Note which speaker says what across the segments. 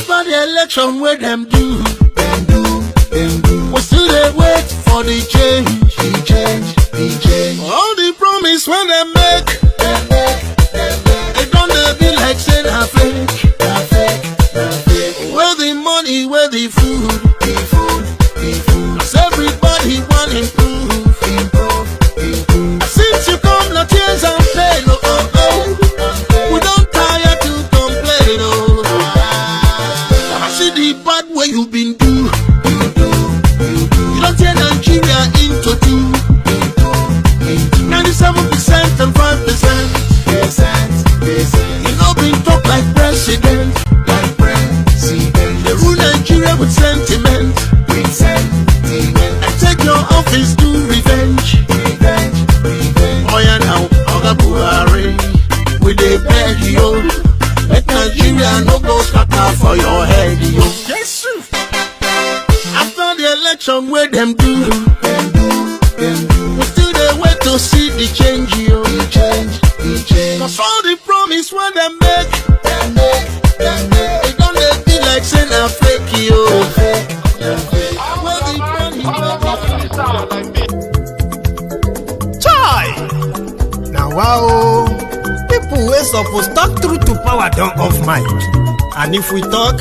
Speaker 1: After the election, where them do. We still they wait for the change. All the promise when they make, it don't they be like saying a fake. Where the money, where the food. Cause everybody want improve. Since you come, no tears and pain. We don't tire to complain. I see the bad way you've been do. You don't turn Nigeria into two. 97% and 5%. You know been talk like president. They rule Nigeria with sentiment. And take your office to revenge. Oh yeah now, Oga Buhari, we dey beg you. Let Nigeria no go scatter for your head, yo. Yes, after the election, where them do. We still dey wait to see the change, yo. Cause all the promise when they make, it don't they be like saying a fake, yo.
Speaker 2: Now wow, people wey suppose talk truth to power don't off mic. And if we talk,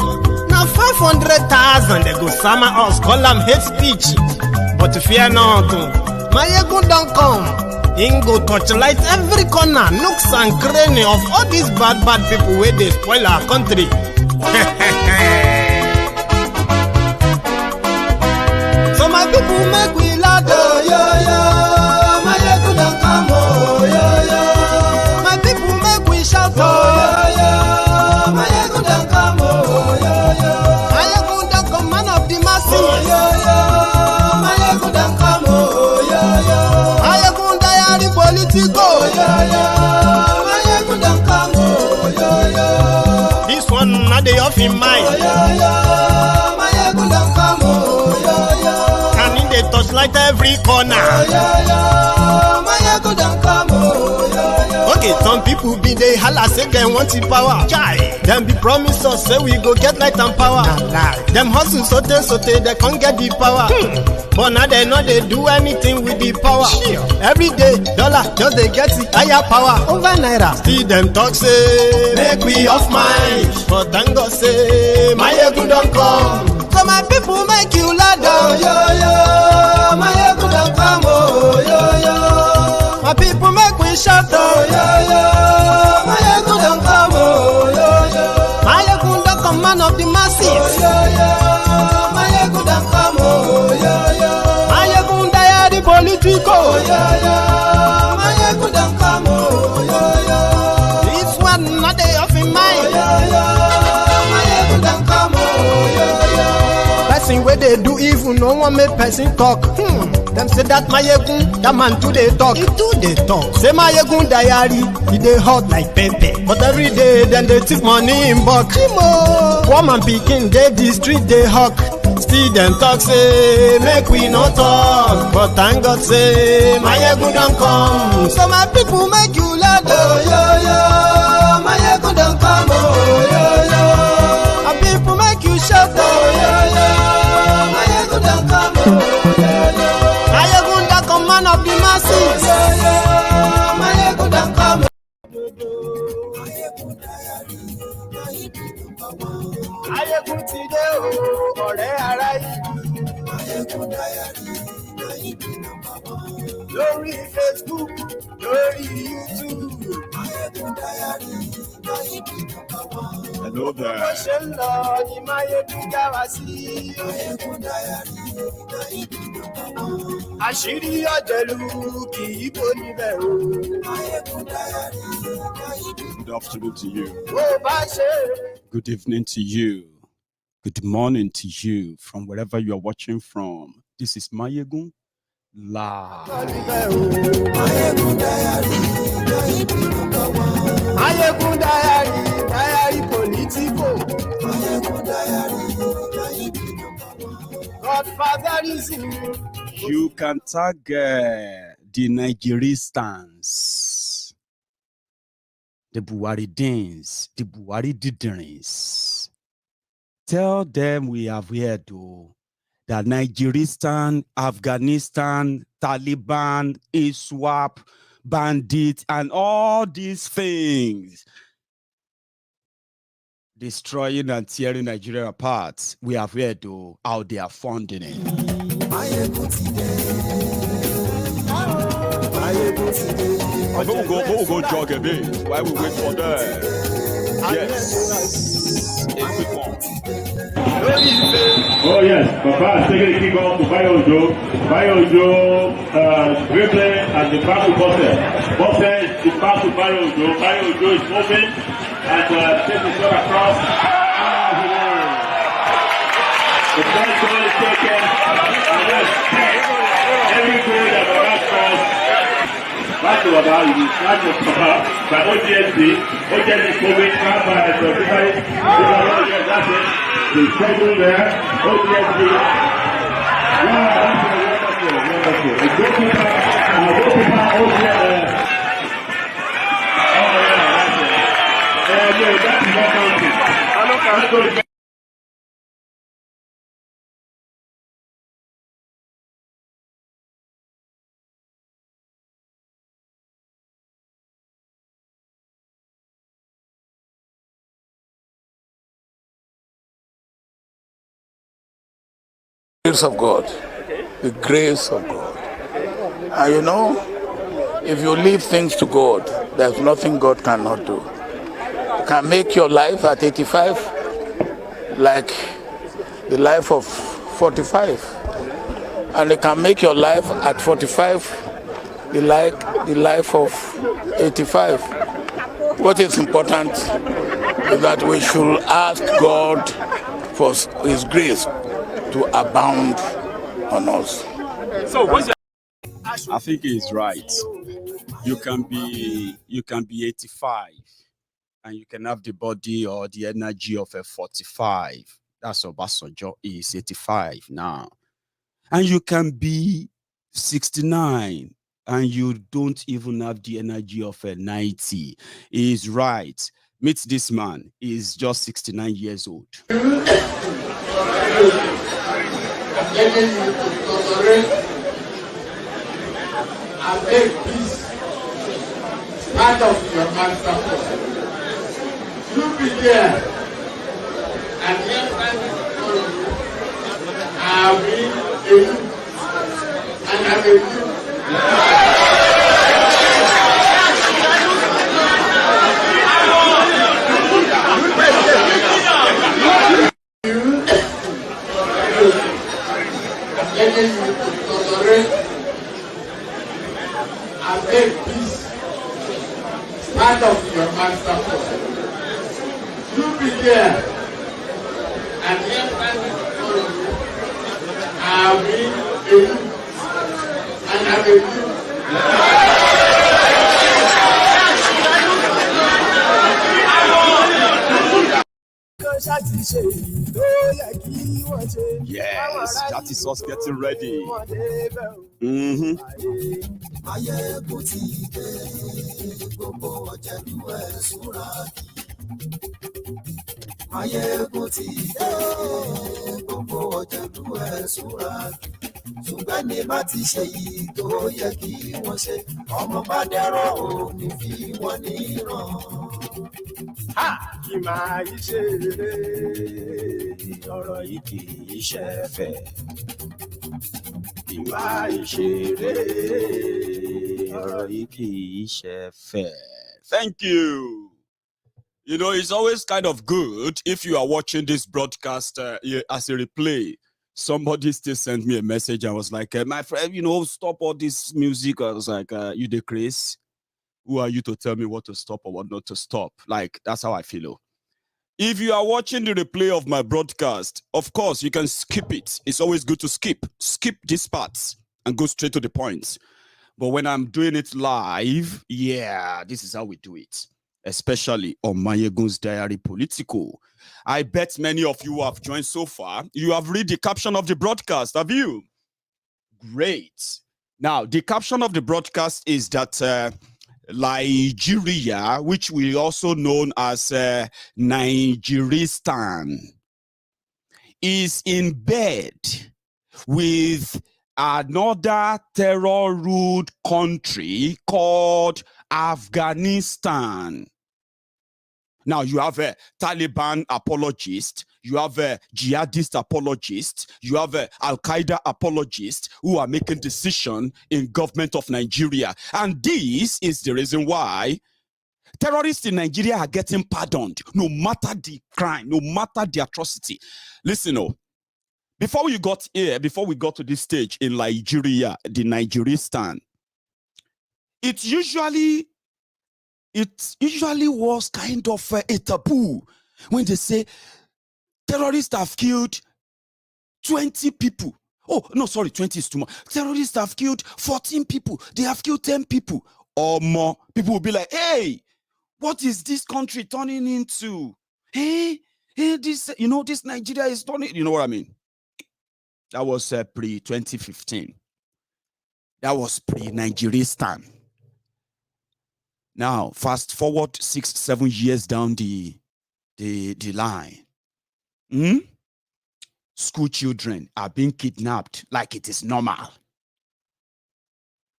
Speaker 2: now 500,000 they go summer us, call them hate speech. But fear not, Maiyegun don't come. He go torchlight every corner, nooks and cranny of all these bad people where they spoil our country. So my people make we loud, Maiyegun don't come, my people make we shout, Maiyegun don't come, Maiyegun don't come, man of the masses, Maiyegun don't come, Maiyegun diary Politico, Maiyegun don't come, this one not the off in mind. Maiyegun don't come, can in the touchlight every corner. Maiyegun don't come. Okay, some people be they holla say they want the power. Them be promise us say we go get light and power. Them hustle so they can't get the power. But now they know they do anything with the power. Every day, dollar just they get the higher power. Over naira, still them talk say make we off mind. But thank God say Maiyegun don't come. So my people make you loud down. Maiyegun don't come. My people make we shout Maiyegun don't come. Maiyegun don't come, man of the masses. Maiyegun don't come. Maiyegun diary Politico. Maiyegun don't come. This one not they off in mind. Maiyegun don't come. Person where they do evil, no one make person talk. Them say that Maiyegun, that man too they talk. He too they talk. Say Maiyegun diary, he they hot like pepper. But every day then they take money in bulk. Poor man picking, they the street they hawk. Still them talk say make we no talk. But thank God say Maiyegun don't come. So my people make you loud. Maiyegun don't come. My people make you shout. Maiyegun don't come. Maiyegun don't come, man of the masses. Maiyegun don't come. Maiyegun ti dé o, ọ̀rẹ́ ará yìí. Maiyegun diary, lórí Facebook, lórí YouTube. Maiyegun diary,
Speaker 3: hello there.
Speaker 2: Bó ṣe ń lọ ni Maiyegun já wa sí. Maiyegun diary, àṣírí ọ̀jẹ̀lú kì í bò níbẹ̀ o. Maiyegun diary,
Speaker 3: Good afternoon to you.
Speaker 2: bó bá ṣe.
Speaker 3: Good evening to you. Good morning to you from wherever you are watching from. This is Maiyegun live.
Speaker 2: Maiyegun diary, Maiyegun diary Politico. Maiyegun diary, Godfatherism.
Speaker 3: You can tag the Nigeristans, the Buhari Dins, the Buhari Diderins, Tell them we have heard though, that Nigeristan, Afghanistan, Taliban, ISWAP, bandits, and all these things destroying and tearing Nigeria apart. We have heard though how they are funding it. I think we'll go jog a bit while we wait for them. Yes. A quick one.
Speaker 4: Oh yes, Papa is taking the kick off to Maiyegun. Maiyegun dribbling at the back to Bosse. Bosse is back to Maiyegun. Maiyegun is moving and takes the shot across. The first goal is taken and that's every goal that Papa scores. Back to Papa, you start with Papa by OGSD. OGSD is moving back by the that's it. The trouble there, OGSD. Wow, that's wonderful. The goalkeeper, OGSD. Oh yeah, that's it. That's not counting. Let's go to
Speaker 5: grace of God. The grace of God. And you know, if you leave things to God, there's nothing God cannot do. You can make your life at 85 like the life of 45. And it can make your life at 45 the life of 85. What is important is that we should ask God for His grace to abound on us.
Speaker 3: So I think he's right. You can be 85 and you can have the body or the energy of a 45. That's Obasanjo is 85 now. And you can be 69 and you don't even have the energy of a 90. He's right. Meet this man. He's just 69 years old.
Speaker 6: Letting you to tolerate and make peace part of your master plan. You be there and let me tell you, I've been a youth and I'm a youth. Letting you to tolerate and make peace part of your master plan. You be there and let me tell you, I've been a youth and I'm a youth.
Speaker 3: Yes, that is us getting ready.
Speaker 1: ṣùgbọ́n ní bá ti ṣe yìí tó yẹ kí wọ́n ṣe ọmọ bá dẹ́rọ̀ ò ní fi wọ́n níran.
Speaker 2: Kí máa yí ṣe rere ọ̀rọ̀ yìí kì í ṣe fẹ́. Kí máa yí ṣe rere ọ̀rọ̀ yìí kì í ṣe fẹ́.
Speaker 3: Thank you. You know, it's always kind of good if you are watching this broadcast as a replay. Somebody still sent me a message and was like, my friend, you know, stop all this music. I was like, you the Chris? Who are you to tell me what to stop or what not to stop? Like, that's how I feel. If you are watching the replay of my broadcast, of course, you can skip it. It's always good to skip these parts and go straight to the points. But when I'm doing it live, yeah, this is how we do it. Especially on MaiyegunsDiary Politico. I bet many of you who have joined so far, you have read the caption of the broadcast, have you? Great. Now, the caption of the broadcast is that Nigeria, which we also known as Nigeristan, is in bed with another terror-ruled country called Afghanistan. Now you have a Taliban apologist, you have a jihadist apologist, you have a Al-Qaeda apologist who are making decisions in government of Nigeria. And this is the reason why terrorists in Nigeria are getting pardoned, no matter the crime, no matter the atrocity. Listen, before we got to this stage in Nigeria, the Nigeristan, it usually was kind of a taboo when they say terrorists have killed 20 people. Oh, no, sorry, 20 is too much. Terrorists have killed 14 people. They have killed 10 people or more. People will be like, hey, what is this country turning into? Hey, this Nigeria is turning, you know what I mean? That was pre-2015. That was pre-Nigeristan. Now, fast forward 6-7 years down the line. School children are being kidnapped like it is normal.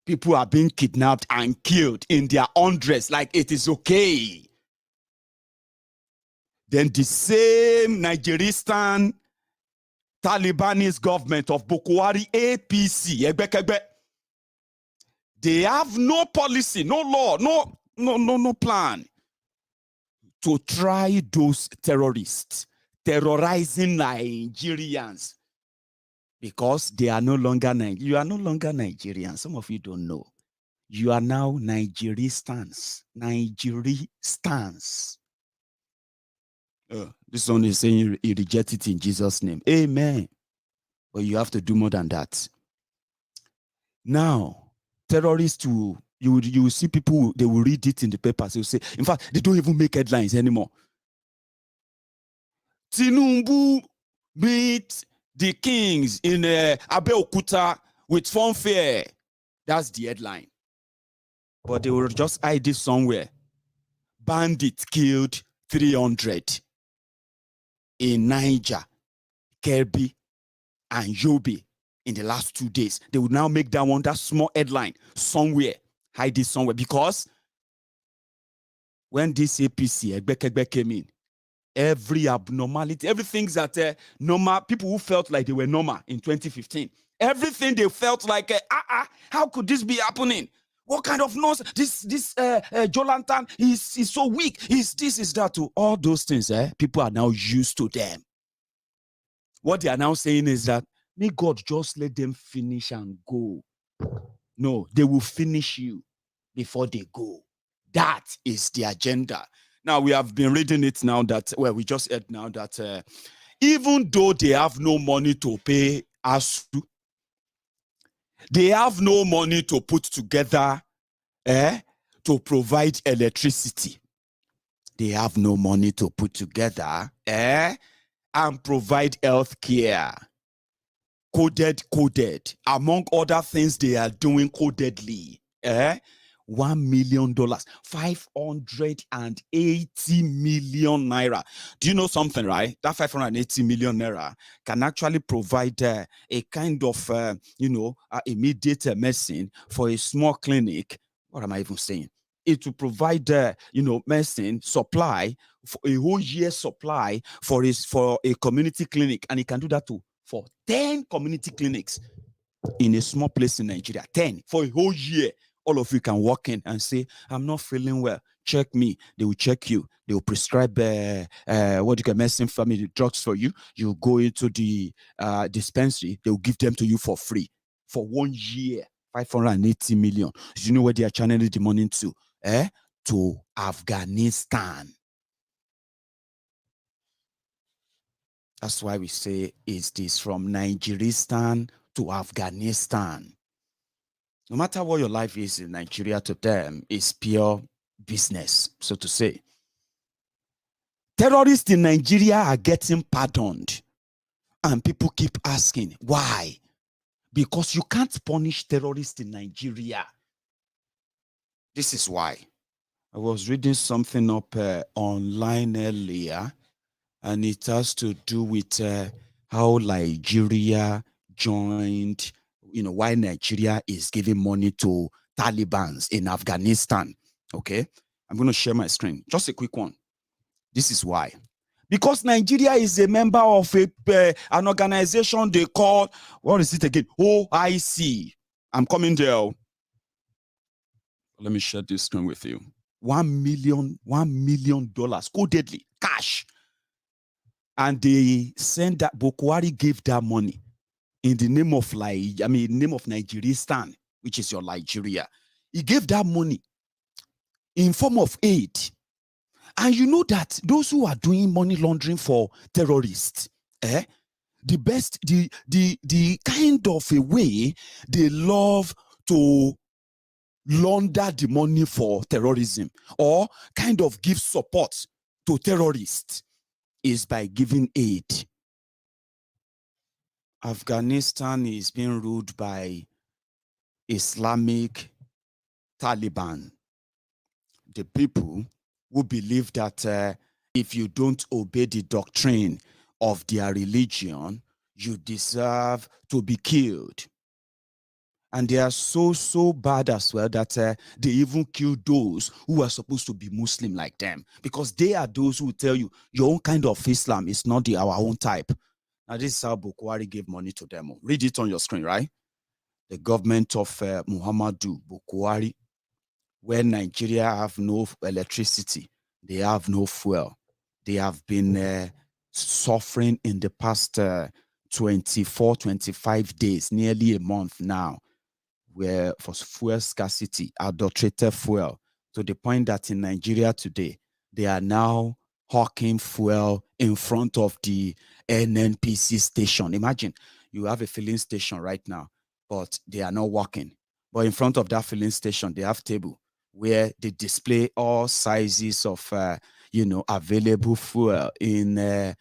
Speaker 3: People are being kidnapped and killed in their hundreds like it is okay. Then the same Nigeristan Talibanese government of Buhari APC, they have no policy, no law, no plan to try those terrorists terrorizing Nigerians because they are no longer Nigerians. You are no longer Nigerians. Some of you don't know. You are now Nigeristans. Nigeristans. This one is saying you reject it in Jesus' name. Amen. But you have to do more than that. Now, terrorists, you will see people, they will read it in the papers. They will say, in fact, they don't even make headlines anymore. Tinubu meet the kings in Abeokuta with fanfare. That's the headline. But they will just hide it somewhere. Bandits killed 300 in Niger, Kebbi, and Yobe in the last 2 days. They will now make that small headline somewhere, hide it somewhere. Because when this APC, Egbekegbe came in, every abnormality, everything that normal, people who felt like they were normal in 2015, everything they felt like, how could this be happening? What kind of nonsense? This Jolantan is so weak. Is that too? All those things, people are now used to them. What they are now saying is that, may God just let them finish and go. No, they will finish you before they go. That is the agenda. Now, we have been reading it now that, well, we just heard now that even though they have no money to pay ASU, they have no money to put together to provide electricity. They have no money to put together and provide health care. Coded. Among other things they are doing codedly. $1 million, 580 million naira. Do you know something, right? That 580 million naira can actually provide a kind of, immediate medicine for a small clinic. What am I even saying? It will provide, medicine supply for a whole year's supply for a community clinic, and it can do that too for 10 community clinics in a small place in Nigeria. 10 for a whole year. All of you can walk in and say, I'm not feeling well. Check me. They will check you. They will prescribe medicine family drugs for you. You go into the dispensary. They will give them to you for free for 1 year. 580 million. You know where they are channeling the money to? To Afghanistan. That's why we say is this from Nigeristan to Afghanistan. No matter what your life is in Nigeria, to them is pure business, so to say. Terrorists in Nigeria are getting pardoned. And people keep asking, why? Because you can't punish terrorists in Nigeria. This is why. I was reading something up online earlier, and it has to do with how Nigeria joined, why Nigeria is giving money to Talibans in Afghanistan. Okay, I'm going to share my screen. Just a quick one. This is why. Because Nigeria is a member of an organization they call, what is it again? OIC. I'm coming there. Let me share this screen with you. $1 million codedly, cash. And they sent that, Buhari gave that money in the name of name of Nigeristan, which is your Nigeria. He gave that money in form of aid. And you know that those who are doing money laundering for terrorists, the best, the kind of a way they love to launder the money for terrorism or kind of give support to terrorists is by giving aid. Afghanistan is being ruled by Islamic Taliban. The people who believe that if you don't obey the doctrine of their religion, you deserve to be killed. And they are so bad as well that they even kill those who are supposed to be Muslim like them, because they are those who tell you your own kind of Islam is not our own type. Now, this is how Buhari gave money to them. Read it on your screen, right? The government of Muhammadu Buhari, where Nigeria have no electricity, they have no fuel. They have been suffering in the past 24, 25 days, nearly a month now, where for fuel scarcity, adulterated fuel, to the point that in Nigeria today, they are now hawking fuel in front of the NNPC station. Imagine you have a filling station right now, but they are not working. But in front of that filling station, they have table where they display all sizes of, available fuel in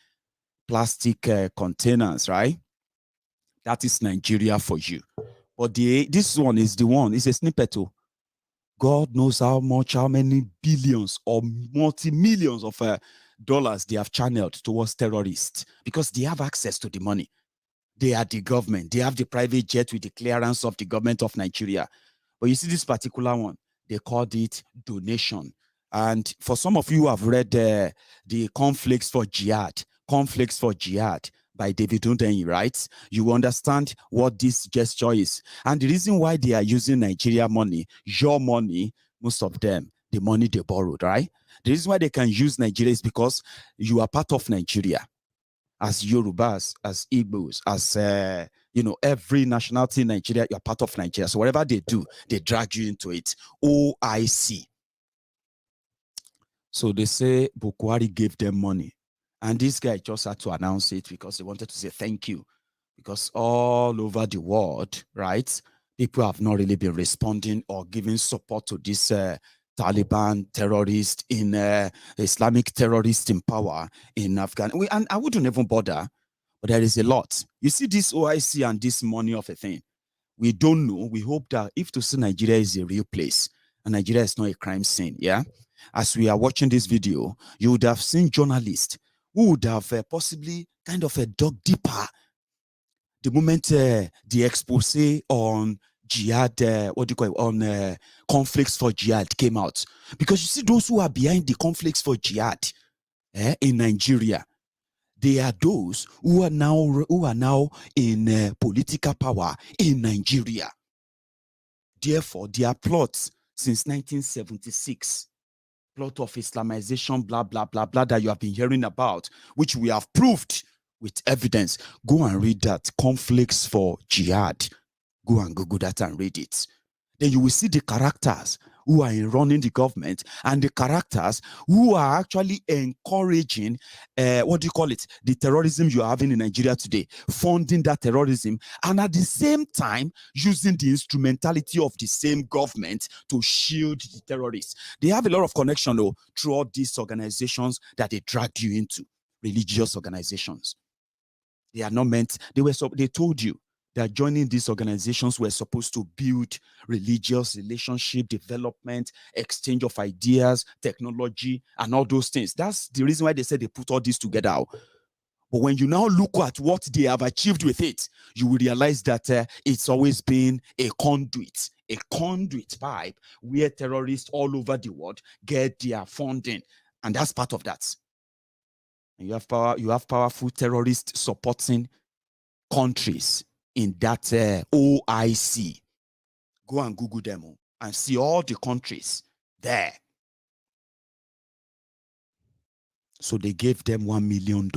Speaker 3: plastic containers, right? That is Nigeria for you. But this one is the one, it's a snippet. God knows how many billions or multi-millions of dollars they have channeled towards terrorists, because they have access to the money. They are the government. They have the private jet with the clearance of the government of Nigeria. But you see this particular one, they called it donation. And for some of you who have read the Conflicts for Jihad by David Untitled, right? You understand what this gesture is. And the reason why they are using Nigeria money, your money, most of them, the money they borrowed, right? The reason why they can use Nigeria is because you are part of Nigeria. As Yorubas, as Igbos, as, every nationality in Nigeria, you're part of Nigeria. So whatever they do, they drag you into it. OIC. So they say Buhari gave them money. And this guy just had to announce it because he wanted to say thank you. Because all over the world, right, people have not really been responding or giving support to this Taliban terrorist in Islamic terrorist in power in Afghanistan. And I wouldn't even bother, but there is a lot. You see this OIC and this money of a thing. We don't know. We hope that if to see Nigeria is a real place and Nigeria is not a crime scene, yeah? As we are watching this video, you would have seen journalists who would have possibly kind of dug deeper the moment the expose on jihad, conflicts for jihad came out. Because you see, those who are behind the conflicts for jihad in Nigeria, they are those who are now in political power in Nigeria. Therefore, their plots since 1976, plot of Islamization, blah, blah, blah, blah, that you have been hearing about, which we have proved with evidence. Go and read that, Conflicts for Jihad. Go and Google that and read it. Then you will see the characters who are running the government and the characters who are actually encouraging, the terrorism you are having in Nigeria today, funding that terrorism, and at the same time using the instrumentality of the same government to shield the terrorists. They have a lot of connection though throughout these organizations that they dragged you into, religious organizations. They are not meant, they told you that joining these organizations were supposed to build religious relationship, development, exchange of ideas, technology, and all those things. That's the reason why they said they put all this together. But when you now look at what they have achieved with it, you will realize that it's always been a conduit pipe where terrorists all over the world get their funding. And that's part of that. And you have powerful terrorist supporting countries in that OIC. Go and Google them and see all the countries there. So they gave them $1 million.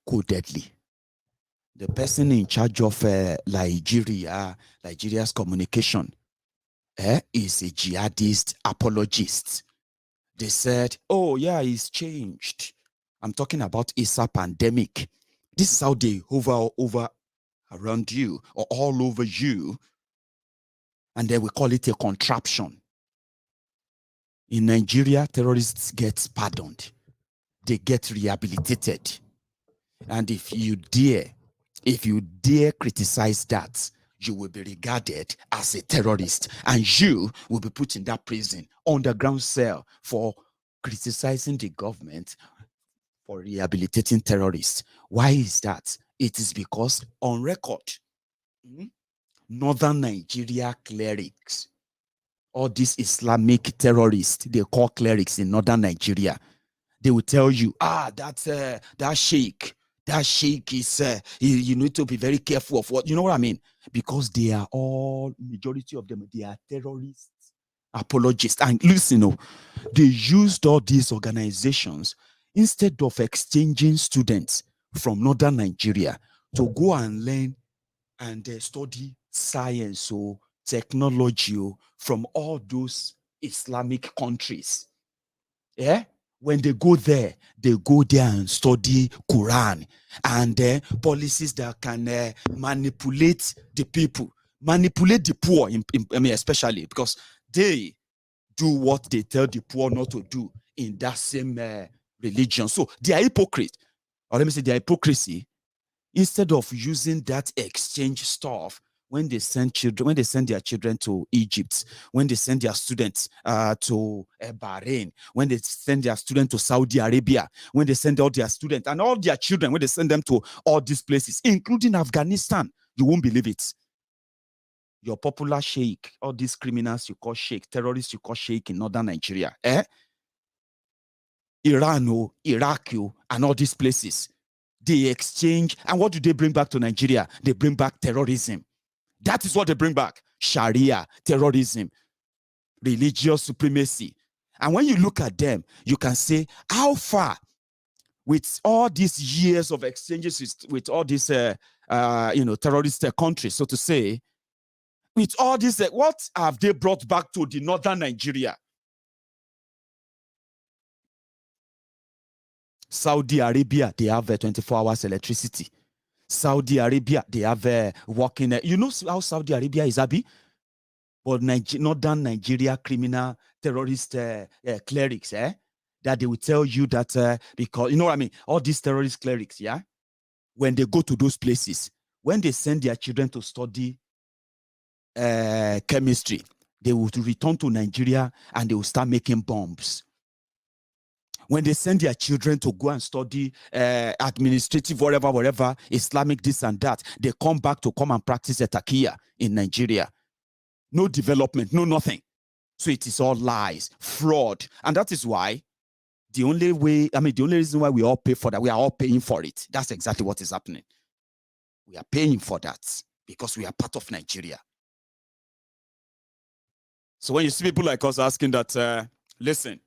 Speaker 3: Codedly. The person in charge of Nigeria's communication is a jihadist apologist. They said, oh yeah, it's changed. I'm talking about ISA pandemic. This is how they hover over around you or all over you. And then we call it a contraption. In Nigeria, terrorists get pardoned. They get rehabilitated. And if you dare criticize that, you will be regarded as a terrorist and you will be put in that prison, underground cell for criticizing the government for rehabilitating terrorists. Why is that? It is because on record, northern Nigeria clerics, all these Islamic terrorists, they call clerics in northern Nigeria, they will tell you, that sheikh is, you need to be very careful of what, you know what I mean? Because they are all, majority of them, they are terrorists, apologists. And listen, they used all these organizations instead of exchanging students from northern Nigeria to go and learn and study science or technology from all those Islamic countries. Yeah? When they go there and study Quran and policies that can manipulate the people, manipulate the poor, especially because they do what they tell the poor not to do in that same religion. So they are hypocrites, or let me say their hypocrisy. Instead of using that exchange stuff, when they send their children to Egypt, when they send their students to Bahrain, when they send their students to Saudi Arabia, when they send all their students and all their children, when they send them to all these places, including Afghanistan, you won't believe it. Your popular sheikh, all these criminals you call sheikh, terrorists you call sheikh in northern Nigeria, Iran, Iraq, and all these places, they exchange. And what do they bring back to Nigeria? They bring back terrorism. That is what they bring back. Sharia, terrorism, religious supremacy. And when you look at them, you can say, how far, with all these years of exchanges with all these, terrorist countries, so to say, with all this, what have they brought back to the northern Nigeria? Saudi Arabia, they have 24 hours electricity. Saudi Arabia, they have working. You know how Saudi Arabia is, Abi? But northern Nigeria criminal terrorist clerics, that they will tell you that because, you know what I mean? All these terrorist clerics, when they go to those places, when they send their children to study chemistry, they will return to Nigeria and they will start making bombs. When they send their children to go and study administrative, whatever, Islamic this and that, they come back to come and practice Taqiya in Nigeria. No development, no nothing. So it is all lies, fraud. And that is why the only reason why we all pay for that, we are all paying for it. That's exactly what is happening. We are paying for that because we are part of Nigeria. So when you see people like us asking that, listen,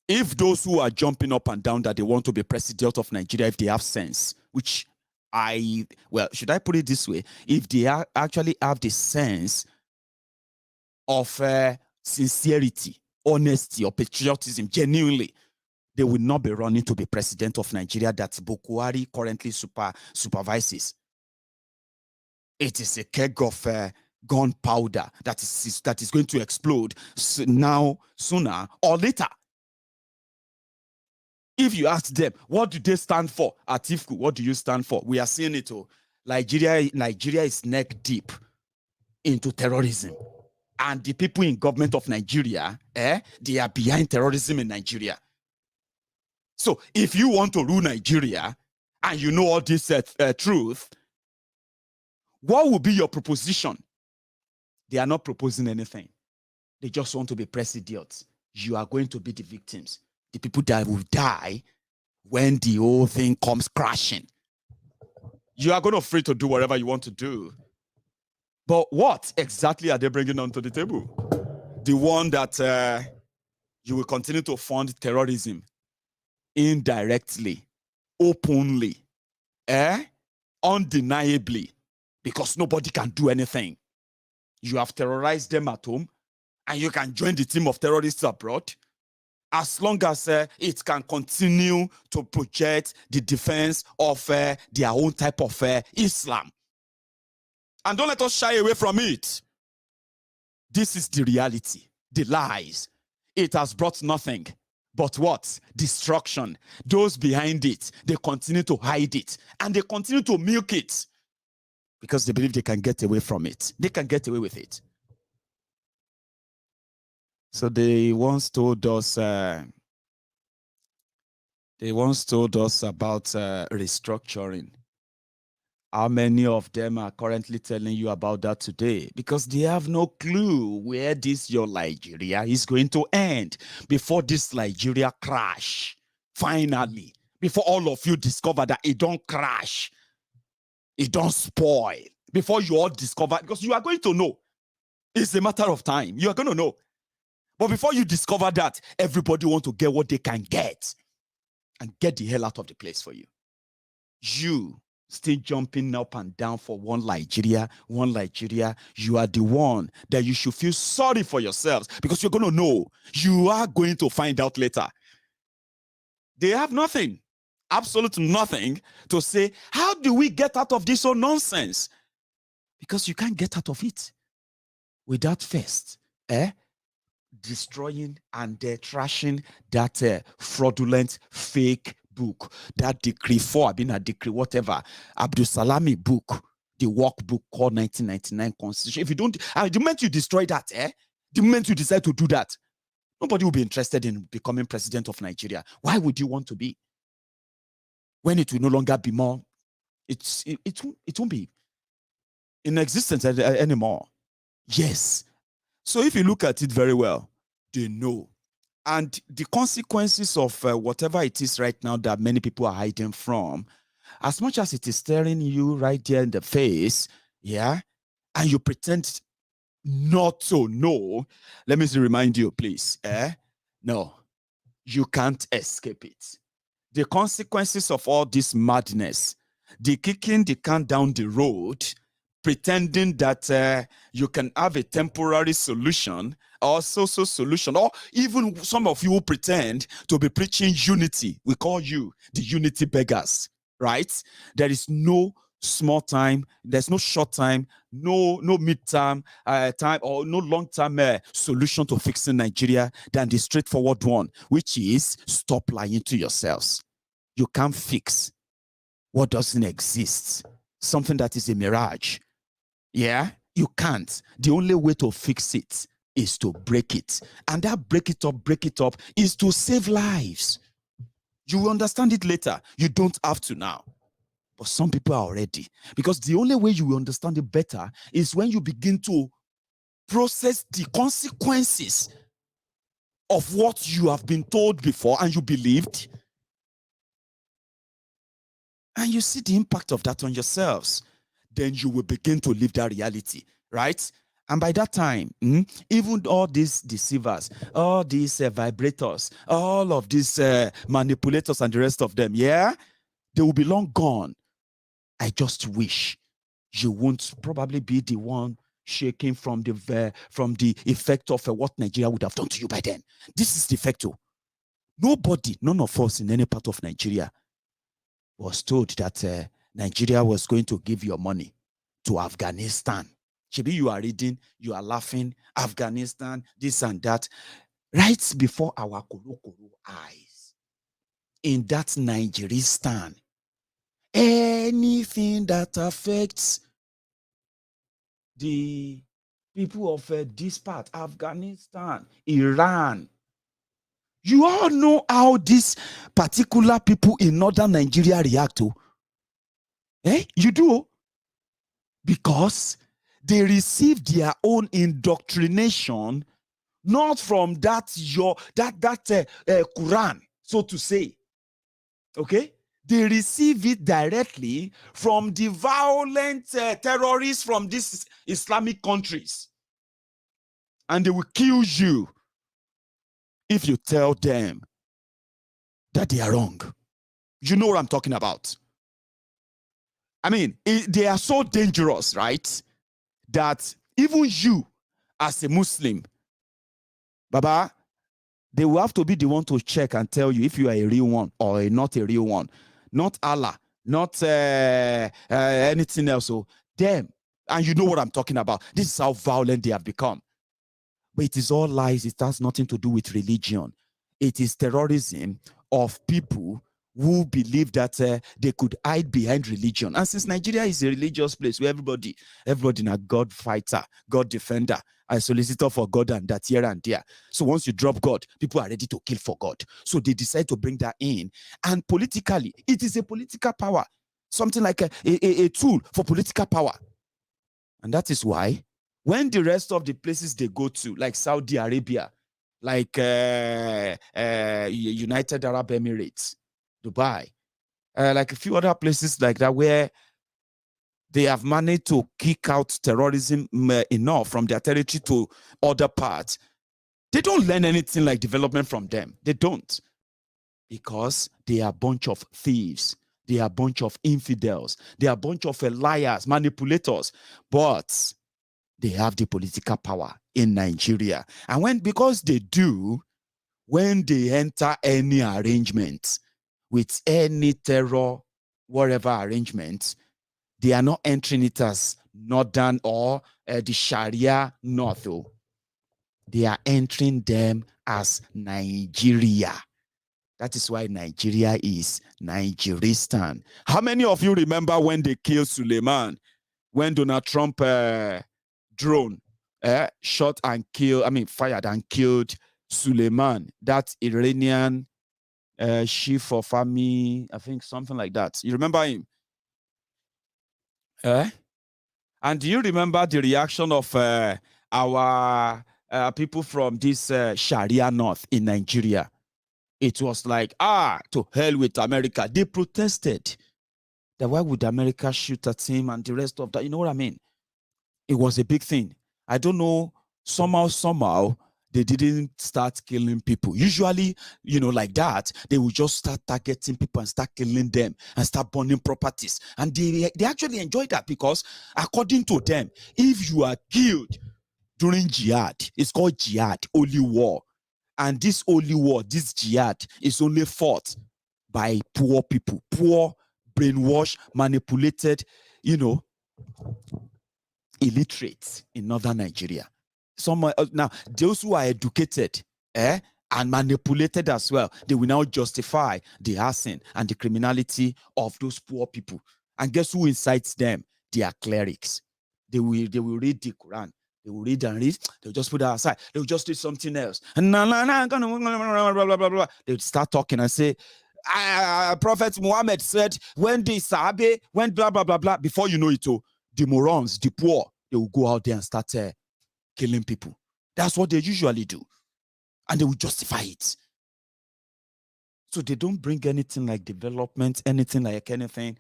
Speaker 3: if those who are jumping up and down that they want to be president of Nigeria, if they have sense, which should I put it this way? If they actually have the sense of sincerity, honesty, or patriotism, genuinely, they will not be running to be president of Nigeria that Buhari currently supervises. It is a keg of gunpowder that is going to explode now, sooner or later. If you ask them, what do they stand for? Atiku, what do you stand for? We are seeing it. Nigeria is neck deep into terrorism. And the people in government of Nigeria, they are behind terrorism in Nigeria. So if you want to rule Nigeria and you know all this truth, what will be your proposition? They are not proposing anything. They just want to be presidents. You are going to be the victims. The people that will die when the whole thing comes crashing. You are going to free to do whatever you want to do. But what exactly are they bringing onto the table? The one that you will continue to fund terrorism indirectly, openly, undeniably, because nobody can do anything. You have terrorized them at home, and you can join the team of terrorists abroad, as long as it can continue to project the defense of their own type of Islam. And don't let us shy away from it. This is the reality, the lies. It has brought nothing but what? Destruction. Those behind it, they continue to hide it, and they continue to milk it because they believe they can get away from it. They can get away with it. So they once told us about restructuring. How many of them are currently telling you about that today? Because they have no clue where this your Nigeria is going to end before this Nigeria crash. Finally, before all of you discover that it don't crash, it don't spoil. Before you all discover, because you are going to know. It's a matter of time. You are going to know. But before you discover that, everybody want to get what they can get and get the hell out of the place for you. You still jumping up and down for one Nigeria. You are the one that you should feel sorry for yourselves, because you're going to know. You are going to find out later. They have nothing, absolutely nothing to say. How do we get out of this whole nonsense? Because you can't get out of it without first destroying and trashing that fraudulent fake book, that decree 4, been a decree, whatever, Abdul Salami book, the workbook called 1999 Constitution. If you don't, the moment you destroy that, the moment you decide to do that, nobody will be interested in becoming president of Nigeria. Why would you want to be? When it will no longer be more, it won't be in existence anymore. Yes. So if you look at it very well, they know. And the consequences of whatever it is right now that many people are hiding from, as much as it is staring you right there in the face, and you pretend not to know, let me remind you, please, no, you can't escape it. The consequences of all this madness, the kicking the can down the road, pretending that you can have a temporary solution or social solution, or even some of you who pretend to be preaching unity. We call you the unity beggars, right? There is no small time, there's no short time, no mid-term time, or no long-term solution to fixing Nigeria than the straightforward one, which is stop lying to yourselves. You can't fix what doesn't exist, something that is a mirage. Yeah, you can't. The only way to fix it is to break it. And that break it up is to save lives. You will understand it later. You don't have to now. But some people are already. Because the only way you will understand it better is when you begin to process the consequences of what you have been told before and you believed. And you see the impact of that on yourselves. Then you will begin to live that reality, right? And by that time, even all these deceivers, all these vibrators, all of these manipulators and the rest of them, they will be long gone. I just wish you won't probably be the one shaking from the effect of what Nigeria would have done to you by then. This is the effect. Nobody, none of us in any part of Nigeria was told that Nigeria was going to give your money to Afghanistan. Maybe you are reading, you are laughing, Afghanistan, this and that, right before our koro eyes. In that Nigeristan, anything that affects the people of this part, Afghanistan, Iran,
Speaker 7: You all know how these particular people in northern Nigeria react to. You do? Because they receive their own indoctrination not from that Quran, so to say. Okay? They receive it directly from the violent terrorists from these Islamic countries. And they will kill you if you tell them that they are wrong. You know what I'm talking about. I mean, they are so dangerous, right? That even you, as a Muslim, Baba, they will have to be the one to check and tell you if you are a real one or not a real one. Not Allah, not anything else. So them, and you know what I'm talking about. This is how violent they have become. But it is all lies. It has nothing to do with religion. It is terrorism of people who believe that they could hide behind religion. And since Nigeria is a religious place where everybody is a God fighter, God defender, a solicitor for God and that here and there. So once you drop God, people are ready to kill for God. So they decide to bring that in. And politically, it is a political power. Something like a tool for political power. And that is why when the rest of the places they go to, like Saudi Arabia, like United Arab Emirates, Dubai, like a few other places like that where they have managed to kick out terrorism enough from their territory to other parts, they don't learn anything like development from them. They don't. Because they are a bunch of thieves. They are a bunch of infidels. They are a bunch of liars, manipulators. But they have the political power in Nigeria. And because they do, when they enter any arrangement with any terror, whatever arrangement, they are not entering it as northern or the Sharia north. Though. They are entering them as Nigeria. That is why Nigeria is Nigeristan. How many of you remember when they killed Suleiman? When Donald Trump drone shot and killed, fired and killed Suleiman, that Iranian chief of army, I think something like that. You remember him? And do you remember the reaction of our people from this Sharia North in Nigeria? It was like, to hell with America. They protested that why would America shoot at him and the rest of that? You know what I mean? It was a big thing. I don't know, somehow, they didn't start killing people. Usually, like that, they would just start targeting people and start killing them and start burning properties. And they actually enjoyed that because, according to them, if you are killed during jihad, it's called jihad, holy war. And this holy war, this jihad, is only fought by poor people, poor, brainwashed, manipulated, illiterate in northern Nigeria. Now, those who are educated and manipulated as well, they will now justify the arson and the criminality of those poor people. And guess who incites them? They are clerics. They will read the Quran. They will read and read. They'll just put that aside. They'll just do something else. And they'll start talking and say, Prophet Muhammad said, when the Sahabe went blah, blah, blah, blah, before you know it, the morons, the poor, they will go out there and start killing people. That's what they usually do. And they will justify it. So they don't bring anything like development, anything like anything.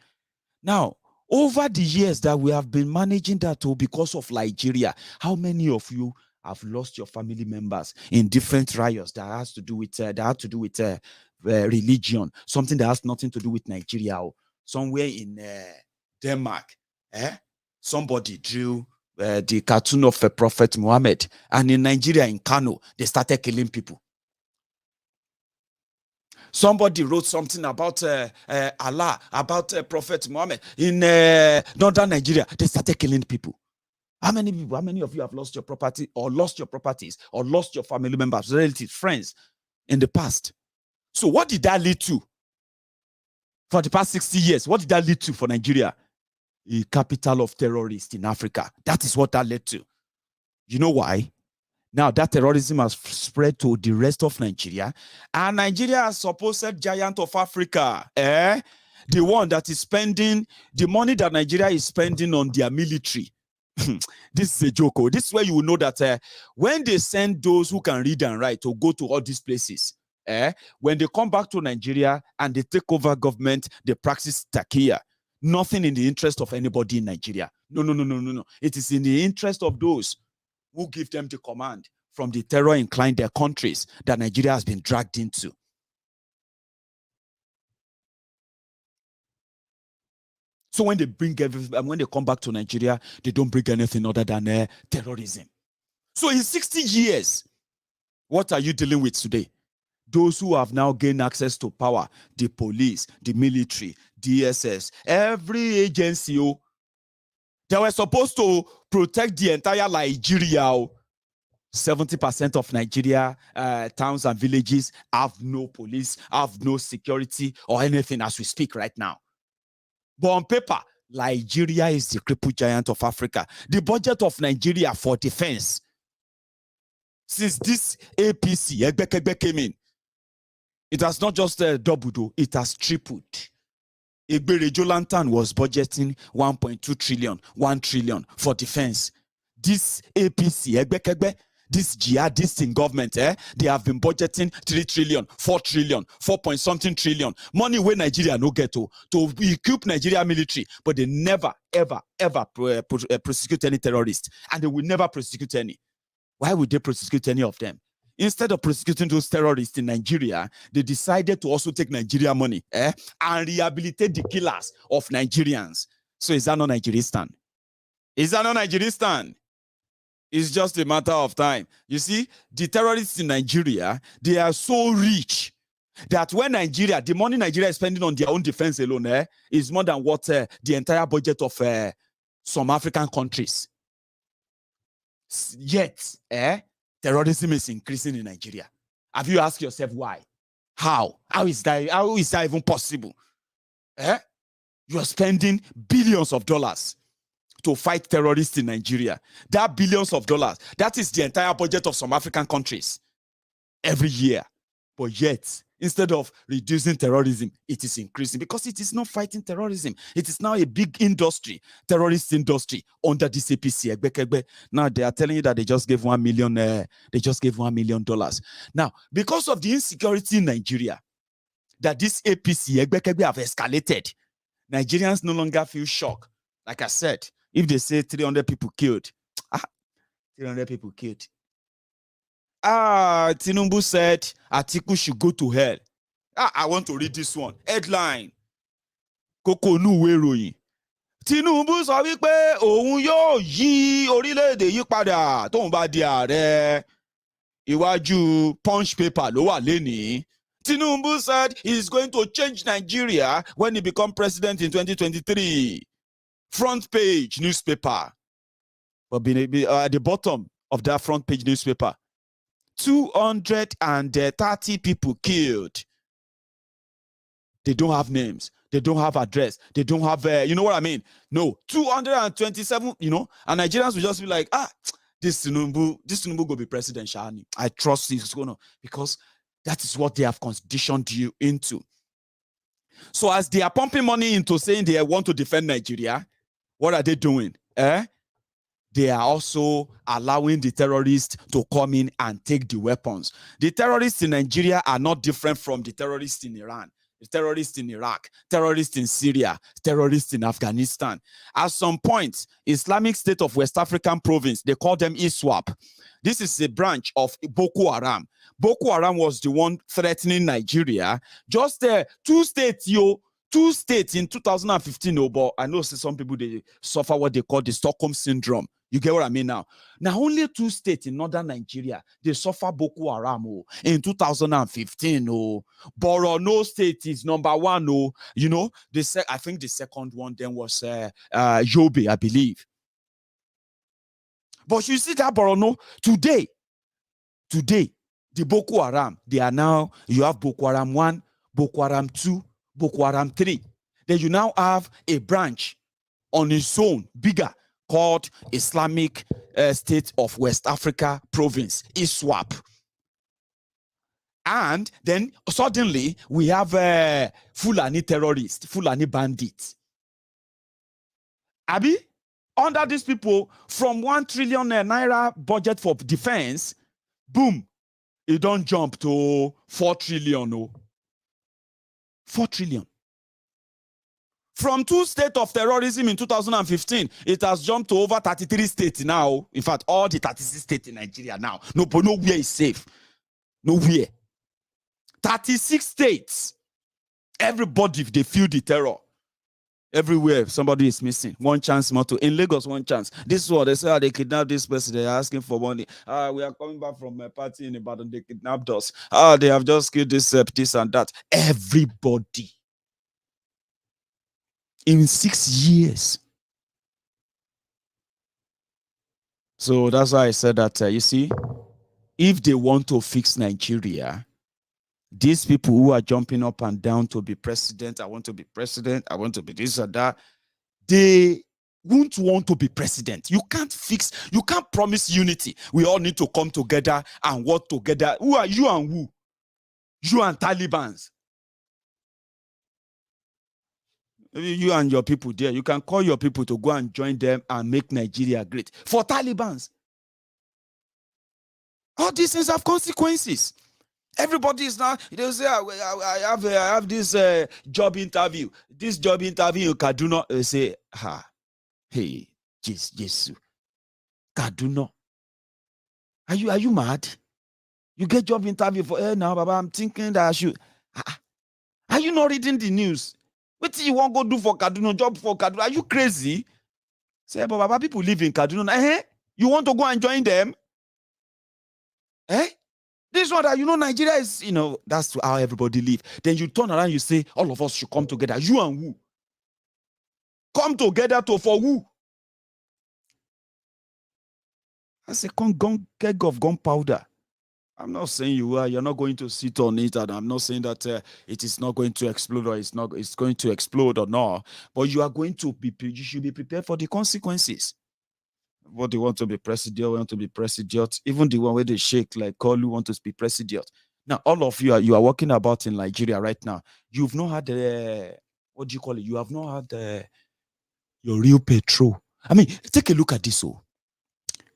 Speaker 7: Now, over the years that we have been managing that because of Nigeria, how many of you have lost your family members in different riots that has to do with religion, something that has nothing to do with Nigeria? Or somewhere in Denmark, somebody drew the cartoon of Prophet Muhammad, and in Nigeria, in Kano, they started killing people. Somebody wrote something about Allah, about Prophet Muhammad. In northern Nigeria, they started killing people. How many people, how many of you have lost your property or lost your properties or lost your family members, relatives, friends in the past? So what did that lead to? For the past 60 years, what did that lead to for Nigeria? A capital of terrorists in Africa. That is what that led to. You know why? Now that terrorism has spread to the rest of Nigeria, and Nigeria is supposed giant of Africa, the one that is spending the money that Nigeria is spending on their military. This is a joke. This is where you will know that when they send those who can read and write to go to all these places, when they come back to Nigeria and they take over government, they practice takia. Nothing in the interest of anybody in Nigeria. No. It is in the interest of those who give them the command from the terror-inclined countries that Nigeria has been dragged into. So when they when they come back to Nigeria, they don't bring anything other than terrorism. So in 60 years, what are you dealing with today? Those who have now gained access to power, the police, the military, DSS, every agency, they were supposed to protect the entire Nigeria. 70% of Nigeria towns and villages have no police, have no security or anything as we speak right now. But on paper, Nigeria is the crippled giant of Africa. The budget of Nigeria for defense, since this APC came in, it has not just doubled, it has tripled. Egbe Jolantan was budgeting 1.2 trillion, 1 trillion for defense. This APC, this jihadist in government, they have been budgeting 3 trillion, 4 trillion, 4 point something trillion. Money where Nigeria no get to equip Nigeria military, but they never, ever prosecute any terrorists, and they will never prosecute any. Why would they prosecute any of them? Instead of prosecuting those terrorists in Nigeria, they decided to also take Nigeria money and rehabilitate the killers of Nigerians. So is that not Nigeristan? Is that not Nigeristan? It's just a matter of time. You see, the terrorists in Nigeria, they are so rich that when Nigeria, the money Nigeria is spending on their own defense alone is more than what the entire budget of some African countries. Yet, terrorism is increasing in Nigeria. Have you asked yourself why? How? How is that even possible? You are spending billions of dollars to fight terrorists in Nigeria. That billions of dollars, that is the entire budget of some African countries every year. But yet, instead of reducing terrorism, it is increasing because it is not fighting terrorism. It is now a big industry, terrorist industry under this APC. Now they are telling you that they just gave $1 million. They just gave $1 million. Now, because of the insecurity in Nigeria, that this APC have escalated, Nigerians no longer feel shock. Like I said, if they say 300 people killed, 300 people killed. Tinubu said Atiku should go to hell. I want to read this one. Headline. Koko nuwe royin. Tinubu sọ wípé òun yóò yí orílẹ̀-èdè yí padà tóun bá di ààrẹ. Iwájú Punch paper ló wà lénìí. Tinubu said he's going to change Nigeria when he becomes president in 2023. Front page newspaper. But at the bottom of that front page newspaper, 230 people killed. They don't have names. They don't have address. They don't have, you know what I mean? No, 227, and Nigerians will just be like, this Tinubu will be president, Shani. I trust he's going to, because that is what they have conditioned you into. So as they are pumping money into saying they want to defend Nigeria, what are they doing? They are also allowing the terrorists to come in and take the weapons. The terrorists in Nigeria are not different from the terrorists in Iran, the terrorists in Iraq, terrorists in Syria, terrorists in Afghanistan. At some point, Islamic State of West African Province, they call them ISWAP. This is a branch of Boko Haram. Boko Haram was the one threatening Nigeria. Just 2 states, in 2015, but I know some people, they suffer what they call the Stockholm Syndrome. You get what I mean now? Now, only 2 states in northern Nigeria, they suffer Boko Haram in 2015. Borno State is number 1. I think the second one then was Yobe, I believe. But you see that Borno, today, the Boko Haram, they are now, you have Boko Haram 1, Boko Haram 2, Boko Haram 3. Then you now have a branch on its own, bigger, called Islamic State of West Africa Province, ISWAP. And then suddenly we have Fulani terrorists, Fulani bandits. Abi, under these people, from 1 trillion naira budget for defense, boom, it don't jump to 4 trillion. Oh. 4 trillion. From 2 states of terrorism in 2015, it has jumped to over 33 states now. In fact, all the 36 states in Nigeria now. Nowhere is safe. Nowhere. 36 states. Everybody, they feel the terror. Everywhere, somebody is missing. One chance more to. In Lagos, one chance. This is what they say. They kidnapped this person. They're asking for money. We are coming back from a party in Ibadan. They kidnapped us. They have just killed this and that. Everybody. In 6 years. So that's why I said that, you see, if they want to fix Nigeria, these people who are jumping up and down to be president, I want to be president, I want to be this or that, they won't want to be president. You can't promise unity. We all need to come together and work together. Who are you and who? You and Talibans. You and your people there, you can call your people to go and join them and make Nigeria great. For Talibans, all these things have consequences. Everybody is now, they say, I have this job interview. This job interview in Kaduna, they say, hey, Jesus, Kaduna. Are you mad? You get job interview for now, Baba, I'm thinking that I should. Are you not reading the news? What do you want to go do for Kaduna? Job for Kaduna? Are you crazy? Say, but Baba, people live in Kaduna. You want to go and join them? This one that Nigeria is, that's how everybody live. Then you turn around, you say, all of us should come together. You and who? Come together for who? I say, keg of gunpowder. I'm not saying you're not going to sit on it, and I'm not saying that it is not going to explode or it's going to explode or not. But you should be prepared for the consequences. What they want to be president, even the one where they shake like Kolu want to be president. Now, all of you are walking about in Nigeria right now. You've not had what do you call it? You have not had your real petrol. I mean, take a look at this.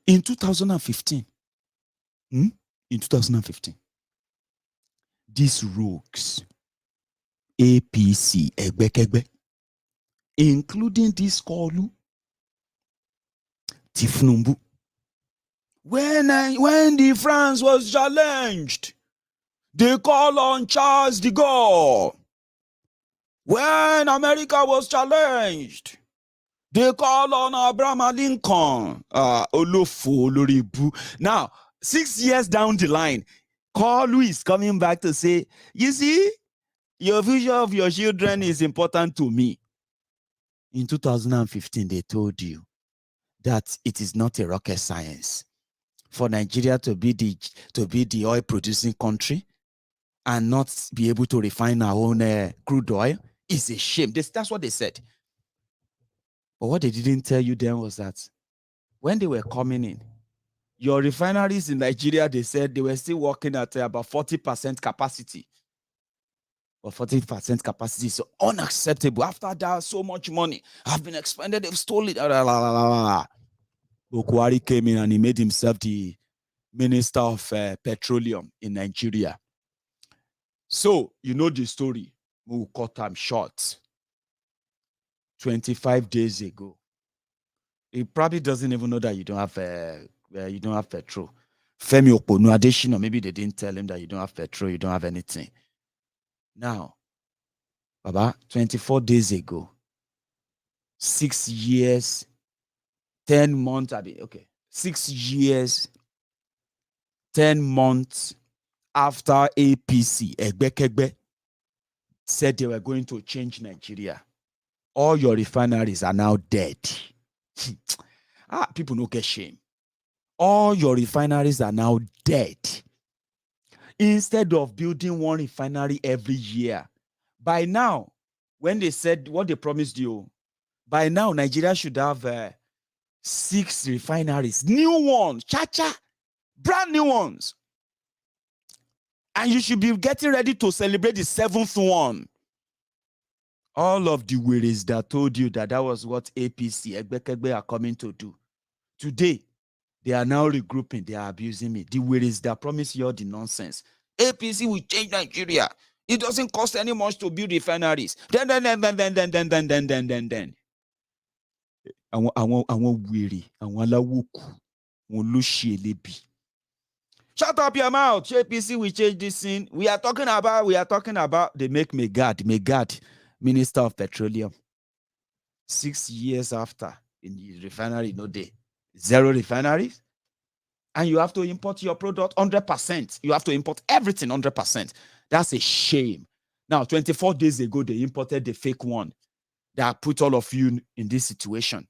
Speaker 7: In 2015, these rogues, APC, Egbe, including this Kolu, Tifnumbu, when the France was challenged, they call on Charles de Gaulle. When America was challenged, they call on Abraham Lincoln. Now, 6 years down the line, Kolu is coming back to say, you see, your future of your children is important to me. In 2015, they told you that it is not a rocket science for Nigeria to be the oil producing country and not be able to refine our own crude oil. It's a shame. That's what they said. But what they didn't tell you then was that when they were coming in, your refineries in Nigeria, they said they were still working at about 40% capacity. Or 40% capacity is unacceptable. After that, so much money have been expended, they've stolen it. Buhari came in and he made himself the Minister of Petroleum in Nigeria. So, you know the story. We'll cut time short. 25 days ago. He probably doesn't even know that you don't have petrol. Femi Oponu Adesina, maybe they didn't tell him that you don't have petrol, you don't have anything. Now, Baba, 24 days ago, 6 years, 10 months, 6 years, 10 months after APC, Egbe, said they were going to change Nigeria. All your refineries are now dead. People don't get shame. All your refineries are now dead. Instead of building one refinery every year, by now, when they said what they promised you, by now Nigeria should have 6 refineries, new ones, cha-cha, brand new ones. And you should be getting ready to celebrate the 7th one. All of the worries that told you that was what APC, Egbekegbe are coming to do. Today, they are now regrouping. They are abusing me. The worries that promise you all the nonsense. APC will change Nigeria. It doesn't cost any much to build refineries. Then. I want weary. I want lawoku. Shut up your mouth. APC will change this thing. We are talking about. They make Megad, Minister of Petroleum. 6 years after, in the refinery, no day. 0 refineries. And you have to import your product 100%. You have to import everything 100%. That's a shame. Now, 24 days ago, they imported the fake one that put all of you in this situation.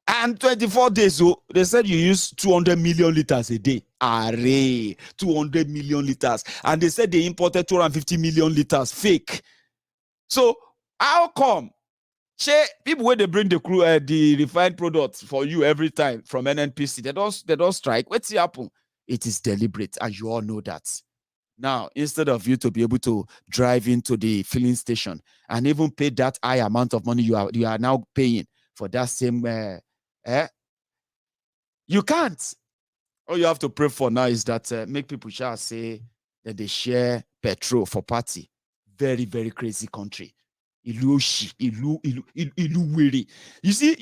Speaker 7: And 24 days ago, they said you use 200 million liters a day. Array, 200 million liters. And they said they imported 250 million liters fake. So, how come? People where they bring the refined products for you every time from NNPC, they don't strike. What's happen? It is deliberate, and you all know that. Now, instead of you to be able to drive into the filling station and even pay that high amount of money you are now paying for that same, you can't. All you have to pray for now is that make people shall say that they share petrol for party. Very, very crazy country. You see, you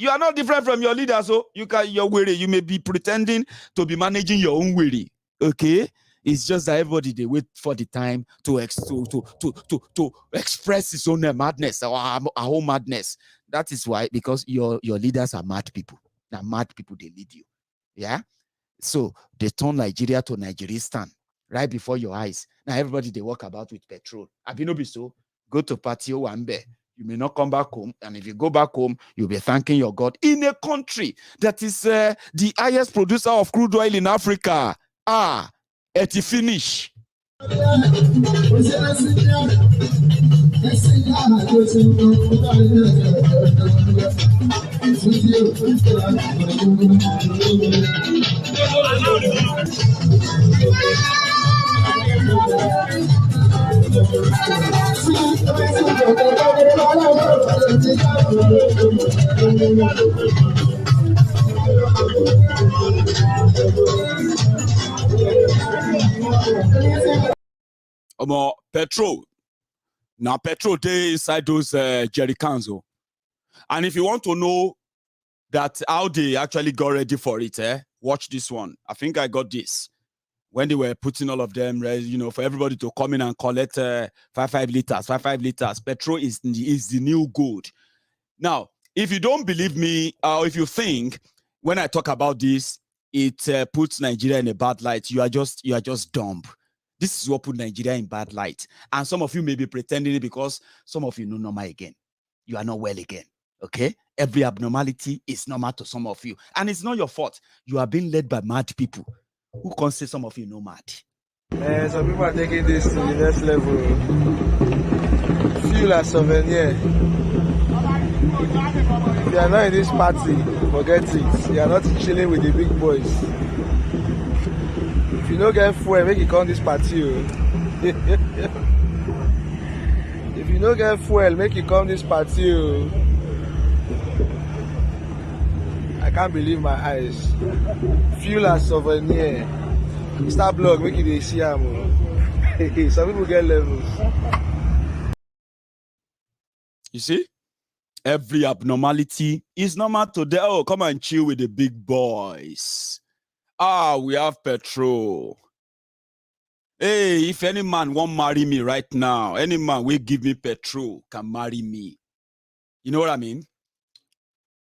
Speaker 7: are not different from your leader, so you're weary. You may be pretending to be managing your own weary. Okay, it's just that everybody they wait for the time to express his own madness or our own madness. That is why, because your leaders are mad people. Now mad people they lead you. Yeah, so they turn Nigeria to Nigeristan right before your eyes. Now everybody they walk about with petrol. Abinobi so. Go to Patio Wambe. You may not come back home. And if you go back home, you'll be thanking your God in a country that is the highest producer of crude oil in Africa. At the finish. Petrol. Now petrol they inside those jerry cans. And if you want to know that how they actually got ready for it, watch this one. I think I got this. When they were putting all of them, for everybody to come in and collect 5 liters. Petrol is the new gold. Now, if you don't believe me, or if you think when I talk about this, it puts Nigeria in a bad light, you are just dumb. This is what put Nigeria in bad light. And some of you may be pretending it because some of you know normal again. You are not well again. Okay? Every abnormality is normal to some of you. And it's not your fault. You are being led by mad people. Who can say some of you know mad?
Speaker 8: Some people are taking this to the next level. Feel as souvenir. If you are not in this party, forget it. You are not chilling with the big boys. If you don't get fuel, make it come this party. If you don't get fuel, make it come this party. I can't believe my eyes. Fuel as souvenir. Star blog, make it see. Some people get levels.
Speaker 7: You see? Every abnormality is normal to them. Oh, come and chill with the big boys. We have petrol. Hey, if any man won't marry me right now, any man will give me petrol can marry me. You know what I mean?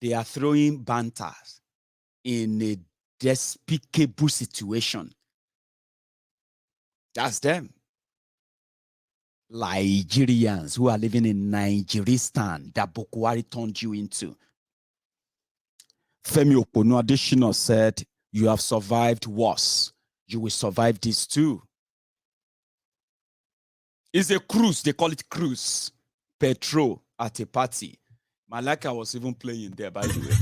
Speaker 7: They are throwing banters in a despicable situation. That's them. Nigerians who are living in Nigeristan that Buhari turned you into. Femi Opono Adesina said, you have survived worse. You will survive this too. It's a cruise. They call it cruise. Petrol at a party. Malaka was even playing there, by the way.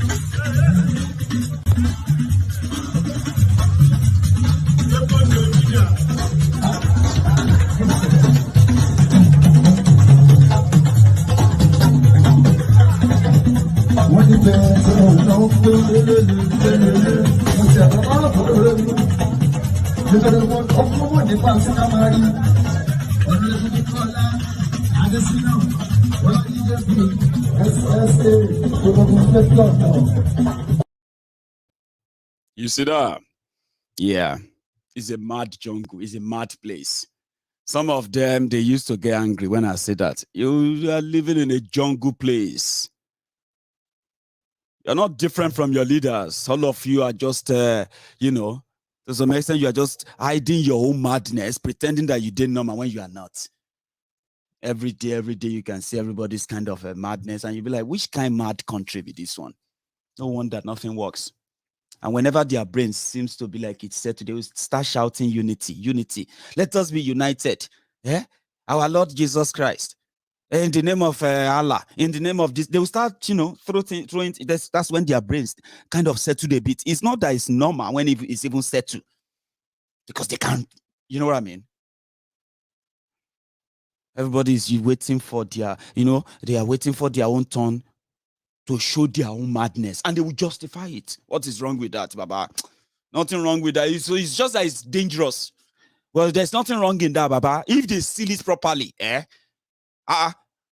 Speaker 7: You see that? Yeah. It's a mad jungle. It's a mad place. Some of them, they used to get angry when I say that. You are living in a jungle place. You're not different from your leaders. All of you are just, you know, to some extent, you are just hiding your own madness, pretending that you didn't know when you are not. Every day, you can see everybody's kind of a madness, and you'll be like, which kind of mad country be this one? No wonder nothing works. And whenever their brain seems to be like it's set to, they will start shouting unity, unity. Let us be united. Yeah? Our Lord Jesus Christ. In the name of Allah, in the name of this, they will start, you know, throwing. That's when their brains kind of settle a bit. It's not that it's normal when it's even settled, because they can't, you know what I mean? Everybody is waiting for their, you know, they are waiting for their own turn to show their own madness, and they will justify it. What is wrong with that, Baba? Nothing wrong with that. So it's just that it's dangerous. Well, there's nothing wrong in that, Baba. If they seal it properly,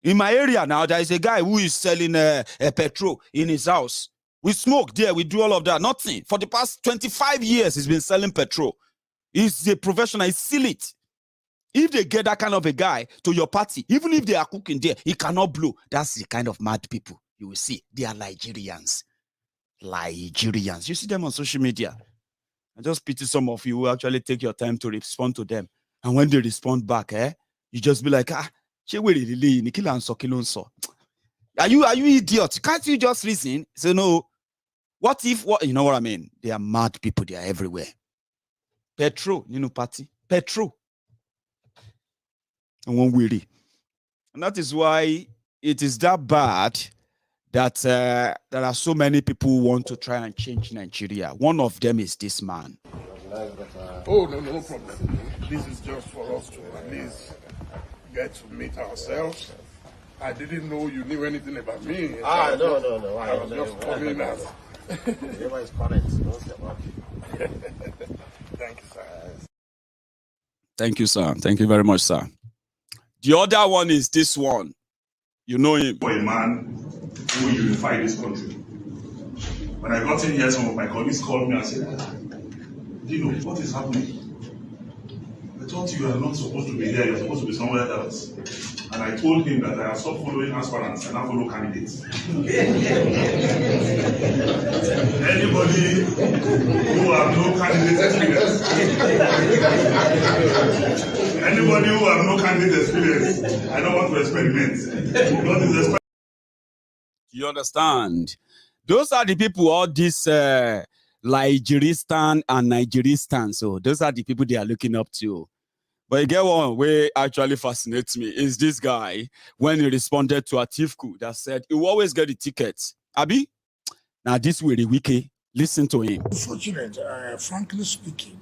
Speaker 7: in my area now, there is a guy who is selling a petrol in his house. We smoke there, we do all of that. Nothing. For the past 25 years, he's been selling petrol. He's a professional. He seal it. If they get that kind of a guy to your party, even if they are cooking there, he cannot blow. That's the kind of mad people you will see. They are Nigerians. Nigerians. You see them on social media. I just pity some of you who actually take your time to respond to them. And when they respond back, you just be like, are you idiot? Can't you just reason? So no. What if, you know what I mean? They are mad people. They are everywhere. Petrol, you know, party. Petrol. And one weary. And that is why it is that bad that there are so many people who want to try and change Nigeria. One of them is this man.
Speaker 9: Oh, no problem. This is just for us to at least get to meet ourselves. I didn't know you knew anything about me.
Speaker 10: No.
Speaker 9: I was just coming as...
Speaker 10: Whatever is correct.
Speaker 9: Thank you, sir.
Speaker 7: Thank you, sir. Thank you very much, sir. The other one is this one. You know him.
Speaker 11: For a man who unified this country. When I got in here, some of my colleagues called me and said, Dino, what is happening? I thought you are not supposed to be there, you're supposed to be somewhere else. And I told him that I have stopped following aspirants and I follow candidates. Anybody who have no candidate experience, anybody who have no candidate experience, I don't want to experiment.
Speaker 7: You understand? Those are the people, all this Nigeristan and Nigeristan. So those are the people they are looking up to. But you get one way actually fascinates me is this guy when he responded to Atiku that said he will always get the tickets. Abi, now this way the wiki. Listen to him.
Speaker 9: Unfortunate, frankly speaking,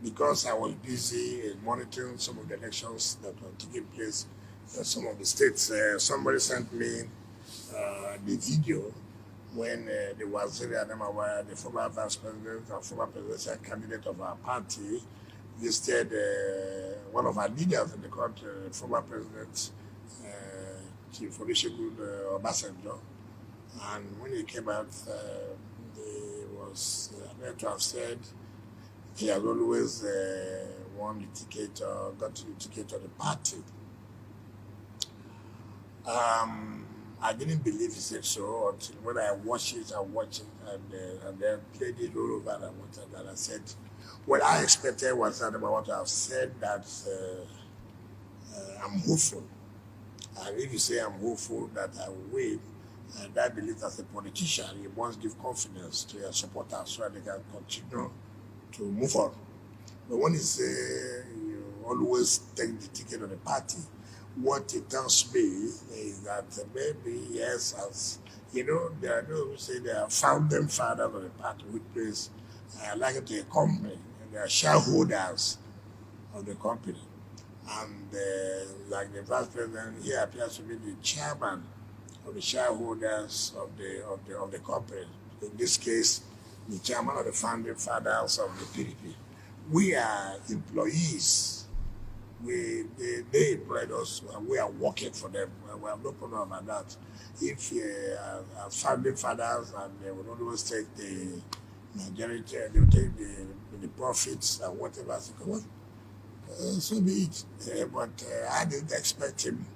Speaker 9: because I was busy monitoring some of the elections that were taking place in some of the states. Somebody sent me the video when there was the former vice president and former presidential candidate of our party listed one of our leaders in the country, former president, Chief Olusegun Obasanjo. And when he came out, he was meant to have said he has always won the ticket or got the ticket of the party. I didn't believe he said so until when I watched it, and then played it all over and I said, what I expected was that I want to have said that I'm hopeful. And if you say I'm hopeful that I will win, and I believe as a politician, you must give confidence to your supporters so that they can continue to move on. But when you say you always take the ticket of the party, what it tells me is that maybe, yes, as you know, there are those who say they are founding fathers of the party, which means like it to a company, and they are shareholders of the company. And like the vice president, he appears to be the chairman of the shareholders of the company. In this case, the chairman of the founding fathers of the PDP. We are employees. They employed us, and we are working for them. We have no problem about that. If as founding fathers, and they will always take the majority, they will take the profits and whatever. So be it. But I didn't expect him,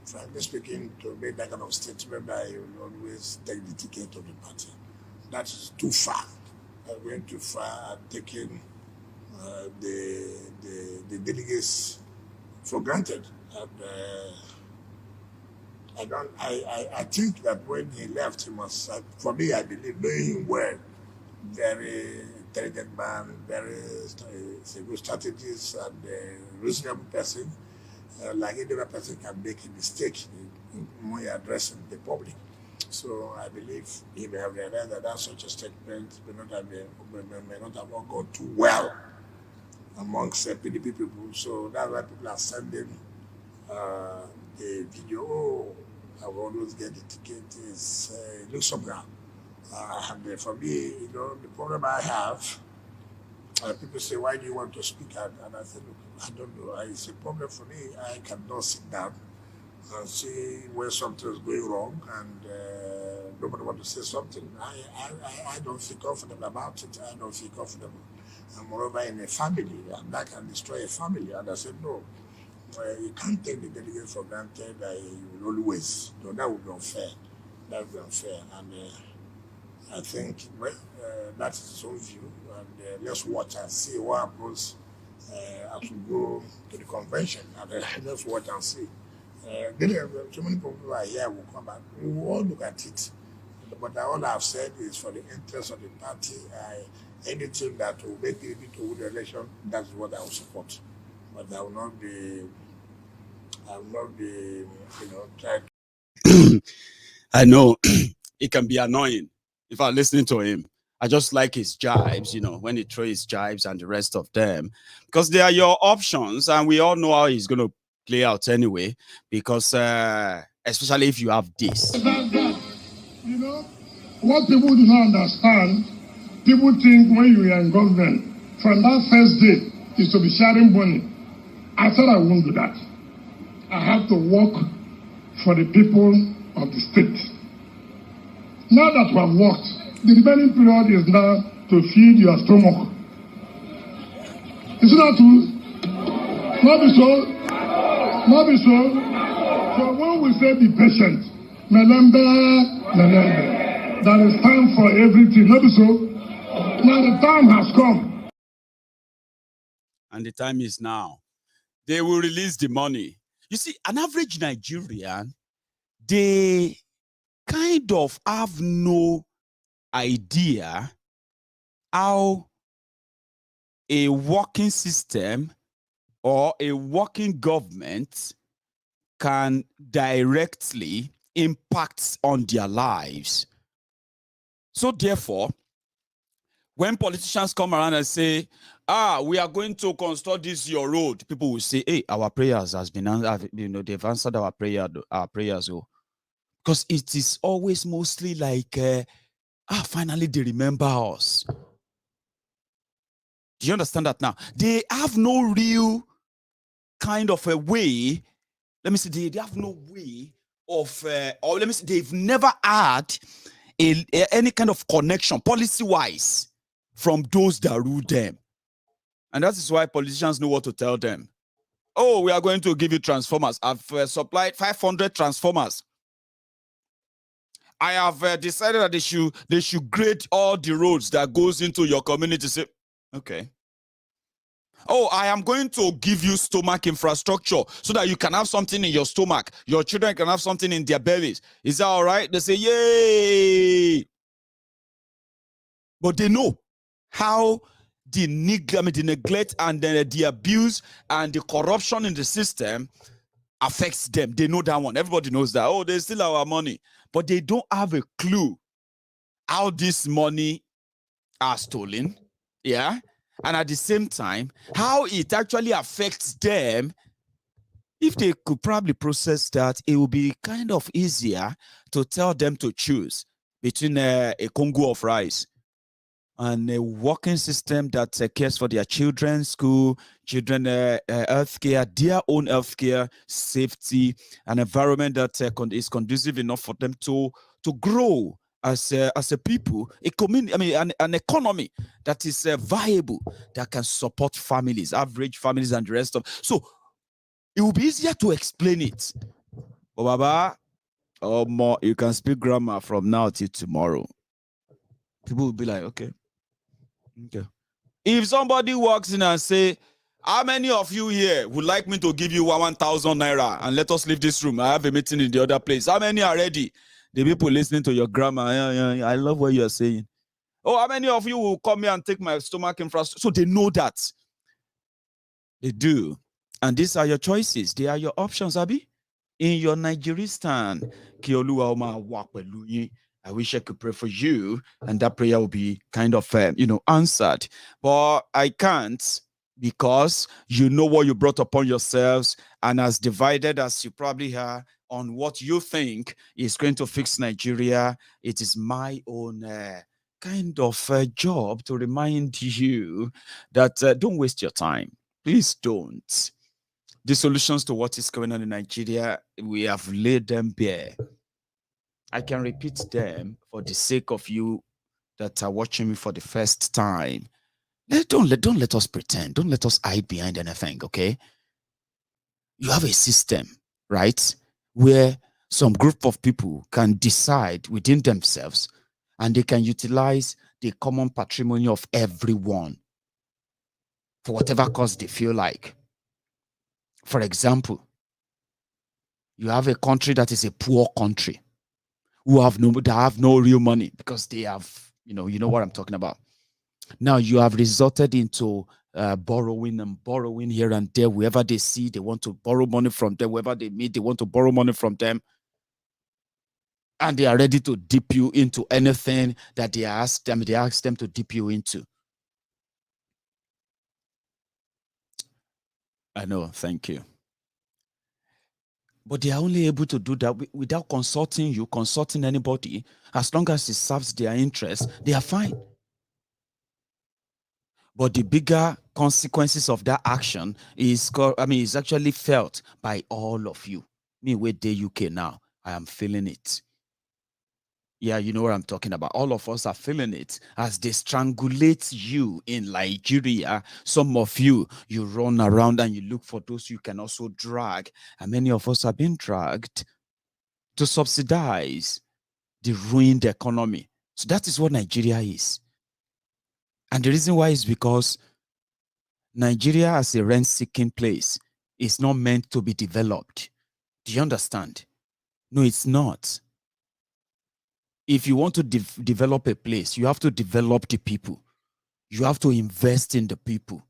Speaker 9: frankly speaking, to make that kind of statement that he will always take the ticket of the party. That is too far. I went too far and taking the delegates for granted. And I think that when he left, he must, for me, I believe, knowing him well, very intelligent man, very good strategist, and a reasonable person. Like any other person can make a mistake when you're addressing the public. So I believe he may have realized that such a statement may not have gone too well amongst PDP people. So that's why people are sending the video. Oh, I will always get the ticket. It looks somehow. And for me, the problem I have, people say, why do you want to speak? And I said, look, I don't know. It's a problem for me. I cannot sit down and see where something is going wrong, and nobody wants to say something. I don't feel comfortable about it. I don't feel comfortable. And moreover, in a family, and that can destroy a family. And I said, no, you can't take the delegates for granted. You will always. No, that would be unfair. That would be unfair. And I think that is his own view. And let's watch and see what happens as we go to the convention. And let's watch and see. So many people are here will come back. We will all look at it. But all I've said is for the interest of the party, anything that will make people to win the election, that's what I will support. But I will not be
Speaker 3: trying. I know it can be annoying if I'm listening to him. I just like his jibes, when he throws his jibes and the rest of them, because they are your options, and we all know how he's going to play out anyway, because especially if you have this.
Speaker 12: What people do not understand, people think when you are in government, from that first day, is to be sharing money. I thought I won't do that. I have to work for the people of the state. Now that we have worked, the remaining period is now to feed your stomach. Is it not true? Not be so. Not be so. So when we say be patient, there is time for everything. Not be so. Now the time has come.
Speaker 3: And the time is now. They will release the money. You see, an average Nigerian, they kind of have no idea how a working system or a working government can directly impact on their lives. So therefore, when politicians come around and say, we are going to construct this your road, people will say, hey, our prayers has been answered, they've answered our prayers. Because it is always mostly like, finally they remember us. Do you understand that now? They have no real kind of a way, let me say, they have no way of, or let me say, they've never had any kind of connection, policy-wise, from those that rule them. And that is why politicians know what to tell them. Oh, we are going to give you transformers. I've supplied 500 transformers. I have decided that they should grade all the roads that goes into your community. Say, okay. Oh, I am going to give you stomach infrastructure so that you can have something in your stomach. Your children can have something in their bellies. Is that all right? They say, yay. But they know how the neglect and the abuse and the corruption in the system
Speaker 7: affects them. They know that one. Everybody knows that. Oh, they steal our money. But they don't have a clue how this money are stolen. Yeah. And at the same time, how it actually affects them. If they could probably process that, it would be kind of easier to tell them to choose between a Congo of rice and a working system that cares for their children, school, children, healthcare, their own healthcare, safety, an environment that is conducive enough for them to grow as a people, a community, I mean, an economy that is viable, that can support families, average families, and the rest of. So it will be easier to explain it. But Baba, or more, you can speak grammar from now till tomorrow. People will be like, okay. If somebody walks in and say, how many of you here would like me to give you 1,000 naira and let us leave this room? I have a meeting in the other place. How many are ready? The people listening to your grammar, I love what you're saying. Oh, how many of you will come here and take my stomach infrastructure? So they know that. They do. And these are your choices. They are your options, Abi. In your Nigeristan, I wish I could pray for you, and that prayer will be kind of, answered. But I can't, because you know what you brought upon yourselves, and as divided as you probably are on what you think is going to fix Nigeria, it is my own kind of job to remind you that don't waste your time. Please don't. The solutions to what is going on in Nigeria, we have laid them bare. I can repeat them for the sake of you that are watching me for the first time. Don't let us pretend. Don't let us hide behind anything, okay? You have a system, right, where some group of people can decide within themselves, and they can utilize the common patrimony of everyone for whatever cause they feel like. For example, you have a country that is a poor country, who have no real money because they have, you know what I'm talking about. Now you have resorted into borrowing here and there. Wherever they see, they want to borrow money from them. Wherever they meet, they want to borrow money from them. And they are ready to dip you into anything that they ask them to dip you into. I know, thank you. But they are only able to do that without consulting you, consulting anybody. As long as it serves their interests, they are fine. But the bigger consequences of that action is actually felt by all of you. Me, with the UK now, I am feeling it. Yeah, you know what I'm talking about. All of us are feeling it as they strangulate you in Nigeria. Some of you run around and you look for those you can also drag. And many of us have been dragged to subsidize the ruined economy. So that is what Nigeria is. And the reason why is because Nigeria as a rent-seeking place is not meant to be developed. Do you understand? No, it's not. If you want to develop a place, you have to develop the people. You have to invest in the people.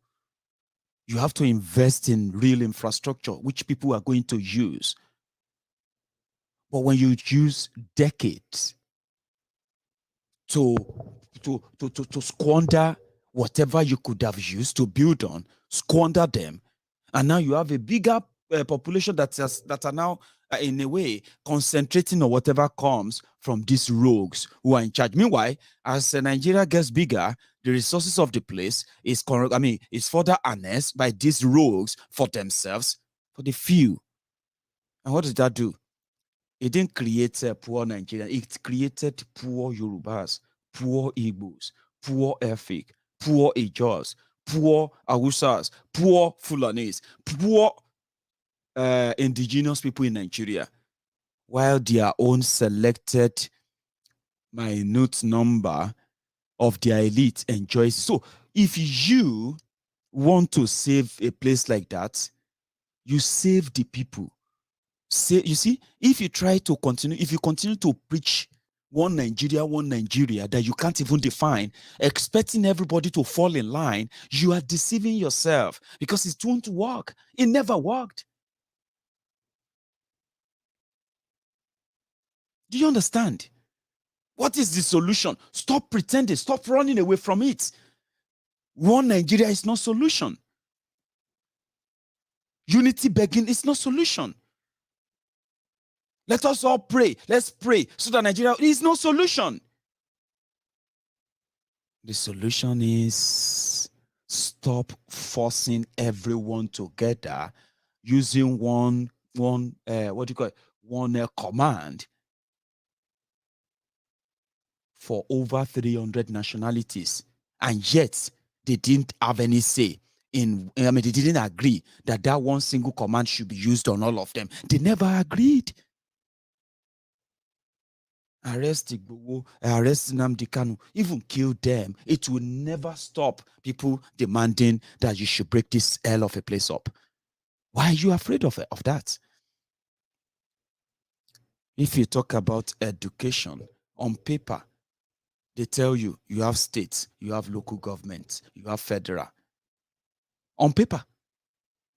Speaker 7: You have to invest in real infrastructure, which people are going to use. But when you use decades to squander whatever you could have used to build on, squander them, and now you have a bigger population that are now in a way concentrating on whatever comes from these rogues who are in charge. Meanwhile, as Nigeria gets bigger, the resources of the place is further harnessed by these rogues for themselves, for the few. And what did that do? It didn't create a poor Nigeria. It created poor Yorubas, poor Igbos, poor Efik, poor Ijos, poor Awusas, poor Fulanis, poor indigenous people in Nigeria, while their own selected minute number of their elite enjoys. So if you want to save a place like that, you save the people. You see, if you continue to preach one Nigeria that you can't even define, expecting everybody to fall in line, you are deceiving yourself, because it won't work. It never worked. Do you understand? What is the solution? Stop pretending. Stop running away from it. One Nigeria is not solution. Unity begging is not solution. Let us all pray. Let's pray so that Nigeria is no solution. The solution is stop forcing everyone together using one command for over 300 nationalities, and yet they didn't have any say in. They didn't agree that one single command should be used on all of them. They never agreed. Arrest Igboho, arrest Nnamdi Kanu, even kill them. It will never stop people demanding that you should break this hell of a place up. Why are you afraid of that? If you talk about education, on paper, they tell you have states, you have local governments, you have federal. On paper.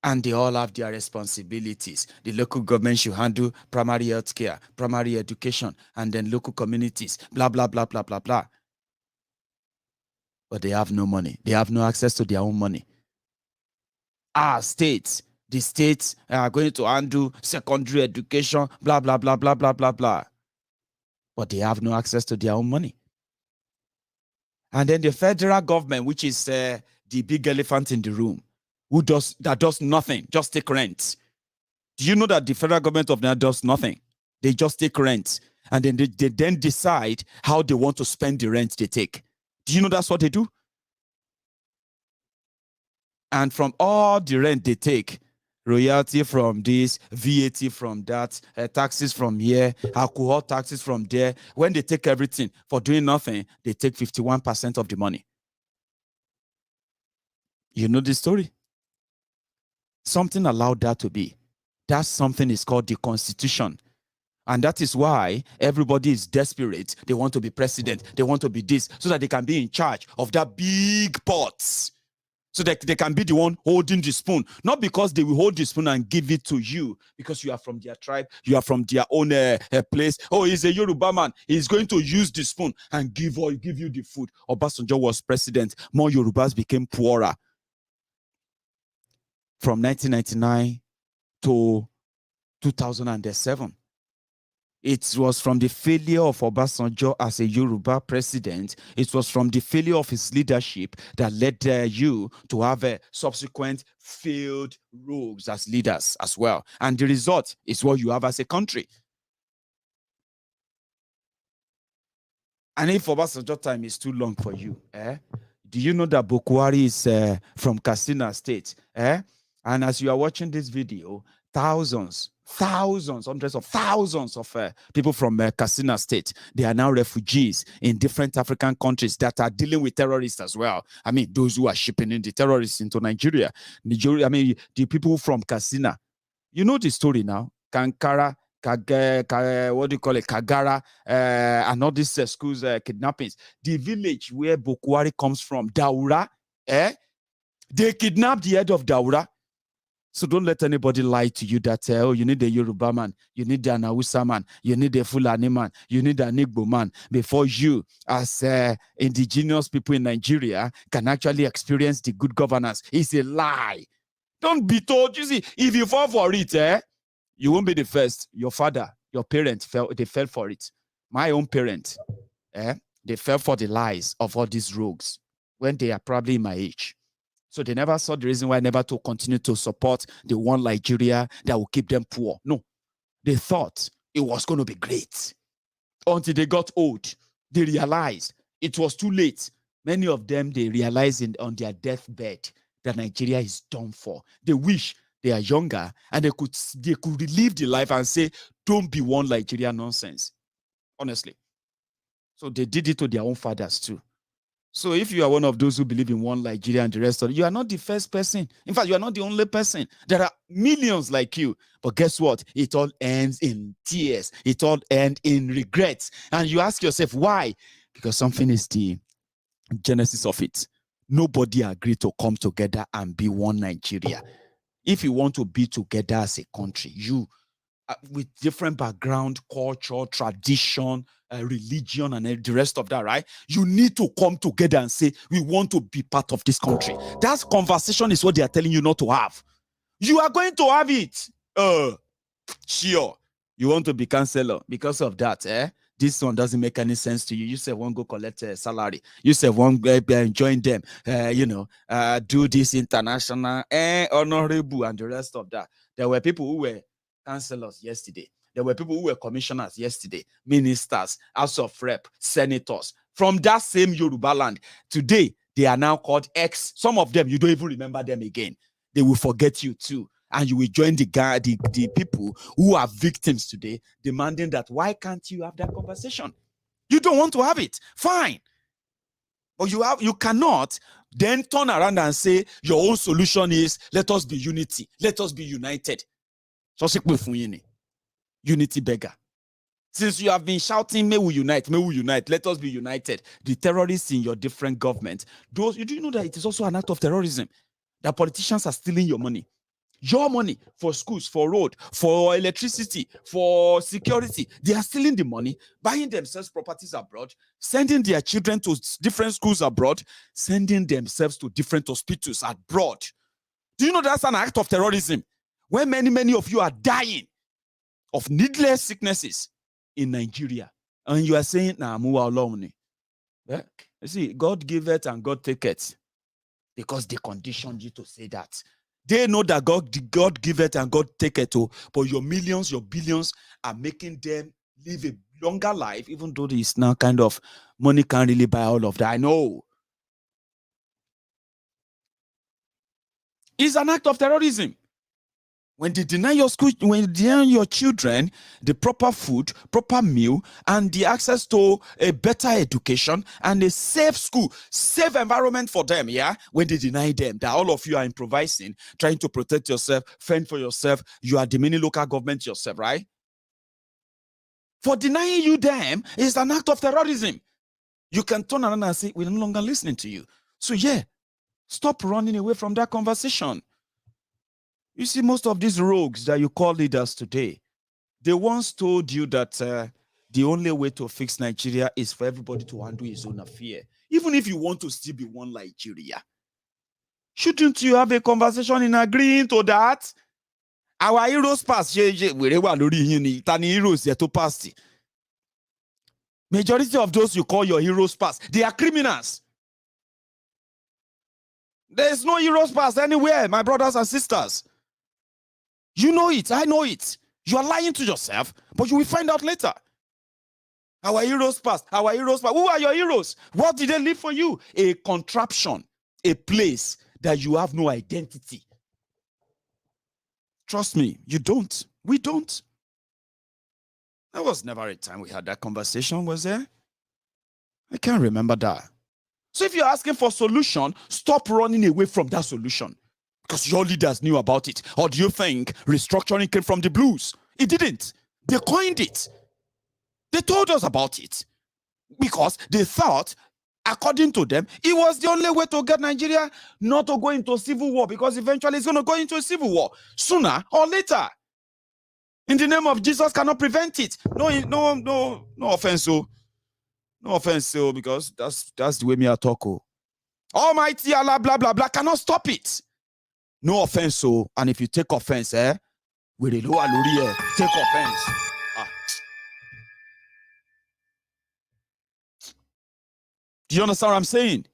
Speaker 7: And they all have their responsibilities. The local government should handle primary health care, primary education, and then local communities, blah, blah, blah, blah, blah, blah. But they have no money. They have no access to their own money. States, the states are going to handle secondary education, blah, blah, blah, blah, blah, blah, blah. But they have no access to their own money. And then the federal government, which is the big elephant in the room, that does nothing, just take rent. Do you know that the federal government of Nigeria does nothing? They just take rent, and then they then decide how they want to spend the rent they take. Do you know that's what they do? And from all the rent they take, royalty from this, VAT from that, taxes from here, alcohol taxes from there, when they take everything for doing nothing, they take 51% of the money. You know the story? Something allowed that to be. That something is called the Constitution. And that is why everybody is desperate. They want to be president. They want to be this, so that they can be in charge of that big pots. So that they can be the one holding the spoon. Not because they will hold the spoon and give it to you, because you are from their tribe, you are from their own place. Oh, he's a Yoruba man. He's going to use the spoon and give you the food. Obasanjo was president. More Yorubas became poorer. From 1999 to 2007. It was from the failure of Obasanjo as a Yoruba president. It was from the failure of his leadership that led you to have a subsequent failed rogues as leaders as well. And the result is what you have as a country. And if Obasanjo time is too long for you, do you know that Buhari is from Katsina State? And as you are watching this video, thousands, hundreds of thousands of people from Katsina State, they are now refugees in different African countries that are dealing with terrorists as well. I mean, those who are shipping in the terrorists into Nigeria. The people from Katsina. You know the story now. Kankara, what do you call it? Kagara, and all these schools kidnappings. The village where Buhari comes from, Daura, they kidnapped the head of Daura. So don't let anybody lie to you that, you need a Yoruba man, you need an Hausa man, you need a Fulani man, you need an Igbo man, before you, as indigenous people in Nigeria, can actually experience the good governance. It's a lie. Don't be told. You see, if you fall for it, you won't be the first. Your father, your parents, they fell for it. My own parents, they fell for the lies of all these rogues when they are probably my age. So they never saw the reason why never to continue to support the one Nigeria that will keep them poor. No, they thought it was going to be great. Until they got old, they realized it was too late. Many of them, they realized on their deathbed that Nigeria is done for. They wish they are younger and they could relive the life and say, don't be one Nigeria nonsense. Honestly. So they did it to their own fathers too. So if you are one of those who believe in one Nigeria and the rest of it, you are not the first person. In fact, you are not the only person. There are millions like you. But guess what? It all ends in tears. It all ends in regrets. And you ask yourself, why? Because something is the genesis of it. Nobody agreed to come together and be one Nigeria. If you want to be together as a country, with different background, culture, tradition, religion, and the rest of that, right? You need to come together and say, we want to be part of this country. That conversation is what they are telling you not to have. You are going to have it. Sure. You want to be counselor because of that, eh? This one doesn't make any sense to you. You say one go collect a salary. You say one go join them. Do this international, honorable, and the rest of that. There were people who were councillors yesterday. There were people who were commissioners yesterday, ministers, House of Rep, senators from that same Yoruba land. Today, they are now called ex. Some of them, you don't even remember them again. They will forget you too. And you will join the people who are victims today, demanding that, why can't you have that conversation? You don't want to have it. Fine. But you cannot then turn around and say, your own solution is, let us be unity. Let us be united. Unity beggar. Since you have been shouting, may we unite, let us be united. The terrorists in your different government, do you know that it is also an act of terrorism? That politicians are stealing your money. Your money for schools, for road, for electricity, for security. They are stealing the money, buying themselves properties abroad, sending their children to different schools abroad, sending themselves to different hospitals abroad. Do you know that's an act of terrorism? When many of you are dying of needless sicknesses in Nigeria, and you are saying, nah, move along. You see, God give it and God take it, because they conditioned you to say that. They know that God give it and God take it too, but your millions, your billions are making them live a longer life, even though this now kind of money can't really buy all of that. I know. It's an act of terrorism. When they deny your school, when they deny your children the proper food, proper meal, and the access to a better education and a safe school, safe environment for them, yeah? When they deny them, that all of you are improvising, trying to protect yourself, fend for yourself, you are demeaning local government yourself, right? For denying you them is an act of terrorism. You can turn around and say, we're no longer listening to you. So yeah, stop running away from that conversation. You see, most of these rogues that you call leaders today, they once told you that the only way to fix Nigeria is for everybody to handle his own affair. Even if you want to still be one Nigeria, shouldn't you have a conversation in agreeing to that? Our heroes pass. Majority of those you call your heroes pass, they are criminals. There's no heroes pass anywhere, my brothers and sisters. You know it, I know it. You are lying to yourself, but you will find out later. Our heroes passed. Our heroes passed. Who are your heroes? What did they leave for you? A contraption, a place that you have no identity. Trust me, you don't. We don't. There was never a time we had that conversation, was there? I can't remember that. So if you're asking for a solution, stop running away from that solution. Because your leaders knew about it. Or do you think restructuring came from the blues? It didn't. They coined it. They told us about it. Because they thought, according to them, it was the only way to get Nigeria not to go into a civil war. Because eventually it's going to go into a civil war. Sooner or later. In the name of Jesus, cannot prevent it. No offense, so. No offense, so, because that's the way me I talk. Almighty Allah, blah, blah, blah, cannot stop it. No offense, so, and if you take offense, with the lower lori, take offense. Do you understand what I'm saying?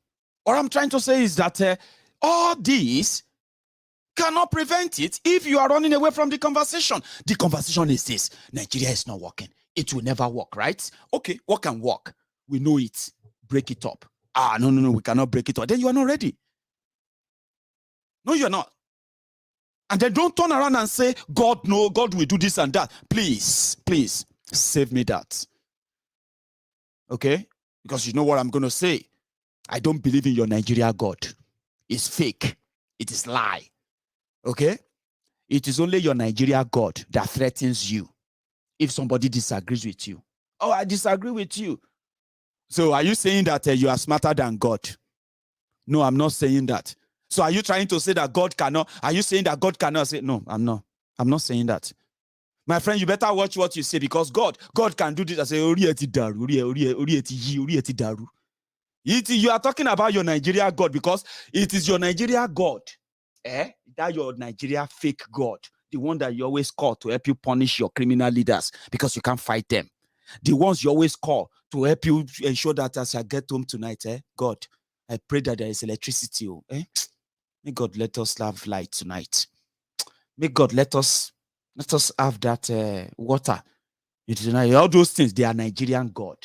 Speaker 7: What I'm trying to say is that all these cannot prevent it if you are running away from the conversation. The conversation is this: Nigeria is not working. It will never work, right? Okay, what can work? We know it. Break it up. No, we cannot break it up. Then you are not ready. No, you're not. And then don't turn around and say, God, no, God will do this and that. Please, please, save me that. Okay? Because you know what I'm going to say. I don't believe in your Nigeria God. It's fake. It is lie. Okay? It is only your Nigeria God that threatens you if somebody disagrees with you. Oh, I disagree with you. So are you saying that you are smarter than God? No, I'm not saying that. So are you trying to say that God cannot? Are you saying that God cannot say? No, I'm not. I'm not saying that. My friend, you better watch what you say, because God can do this. I say, you are talking about your Nigeria God, because it is your Nigeria God. That your Nigeria fake God, the one that you always call to help you punish your criminal leaders because you can't fight them. The ones you always call to help you ensure that as I get home tonight, God, I pray that there is electricity. May God let us have light tonight. May God let us have that water. All those things, they are Nigerian God.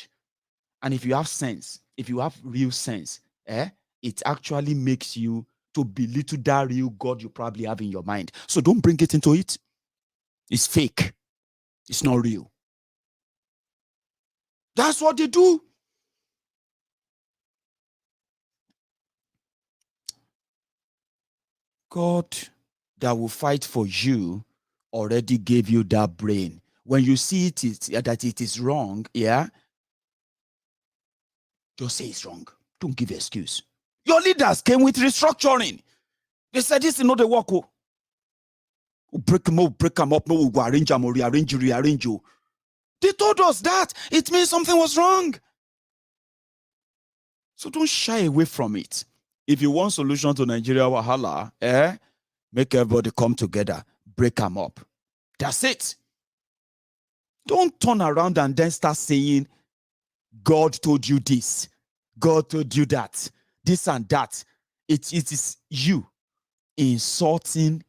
Speaker 7: And if you have sense, if you have real sense, it actually makes you to belittle that real God you probably have in your mind. So don't bring it into it. It's fake. It's not real. That's what they do. God that will fight for you already gave you that brain. When you see that it is wrong, just say it's wrong. Don't give excuse. Your leaders came with restructuring. They said this is not the work. Break them up, no, we'll arrange them, rearrange. They told us that. It means something was wrong. So don't shy away from it. If you want solution to Nigeria wahala, make everybody come together, break them up. That's it. Don't turn around and then start saying, God told you this, God told you that, this and that. It is you insulting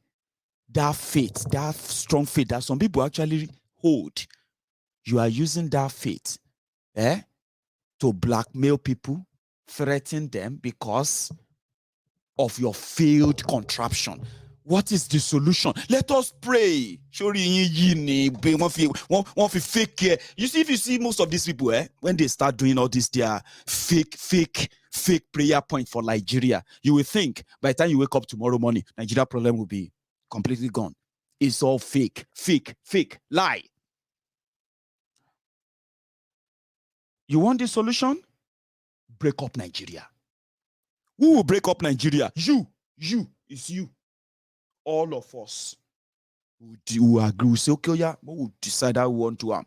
Speaker 7: that faith, that strong faith that some people actually hold. You are using that faith to blackmail people, threaten them because of your failed contraption. What is the solution? Let us pray. Fake. You see, if you see most of these people, when they start doing all this, they are fake prayer point for Nigeria. You will think by the time you wake up tomorrow morning, Nigeria problem will be completely gone. It's all fake, lie. You want the solution? Break up Nigeria. Who will break up Nigeria? You. It's you. All of us who agree, we say, okay, yeah, we'll decide how we want to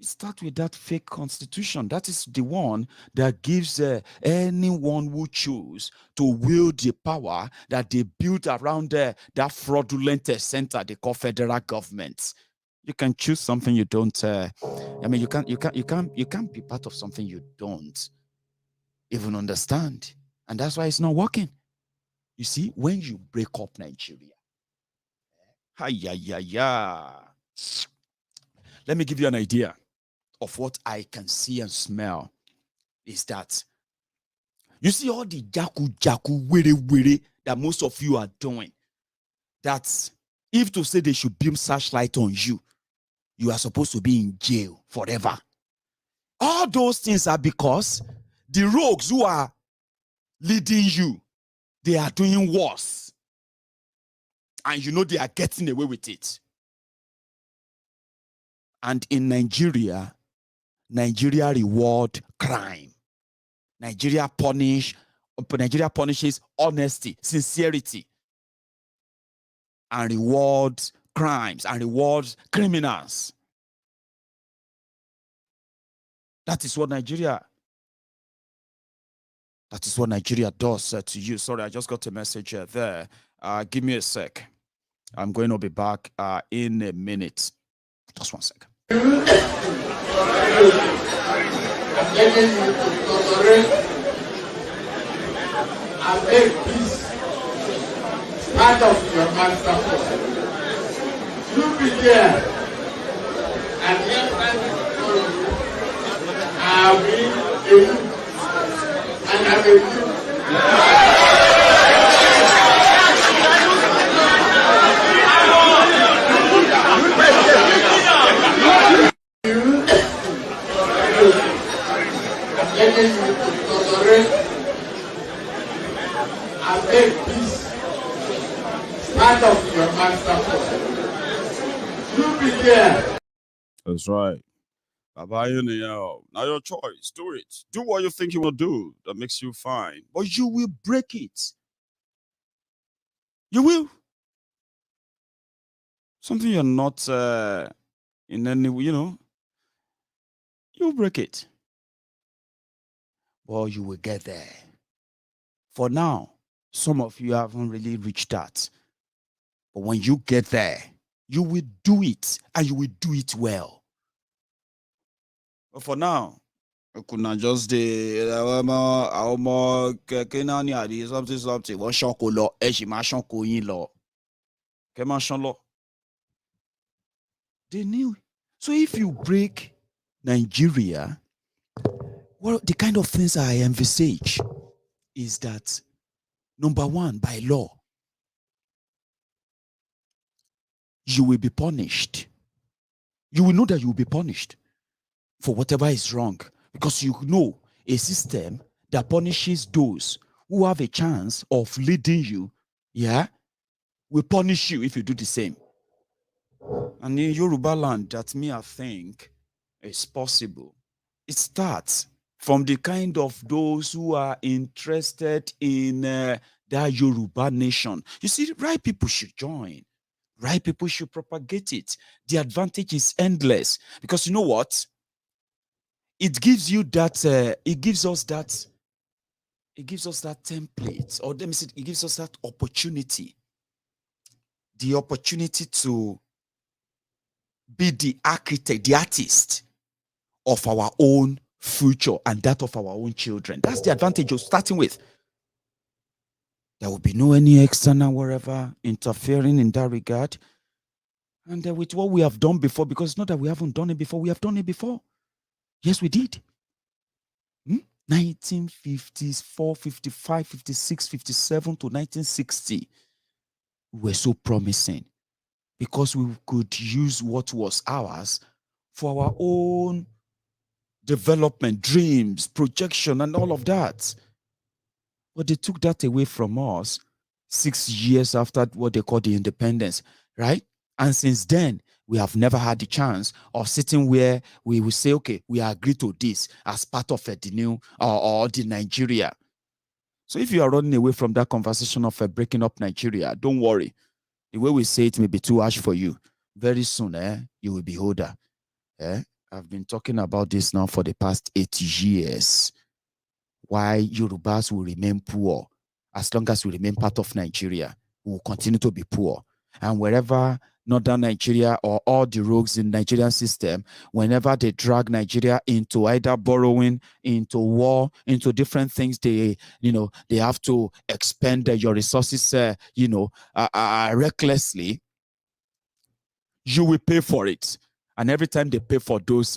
Speaker 7: start with that fake constitution. That is the one that gives anyone who choose to wield the power that they built around that fraudulent center they call federal government. You can choose something you don't. You can't be part of something you don't even understand, and that's why it's not working. You see, when you break up Nigeria, let me give you an idea of what I can see and smell. Is that you see all the jaku were that most of you are doing? That if to say they should beam searchlight on you, you are supposed to be in jail forever. All those things are because the rogues who are leading you, they are doing worse. And you know they are getting away with it. And in Nigeria reward crime. Nigeria punishes honesty, sincerity, and rewards crimes and rewards criminals. That is what Nigeria does to you. Sorry, I just got a message there. Give me a sec. I'm going to be back in a minute. Just 1 second.
Speaker 6: And make peace part of your master plan. You be there, and every I will a youth, and I'm a youth. And make peace part of your master plan. You be there.
Speaker 3: That's right. Now your choice. Do it. Do what you think you will do that makes you fine. But you will break it. You will.
Speaker 7: something you're not in any, you'll break it. Well, you will get there. For now, some of you haven't really reached that. But when you get there, you will do it, and you will do it well. But for now, I could not just something. What shoko they knew. So if you break Nigeria, well, the kind of things I envisage is that, number one, by law, you will be punished. You will know that you will be punished for whatever is wrong, because you know a system that punishes those who have a chance of leading you, will punish you if you do the same. And in Yoruba land, that I think is possible. It starts from the kind of those who are interested in that Yoruba nation. You see, right people should join. Right people should propagate it. The advantage is endless, because you know what? It gives you that. It gives us that template, or let me say, it gives us that opportunity. The opportunity to be the architect, the artist of our own future and that of our own children. That's the advantage of starting with. There will be no any external wherever interfering in that regard. And with what we have done before, because it's not that we haven't done it before, we have done it before. Yes, we did. 1954, 55, 56, 57 to 1960 were so promising, because we could use what was ours for our own development, dreams, projection, and all of that. But they took that away from us 6 years after what they call the independence, right? And since then, we have never had the chance of sitting where we will say, okay, we agree to this as part of the new or the Nigeria. So if you are running away from that conversation of breaking up Nigeria, don't worry. The way we say it may be too harsh for you. Very soon, you will be older. I've been talking about this now for the past 8 years. Why Yorubas will remain poor. As long as we remain part of Nigeria, we will continue to be poor. And wherever northern Nigeria or all the rogues in the Nigerian system, whenever they drag Nigeria into either borrowing, into war, into different things, they have to expend your resources, recklessly, you will pay for it. And every time they pay for those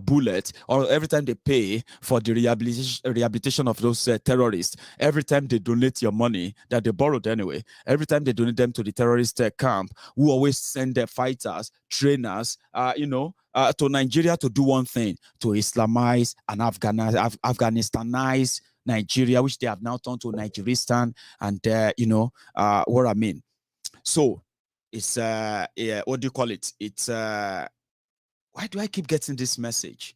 Speaker 7: bullets, or every time they pay for the rehabilitation of those terrorists, every time they donate your money that they borrowed anyway, every time they donate them to the terrorist camp, who always send their fighters, trainers, to Nigeria to do one thing, to Islamize and Afghanistanize Nigeria, which they have now turned to Nigeristan, and what I mean. So it's what do you call it? It's why do I keep getting this message?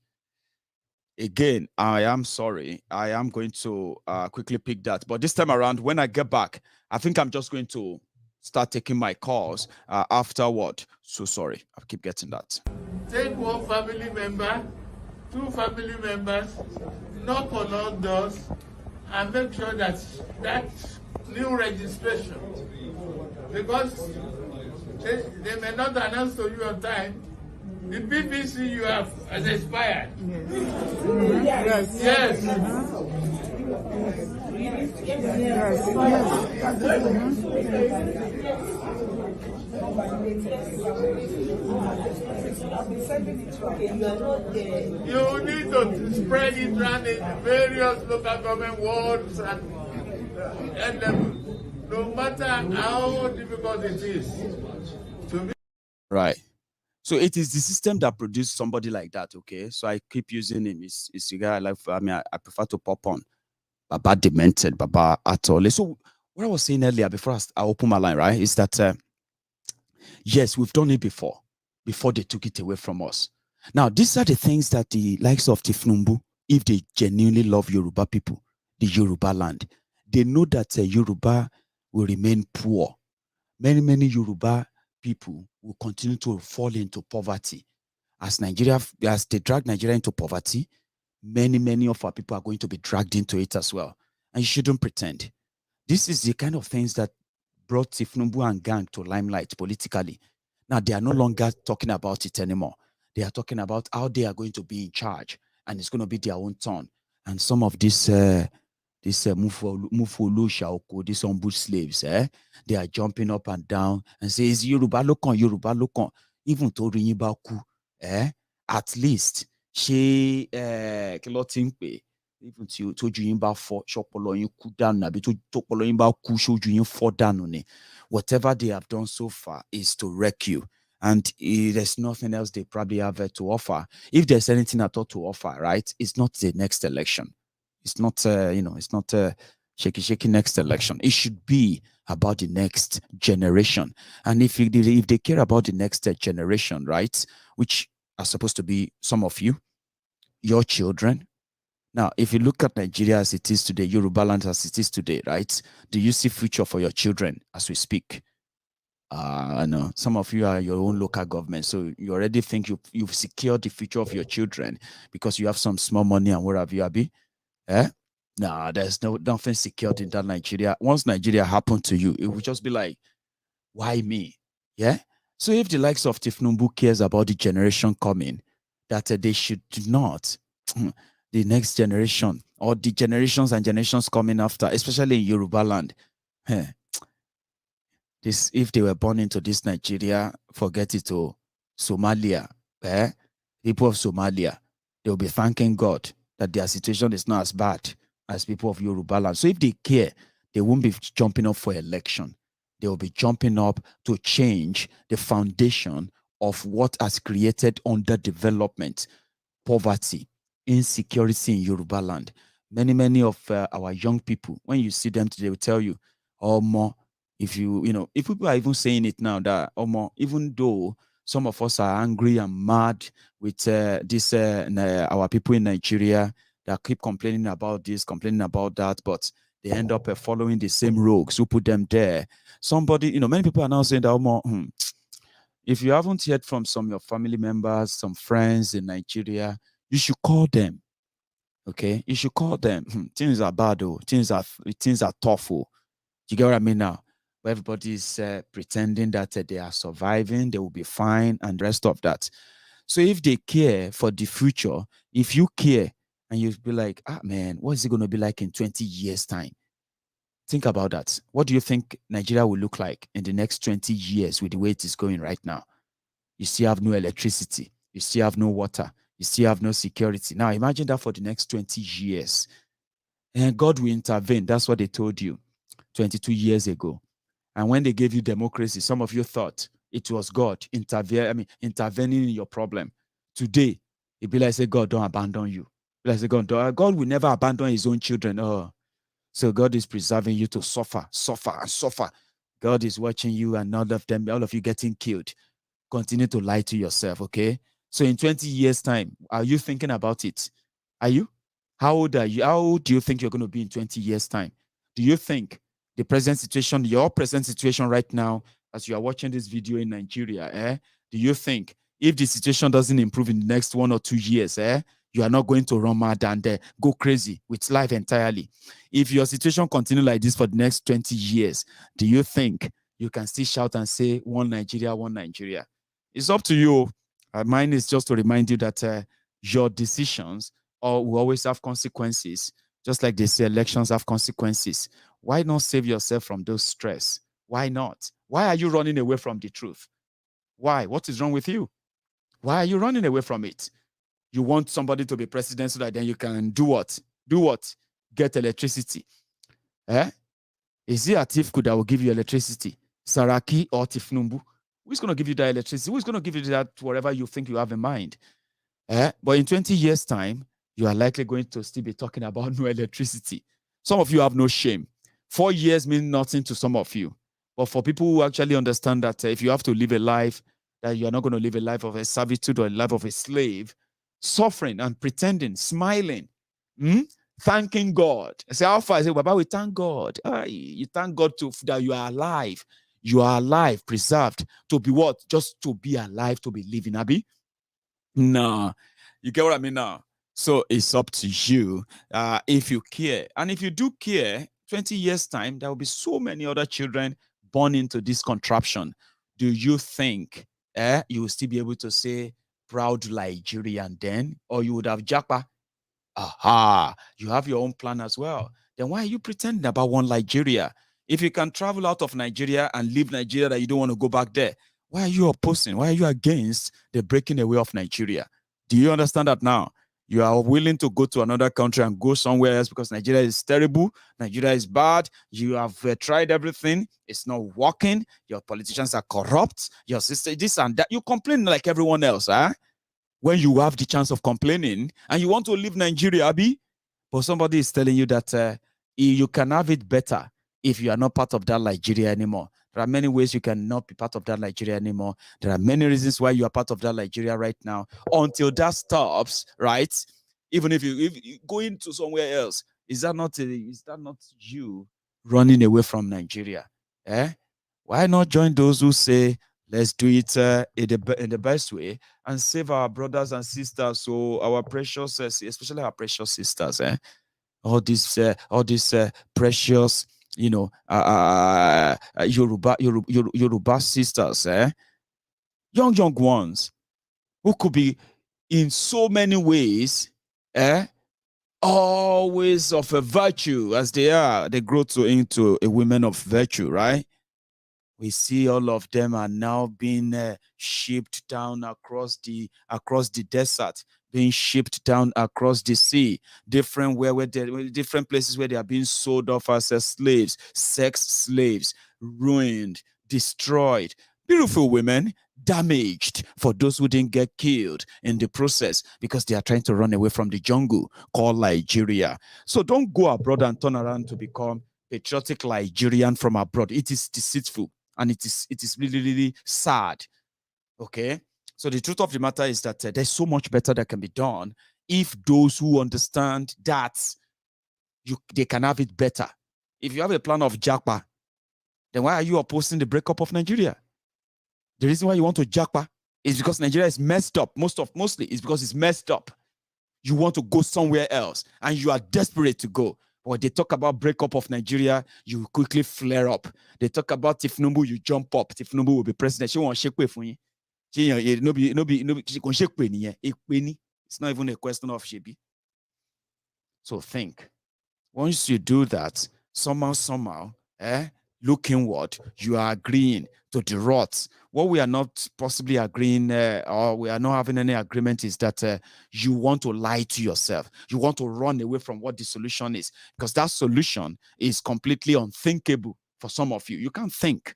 Speaker 7: Again, I am sorry. I am going to quickly pick that. But this time around, when I get back, I think I'm just going to start taking my calls afterward. So sorry. I keep getting that.
Speaker 6: Take one family member, 2 family members, knock on all doors, and make sure that new registration, because they may not announce to you on time. The BBC you have has expired. Yes. Yes. You need to spread it around in various local government wards and no matter how difficult it is.
Speaker 7: Right. So it is the system that produced somebody like that, okay? So I keep using him. It's a guy I prefer to pop on. Baba Demented, Baba Atole. So what I was saying earlier, before I open my line, right, is that, yes, we've done it before they took it away from us. Now, these are the things that the likes of Tinubu, if they genuinely love Yoruba people, the Yoruba land, they know that Yoruba will remain poor. Many Yoruba people will continue to fall into poverty. As they drag Nigeria into poverty, many of our people are going to be dragged into it as well. And you shouldn't pretend. This is the kind of things that brought Tinubu and gang to limelight politically. Now, they are no longer talking about it anymore. They are talking about how they are going to be in charge, and it's going to be their own turn. And some of these Mufolo Shaoko, these Ombu slaves, they are jumping up and down and say, "Is Yoruba Lokon, Yoruba Lokon." Even to Rinyibaku, at least she Kilotimpe, even to Juyimba for Shopoloyin Kudan, Nabi to Topoloyimba Kusho Juyin for Danone. Whatever they have done so far is to wreck you. And there's nothing else they probably have to offer. If there's anything at all to offer, right, it's not the next election. It's not, it's not a shaky next election. It should be about the next generation. And if they care about the next generation, right, which are supposed to be some of you, your children. Now, if you look at Nigeria as it is today, Yoruba land as it is today, right, do you see future for your children as we speak? I know some of you are your own local government, so you already think you've secured the future of your children because you have some small money and where have you, Abi? Nah, there's nothing secured in that Nigeria. Once Nigeria happened to you, it would just be like, why me? Yeah. So if the likes of Tinubu cares about the generation coming, that they should not, the next generation or the generations and generations coming after, especially in Yoruba land, this, if they were born into this Nigeria, forget it all. Somalia, people of Somalia, they'll be thanking God that their situation is not as bad as people of Yoruba land. So if they care, they won't be jumping up for election. They will be jumping up to change the foundation of what has created underdevelopment, poverty, insecurity in Yoruba land. Many of our young people, when you see them today, will tell you, oh, more. If if people are even saying it now that, even though some of us are angry and mad with our people in Nigeria that keep complaining about this, complaining about that, but they end up following the same rogues who put them there. Somebody, many people are now saying that, if you haven't heard from some of your family members, some friends in Nigeria, you should call them. Okay, you should call them. Things are bad, though. Things are tough. Oh. You get what I mean now? Where everybody is pretending that they are surviving, they will be fine, and the rest of that. So if they care for the future, if you care, and you'll be like, man, what is it going to be like in 20 years' time? Think about that. What do you think Nigeria will look like in the next 20 years with the way it is going right now? You still have no electricity. You still have no water. You still have no security. Now, imagine that for the next 20 years. And God will intervene. That's what they told you 22 years ago. And when they gave you democracy, some of you thought it was God intervening in your problem. Today, it be like, say, God, don't abandon you. Like, say, God will never abandon his own children. So God is preserving you to suffer. God is watching you and all of you getting killed. Continue to lie to yourself, okay? So in 20 years' time, are you thinking about it? Are you? How old are you? How old do you think you're going to be in 20 years' time? Do you think the present situation, your present situation right now, as you are watching this video in Nigeria, do you think if the situation doesn't improve in the next 1 or 2 years, you are not going to run mad and go crazy with life entirely? If your situation continues like this for the next 20 years, do you think you can still shout and say, one Nigeria, one Nigeria? It's up to you. Mine is just to remind you that your decisions will always have consequences, just like they say elections have consequences. Why not save yourself from those stress? Why not? Why are you running away from the truth? Why? What is wrong with you? Why are you running away from it? You want somebody to be president so that then you can do what? Do what? Get electricity. Is it Atiku that will give you electricity? Saraki or Tinubu? Who's going to give you that electricity? Who's going to give you that whatever you think you have in mind? But in 20 years' time, you are likely going to still be talking about no electricity. Some of you have no shame. 4 years mean nothing to some of you. But for people who actually understand that if you have to live a life, that you are not going to live a life of a servitude or a life of a slave, suffering and pretending, smiling, thanking God. I say, how far? I say, Baba, we thank God. You thank God that you are alive. You are alive, preserved to be what? Just to be alive, to be living, Abi? No, you get what I mean now? So it's up to you if you care. And if you do care, 20 years' time, there will be so many other children born into this contraption. Do you think you will still be able to say proud Nigerian then? Or you would have japa? Aha, you have your own plan as well. Then why are you pretending about one Nigeria? If you can travel out of Nigeria and leave Nigeria that you don't want to go back there, why are you opposing? Why are you against the breaking away of Nigeria? Do you understand that now? You are willing to go to another country and go somewhere else because Nigeria is terrible. Nigeria is bad. You have tried everything. It's not working. Your politicians are corrupt. Your sister, this and that. You complain like everyone else, huh? When you have the chance of complaining and you want to leave Nigeria, Abi, but somebody is telling you that you can have it better if you are not part of that Nigeria anymore. There are many ways you cannot be part of that Nigeria anymore. There are many reasons why you are part of that Nigeria right now. Until that stops, right? Even if you go into somewhere else, is that not you running away from Nigeria? Why not join those who say, let's do it in the best way and save our brothers and sisters, so our precious, especially our precious sisters, all these precious, Yoruba sisters, young ones who could be in so many ways, always of a virtue as they are. They grow into a women of virtue, right? We see all of them are now being shipped down across the desert, being shipped down across the sea, different places where they are being sold off as slaves, sex slaves, ruined, destroyed. Beautiful women, damaged for those who didn't get killed in the process because they are trying to run away from the jungle called Nigeria. So don't go abroad and turn around to become patriotic Nigerian from abroad. It is deceitful. And it is really, really sad. Okay? So the truth of the matter is that there's so much better that can be done if those who understand that they can have it better. If you have a plan of Japa, then why are you opposing the breakup of Nigeria? The reason why you want to Japa is because Nigeria is messed up. Mostly it's because it's messed up. You want to go somewhere else and you are desperate to go. When they talk about breakup of Nigeria, you quickly flare up. They talk about Tinubu, you jump up. Tinubu will be president. She won't shake for you. It's not even a question of shebi. So think. Once you do that, somehow, look inward, you are agreeing to the rot. What we are not possibly agreeing or we are not having any agreement is that you want to lie to yourself. You want to run away from what the solution is, because that solution is completely unthinkable for some of you. You can't think.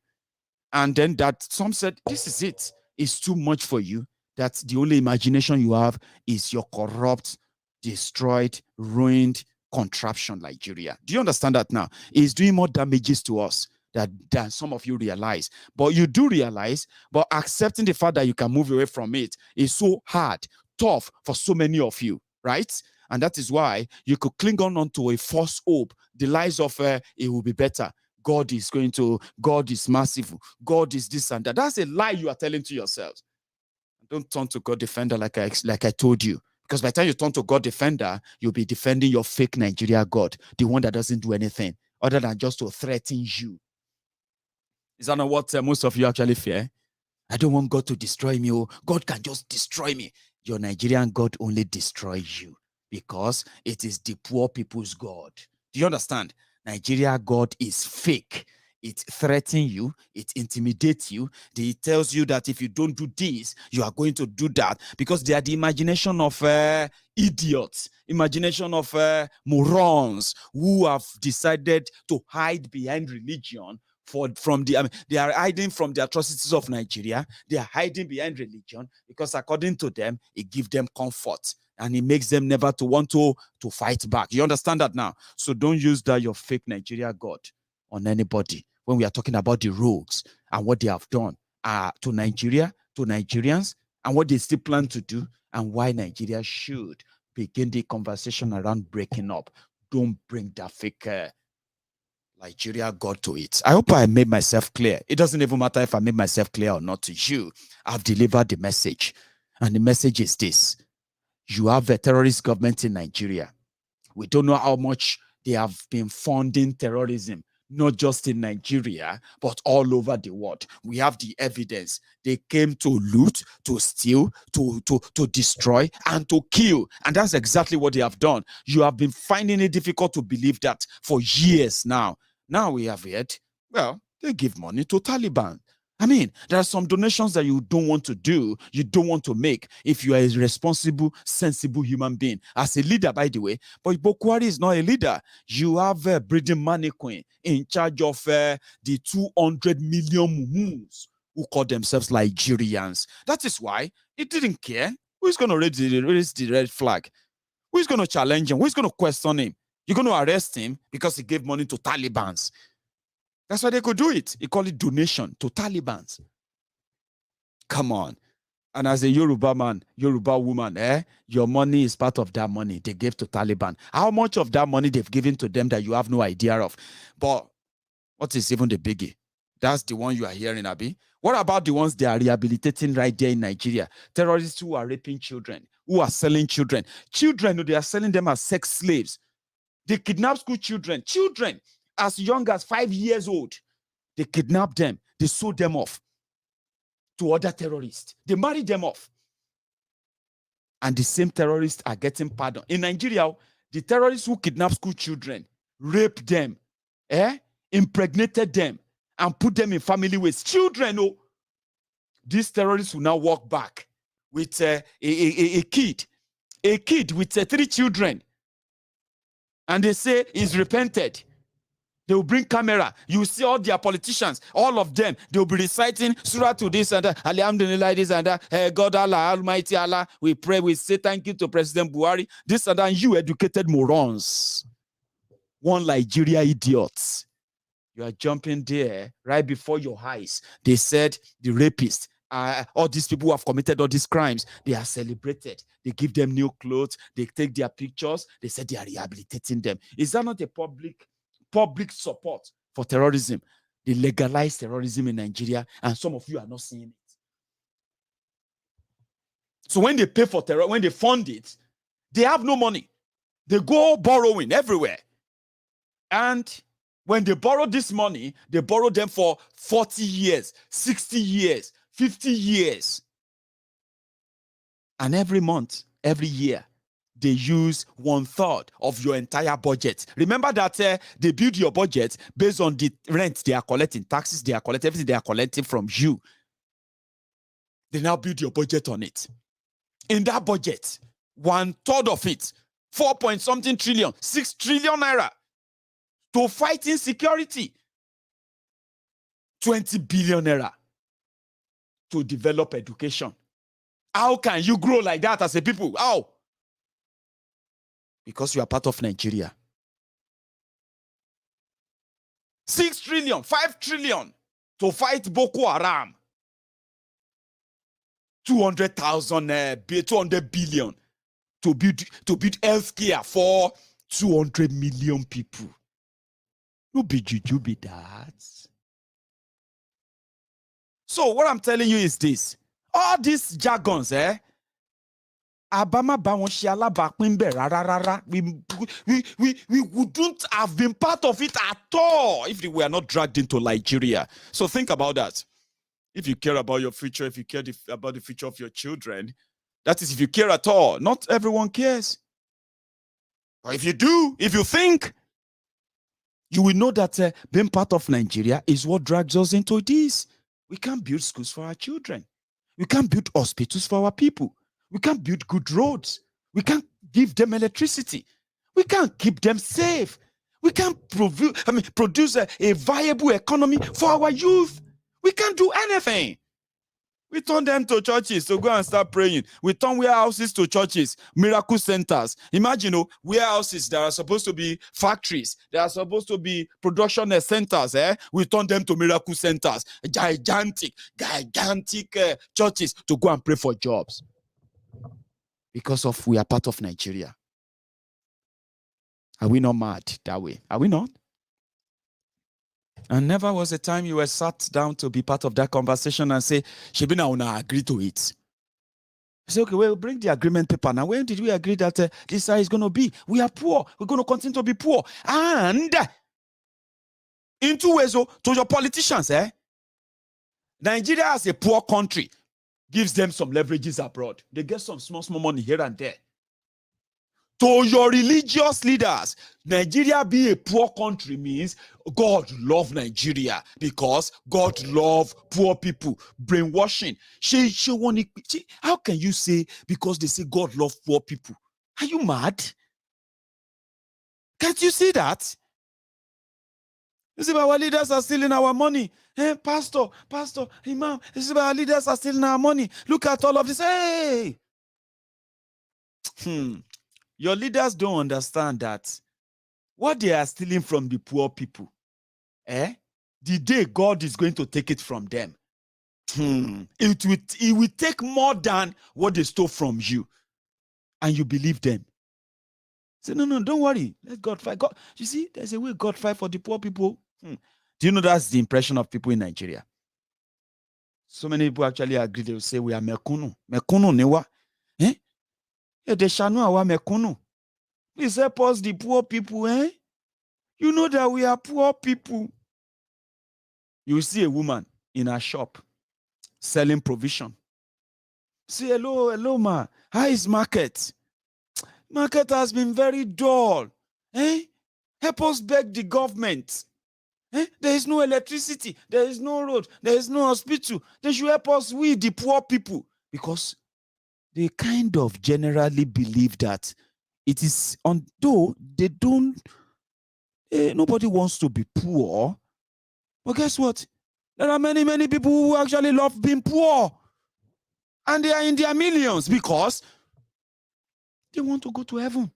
Speaker 7: And then that some said, this is it. It's too much for you. That's the only imagination you have is your corrupt, destroyed, ruined contraption Nigeria. Do you understand that now? It's doing more damages to us than some of you realize. But you do realize, but accepting the fact that you can move away from it is so hard, tough for so many of you, right? And that is why you could cling on to a false hope, the lies of it will be better. God is massive. God is this and that. That's a lie you are telling to yourselves. Don't turn to God defender like I told you. Because by the time you turn to God defender, you'll be defending your fake Nigeria God, the one that doesn't do anything other than just to threaten you. Is that not what most of you actually fear? I don't want God to destroy me. Oh, God can just destroy me. Your Nigerian God only destroys you because it is the poor people's God. Do you understand? Nigeria God is fake. It threatens you. It intimidates you. It tells you that if you don't do this, you are going to do that, because they are the imagination of idiots, imagination of morons who have decided to hide behind religion. They are hiding from the atrocities of Nigeria. They are hiding behind religion because according to them, it gives them comfort and it makes them never to want to fight back. You understand that now? So don't use that your fake Nigeria God on anybody when we are talking about the rogues and what they have done to Nigeria, to Nigerians, and what they still plan to do, and why Nigeria should begin the conversation around breaking up. Don't bring that fake Nigeria got to it. I hope I made myself clear. It doesn't even matter if I made myself clear or not to you. I've delivered the message. And the message is this. You have a terrorist government in Nigeria. We don't know how much they have been funding terrorism, not just in Nigeria, but all over the world. We have the evidence. They came to loot, to steal, to destroy, and to kill. And that's exactly what they have done. You have been finding it difficult to believe that for years now. Now we have heard, well, they give money to Taliban. I mean, there are some donations that you don't want to do, you don't want to make if you are a responsible, sensible human being. As a leader, by the way, but Buhari is not a leader. You have a breeding mannequin in charge of the 200 million mumus who call themselves Nigerians. That is why he didn't care. Who's going to raise the red flag? Who's going to challenge him? Who's going to question him? You're going to arrest him because he gave money to Talibans. That's why they could do it. He called it donation to Talibans. Come on. And as a Yoruba man, Yoruba woman, your money is part of that money they gave to Taliban. How much of that money they've given to them that you have no idea of? But what is even the biggie? That's the one you are hearing, Abi. What about the ones they are rehabilitating right there in Nigeria? Terrorists who are raping children, who are selling children. Children, they are selling them as sex slaves. They kidnap school children. Children as young as 5 years old. They kidnap them. They sold them off to other terrorists. They marry them off. And the same terrorists are getting pardon. In Nigeria, the terrorists who kidnap school children, rape them, impregnated them, and put them in family with children. Oh, these terrorists will now walk back with a kid with 3 children. And they say he's repented. They will bring camera. You see all their politicians, all of them, they will be reciting surah to this and that, alhamdulillah, this and that, God, Allah, Almighty Allah, we pray, we say thank you to President Buhari, this and that, and you educated morons. One Nigeria idiots. You are jumping there right before your eyes. They said the rapists, all these people who have committed all these crimes, they are celebrated. They give them new clothes. They take their pictures. They said they are rehabilitating them. Is that not a public support for terrorism? They legalize terrorism in Nigeria, and some of you are not seeing it. So when they pay for terror, when they fund it, they have no money. They go borrowing everywhere. And when they borrow this money, they borrow them for 40 years, 60 years, 50 years. And every month, every year, they use 1/3 of your entire budget. Remember that they build your budget based on the rent they are collecting, taxes they are collecting, everything they are collecting from you. They now build your budget on it. In that budget, 1/3 of it, 4-point-something trillion, 6 trillion naira to fight insecurity. 20 billion naira to develop education. How can you grow like that as a people? How? Because you are part of Nigeria. 6 trillion, 5 trillion to fight Boko Haram. 200 billion to build healthcare for 200 million people. No be juju be that. So what I'm telling you is this. All these jargons, Abama we wouldn't have been part of it at all if we were not dragged into Nigeria. So think about that. If you care about your future, if you care about the future of your children, that is if you care at all. Not everyone cares. But if you do, if you think, you will know that being part of Nigeria is what drags us into this. We can't build schools for our children. We can't build hospitals for our people. We can't build good roads. We can't give them electricity. We can't keep them safe. We can't produce a viable economy for our youth. We can't do anything. We turn them to churches to go and start praying. We turn warehouses to churches, miracle centers. Imagine warehouses that are supposed to be factories, that are supposed to be production centers. We turn them to miracle centers, gigantic churches to go and pray for jobs. Because we are part of Nigeria. Are we not mad that way? Are we not? And never was a time you were sat down to be part of that conversation and say, Shebina, una agree to it. I say, okay, well, bring the agreement paper. Now, when did we agree that this is going to be? We are poor. We're going to continue to be poor. And in 2 ways, to your politicians, Nigeria as a poor country gives them some leverages abroad. They get some small money here and there. To your religious leaders, Nigeria being a poor country means God love Nigeria because God love poor people. Brainwashing. How can you say because they say God love poor people? Are you mad? Can't you see that? You see, our leaders are stealing our money. Hey, pastor, imam, you see, our leaders are stealing our money. Look at all of this. Hey! Your leaders don't understand that what they are stealing from the poor people, the day God is going to take it from them, it will take more than what they stole from you. And you believe them. Say, no, don't worry. Let God fight. God, you see, there's a way God fight for the poor people. Do you know that's the impression of people in Nigeria? So many people actually agree. They will say, we are mekunu. Mekunu newa. They shall know our mekunu. Please help us, the poor people, You know that we are poor people. You see a woman in a shop selling provision. Say, hello, ma. How is market? Market has been very dull. Help us beg the government. There is no electricity. There is no road. There is no hospital. They should help us, we, the poor people. Because they kind of generally believe that it is, though they don't, nobody wants to be poor. But guess what? There are many people who actually love being poor. And they are in their millions because they want to go to heaven.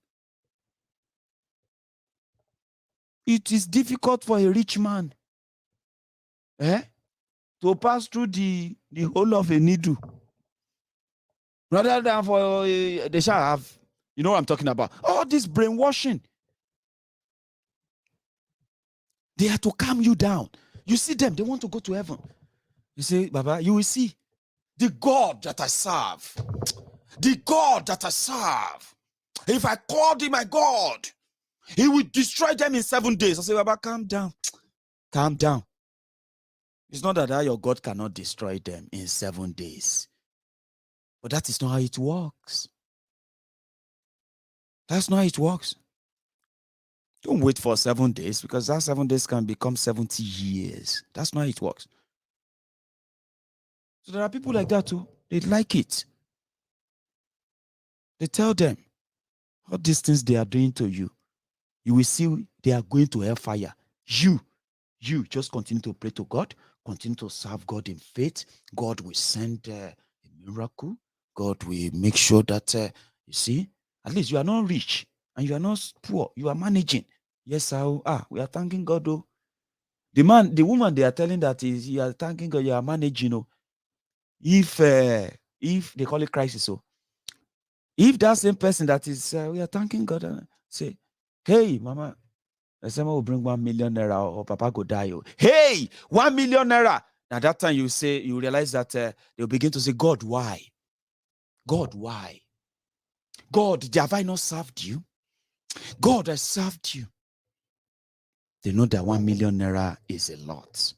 Speaker 7: It is difficult for a rich man to pass through the hole of a needle. Rather than for they shall have, you know what I'm talking about. All this brainwashing. They are to calm you down. You see them, they want to go to heaven. You say, Baba, you will see the God that I serve. The God that I serve. If I called him my God, he will destroy them in 7 days. I say, Baba, calm down. Calm down. It's not that your God cannot destroy them in 7 days. But that is not how it works. That's not how it works. Don't wait for 7 days because that 7 days can become 70 years. That's not how it works. So there are people like that too. They like it. They tell them all these things they are doing to you. You will see they are going to hellfire. You just continue to pray to God. Continue to serve God in faith. God will send a miracle. God will make sure that, you see, at least you are not rich and you are not poor. You are managing. Yes, we are thanking God. Though. The woman they are telling that is, you are thanking God, you are managing. If they call it crisis, if that same person that is, we are thanking God, and say, hey, mama, someone will bring 1 million naira or papa go die. Hey, 1 million naira. Now that time you realize that they'll begin to say, God, why? God, why? God, have I not served you? God, I served you. They know that 1 million naira is a lot.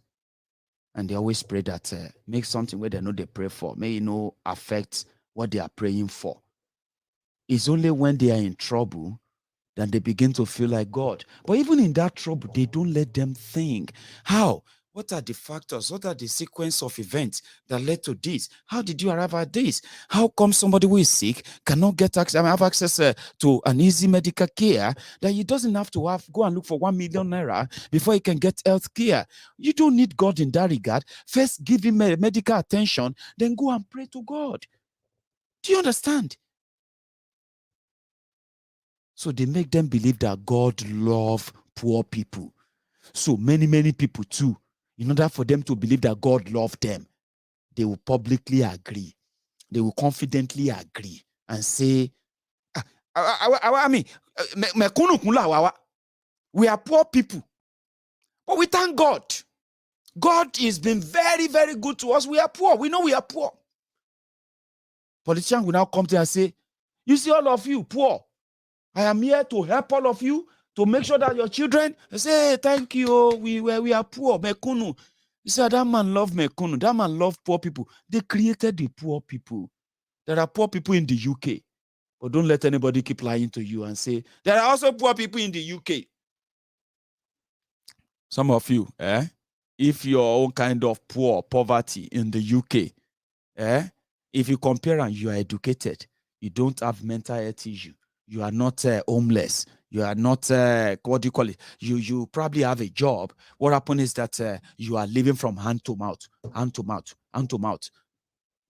Speaker 7: And they always pray that make something where they know they pray for. May affect what they are praying for. It's only when they are in trouble that they begin to feel like God. But even in that trouble, they don't let them think. How? What are the factors? What are the sequence of events that led to this? How did you arrive at this? How come somebody who is sick cannot have access to an easy medical care that he doesn't have to go and look for 1 million naira before he can get health care? You don't need God in that regard. First, give him medical attention, then go and pray to God. Do you understand? So they make them believe that God loves poor people. So many people too, in order for them to believe that God loves them, they will publicly agree. They will confidently agree and say, we are poor people, but we thank God. God has been very, very good to us. We are poor. We know we are poor. Politicians will now come to and say, you see all of you poor. I am here to help all of you to make sure that your children say, hey, thank you. We are poor. Mekunu. You see, that man love Mekunu. That man love poor people. They created the poor people. There are poor people in the UK. But don't let anybody keep lying to you and say, there are also poor people in the UK. Some of you, if you're all kind of poverty in the UK, if you compare and you are educated, you don't have mental health issue, you are not homeless, you are not, what do you call it? You probably have a job. What happens is that you are living from hand to mouth, hand to mouth, hand to mouth,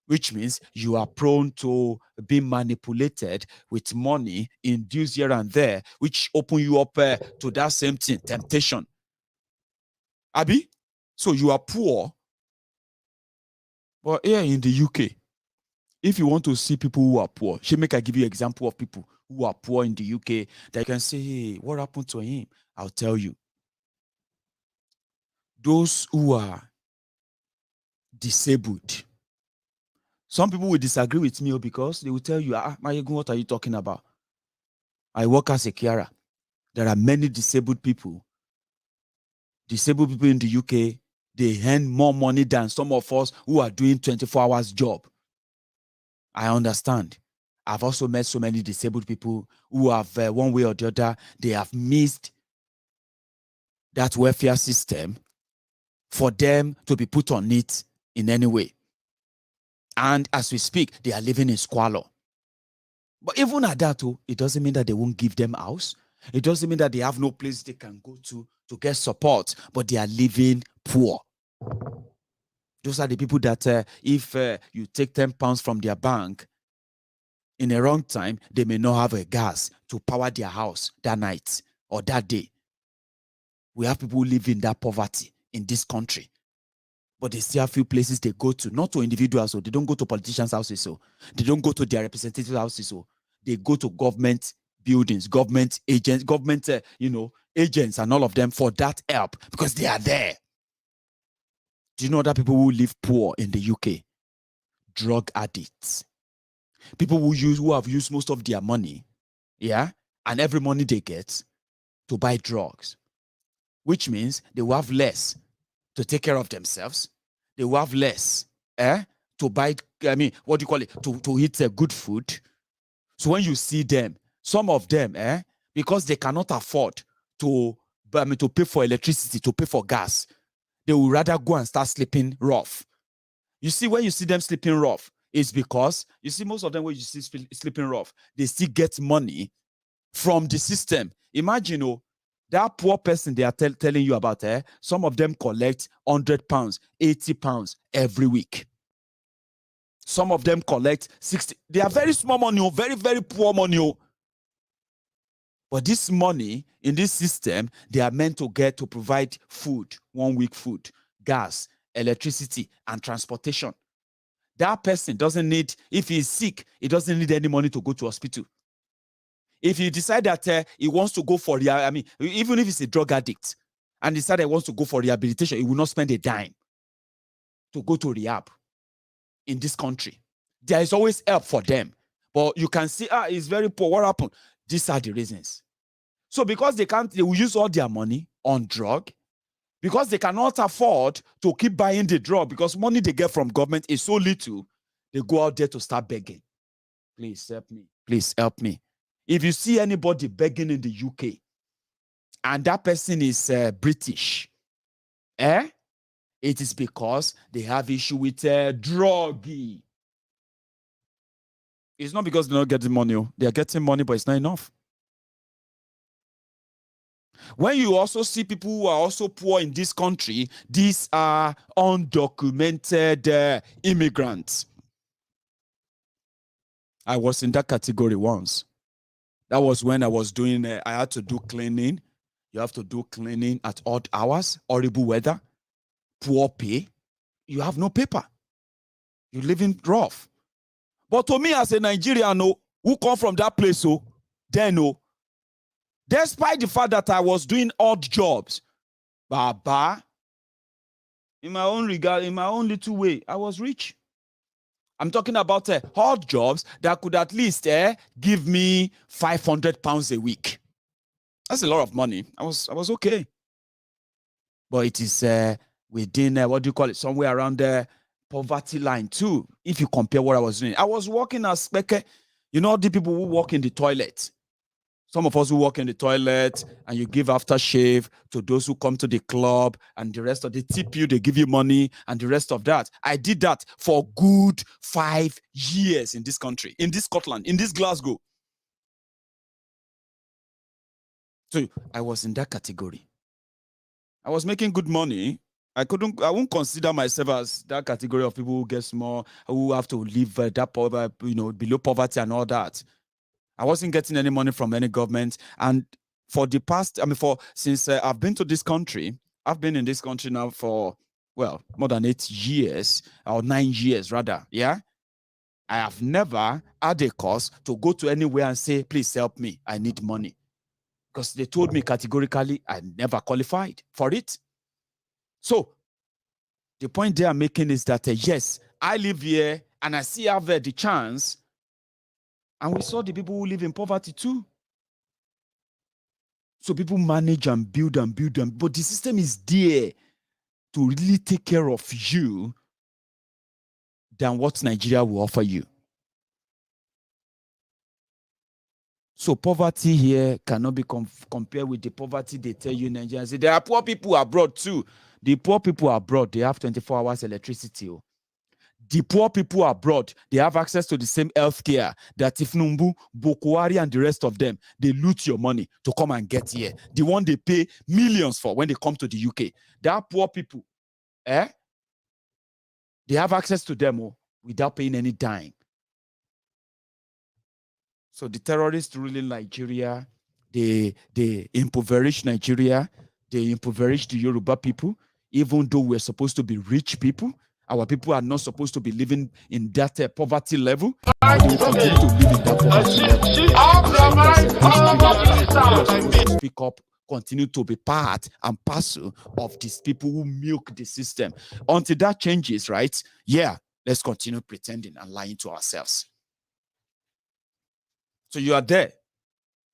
Speaker 7: which means you are prone to being manipulated with money induced here and there, which open you up to that same thing, temptation. Abi? So you are poor. But here in the UK, if you want to see people who are poor, I give you an example of people who are poor in the UK that you can say, hey, what happened to him? I'll tell you. Those who are disabled. Some people will disagree with me because they will tell you, Maiyegun, what are you talking about? I work as a carer. There are many disabled people. Disabled people in the UK, they earn more money than some of us who are doing 24 hours job. I understand. I've also met so many disabled people who have, one way or the other, they have missed that welfare system for them to be put on it in any way. And as we speak, they are living in squalor. But even at that, it doesn't mean that they won't give them house. It doesn't mean that they have no place they can go to get support, but they are living poor. Those are the people that if you take £10 from their bank, in a wrong time, they may not have a gas to power their house that night or that day. We have people who live in that poverty in this country. But they still have few places they go to, not to individuals, so they don't go to politicians' houses, so they don't go to their representatives' houses, so they go to government buildings, government agents, government, agents and all of them for that help because they are there. Do you know other people who live poor in the UK? Drug addicts. People who have used most of their money, and every money they get to buy drugs, which means they will have less to take care of themselves. They will have less to buy, to eat good food. So when you see them, some of them, because they cannot afford to pay for electricity, to pay for gas, they will rather go and start sleeping rough. You see, when you see them sleeping rough, it's because, you see, most of them when you see sleeping rough, they still get money from the system. Imagine, that poor person they are telling you about, some of them collect £100, £80 every week. Some of them collect 60. They are very small money, very, very poor money. But this money in this system, they are meant to get to provide food, 1 week food, gas, electricity, and transportation. That person doesn't need, if he's sick, he doesn't need any money to go to hospital. If he decide that he wants to go for, even if he's a drug addict, and decide he wants to go for rehabilitation, he will not spend a dime to go to rehab in this country. There is always help for them. But you can see, he's very poor. What happened? These are the reasons. So because they will use all their money on drug, because they cannot afford to keep buying the drug, because money they get from government is so little, they go out there to start begging. Please help me. Please help me. If you see anybody begging in the UK, and that person is British, it is because they have issue with drug. It's not because they're not getting money. They are getting money, but it's not enough. When you also see people who are also poor in this country, these are undocumented immigrants. I was in that category once. That was when I was doing, I had to do cleaning. You have to do cleaning at odd hours, horrible weather, poor pay. You have no paper. You're living rough. But to me as a Nigerian, who come from that place, despite the fact that I was doing odd jobs, Baba, in my own regard, in my own little way, I was rich. I'm talking about hard jobs that could at least give me £500 a week. That's a lot of money. I was okay. But it is within, what do you call it, somewhere around the poverty line too, if you compare what I was doing. I was working as speke. You know, the people who work in the toilet. Some of us who work in the toilet and you give aftershave to those who come to the club and the rest of the tip you, they give you money and the rest of that. I did that for good 5 years in this country, in this Scotland, in this Glasgow. So I was in that category. I was making good money. I won't consider myself as that category of people who get small, who have to live below poverty and all that. I wasn't getting any money from any government. And for the past, since I've been to this country, I've been in this country now for, well, more than 8 years, or 9 years rather, yeah? I have never had a cause to go to anywhere and say, please help me, I need money. Because they told me categorically I never qualified for it. So, the point they are making is that, yes, I live here and I still have the chance. And we saw the people who live in poverty too. So people manage and build, but the system is there to really take care of you than what Nigeria will offer you. So poverty here cannot be compared with the poverty they tell you in Nigeria. There are poor people abroad too. The poor people abroad, they have 24 hours electricity. The poor people abroad, they have access to the same healthcare that if Tinubu, Buhari, and the rest of them, they loot your money to come and get here. The one they pay millions for when they come to the UK. There are poor people. They have access to them without paying any dime. So the terrorists ruling Nigeria, they impoverish Nigeria, they impoverish the Yoruba people, even though we're supposed to be rich people. Our people are not supposed to be living in that poverty level. And we continue to live in that poverty level. Speak up, continue to be part and parcel of these people who milk the system. Until that changes, right? Yeah, let's continue pretending and lying to ourselves. So you are there.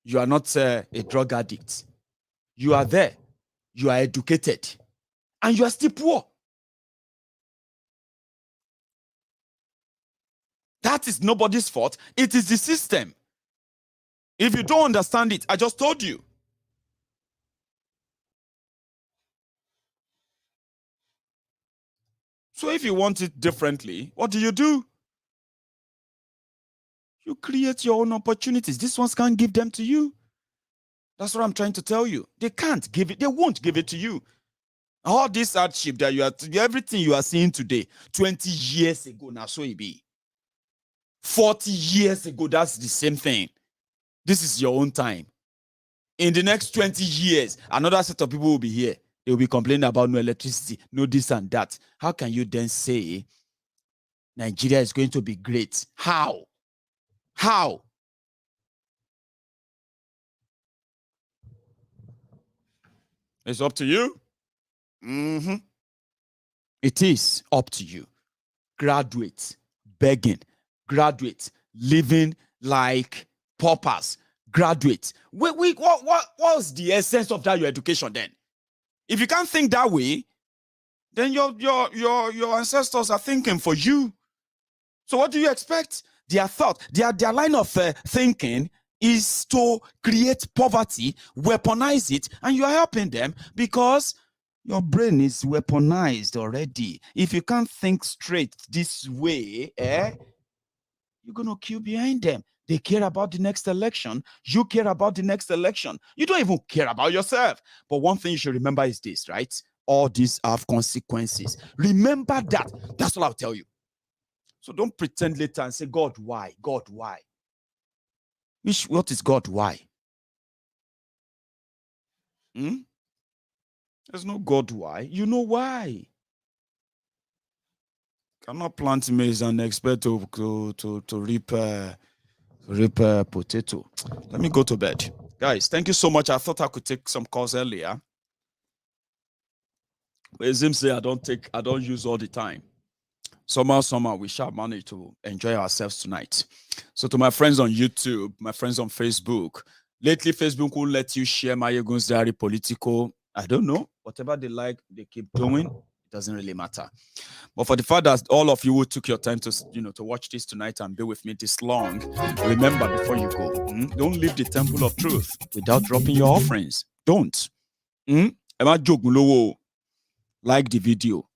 Speaker 7: You are not a drug addict. You are there. You are educated. And you are still poor. That is nobody's fault. It is the system. If you don't understand it, I just told you. So if you want it differently, what do? You create your own opportunities. These ones can't give them to you. That's what I'm trying to tell you. They can't give it. They won't give it to you. All this hardship that you are, everything you are seeing today, 20 years ago, now so it be. 40 years ago, that's the same thing. This is your own time. In the next 20 years, another set of people will be here. They will be complaining about no electricity, no this and that. How can you then say Nigeria is going to be great? How? How? It's up to you. It is up to you. Graduate, begging. Graduate, living like paupers. Graduate. What was the essence of that your education then? If you can't think that way, then your ancestors are thinking for you. So what do you expect? Their thought, their line of thinking is to create poverty, weaponize it, and you are helping them because your brain is weaponized already. If you can't think straight this way, you're going to queue behind them. They care about the next election. You care about the next election. You don't even care about yourself. But one thing you should remember is this, right? All these have consequences. Remember that. That's all I'll tell you. So don't pretend later and say, God, why? God, why? What is God, why? There's no God, why. You know why. Cannot plant maize and expect to reap potato. Let me go to bed. Guys, thank you so much. I thought I could take some calls earlier.
Speaker 3: But it seems say I don't use all the time. Somehow we shall manage to enjoy ourselves tonight. So to my friends on YouTube, my friends on Facebook, lately Facebook will let you share MaiyegunsDiary, Politico. I don't know. Whatever they like, they keep doing. It doesn't really matter. But for the fact that all of you who took your time to to watch this tonight and be with me this long, remember before you go, don't leave the temple of truth without dropping your offerings. Don't. Like the video.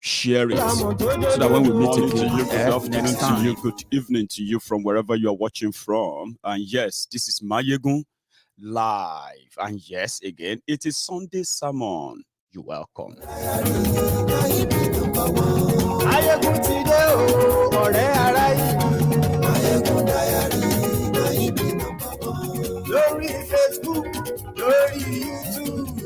Speaker 3: Share it so that when we meet again, good afternoon to you, good evening to you from wherever you are watching from. And yes, this is Maiyegun live. And yes, again, it is Sunday sermon. You're welcome.
Speaker 2: Lórí Facebook, lórí YouTube.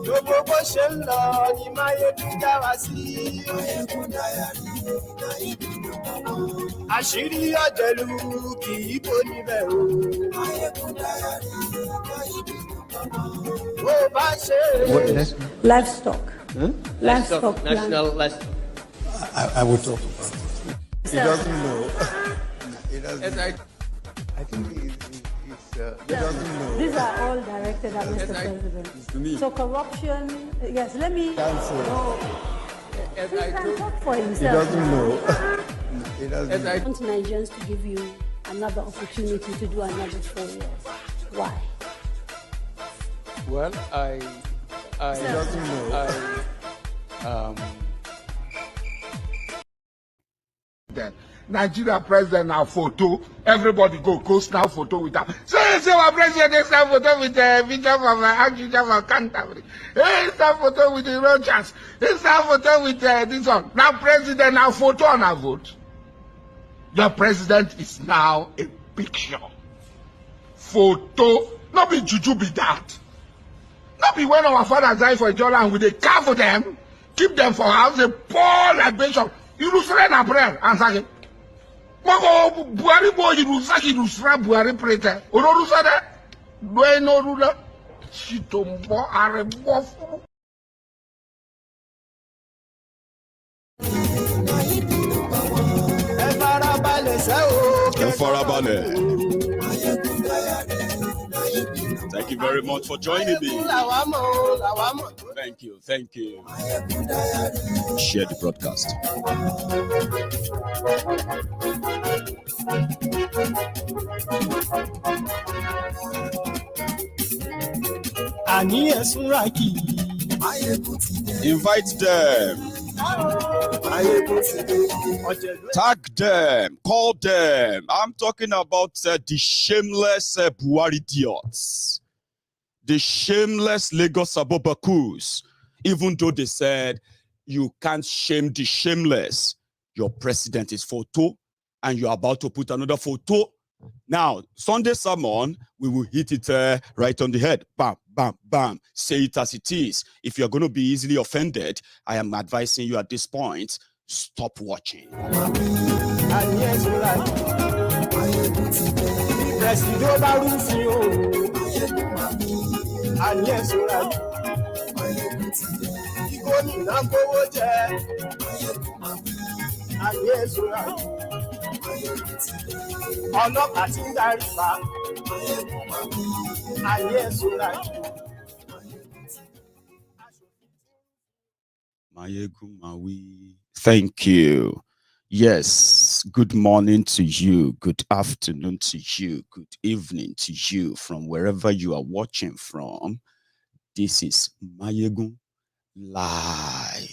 Speaker 2: Gbogbo bó ṣe ń lọ ni Maiyegun dá wa sí. Àṣírí ọ̀jẹ̀lú kì í bò níbẹ̀ o. Bó bá ṣe.
Speaker 13: Livestock.
Speaker 2: Livestock, national livestock.
Speaker 9: I will talk about it.
Speaker 8: He doesn't know.
Speaker 9: He doesn't. I think he doesn't know.
Speaker 13: These are all directed at Mr. President. So corruption, yes, let me... No. He can talk for himself.
Speaker 8: He doesn't know.
Speaker 9: He doesn't.
Speaker 13: I want Nigerians to give you another opportunity to do another 4 years. Why?
Speaker 5: Well, I
Speaker 8: doesn't know.
Speaker 6: Nigeria president now photo. Everybody go snap photo with that. Say our president snap photo with the Bishop of Archbishop of Canterbury. Hey, snap photo with the Rogers. Hey, snap photo with this one. Now president now photo on a vote. Your president is now a picture. Photo. Not be juju be that. Not be when our fathers die for each other and we they care for them, keep them for house, they pour libation. You lose a prayer and say, Buhari boy, you lose Buhari prayer. Oro Rusada, do no ruler. Chitombo are bofu.
Speaker 3: Thank you very much for joining me. Thank you. Share the broadcast. Invite them. Tag them, call them. I'm talking about the shameless Buhari idiots, the shameless Lagos Abobakus. Even though they said you can't shame the shameless, your president is photo, and you're about to put another photo. Now, Sunday sermon, we will hit it right on the head. Bam, bam, bam. Say it as it is. If you're going to be easily offended, I am advising you at this point, stop watching. Maiyegun Mawi. Thank you. Yes, good morning to you, good afternoon to you, good evening to you from wherever you are watching from. This is Maiyegun Live.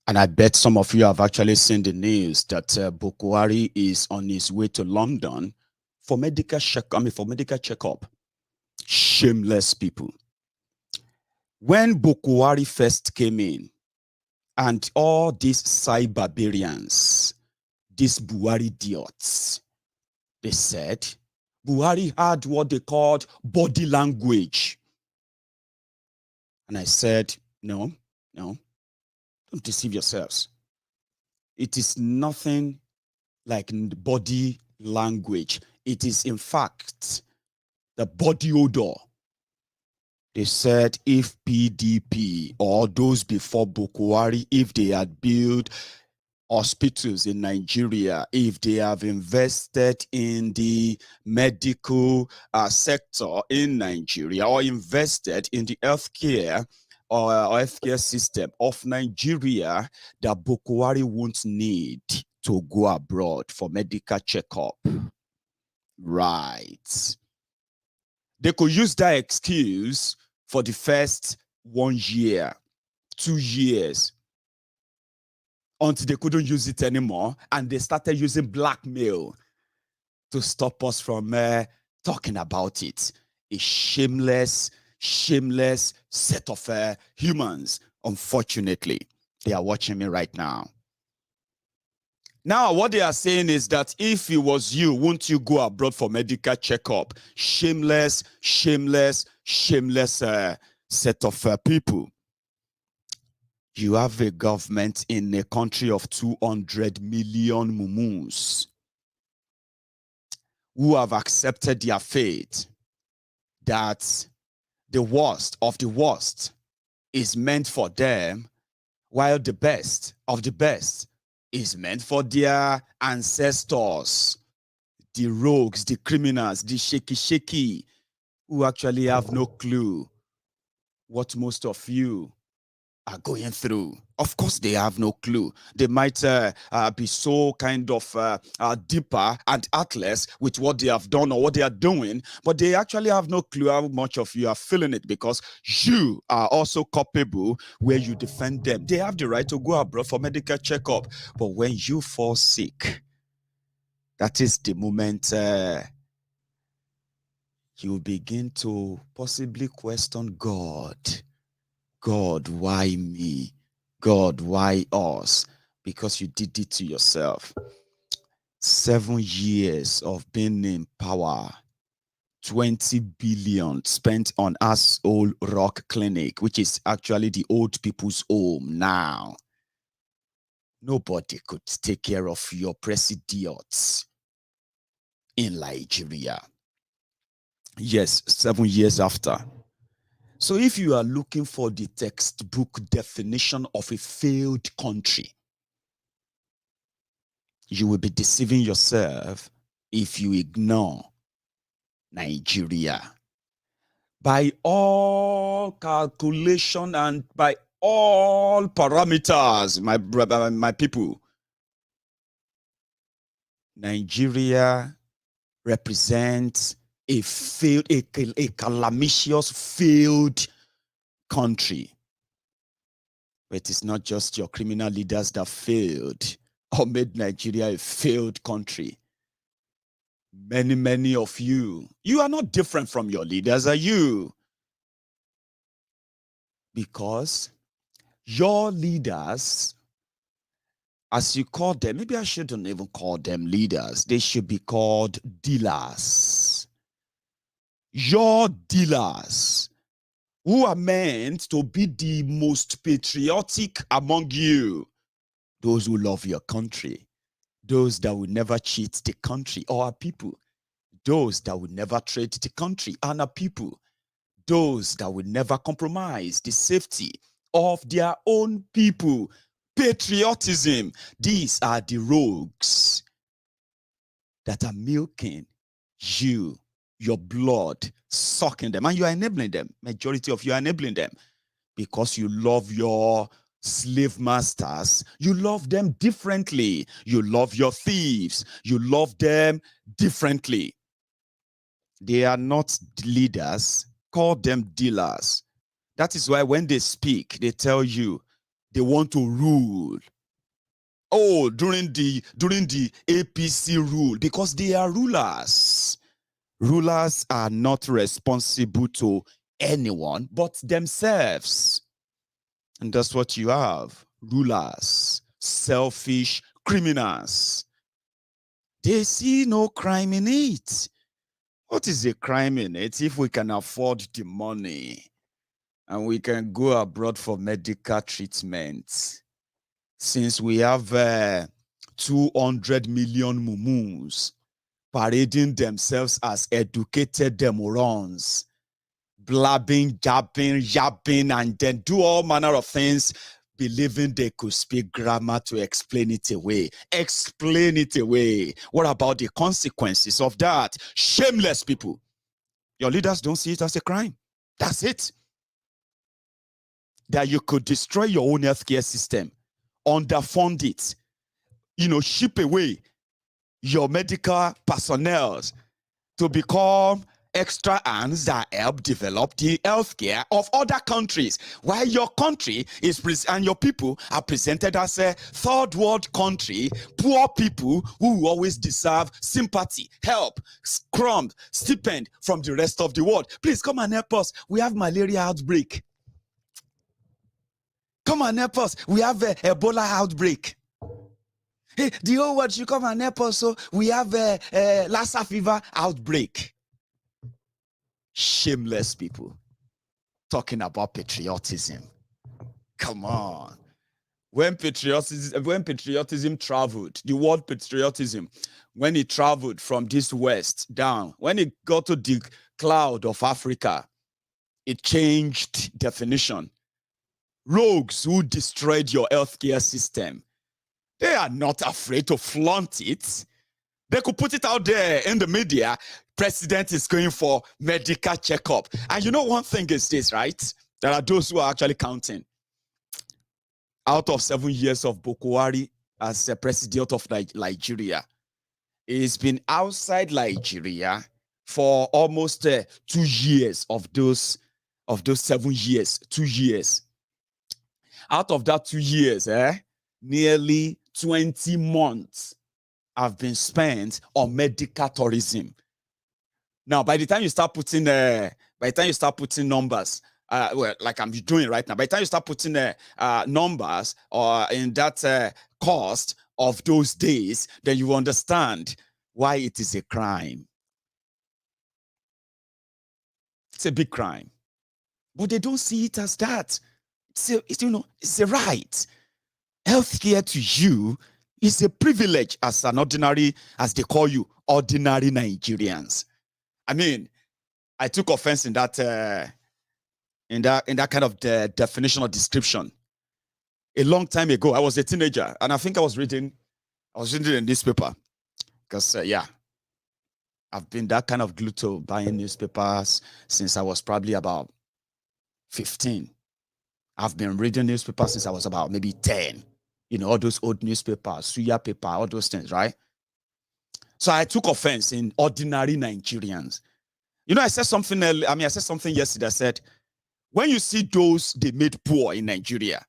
Speaker 3: And I bet some of you have actually seen the news that Buhari is on his way to London for medical checkup. Shameless people. When Buhari first came in, and all these cyberbarians, these Buhari idiots, they said Buhari had what they called body language. And I said, no, don't deceive yourselves. It is nothing like body language. It is, in fact, the body odor
Speaker 7: They said if PDP or those before Buhari, if they had built hospitals in Nigeria, if they have invested in the medical sector in Nigeria, or invested in the healthcare or healthcare system of Nigeria, that Buhari won't need to go abroad for medical checkup. Right. They could use that excuse for the first 1 year, 2 years, until they couldn't use it anymore, and they started using blackmail to stop us from talking about it. A shameless set of humans. Unfortunately, they are watching me right now. Now, what they are saying is that if it was you, won't you go abroad for medical checkup? Shameless set of people. You have a government in a country of 200 million mumus who have accepted their fate that the worst of the worst is meant for them, while the best of the best is meant for their ancestors, the rogues, the criminals, the shaky, who actually have no clue what most of you are going through. Of course, they have no clue. They might be so kind of deeper and atlas with what they have done or what they are doing, but they actually have no clue how much of you are feeling it, because you are also culpable where you defend them. They have the right to go abroad for medical checkup, but when you fall sick, that is the moment you begin to possibly question God. God, why me? God, why us? Because you did it to yourself. 7 years of being in power, 20 billion spent on Asshole Rock Clinic, which is actually the old people's home now. Nobody could take care of your presidiots in Nigeria. Yes, 7 years after. So if you are looking for the textbook definition of a failed country, you will be deceiving yourself if you ignore Nigeria. By all calculation and by all parameters, my people, Nigeria represents a failed, a calamitous failed country. But it's not just your criminal leaders that failed or made Nigeria a failed country. Many of you are not different from your leaders, are you? Because your leaders, as you call them, maybe I shouldn't even call them leaders. They should be called dealers. Your dealers, who are meant to be the most patriotic among you, those who love your country, those that will never cheat the country or our people, those that will never trade the country and our people, those that will never compromise the safety of their own people. Patriotism. These are the rogues that are milking you, your blood, sucking them, and you are enabling them. Majority of you are enabling them because you love your slave masters. You love them differently. You love your thieves. You love them differently. They are not leaders. Call them dealers. That is why when they speak, they tell you they want to rule. Oh, during the APC rule, because they are rulers. Rulers are not responsible to anyone but themselves. And that's what you have. Rulers, selfish criminals. They see no crime in it. What is a crime in it if we can afford the money and we can go abroad for medical treatment? Since we have 200 million mumus parading themselves as educated demorons, blabbing, jabbing, yapping, and then do all manner of things, believing they could speak grammar to explain it away. Explain it away. What about the consequences of that? Shameless people. Your leaders don't see it as a crime. That's it. That you could destroy your own healthcare system, underfund it, ship away your medical personnel to become extra hands that help develop the healthcare of other countries, while your country is and your people are presented as a third world country, poor people who always deserve sympathy, help, crumbs, stipend from the rest of the world. Please come and help us. We have malaria outbreak. Come and help us. We have a Ebola outbreak. Hey, the whole world should come and help us. So we have a Lassa fever outbreak. Shameless people talking about patriotism. Come on. When patriotism traveled, the word patriotism, when it traveled from this west down, when it got to the cloud of Africa, it changed definition. Rogues who destroyed your healthcare system, they are not afraid to flaunt it. They could put it out there in the media. President is going for medical checkup. And one thing is this, right? There are those who are actually counting. Out of 7 years of Buhari as a president of Nigeria, he's been outside Nigeria for almost 2 years of those 7 years, 2 years. Out of that 2 years, nearly 20 months have been spent on medical tourism. Now, by the time you start putting numbers, well, like I'm doing right now, by the time you start putting numbers in that cost of those days, then you understand why it is a crime. It's a big crime, but they don't see it as that. It's a right. Healthcare to you is a privilege as an ordinary, as they call you, ordinary Nigerians. I mean, I took offense in that kind of definition or description. A long time ago, I was a teenager, and I think I was reading a newspaper because I've been that kind of glued to buying newspapers since I was probably about 15. I've been reading newspapers since I was about maybe 10. All those old newspapers, Suya paper, all those things, right? So I took offense in ordinary Nigerians. I said something yesterday. I said, when you see those they made poor in Nigeria,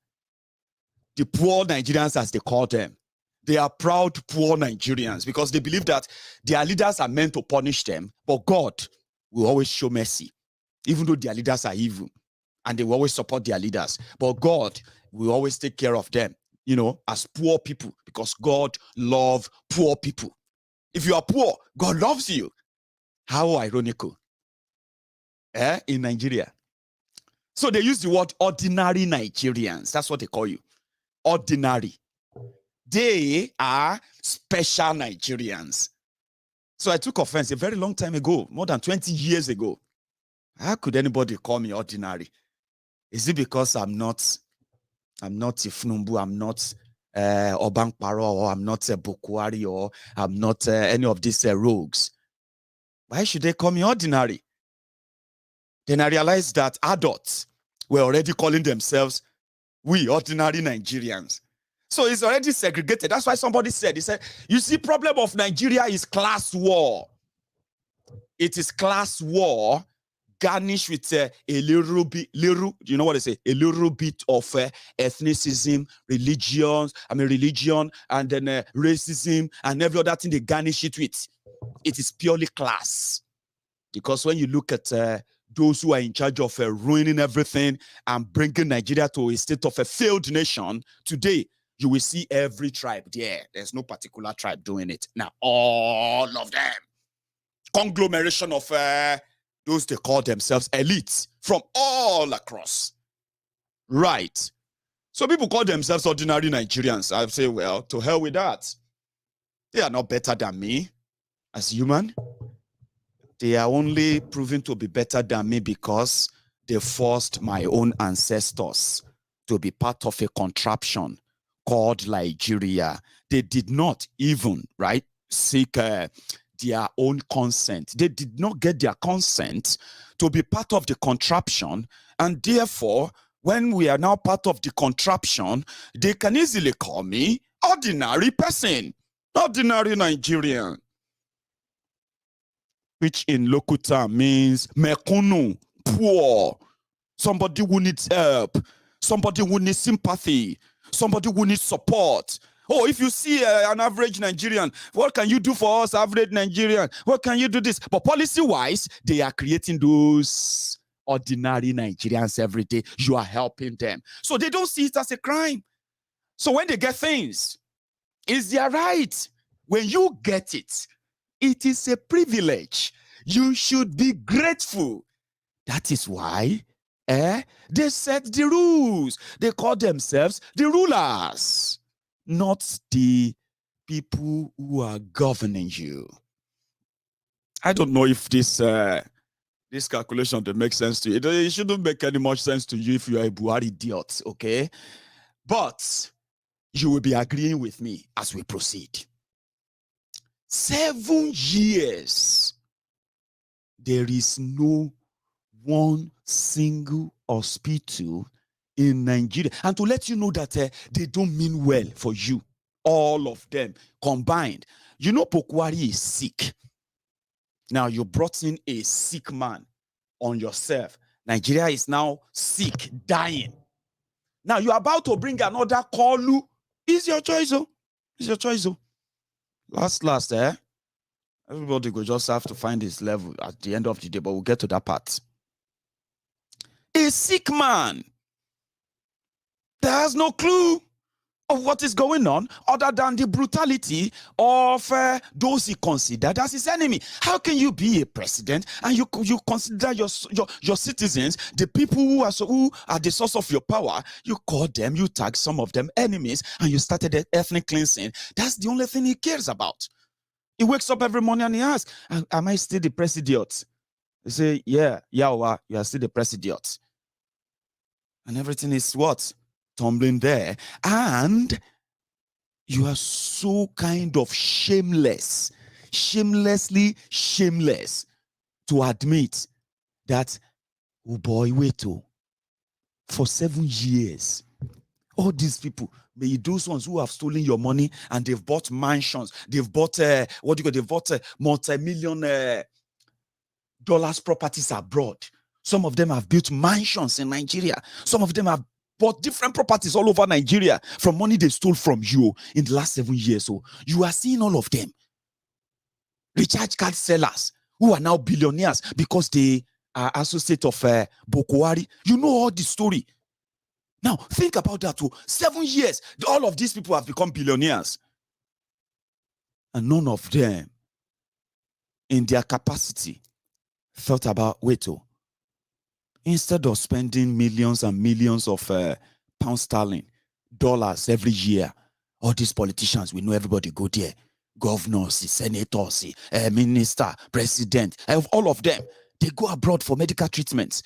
Speaker 7: the poor Nigerians, as they call them, they are proud poor Nigerians because they believe that their leaders are meant to punish them, but God will always show mercy, even though their leaders are evil. And they will always support their leaders. But God will always take care of them, as poor people, because God loves poor people. If you are poor, God loves you. How ironical. In Nigeria. So they use the word ordinary Nigerians. That's what they call you. Ordinary. They are special Nigerians. So I took offense a very long time ago, more than 20 years ago. How could anybody call me ordinary? Is it because I'm not Ifnumbu, I'm not Obankparo, or I'm not Buhari, or I'm not any of these rogues? Why should they call me ordinary? Then I realized that adults were already calling themselves we ordinary Nigerians. So it's already segregated. That's why somebody said, you see, problem of Nigeria is class war. It is class war garnished with a little bit, you know what I say? A little bit of ethnicism, religion, and then racism, and every other thing they garnish it with. It is purely class. Because when you look at those who are in charge of ruining everything and bringing Nigeria to a state of a failed nation, today, you will see every tribe there. There's no particular tribe doing it. Now, all of them. Conglomeration of those they call themselves elites from all across. Right. So people call themselves ordinary Nigerians. I say, well, to hell with that. They are not better than me as human. they are only proving to be better than me because they forced my own ancestors to be part of a contraption called Nigeria. They did not even, right, seek their own consent. They did not get their consent to be part of the contraption, and therefore, when we are now part of the contraption, they can easily call me ordinary person, ordinary Nigerian, which in local term means mekunu, poor, somebody who needs help, somebody who needs sympathy, somebody who needs support. Oh, if you see an average Nigerian, what can you do for us, average Nigerian? What can you do this? But policy-wise, they are creating those ordinary Nigerians every day. You are helping them. So they don't see it as a crime. So when they get things, it's their right. When you get it, it is a privilege. You should be grateful. That is why they set the rules. They call themselves the rulers, not the people who are governing you. I don't know if this calculation that makes sense to you. It shouldn't make any much sense to you if you are a Buhari idiot, okay? But you will be agreeing with me as we proceed. 7 years, there is no one single hospital in Nigeria. And to let you know that they don't mean well for you, all of them combined. You know, Buhari is sick. Now, you brought in a sick man on yourself. Nigeria is now sick, dying. Now, you're about to bring another Kolu. It's your choice, oh. It's your choice, oh. Last, everybody will just have to find his level at the end of the day, but we'll get to that part. A sick man that has no clue of what is going on other than the brutality of those he considered as his enemy. How can you be a president and you consider your citizens, the people who are the source of your power, you call them, you tag some of them enemies, and you started the ethnic cleansing? That's the only thing he cares about. He wakes up every morning and he asks, am I still the president? They say, yeah, you are still the president. And everything is what? Tumbling there. And you are so kind of shamelessly shameless to admit that, oh boy, wait, for 7 years, all these people, maybe those ones who have stolen your money and they've bought mansions, they've bought they've bought multi-million dollars properties abroad. Some of them have built mansions in Nigeria. Some of them have bought different properties all over Nigeria from money they stole from you in the last 7 years. So you are seeing all of them. Recharge card sellers who are now billionaires because they are associates of Buhari. You know all the story. Now, think about that too. 7 years, all of these people have become billionaires. And none of them, in their capacity, thought about, wait, instead of spending millions and millions of pound sterling, dollars every year, all these politicians, we know everybody go there. Governors, senators, minister, president, all of them, they go abroad for medical treatments.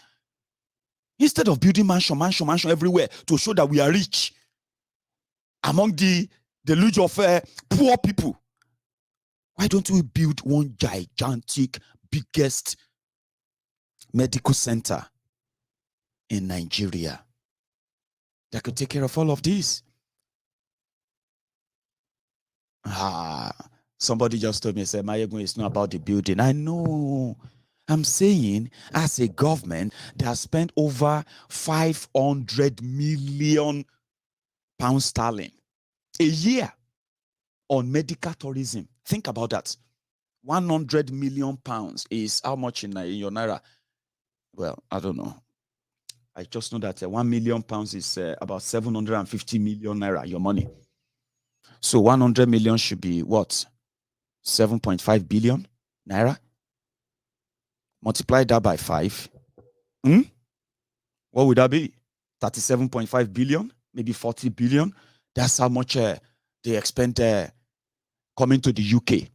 Speaker 7: Instead of building mansion everywhere to show that we are rich among the deluge of poor people, why don't we build one gigantic, biggest medical center in Nigeria that could take care of all of this? Somebody just told me, said, Maiyegun, it's not about the building. I know. I'm saying, as a government that spent over 500 million pounds sterling a year on medical tourism. Think about that. 100 million pounds is how much in your naira? Well, I don't know. I just know that 1 million pounds is about 750 million naira, your money. So 100 million should be what? 7.5 billion naira? Multiply that by 5. What would that be? 37.5 billion? Maybe 40 billion? That's how much they expend coming to the UK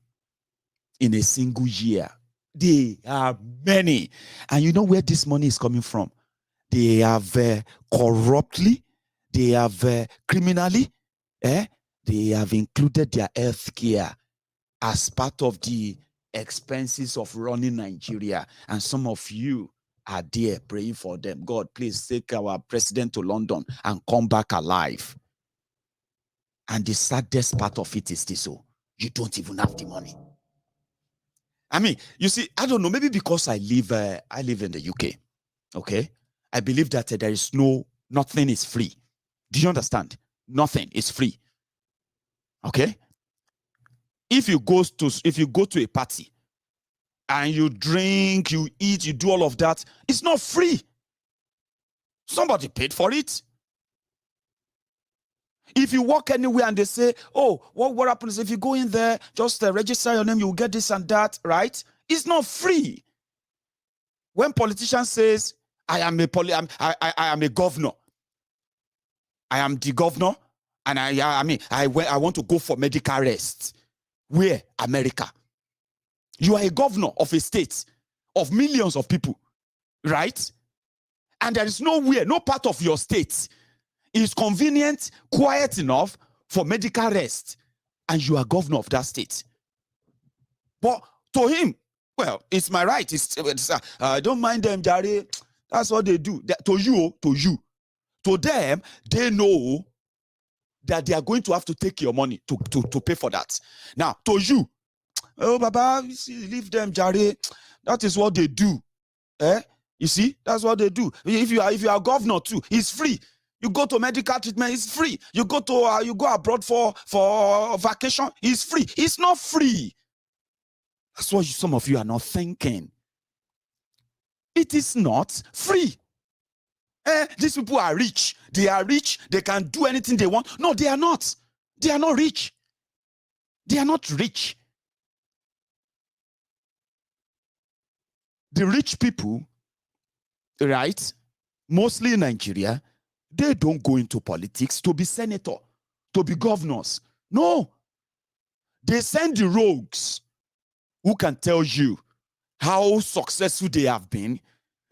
Speaker 7: in a single year They are many. And you know where this money is coming from? They have corruptly, they have criminally, they have included their health care as part of the expenses of running Nigeria. And some of you are there praying for them. God, please take our president to London and come back alive. And the saddest part of it is this: you don't even have the money. I mean, you see, I don't know, maybe because I live in the UK, okay? I believe that there is nothing is free. Do you understand? Nothing is free. Okay? If you go to a party and you drink, you eat, you do all of that, it's not free. Somebody paid for it. If you walk anywhere and they say, oh, what happens if you go in there, just register your name, you'll get this and that, right? It's not free. When politicians says, I am a governor, I am the governor, and I want to go for medical rest. Where? America. You are a governor of a state of millions of people, right? And there is nowhere, no part of your state is convenient, quiet enough for medical rest, and you are governor of that state. But to him, well, it's my right. I don't mind them, Jare. That's what they do. To you. To them, they know that they are going to have to take your money to pay for that. Now, to you, oh, Baba, leave them, Jare. That is what they do. You see, that's what they do. If you are governor too, it's free. You go to medical treatment, it's free. You go abroad for vacation, it's free. It's not free. That's what some of you are not thinking. It is not free. These people are rich. They are rich. They can do anything they want. No, they are not. They are not rich. They are not rich. The rich people, right, mostly in Nigeria, they don't go into politics to be senator, to be governors. No. They send the rogues who can tell you how successful they have been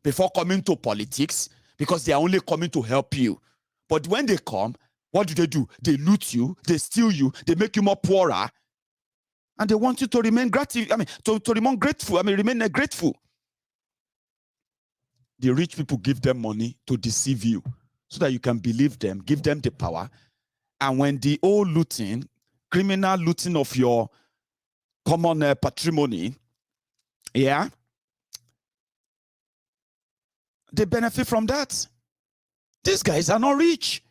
Speaker 7: before coming to politics, because they are only coming to help you. But when they come, what do? They loot you, they steal you, they make you more poorer, and they want you to remain grateful. To remain grateful. Remain grateful. The rich people give them money to deceive you, so that you can believe them, give them the power. And when the old looting, criminal looting of your common patrimony, they benefit from that. These guys are not rich.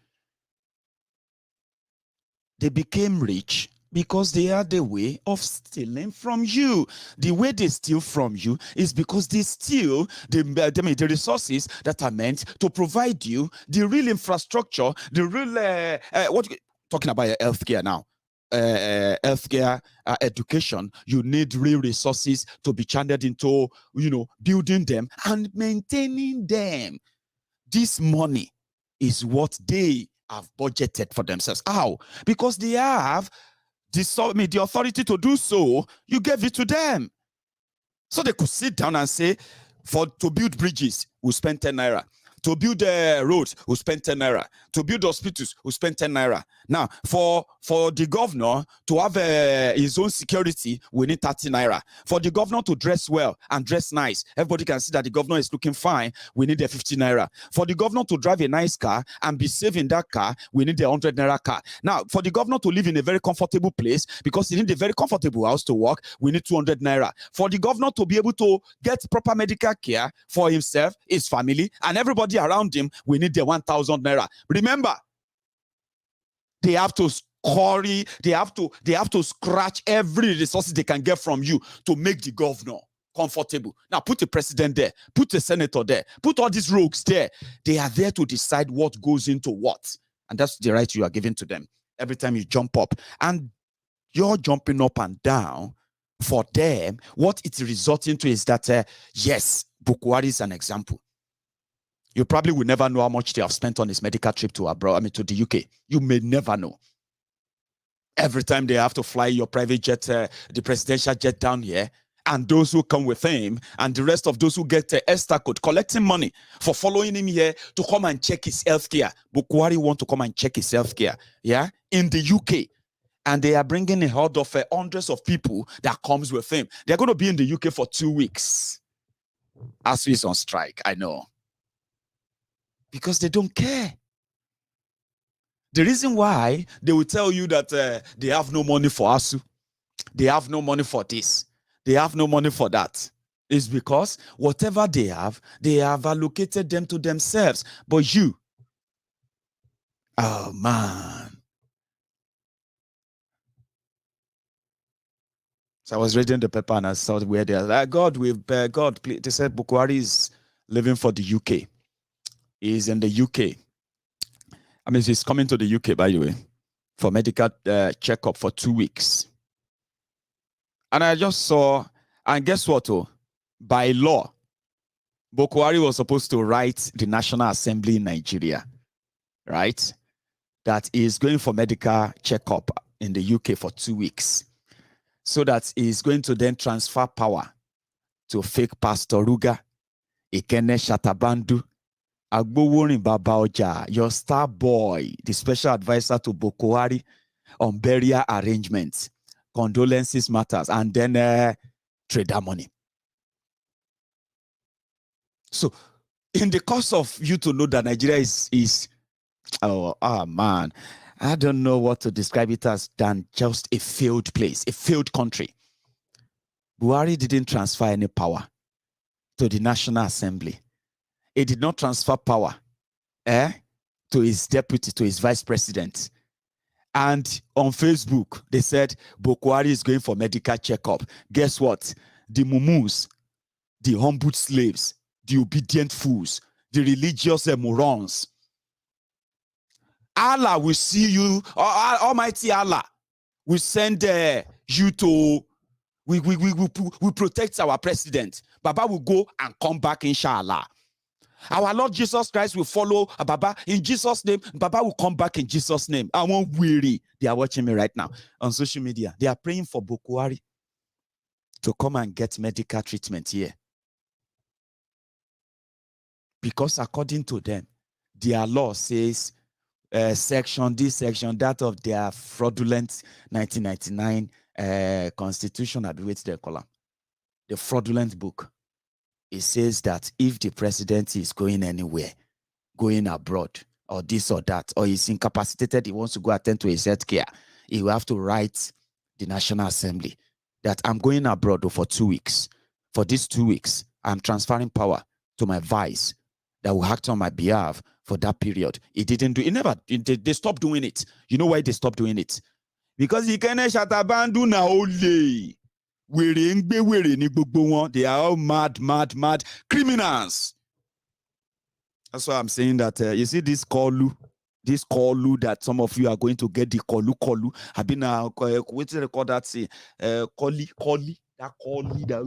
Speaker 7: They became rich because they are the way of stealing from you. The way they steal from you is because they steal the resources that are meant to provide you the real infrastructure, the real talking about healthcare now. Healthcare, education, you need real resources to be channeled into, building them and maintaining them. This money is what they have budgeted for themselves. How? Because they have the authority to do so. You gave it to them. So they could sit down and say, to build bridges, we'll spend 10 naira. To build roads, we'll spend 10 naira. To build hospitals, we'll spend 10 naira. Now, for the governor to have his own security, we need 30 naira. For the governor to dress well and dress nice, everybody can see that the governor is looking fine, we need a 50 naira. For the governor to drive a nice car and be safe in that car, we need a 100 naira car. Now, for the governor to live in a very comfortable place, because he needs a very comfortable house to work, we need 200 naira. For the governor to be able to get proper medical care for himself, his family, and everybody around him, we need the 1,000 naira. Remember, they have to scurry, they have to scratch every resource they can get from you to make the governor comfortable. Now put a president there, put a senator there, put all these rogues there. They are there to decide what goes into what. And that's the right you are giving to them every time you jump up. And you're jumping up and down for them. What it's resulting to is that, yes, Buhari is an example. You probably will never know how much they have spent on his medical trip to abroad, to the UK. You may never know. Every time they have to fly your private jet, the presidential jet down here, and those who come with him, and the rest of those who get the Esther code, collecting money for following him here to come and check his healthcare. Buhari want to come and check his healthcare, yeah, in the UK. And they are bringing a horde of hundreds of people that comes with him. They're going to be in the UK for 2 weeks. ASU is on strike, I know. Because they don't care. The reason why they will tell you that they have no money for ASU, they have no money for this, they have no money for that, is because whatever they have allocated them to themselves. But you, oh man. So I was reading the paper and I saw where they are like, God, please. They said Buhari is living for the UK. He's in the UK. I mean, he's coming to the UK, by the way, for medical checkup for 2 weeks. And I just saw, and guess what? Oh, by law, Buhari was supposed to write the National Assembly in Nigeria, right? That is going for medical checkup in the UK for 2 weeks. So that he's going to then transfer power to fake Pastor Ruga, Ikene Shatabandu, Agboworin Baba Oja, your star boy, the special advisor to Buhari on burial arrangements, condolences matters, and then trader money. So, in the course of you to know that Nigeria is man, I don't know what to describe it as than just a failed place, a failed country. Buhari didn't transfer any power to the National Assembly. He did not transfer power to his deputy, to his vice president. And on Facebook, they said Buhari is going for medical checkup. Guess what? The mumus, the humbled slaves, the obedient fools, the religious morons, Allah will see you, Almighty Allah will send you to, we protect our president. Baba will go and come back, inshallah. Our Lord Jesus Christ will follow Baba in Jesus' name. Baba will come back in Jesus' name. I won't weary. They are watching me right now on social media. They are praying for Buhari to come and get medical treatment here. Because according to them, their law says section, this section, that of their fraudulent 1999 constitution, I believe they call them, the fraudulent book. It says that if the president is going anywhere, going abroad, or this or that, or he's incapacitated, he wants to go attend to his health care, he will have to write the National Assembly that I'm going abroad for 2 weeks. For these 2 weeks, I'm transferring power to my vice that will act on my behalf for that period. He didn't do it. They stopped doing it. You know why they stopped doing it? Because he can't shatabandu na ole. They are all mad criminals. That's why I'm saying that you see this kolu that some of you are going to get the kolu. I've been what do they call that? Koli. That koli that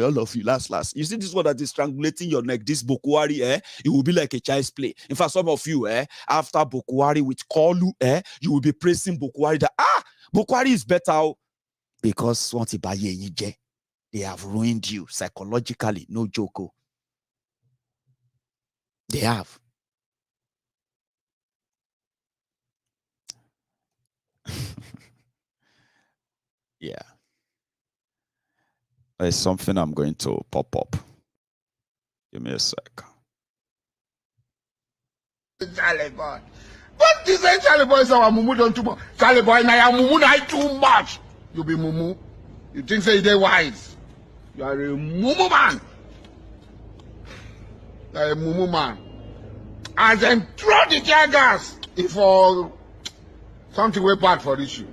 Speaker 7: all of you last. You see this one that is strangulating your neck. This Buhari, it will be like a child's play. In fact, some of you, after Buhari with kolu, you will be praising Buhari that Buhari is better. Because they have ruined you psychologically, no joke. They have. Yeah. There's something I'm going to pop up. Give me a sec.
Speaker 6: Taliban. But this ain't Taliban is our mumu don't too much. Taliban na mumu na too much. You be mumu. You think say they wise. You are a mumu man. You are a mumu man. And then throw the tear gas if for something way bad for this issue.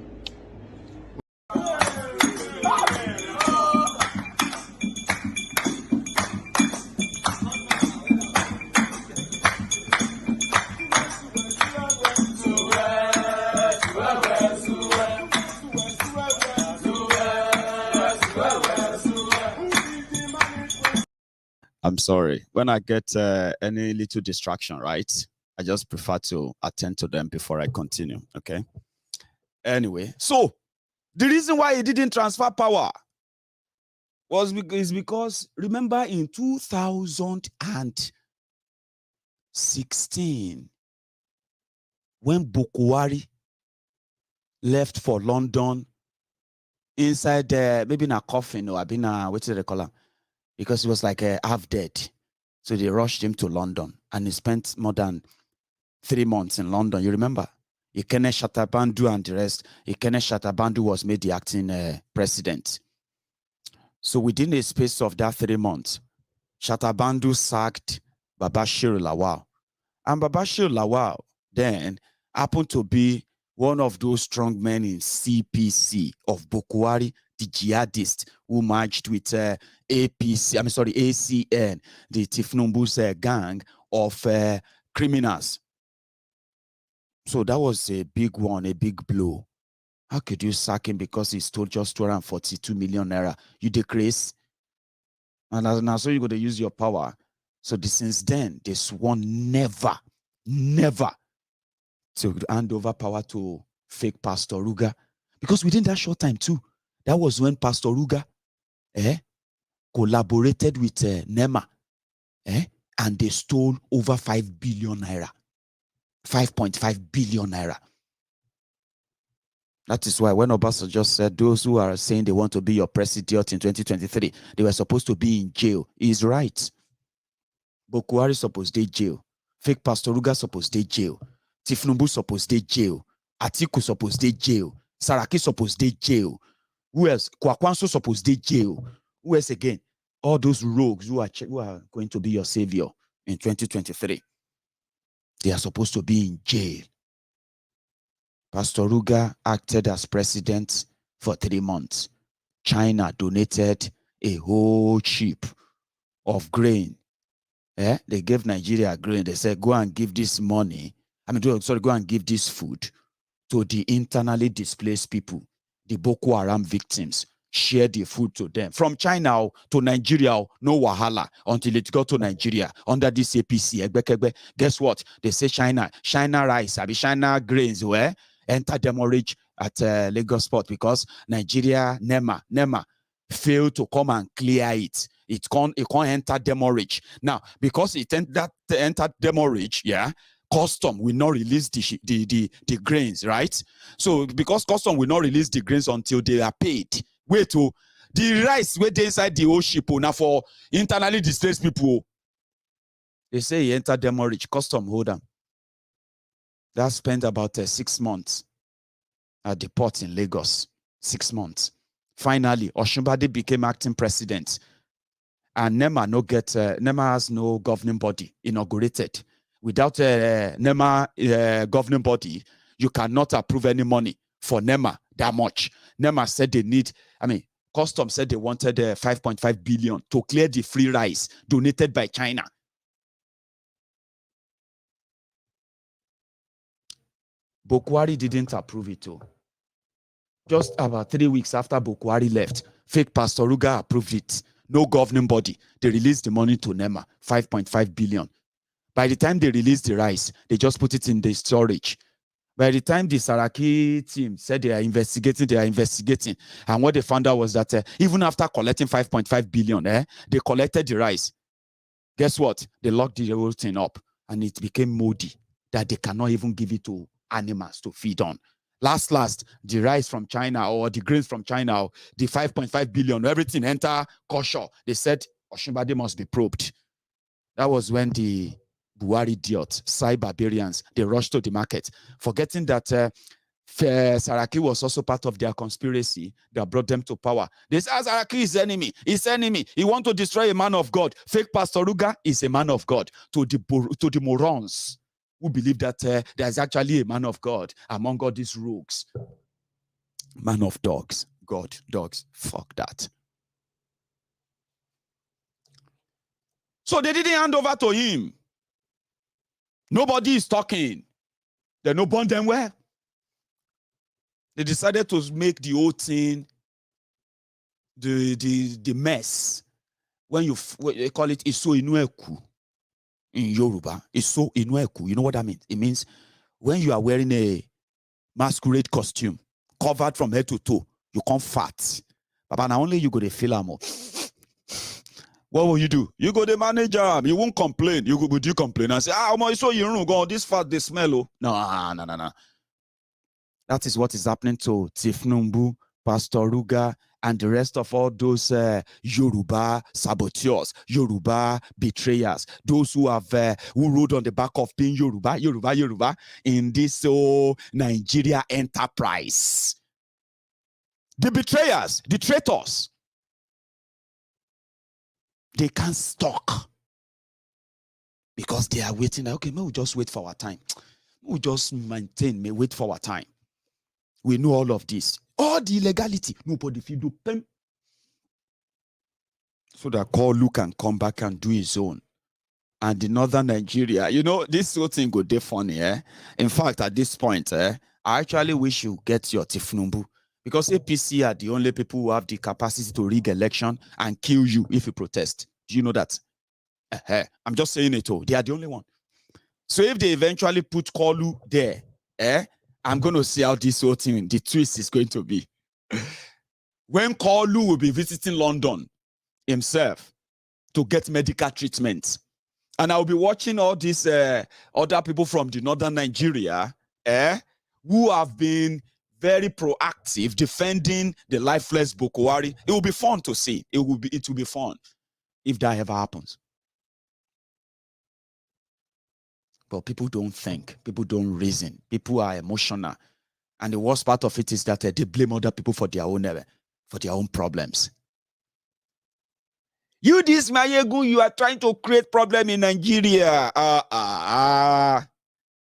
Speaker 7: I'm sorry. When I get any little distraction, right, I just prefer to attend to them before I continue, okay? Anyway, so the reason why he didn't transfer power is because remember in 2016 when Buhari left for London inside maybe in a coffin or in a what do they call him? Because he was like half dead. So they rushed him to London and he spent more than 3 months in London. You remember? Ikene Shatabandu and the rest. Ikene Shatabandu was made the acting president. So within the space of that 3 months, Shatabandu sacked Babashir Lawal. And Babashir Lawal then happened to be one of those strong men in CPC of Buhari, the jihadist who marched with ACN, the Tinubu's gang of criminals. So that was a big one, a big blow. How could you sack him because he stole just 242 million naira? You decrease. And now so you're going to use your power. So since then, they sworn never to hand over power to fake Pastor Ruga. Because within that short time too, that was when Pastor Ruga collaborated with Nema and they stole over 5 billion naira. 5.5 billion naira. That is why when Obasanjo just said those who are saying they want to be your president in 2023, they were supposed to be in jail. He's right. Buhari supposed to jail. Fake Pastor Ruga supposed to jail. Tinubu supposed to jail. Atiku supposed to jail. Saraki supposed to jail. Who else? Kwakwanso supposed to jail. Who else again? All those rogues who are going to be your savior in 2023. They are supposed to be in jail. Pastor Ruga acted as president for 3 months. China donated a whole ship of grain. They gave Nigeria grain. They said, go and give this money. Go and give this food to the internally displaced people, the Boko Haram victims. Share the food to them. From China to Nigeria, no wahala until it got to Nigeria under this APC. Guess what? They say China rice, China grains, where enter demurrage at Lagos port because Nigeria NEMA failed to come and clear it. It can't enter demurrage. Now, because it entered demurrage, custom will not release the grains, right? So because custom will not release the grains until they are paid. Wait, the rice wait inside the old ship now for internally displaced people. They say he entered demurrage, custom hold them. That spent about 6 months at the port in Lagos. 6 months. Finally, Oshunbade became acting president. And NEMA has no governing body inaugurated. Without a NEMA governing body, you cannot approve any money for NEMA that much. NEMA said they need, Custom said they wanted 5.5 billion to clear the free rice donated by China. Buhari didn't approve it too. Just about 3 weeks after Buhari left, fake Pastor Ruga approved it. No governing body. They released the money to NEMA, 5.5 billion. By the time they released the rice, they just put it in the storage. By the time the Saraki team said they are investigating. And what they found out was that even after collecting 5.5 billion, they collected the rice. Guess what? They locked the whole thing up and it became moldy that they cannot even give it to animals to feed on. Last, the rice from China or the grains from China, the 5.5 billion, everything enter kosher. They said Oshunbade must be probed. That was when the Buhari idiots, barbarians, they rushed to the market, forgetting that Saraki was also part of their conspiracy that brought them to power. They said Saraki is enemy. His enemy. He wants to destroy a man of God. Fake Pastor Ruga is a man of God. To the morons who believe that there's actually a man of God among all these rogues. Man of dogs. God, dogs. Fuck that. So they didn't hand over to him. Nobody is talking. They no burn them well. They decided to make the whole thing the mess. When they call it Iso Inueku in Yoruba. Iso Inueku. You know what that means? It means when you are wearing a masquerade costume, covered from head to toe, you can't fart. Papa, now only you go to feel am. What will you do? You go the manager. You won't complain. Would you complain and say, so you go this fat they smell? Oh. No. That is what is happening to Tifnumbu, Pastor Ruga, and the rest of all those Yoruba saboteurs, Yoruba betrayers, those who have who rode on the back of being Yoruba in this Nigeria enterprise. The betrayers, the traitors, they can't stalk because they are waiting. Okay, we'll just wait for our time. We'll just wait for our time. We know all of this. All the illegality. Nobody feel do pen. So that Kolu can come back and do his own. And the northern Nigeria, this whole thing go dey funny, eh? In fact, at this point, I actually wish you get your Tifnumbu. Because APC are the only people who have the capacity to rig election and kill you if you protest. Do you know that? I'm just saying it all. They are the only one. So if they eventually put Kolu there, I'm going to see how this whole thing, the twist is going to be. When Kolu will be visiting London himself to get medical treatment, and I'll be watching all these other people from the northern Nigeria who have been very proactive defending the lifeless Buhari. It will be fun to see. It will be fun if that ever happens. But people don't think, people don't reason, people are emotional, and the worst part of it is that they blame other people for their own problems. You, this Maiyegun, you are trying to create problem in Nigeria.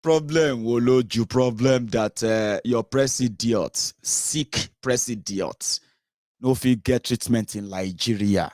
Speaker 7: Problem, Woloju, problem that your president, sick president, no fit get treatment in Nigeria.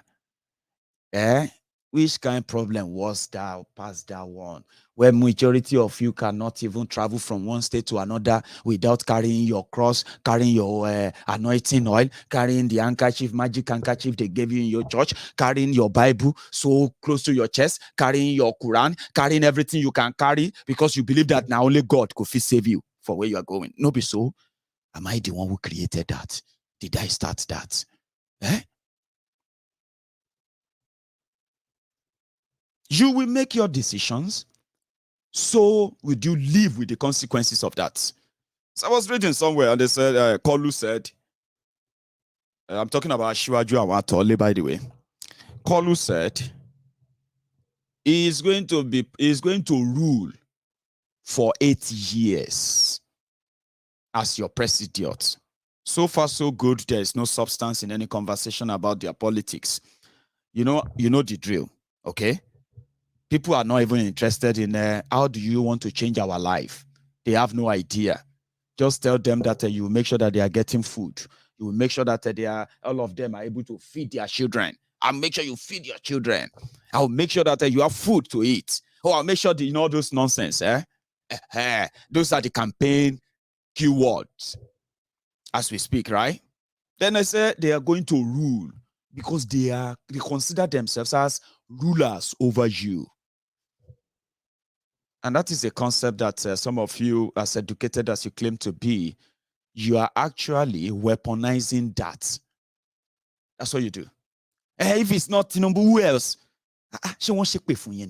Speaker 7: Which kind of problem was that past that one? Where majority of you cannot even travel from one state to another without carrying your cross, carrying your anointing oil, carrying the handkerchief, magic handkerchief they gave you in your church, carrying your Bible so close to your chest, carrying your Quran, carrying everything you can carry because you believe that now only God could save you for where you are going. No be so. Am I the one who created that? Did I start that? You will make your decisions. So would you live with the consequences of that? So I was reading somewhere and they said, Kolu said, I'm talking about Shiwaju Awatole, by the way. Kolu said, he is going to rule for 8 years as your president. So far, so good. There is no substance in any conversation about their politics. You know the drill, okay? People are not even interested in how do you want to change our life? They have no idea. Just tell them that you will make sure that they are getting food. You will make sure that all of them are able to feed their children. I'll make sure you feed your children. I'll make sure that you have food to eat. Oh, I'll make sure that you know those nonsense. Those are the campaign keywords as we speak, right? Then I said they are going to rule because they consider themselves as rulers over you. And that is a concept that some of you, as educated as you claim to be, you are actually weaponizing that. That's what you do. If it's not Tinubu, who else? She won't shake for you.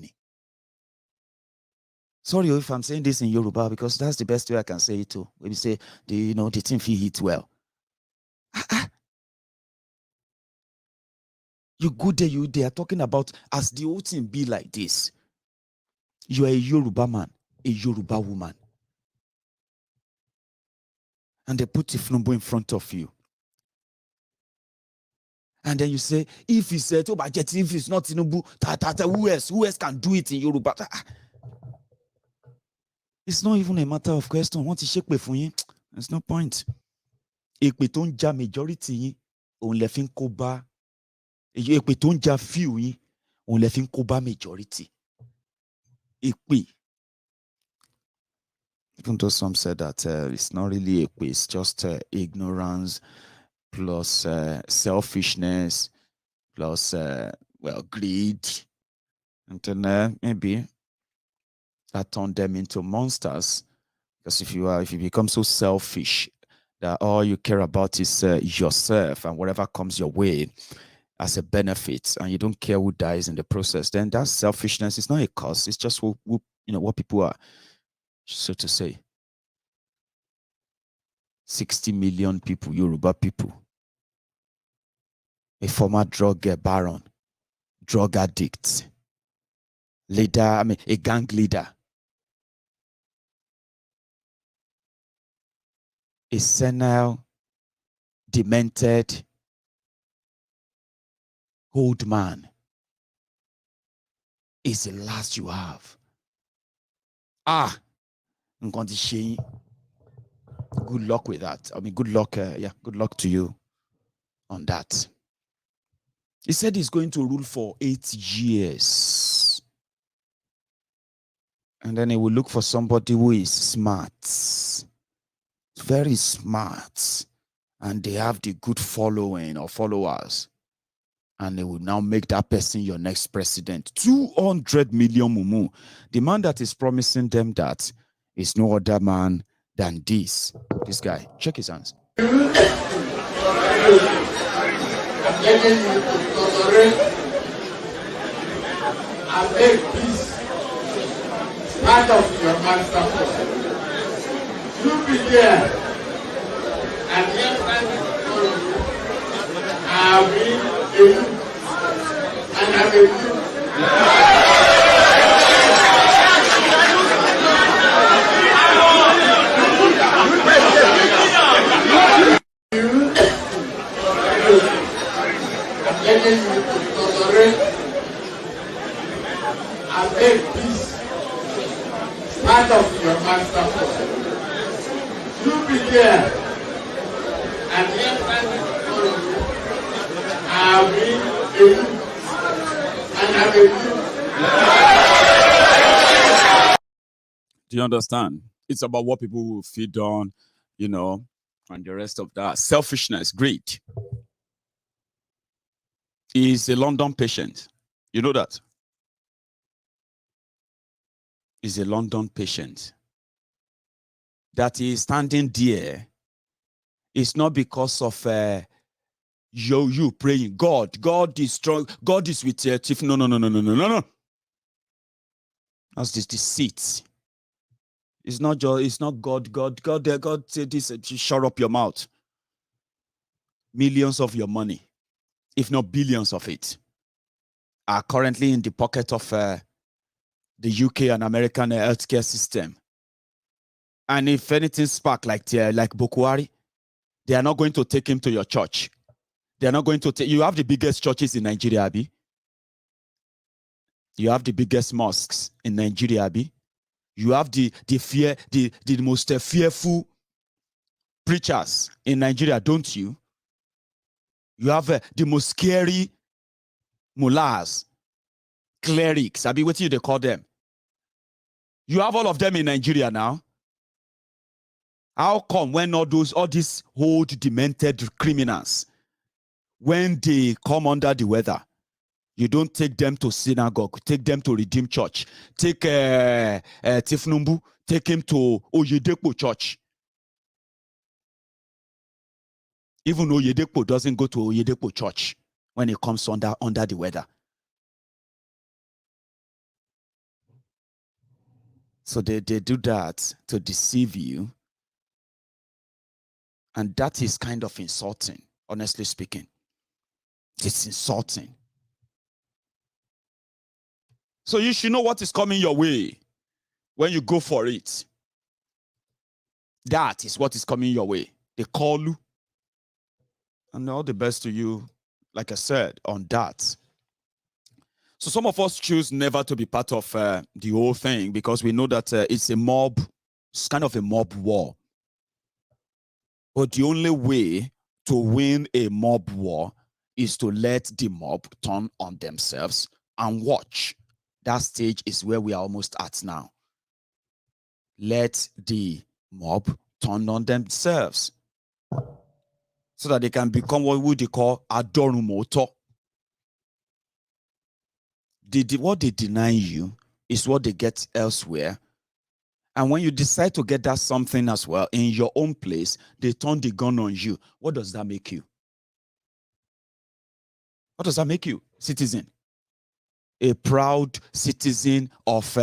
Speaker 7: Sorry if I'm saying this in Yoruba because that's the best way I can say it too. When you say the team feel hit well. You go there, they are talking about as the whole thing be like this. You are a Yoruba man, a Yoruba woman. And they put Tifnumbu in front of you. And then you say, if it's if it's not Tinubu, who else can do it in Yoruba? It's not even a matter of question. Want to shake for you? There's no point. Èpè tó ń ja majority yín, òun lẹ fi ń kó bá. Èpè tó ń ja few yín, òun lẹ fi ń kó bá majority. Èpè. Even though some said that it's not really èpè, it's just ignorance plus selfishness plus greed. And then maybe that turned them into monsters. Because if you become so selfish, that all you care about is yourself and whatever comes your way as a benefit, and you don't care who dies in the process, then that selfishness is not a cause. It's just who what people are, so to say. 60 million people, Yoruba people. A former drug baron, drug addict, leader, a gang leader. A senile, demented, old man is the last you have. Good luck with that. Good luck. Good luck to you on that. He said he's going to rule for 8 years. And then he will look for somebody who is smart. Very smart. And they have the good following or followers. And they will now make that person your next president. 200 million mumu. The man that is promising them that is no other man than this guy. Check his hands.
Speaker 6: I'm begging you to tolerate and make peace part of your master plan. You be there, and every I will do, and I will do. Begging you to tolerate and make peace part of your master plan. You be there, and every I will do, and I will do.
Speaker 3: Do you understand? It's about what people will feed on, and the rest of that. Selfishness, greed. He's a London patient. You know that? He's a London patient. That he is standing there is not because of you praying. God is strong. God is with you. No. That's this deceit. It's not God. God said this. Shut up your mouth. Millions of your money, if not billions of it, are currently in the pocket of the UK and American healthcare system. And if anything spark like Buhari, they are not going to take him to your church. They are not going to take. You have the biggest churches in Nigeria, Abi. You have the biggest mosques in Nigeria, Abi. You have the most fearful preachers in Nigeria, don't you? You have the most scary mullahs, clerics. Abi, what do they call them? You have all of them in Nigeria now. How come when all these old demented criminals, when they come under the weather, you don't take them to synagogue, take them to Redeem Church, take Tinubu, take him to Oyedepo Church. Even Oyedepo doesn't go to Oyedepo Church when it comes under the weather. So they do that to deceive you. And that is kind of insulting, honestly speaking. It's insulting. So you should know what is coming your way when you go for it. That is what is coming your way. They call you. And all the best to you, like I said, on that. So some of us choose never to be part of the whole thing because we know that it's a mob. It's kind of a mob war. But the only way to win a mob war is to let the mob turn on themselves and watch. That stage is where we are almost at now. Let the mob turn on themselves so that they can become what they call adorumoto. What they deny you is what they get elsewhere.
Speaker 7: And when you decide to get that something as well in your own place, they turn the gun on you. What does that make you? What does that make you, citizen? A proud citizen of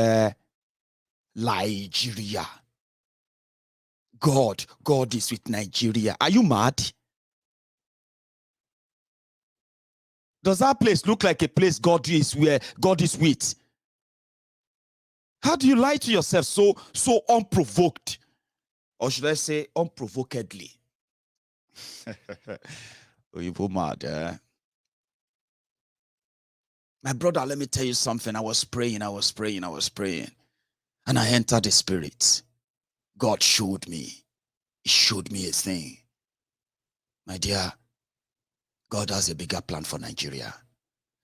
Speaker 7: Nigeria. God is with Nigeria. Are you mad? Does that place look like a place God is where God is with? How do you lie to yourself so unprovoked? Or should I say unprovokedly? Oh, you mad, eh? My brother, let me tell you something. I was praying. And I entered the spirit. God showed me. He showed me a thing. My dear, God has a bigger plan for Nigeria.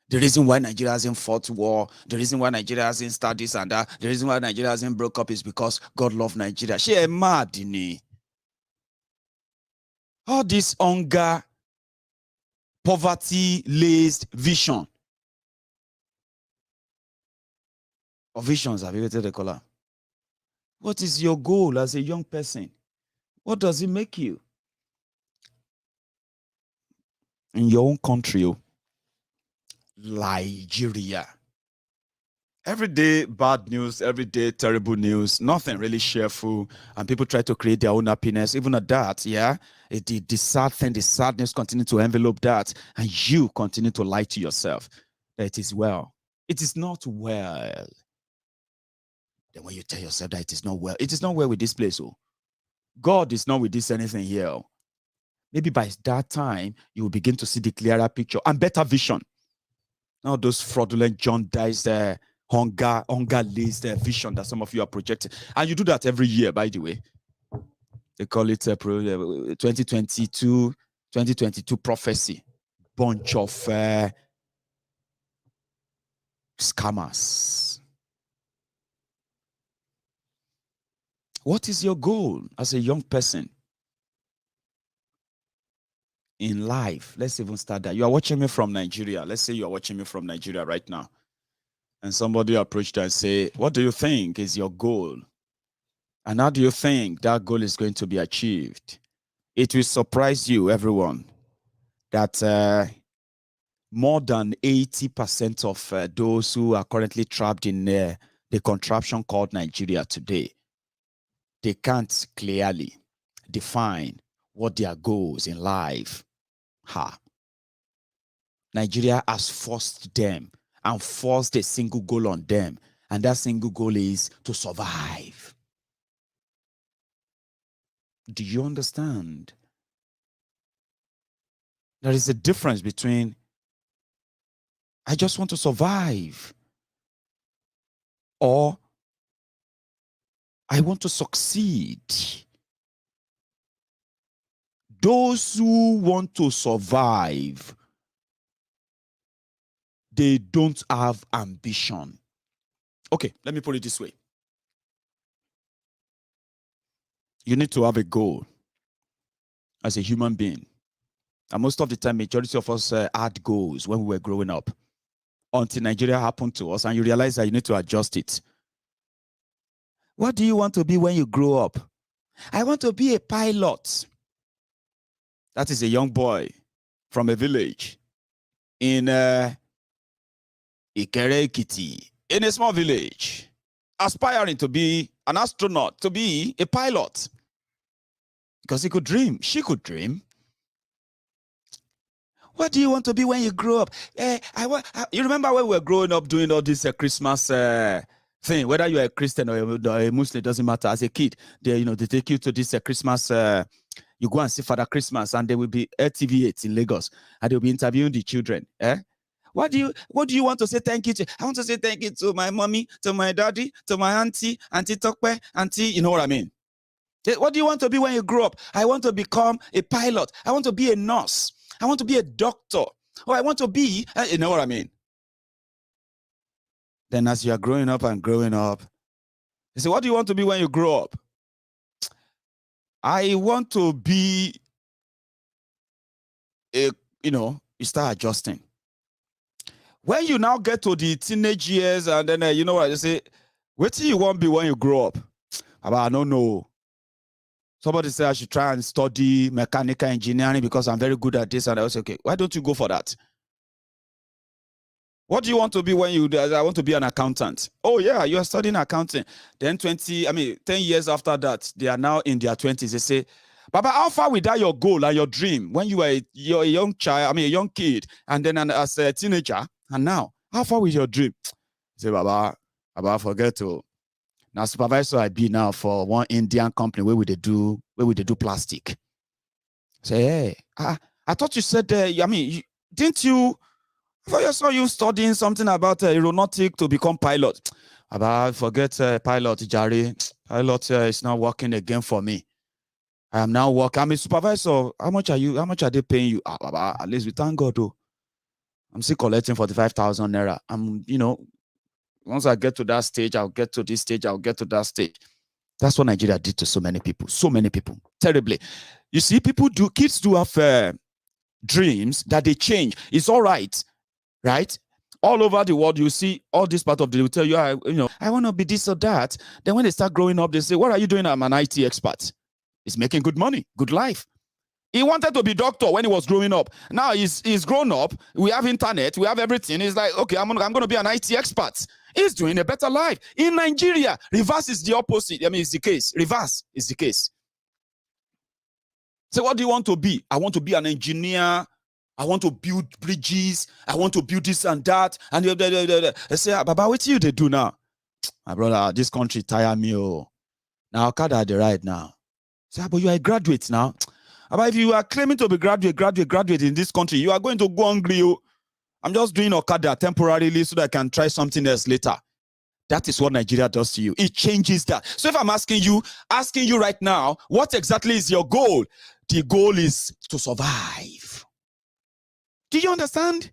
Speaker 7: The reason why Nigeria hasn't fought war, the reason why Nigeria hasn't started this and that, the reason why Nigeria hasn't broke up is because God loved Nigeria. She is mad, all this hunger, poverty-laced vision. Or visions, have you heard the color? What is your goal as a young person? What does it make you? In your own country, Nigeria. Every day, bad news, every day, terrible news, nothing really cheerful, and people try to create their own happiness. Even at that, yeah, the sad thing, the sadness continue to envelope that, and you continue to lie to yourself that it is well. It is not well. Then when you tell yourself that it is not well with this place. Oh, God is not with this anything here. Oh. Maybe by that time, you will begin to see the clearer picture and better vision. Now those fraudulent jaundiced hunger-laced vision that some of you are projecting. And you do that every year, by the way. They call it 2022 prophecy. Bunch of scammers. What is your goal as a young person in life? Let's even start that. You are watching me from Nigeria. Let's say you are watching me from Nigeria right now. And somebody approached you and say, what do you think is your goal? And how do you think that goal is going to be achieved? It will surprise you, everyone, that more than 80% of those who are currently trapped in the contraption called Nigeria today, they can't clearly define what their goals in life are. Nigeria has forced them and forced a single goal on them, and that single goal is to survive. Do you understand? There is a difference between I just want to survive or I want to succeed. Those who want to survive, they don't have ambition. Okay, let me put it this way. You need to have a goal as a human being. And most of the time, majority of us had goals when we were growing up. Until Nigeria happened to us and you realize that you need to adjust it. What do you want to be when you grow up? I want to be a pilot. That is a young boy from a village in Ikere Ekiti, in a small village, aspiring to be an astronaut, to be a pilot. Because he could dream, she could dream. What do you want to be when you grow up? You remember when we were growing up doing all this Christmas thing, whether you're a Christian or a Muslim, it doesn't matter. As a kid, they take you to this Christmas, you go and see Father Christmas, and there will be TV8 in Lagos, and they'll be interviewing the children. What do you want to say thank you to? I want to say thank you to my mommy, to my daddy, to my auntie Tokwe, auntie, you know what I mean? What do you want to be when you grow up? I want to become a pilot. I want to be a nurse. I want to be a doctor. Or I want to be, you know what I mean? Then as you are growing up and growing up, you say, what do you want to be when you grow up? I want to be you start adjusting. When you now get to the teenage years and then, you know what, you say, what do you want to be when you grow up? I don't know. Somebody said I should try and study mechanical engineering because I'm very good at this. And I was okay. Why don't you go for that? What do you want to be when you do? I want to be an accountant. Oh, yeah, you're studying accounting. Then 10 years after that, they are now in their 20s. They say, Baba, how far with that your goal and your dream when you were a young child, a young kid, and then as a teenager, and now, how far with your dream? I say, Baba, forget to. Now, supervisor I be now for one Indian company where we do plastic. Say, hey, I thought you said, didn't you? I saw you studying something about aeronautic to become pilot. About forget pilot, Jari. Pilot is not working again for me. I am now working. I'm a supervisor. How much are they paying you? At least we thank God. Oh, I'm still collecting 45,000 naira. Once I get to that stage, I'll get to this stage. I'll get to that stage. That's what Nigeria did to so many people. So many people. Terribly. You see, kids do have dreams that they change. It's all right. Right? All over the world, you see all this part of the, will tell you, I want to be this or that. Then when they start growing up, they say, what are you doing? I'm an IT expert. He's making good money, good life. He wanted to be doctor when he was growing up. Now he's grown up. We have internet. We have everything. He's like, okay, I'm going to be an IT expert. He's doing a better life. In Nigeria, reverse is the opposite. It's the case. Reverse is the case. So what do you want to be? I want to be an engineer. I want to build bridges. I want to build this and that. And they say, Baba, what you they do now? My brother, this country tire me. Oh. Now, Okada the right now. Say, but you are a graduate now. But if you are claiming to be graduate in this country, you are going to go hungry. Oh. I'm just doing Okada temporarily so that I can try something else later. That is what Nigeria does to you. It changes that. So if I'm asking you right now, what exactly is your goal? The goal is to survive. Do you understand?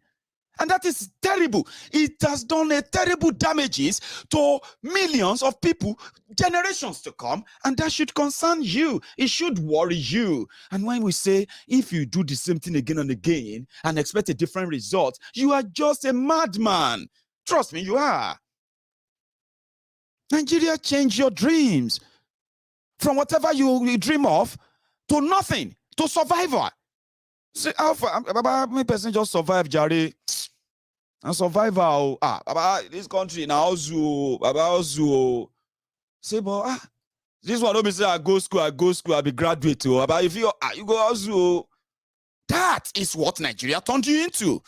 Speaker 7: And that is terrible. It has done a terrible damages to millions of people, generations to come, and that should concern you. It should worry you. And when we say, if you do the same thing again and again and expect a different result, you are just a madman. Trust me, you are. Nigeria, change your dreams from whatever you dream of to nothing, to survival. Say, my person just survive, Jari. And survival. This country now, Zoo. Say, but this one don't be say I go school, I be graduate. But if you go Zoo, that is what Nigeria turned you into.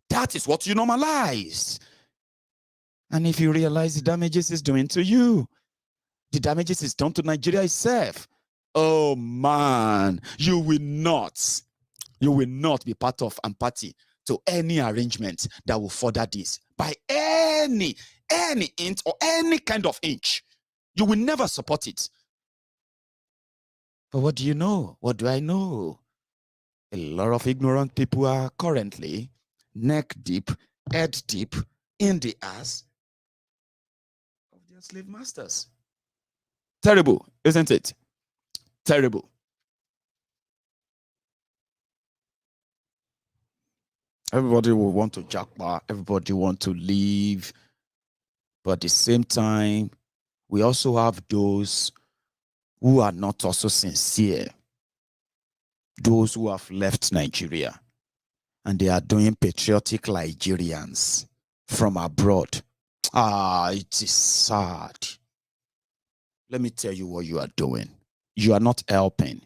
Speaker 7: That is what you normalize. And if you realize the damages it's doing to you, the damages it's done to Nigeria itself, oh man, you will not be part of and party to any arrangement that will further this by any inch or any kind of inch. You will never support it. But what do you know? What do I know? A lot of ignorant people are currently neck deep, head deep in the ass of their slave masters. Terrible, isn't it? Terrible. Everybody will want to jackpot. Everybody want to leave. But at the same time, we also have those who are not also sincere. Those who have left Nigeria. And they are doing patriotic Nigerians from abroad. It is sad. Let me tell you what you are doing. You are not helping.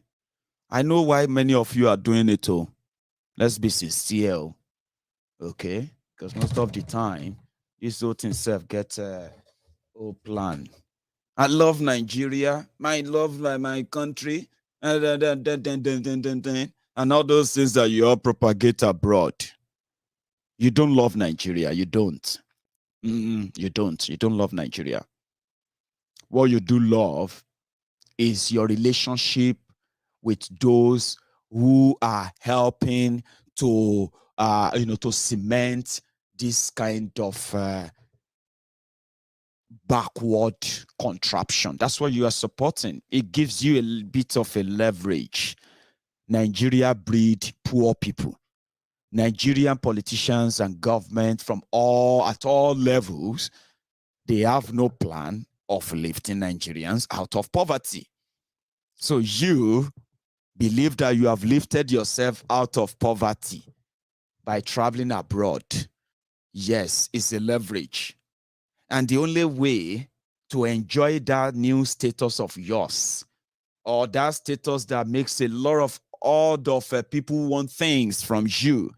Speaker 7: I know why many of you are doing it too. Let's be sincere. Okay, because most of the time, this whole thing self gets a whole plan. I love Nigeria. I love my country. And all those things that you all propagate abroad. You don't love Nigeria. You don't. You don't. You don't love Nigeria. What you do love is your relationship with those who are helping to to cement this kind of backward contraption. That's what you are supporting. It gives you a bit of a leverage. Nigeria breed poor people. Nigerian politicians and government at all levels, they have no plan of lifting Nigerians out of poverty. So you believe that you have lifted yourself out of poverty by traveling abroad. Yes, it's a leverage. And the only way to enjoy that new status of yours, or that status that makes a lot of people want things from you,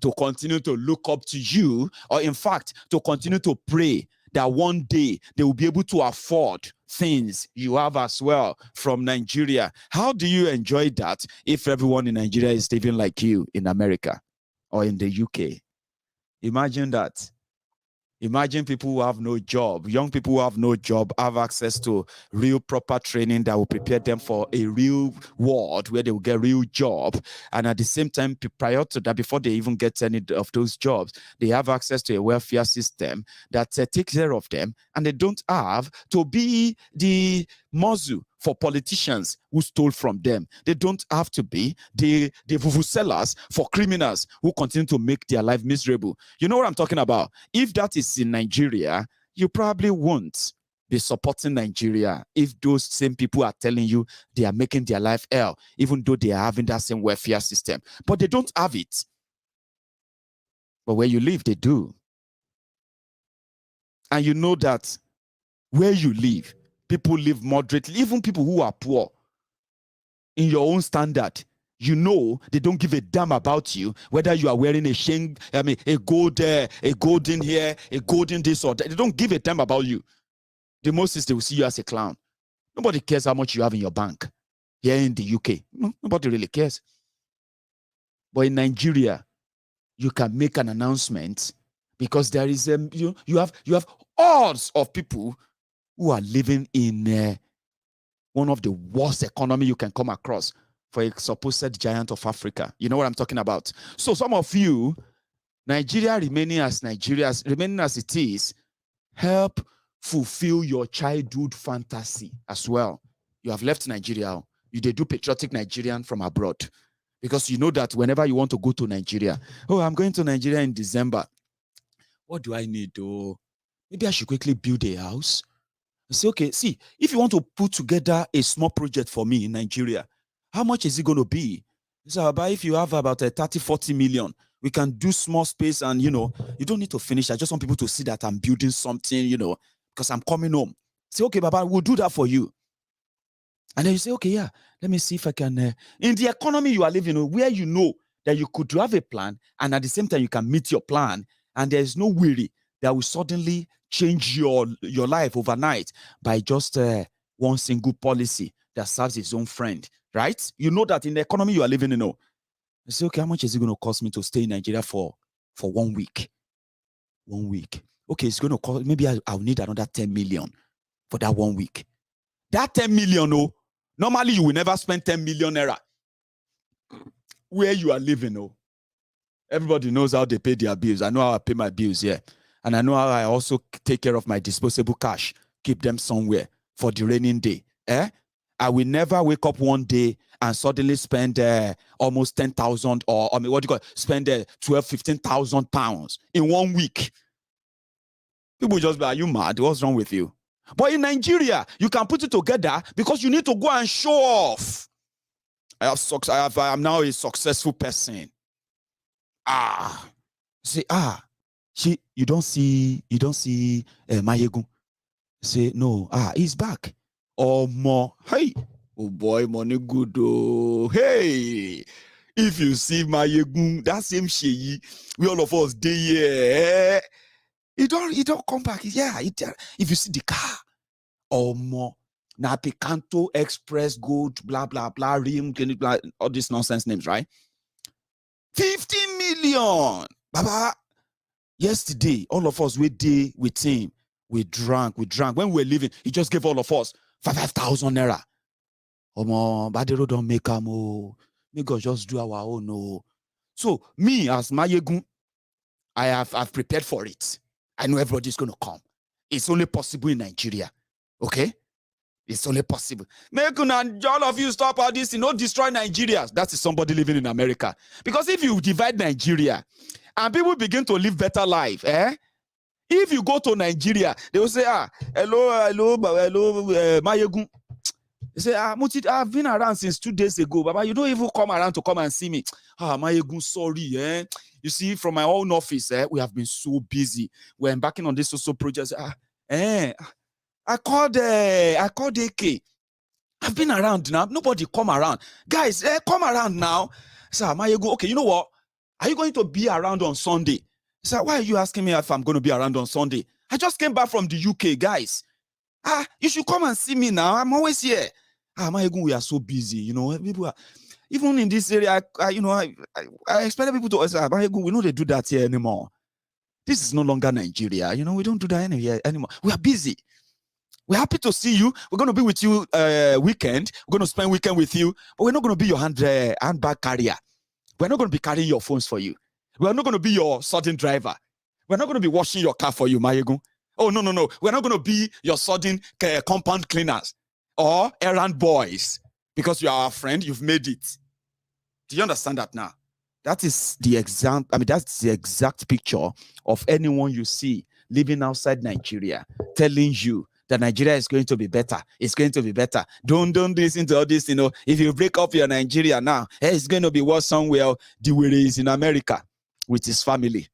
Speaker 7: to continue to look up to you, or in fact, to continue to pray that one day they will be able to afford things you have as well from Nigeria. How do you enjoy that if everyone in Nigeria is living like you in America or in the UK? Imagine that. Imagine people who have no job, young people who have no job, have access to real proper training that will prepare them for a real world where they will get a real job. And at the same time, prior to that, before they even get any of those jobs, they have access to a welfare system that takes care of them. And they don't have to be the muzzle for politicians who stole from them. They don't have to be the vuvuzelas for criminals who continue to make their life miserable. You know what I'm talking about? If that is in Nigeria, you probably won't be supporting Nigeria if those same people are telling you they are making their life hell, even though they are having that same welfare system. But they don't have it. But where you live, they do. And you know that where you live, people live moderately, even people who are poor in your own standard. You know they don't give a damn about you, whether you are wearing a golden hair, a golden this or that. They don't give a damn about you. The most is they will see you as a clown. Nobody cares how much you have in your bank here in the UK. Nobody really cares. But in Nigeria, you can make an announcement because there is you have hordes of people who are living in one of the worst economy you can come across for a supposed giant of Africa. You know what I'm talking about? So some of you, Nigeria remaining as it is, help fulfill your childhood fantasy as well. You have left Nigeria. You do patriotic Nigerian from abroad because you know that whenever you want to go to Nigeria, oh, I'm going to Nigeria in December. What do I need to? Maybe I should quickly build a house. Say, okay, see, if you want to put together a small project for me in Nigeria, how much is it going to be? So, but if you have about 30, 40 million, we can do small space and, you don't need to finish. I just want people to see that I'm building something, because I'm coming home. Say, okay, Baba, we'll do that for you. And then you say, okay, yeah, let me see if I can. In the economy you are living in, where you know that you could have a plan and at the same time you can meet your plan and there is no worry that will suddenly change your life overnight by just one single policy that serves its own friend, right? You know that in the economy you are living in, you say, okay, how much is it going to cost me to stay in Nigeria for 1 week? 1 week. Okay, it's going to cost, maybe I'll need another 10 million for that 1 week. That 10 million, normally you will never spend 10 million naira where you are living, Everybody knows how they pay their bills. I know how I pay my bills here. And I know how I also take care of my disposable cash, keep them somewhere for the raining day. I will never wake up one day and suddenly spend almost 10,000 spend 12, 15,000 pounds in 1 week. People just be, are you mad? What's wrong with you? But in Nigeria, you can put it together because you need to go and show off. I'm now a successful person. You don't see Maiyegun. Say no. He's back. Oh more. Hey, oh boy, money good. Oh hey. If you see Maiyegun, that same Sheyi, we all of us day here. He don't come back. Yeah. If you see the car, or more. Now Picanto Express Gold, blah blah blah, Rim, blah, all these nonsense names, right? 15 million. Baba. Yesterday, all of us we did with him. We drank. When we were leaving, he just gave all of us 5,000 naira. Badero don't make them. Make us just do our own. So me as Maiyegun, I've prepared for it. I know everybody's gonna come. It's only possible in Nigeria. Okay? It's only possible. Maiyegun and all of you stop all this, destroy Nigeria. That is somebody living in America. Because if you divide Nigeria and people begin to live better life, If you go to Nigeria, they will say, hello, Maiyegun. They say, I've been around since 2 days ago, Baba. You don't even come around to come and see me. Maiyegun, sorry, eh? You see, from my own office, we have been so busy. We're embarking on this social project. I called AK. I've been around now. Nobody come around. Guys, come around now. Sir, Maiyegun, okay, you know what? Are you going to be around on Sunday? Sir, why are you asking me if I'm going to be around on Sunday? I just came back from the UK, guys. You should come and see me now. I'm always here. Maiyegun, we are so busy. You know, people are, even in this area, I expected people to say, Maiyegun, we know they do that here anymore. This is no longer Nigeria. You know, we don't do that anymore. We are busy. We're happy to see you. We're going to be with you weekend. We're going to spend weekend with you. But we're not going to be your handbag carrier. We're not going to be carrying your phones for you. We're not going to be your sudden driver. We're not going to be washing your car for you, Maiyegun. Oh, no. We're not going to be your sudden compound cleaners or errand boys. Because you are our friend, you've made it. Do you understand that now? That's the exact picture of anyone you see living outside Nigeria telling you that Nigeria is going to be better. It's going to be better. Don't listen to all this, you know. If you break up your Nigeria now, it's going to be worse somewhere. The way it is in America with his family.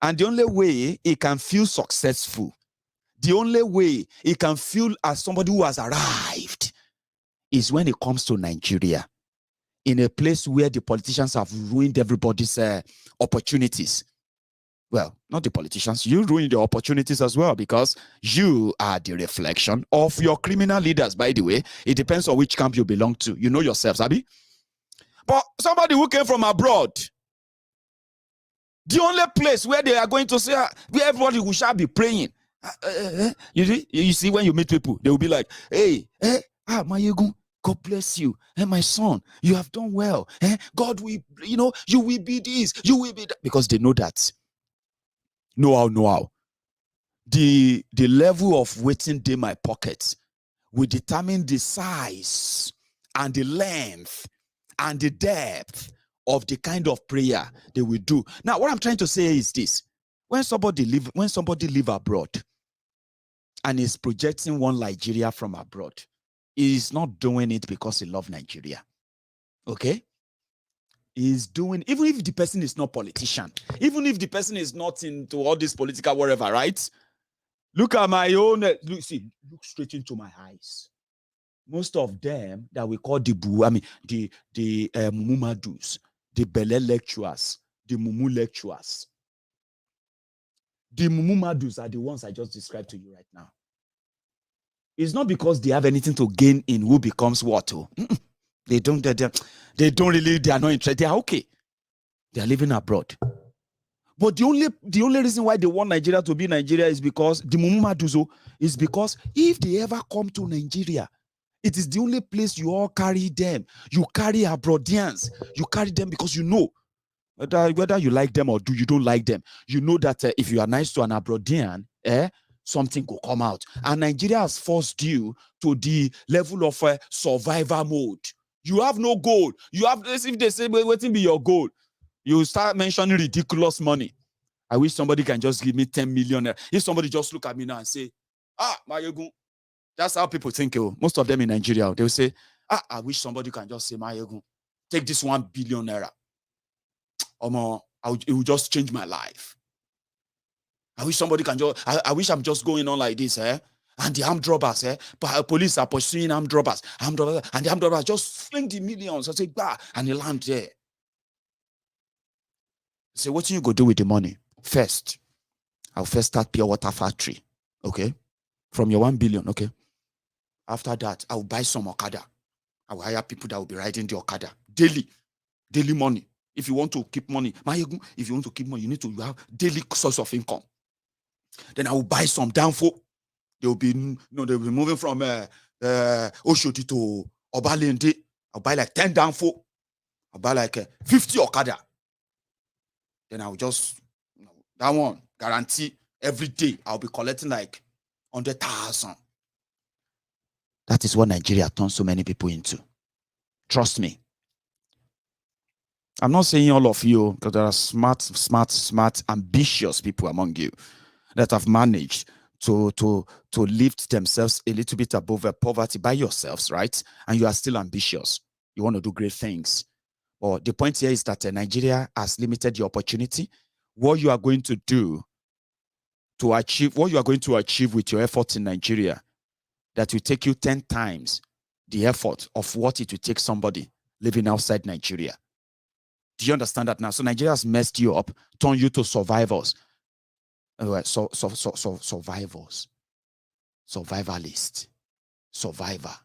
Speaker 7: And the only way he can feel successful, the only way he can feel as somebody who has arrived is when it comes to Nigeria, in a place where the politicians have ruined everybody's opportunities. Well, not the politicians. You ruin the opportunities as well because you are the reflection of your criminal leaders, by the way. It depends on which camp you belong to. You know yourself, Sabi. But somebody who came from abroad, the only place where they are going to say, where everybody will shall be praying. You see, when you meet people, they will be like, hey, Maiyegun, God bless you. My son, you have done well. God will, you will be this, you will be that. Because they know that. Know how. The level of waiting in my pocket will determine the size and the length and the depth of the kind of prayer they will do. Now, what I'm trying to say is this. When somebody live abroad and is projecting one Nigeria from abroad, he is not doing it because he loves Nigeria. Okay? Is doing, even if the person is not politician, even if the person is not into all this political whatever, right? Look at my own, look straight into my eyes. Most of them that we call the Mumumadus, the Bele lecturers, the Mumu lecturers. The Mumumadus are the ones I just described to you right now. It's not because they have anything to gain in who becomes what. They are not interested. They are okay. They are living abroad. But the only reason why they want Nigeria to be Nigeria is because the Mumumaduzo is because if they ever come to Nigeria, it is the only place you all carry them. You carry abroadians. You carry them because you know whether you like them or you don't like them. You know that if you are nice to an abroadian, something will come out. And Nigeria has forced you to the level of survivor mode. You have no goal. You have this. If they say, what will be your goal? You start mentioning ridiculous money. I wish somebody can just give me 10 million. If somebody just look at me now and say, Maiyegun, that's how people think. Most of them in Nigeria, they will say, I wish somebody can just say, Maiyegun, take this 1 billion naira. It will just change my life. I wish somebody can just, I wish I'm just going on like this, And the armed robbers, police are pursuing armed robbers, and the armed robbers just fling the millions. I say, bah, and they land there. Say, what you go do with the money? First, I'll first start pure water factory, okay? From your 1 billion, okay? After that, I'll buy some Okada. I will hire people that will be riding the Okada daily money. If you want to keep money, Maiyegun, if you want to keep money, you need to have daily source of income. Then I will buy some Danfo. They'll be moving from Oshodi to Obalende. I'll buy like 10 Danfo. I'll buy like 50 Okada. Then I'll just, that one, guarantee every day I'll be collecting like 100,000. That is what Nigeria turns so many people into. Trust me. I'm not saying all of you, because there are smart, ambitious people among you. that have managed to lift themselves a little bit above poverty by yourselves, right? And you are still ambitious. You want to do great things. But the point here is that Nigeria has limited your opportunity. What you are going to do to achieve, what you are going to achieve with your efforts in Nigeria, that will take you 10 times the effort of what it will take somebody living outside Nigeria. Do you understand that now? So Nigeria has messed you up, turned you to survivors. Survivors. Survivalist. Survivor.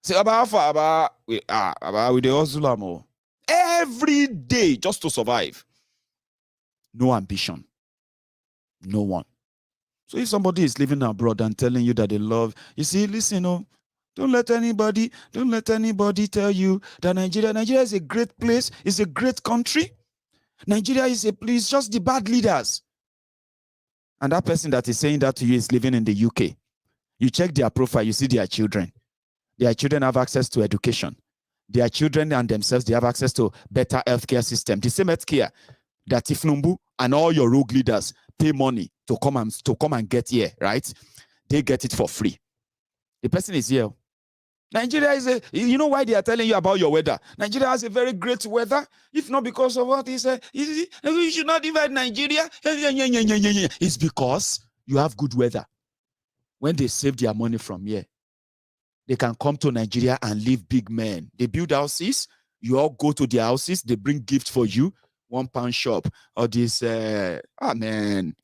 Speaker 7: Say about we the Ozulamo. Every day just to survive. No ambition. No one. So if somebody is living abroad and telling you that they love, you see, listen, don't let anybody tell you that Nigeria is a great place, it's a great country. Nigeria is a place, just the bad leaders. And that person that is saying that to you is living in the UK. You check their profile, you see their children. Their children have access to education. Their children and themselves, they have access to better healthcare system. The same healthcare that Tinubu and all your rogue leaders pay money to come and get here, right? They get it for free. The person is here. Nigeria is you know why they are telling you about your weather? Nigeria has a very great weather. If not because of what is you should not invite Nigeria. It's because you have good weather. When they save their money from here, they can come to Nigeria and live big men. They build houses. You all go to their houses. They bring gifts for you. £1 shop. Or this, man.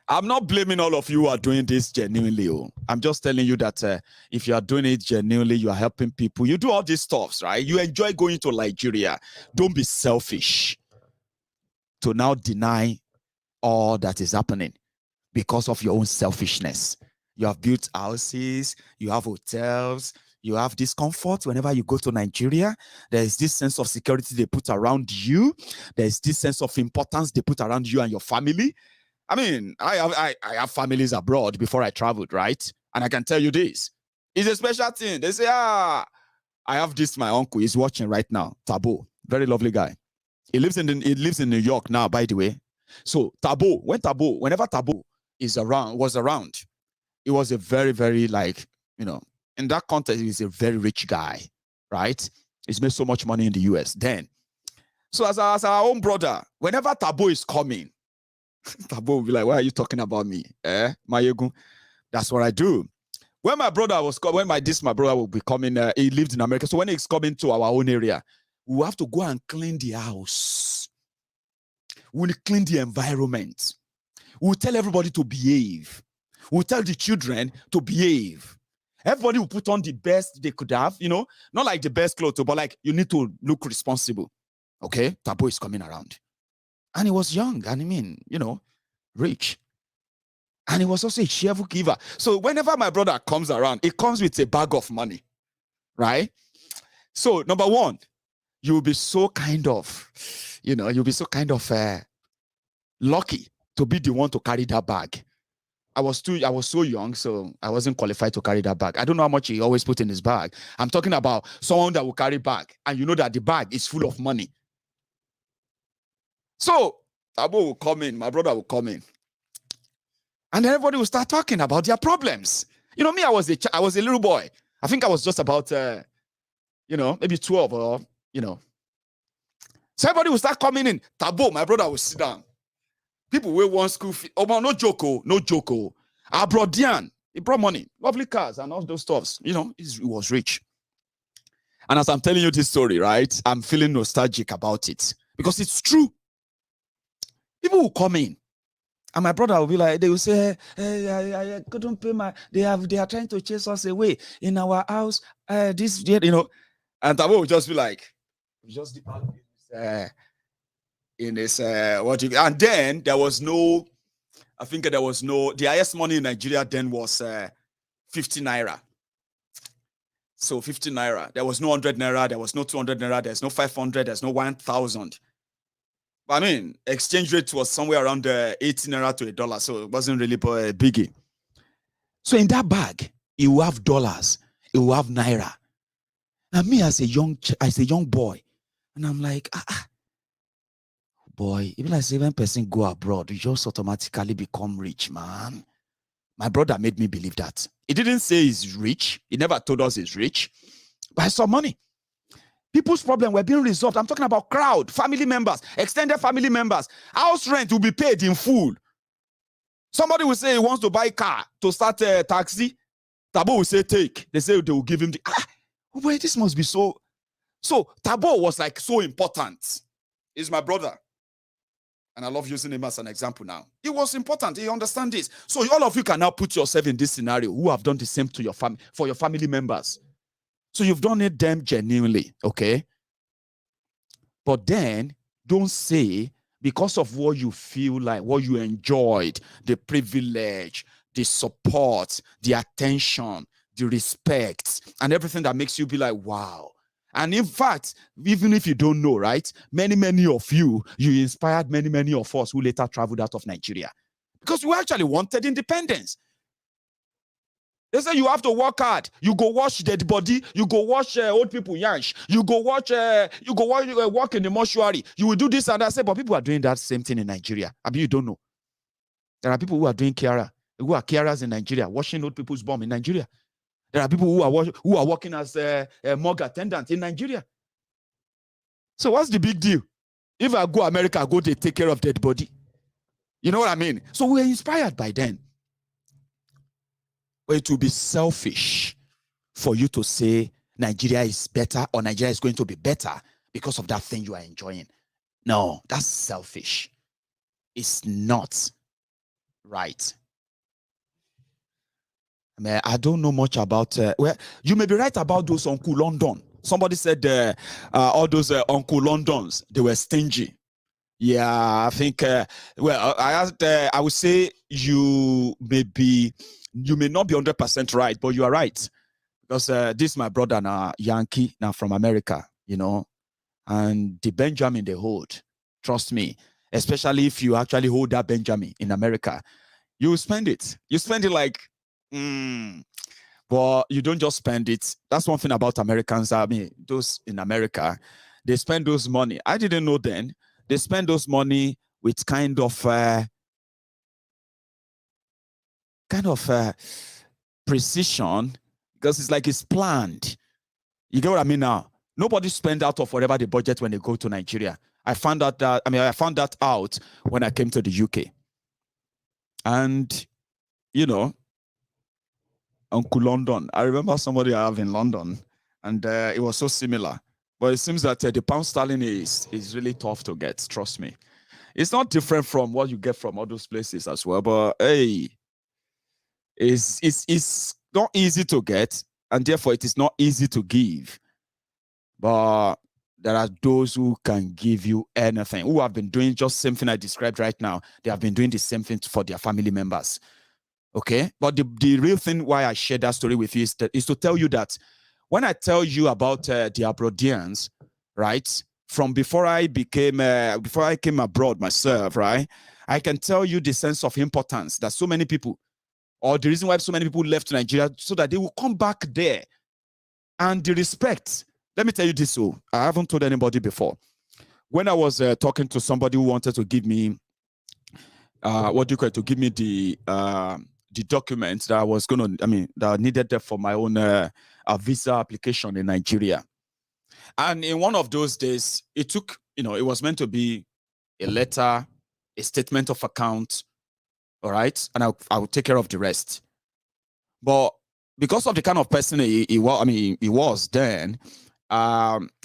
Speaker 7: I'm not blaming all of you who are doing this genuinely. I'm just telling you that if you are doing it genuinely, you are helping people. You do all these stuffs, right? You enjoy going to Nigeria. Don't be selfish to now deny all that is happening because of your own selfishness. You have built houses, you have hotels, you have this comfort whenever you go to Nigeria. There is this sense of security they put around you. There is this sense of importance they put around you and your family. I mean, I have families abroad before I traveled, right? And I can tell you this. It's a special thing. They say, I have this, my uncle is watching right now, Tabo, very lovely guy. He lives in New York now, by the way. So whenever Tabo was around, he was a very, very in that context, he's a very rich guy, right? He's made so much money in the US then. So as our own brother, whenever Tabo is coming, Tabo will be like, why are you talking about me? Maiyegun? That's what I do. When my brother was coming, my brother will be coming, he lived in America. So when he's coming to our own area, we have to go and clean the house. We'll clean the environment. We'll tell everybody to behave. We'll tell the children to behave. Everybody will put on the best they could have, not like the best clothes, but like you need to look responsible. Okay? Tabo is coming around. And he was young, and rich. And he was also a cheerful giver. So whenever my brother comes around, it comes with a bag of money, right? So number one, you'll be so kind of lucky to be the one to carry that bag. I was so young, so I wasn't qualified to carry that bag. I don't know how much he always put in his bag. I'm talking about someone that will carry bag, and you know that the bag is full of money. So Tabo will come in, my brother will come in, and everybody will start talking about their problems. Me, I was a little boy. I think I was just about maybe 12 or So everybody will start coming in. Tabo, my brother will sit down. People will want school fee. Oh, no joke. Our brother, he brought money, lovely cars and all those stuffs. He was rich. And as I'm telling you this story, right, I'm feeling nostalgic about it because it's true. People will come in, and my brother will be like, they will say, hey, I couldn't pay they are trying to chase us away in our house. And Tabo will just be like, just in this and then there was no, the highest money in Nigeria then was 50 naira. So 50 naira. There was no 100 naira, there was no 200 naira, there's no 500, there's no 1,000. But I mean, exchange rate was somewhere around 80 naira to $1, so it wasn't really a biggie. So in that bag, you will have dollars, you will have naira. And me as a young boy, and I'm like, boy, even like 7% go abroad, you just automatically become rich, man. My brother made me believe that. He didn't say he's rich. He never told us he's rich. But I saw money. People's problems were being resolved. I'm talking about crowd, family members, extended family members. House rent will be paid in full. Somebody will say he wants to buy a car to start a taxi. Tabo will say take. They say they will give him the... boy, this must be so... So Tabo was like so important. He's my brother. And I love using him as an example now. It was important. He understands this. So all of you can now put yourself in this scenario who have done the same to your family, for your family members. So you've done it them genuinely, okay? But then don't say because of what you feel like, what you enjoyed, the privilege, the support, the attention, the respect, and everything that makes you be like, wow. And in fact, even if you don't know, right, many of you inspired many of us who later traveled out of Nigeria because we actually wanted independence. They say you have to work hard. You go wash dead body. You go wash old people yansh. You go watch. Work in the mortuary. You will do this and that. Say, but people are doing that same thing in Nigeria. I mean, you don't know. There are people who are doing who are carers in Nigeria, washing old people's bum in Nigeria. There are people who are working as a morgue attendant in Nigeria. So what's the big deal? If I go America, they take care of dead body. You know what I mean? So we're inspired by them. But it will be selfish for you to say Nigeria is better or Nigeria is going to be better because of that thing you are enjoying. No, that's selfish. It's not right. I don't know much about well, you may be right about those Uncle London. Somebody said all those Uncle Londons, they were stingy. Yeah, I think well, I would say you may not be 100% right, but you are right. Because this is my brother now, Yankee, now from America, you know, and the Benjamin they hold, trust me, especially if you actually hold that Benjamin in America, you spend it. You spend it like but you don't just spend it. That's one thing about Americans. I mean, those in America, they spend those money. I didn't know then. They spend those money with kind of precision because it's like it's planned. You get what I mean now? Nobody spend out of whatever the budget when they go to Nigeria. I found out that I found that out when I came to the UK. And you know, Uncle London. I remember somebody I have in London, and it was so similar. But it seems that the pound sterling is really tough to get. Trust me, it's not different from what you get from all those places as well. But hey, it's not easy to get, and therefore it is not easy to give. But there are those who can give you anything, who have been doing just the same thing I described right now. They have been doing the same thing for their family members. Okay, but the real thing why I share that story with you is to tell you that when I tell you about the Abroadians, right, from before I came abroad myself, right, I can tell you the sense of importance that so many people, or the reason why so many people left Nigeria, so that they will come back there, and the respect. Let me tell you this, so I haven't told anybody before. When I was talking to somebody who wanted to give me, to give me the documents that I was that I needed there for my own visa application in Nigeria. And in one of those days, it took, it was meant to be a letter, a statement of account, all right? And I would take care of the rest. But because of the kind of person he was then,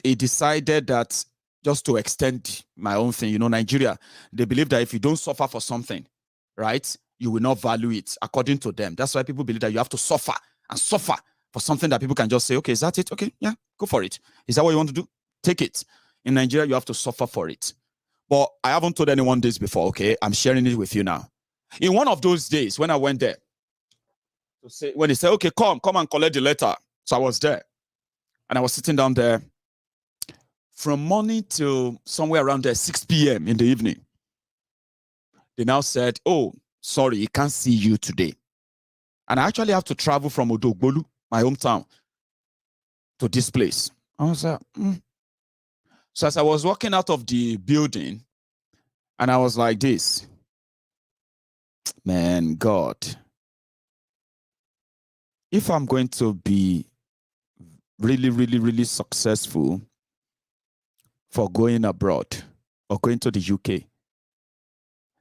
Speaker 7: he decided that just to extend my own thing, Nigeria, they believe that if you don't suffer for something, right, you will not value it according to them. That's why people believe that you have to suffer and suffer for something that people can just say, okay, is that it? Okay, yeah, go for it. Is that what you want to do? Take it. In Nigeria, you have to suffer for it. But I haven't told anyone this before, okay? I'm sharing it with you now. In one of those days, when I went there, when they said, okay, come and collect the letter. So I was there. And I was sitting down there from morning till somewhere around there, 6 p.m. in the evening. They now said, oh, sorry, he can't see you today. And I actually have to travel from Odogbolu, my hometown, to this place. I was like, So as I was walking out of the building, And I was like this. Man, God, if I'm going to be really, really, really successful for going abroad or going to the UK,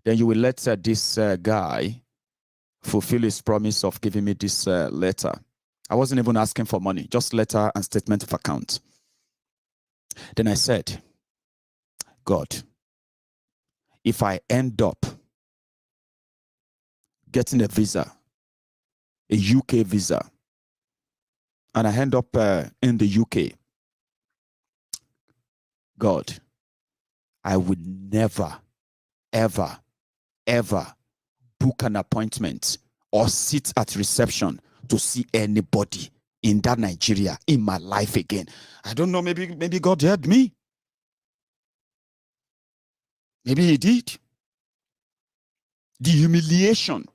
Speaker 7: then you will let this guy fulfill his promise of giving me this letter. I wasn't even asking for money, just letter and statement of account. Then I said, God, if I end up getting a visa, a UK visa, and I end up in the UK, God, I would never, ever, ever book an appointment or sit at reception to see anybody in that Nigeria in my life again. I don't know, maybe God heard me. Maybe he did. The humiliation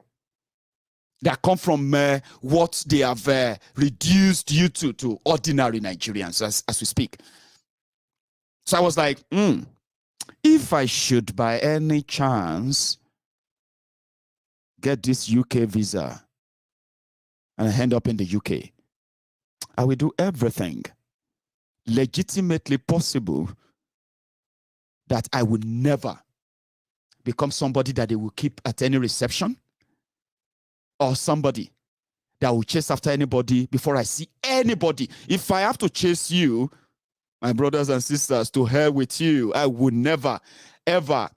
Speaker 7: that come from what they have reduced you to ordinary Nigerians as we speak. So I was like, if I should by any chance get this UK visa and I end up in the UK, I will do everything legitimately possible that I would never become somebody that they will keep at any reception or somebody that will chase after anybody before I see anybody. If I have to chase you, my brothers and sisters, to hell with you, I would never, ever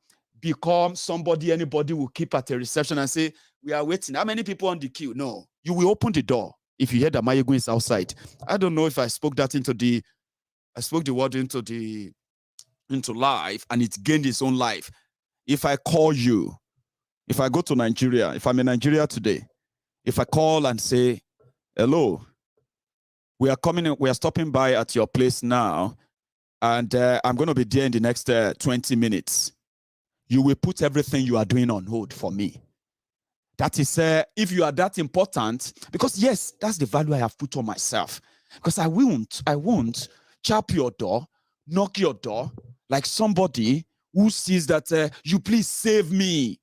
Speaker 7: become somebody anybody will keep at a reception and say, we are waiting. How many people on the queue? No. You will open the door if you hear that Maiyegun is outside. I don't know if I spoke that I spoke the word into life, and it gained its own life. If I call you, if I go to Nigeria, if I'm in Nigeria today, if I call and say, hello, we are stopping by at your place now, and I'm going to be there in the next 20 minutes. You will put everything you are doing on hold for me. That is, if you are that important, because yes, that's the value I have put on myself. Because I won't chap your door, knock your door, like somebody who sees that you please save me.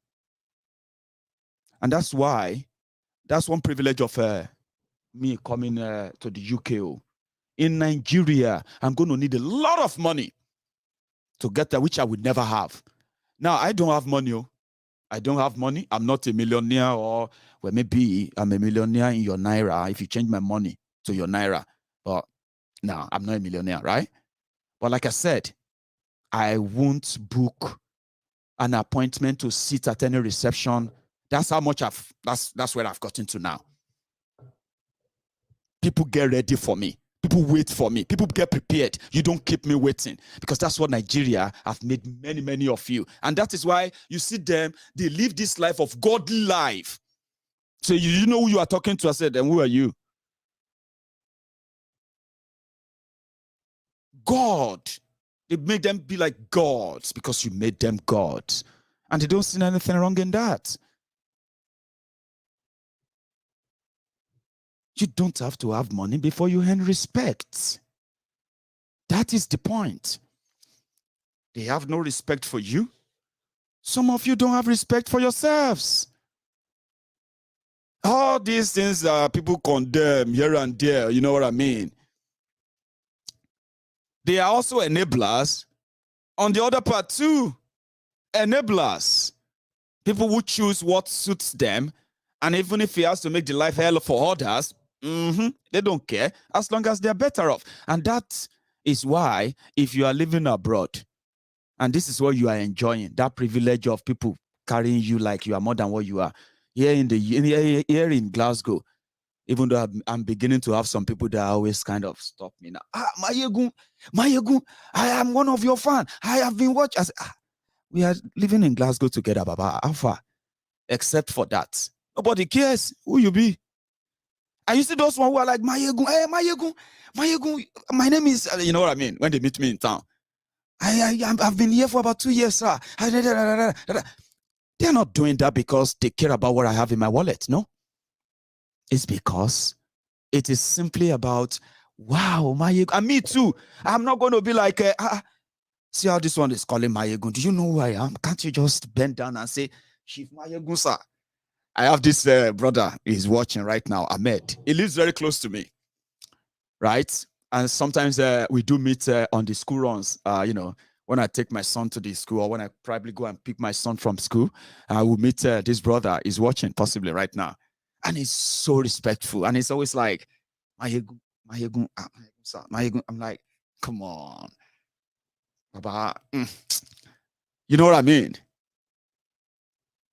Speaker 7: And that's why, that's one privilege of me coming to the UK. In Nigeria, I'm going to need a lot of money to get there, which I would never have. Now, I don't have money. I don't have money. I'm not a millionaire, or well, maybe I'm a millionaire in your naira if you change my money to your naira. But no, I'm not a millionaire, right? But like I said, I won't book an appointment to sit at any reception. That's how much that's where I've gotten to now. People get ready for me. People wait for me. People get prepared. You don't keep me waiting, because that's what Nigeria have made many, many of you. And that is why you see them, they live this life of godly life. So you know who you are talking to. I said, then who are you? God. They made them be like gods because you made them gods. And they don't see anything wrong in that. You don't have to have money before you earn respect. That is the point. They have no respect for you. Some of you don't have respect for yourselves. All these things people condemn here and there, you know what I mean? They are also enablers on the other part too. Enablers. People who choose what suits them, and even if he has to make the life hell for others, they don't care as long as they're better off. And that is why, if you are living abroad, and this is what you are enjoying, that privilege of people carrying you like you are more than what you are. Here in Glasgow, even though I'm beginning to have some people that always kind of stop me now. Maiyegun, I am one of your fans. I have been watching. We are living in Glasgow together, Baba. How far? Except for that. Nobody cares who you be. And you see those ones who are like, Maiyegun, hey, Maiyegun, my name is, you know what I mean, when they meet me in town. I've been here for about 2 years, sir. They're not doing that because they care about what I have in my wallet, no? It's because it is simply about, wow, Maiyegun. And me too. I'm not going to be like, See how this one is calling Maiyegun. Do you know who I am? Can't you just bend down and say, Chief Maiyegun, sir? I have this brother, he's watching right now, Ahmed. He lives very close to me, right? And sometimes we do meet on the school runs, when I take my son to the school, or when I probably go and pick my son from school, I will meet this brother. He's watching possibly right now. And he's so respectful. And he's always like, Maiyegun, sir, Maiyegun. I'm like, come on. Baba. You know what I mean?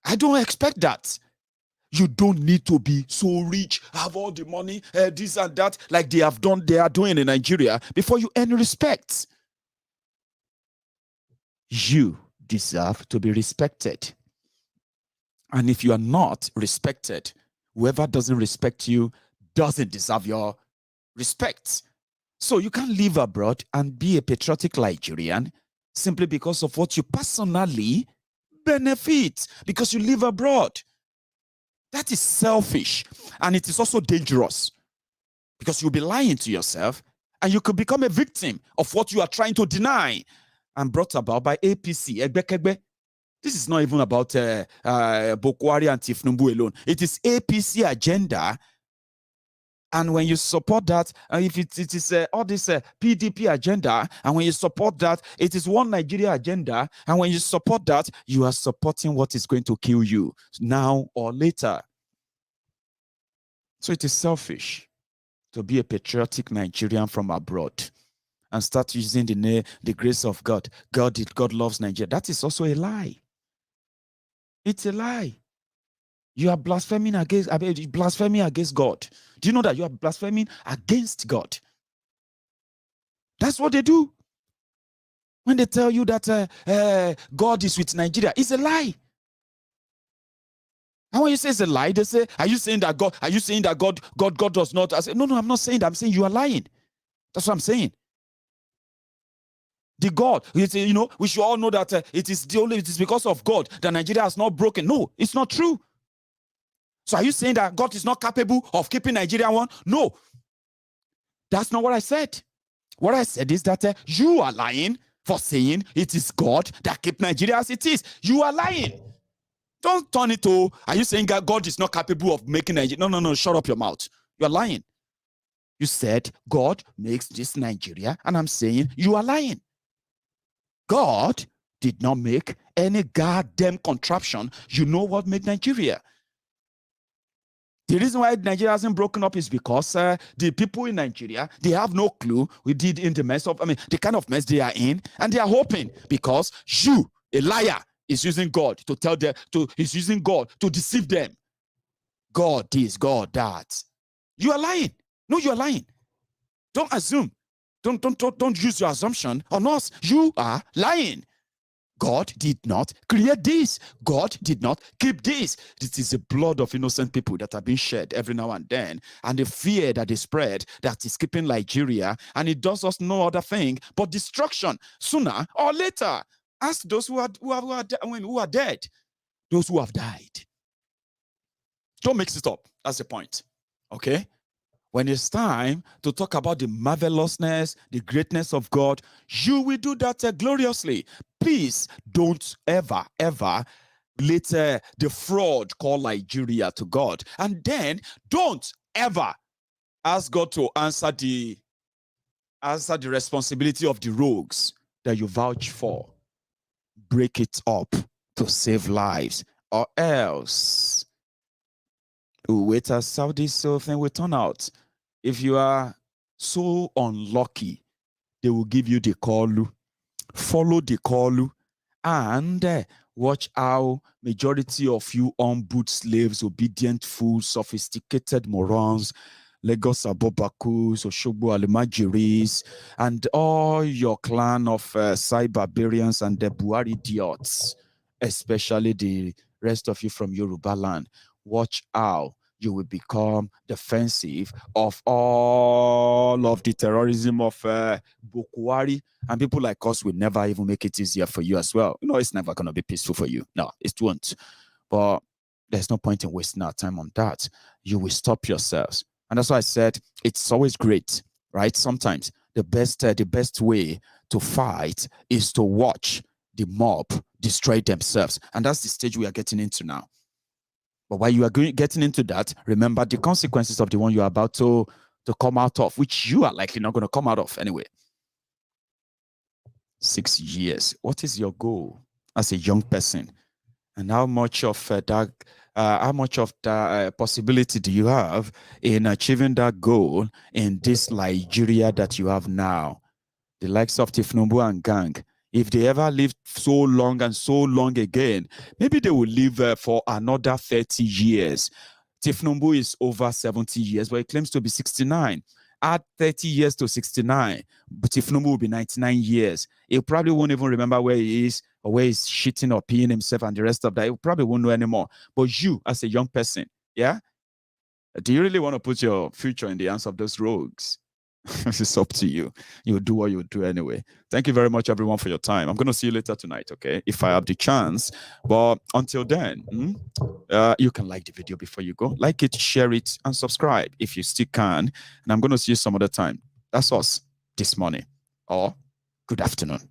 Speaker 7: I don't expect that. You don't need to be so rich, have all the money, this and that, like they are doing in Nigeria before you earn respect. You deserve to be respected. And if you are not respected, whoever doesn't respect you doesn't deserve your respect. So you can't live abroad and be a patriotic Nigerian simply because of what you personally benefit, because you live abroad. That is selfish, and it is also dangerous, because you'll be lying to yourself and you could become a victim of what you are trying to deny and brought about by APC. This is not even about Buhari and Tinubu alone. It is APC agenda. And when you support that, if it is all this PDP agenda, and when you support that, it is one Nigeria agenda, and when you support that, you are supporting what is going to kill you now or later. So it is selfish to be a patriotic Nigerian from abroad and start using the grace of God. God loves Nigeria. That is also a lie. It's a lie. You are blaspheming against God. Do you know that you are blaspheming against God? That's what they do. When they tell you that God is with Nigeria, it's a lie. And when you say it's a lie, they say, are you saying that God does not? I say, no, I'm not saying that. I'm saying you are lying. That's what I'm saying. The God, we should all know that it is because of God that Nigeria has not broken. No, it's not true. So are you saying that God is not capable of keeping Nigeria one? No. That's not what I said. What I said is that you are lying for saying it is God that kept Nigeria as it is. You are lying. Don't turn it to, are you saying that God is not capable of making Nigeria? No, shut up your mouth. You're lying. You said God makes this Nigeria, and I'm saying you are lying. God did not make any goddamn contraption. You know what made Nigeria? The reason why Nigeria hasn't broken up is because the people in Nigeria, they have no clue we did in the mess of, the kind of mess they are in, and they are hoping because you, a liar, is using God to tell them, is using God to deceive them. God this, God that. You are lying. No, you are lying. Don't assume. Don't use your assumption on us. You are lying. God did not create this. God did not keep this. This is the blood of innocent people that are being shed every now and then, and the fear that is spread that is keeping Nigeria, and it does us no other thing but destruction sooner or later. Ask those who are dead, those who have died. Don't mix it up. That's the point. Okay? When it's time to talk about the marvelousness, the greatness of God, you will do that gloriously. Please don't ever let the fraud call Nigeria to God. And then don't ever ask God to answer the responsibility of the rogues that you vouch for. Break it up to save lives, or else we'll wait as Saudi so thing will turn out. If you are so unlucky, they will give you the call. Follow the call and watch how majority of you unboot slaves, obedient fools, sophisticated morons, Lagos Abobakus, Oshogbo Alimajiris, and all your clan of cyberbarians and the Buhari idiots, especially the rest of you from Yoruba land. Watch how you will become defensive of all of the terrorism of Buhari, and people like us will never even make it easier for you as well. It's never going to be peaceful for you. No, it won't. But there's no point in wasting our time on that. You will stop yourselves. And that's why I said it's always great, right? Sometimes the best way to fight is to watch the mob destroy themselves. And that's the stage we are getting into now. But while you are getting into that, remember the consequences of the one you are about to come out of, which you are likely not going to come out of anyway. 6 years. What is your goal as a young person? And how much of that possibility do you have in achieving that goal in this Nigeria that you have now? The likes of Tinubu and gang, if they ever live so long and so long again, maybe they will live for another 30 years. Tinubu is over 70 years, but he claims to be 69. Add 30 years to 69, but Tinubu will be 99 years. He probably won't even remember where he is or where he's shitting or peeing himself and the rest of that. He probably won't know anymore. But you, as a young person, yeah? Do you really want to put your future in the hands of those rogues? It's up to you. You'll do what you'll do anyway. Thank you very much, everyone, for your time. I'm going to see you later tonight, okay? If I have the chance. But until then, you can like the video before you go. Like it, share it, and subscribe if you still can. And I'm going to see you some other time. That's us this morning. Or good afternoon.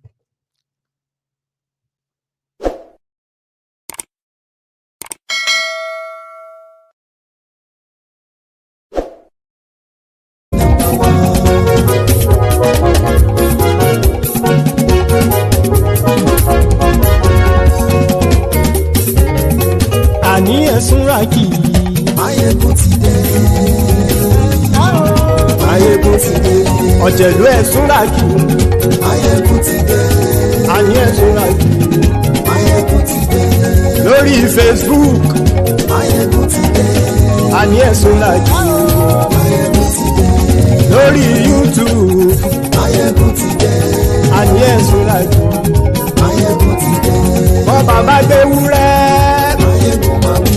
Speaker 2: Àní ẹ̀sùn rákì.
Speaker 1: Maiyegun ti dé.
Speaker 2: Maiyegun ti dé. Ọ̀jẹ̀lú ẹ̀sùn rákì.
Speaker 1: Maiyegun ti dé.
Speaker 2: Àní ẹ̀sùn rákì.
Speaker 1: Maiyegun ti dé.
Speaker 2: Lórí Facebook.
Speaker 1: Maiyegun ti dé.
Speaker 2: Àní ẹ̀sùn rákì.
Speaker 1: Maiyegun ti dé.
Speaker 2: Lórí YouTube.
Speaker 1: Maiyegun ti dé.
Speaker 2: Àní ẹ̀sùn rákì.
Speaker 1: Maiyegun ti dé.
Speaker 2: Bọ́ bàbá gbé wúrẹ́.
Speaker 1: Maiyegun máa wí.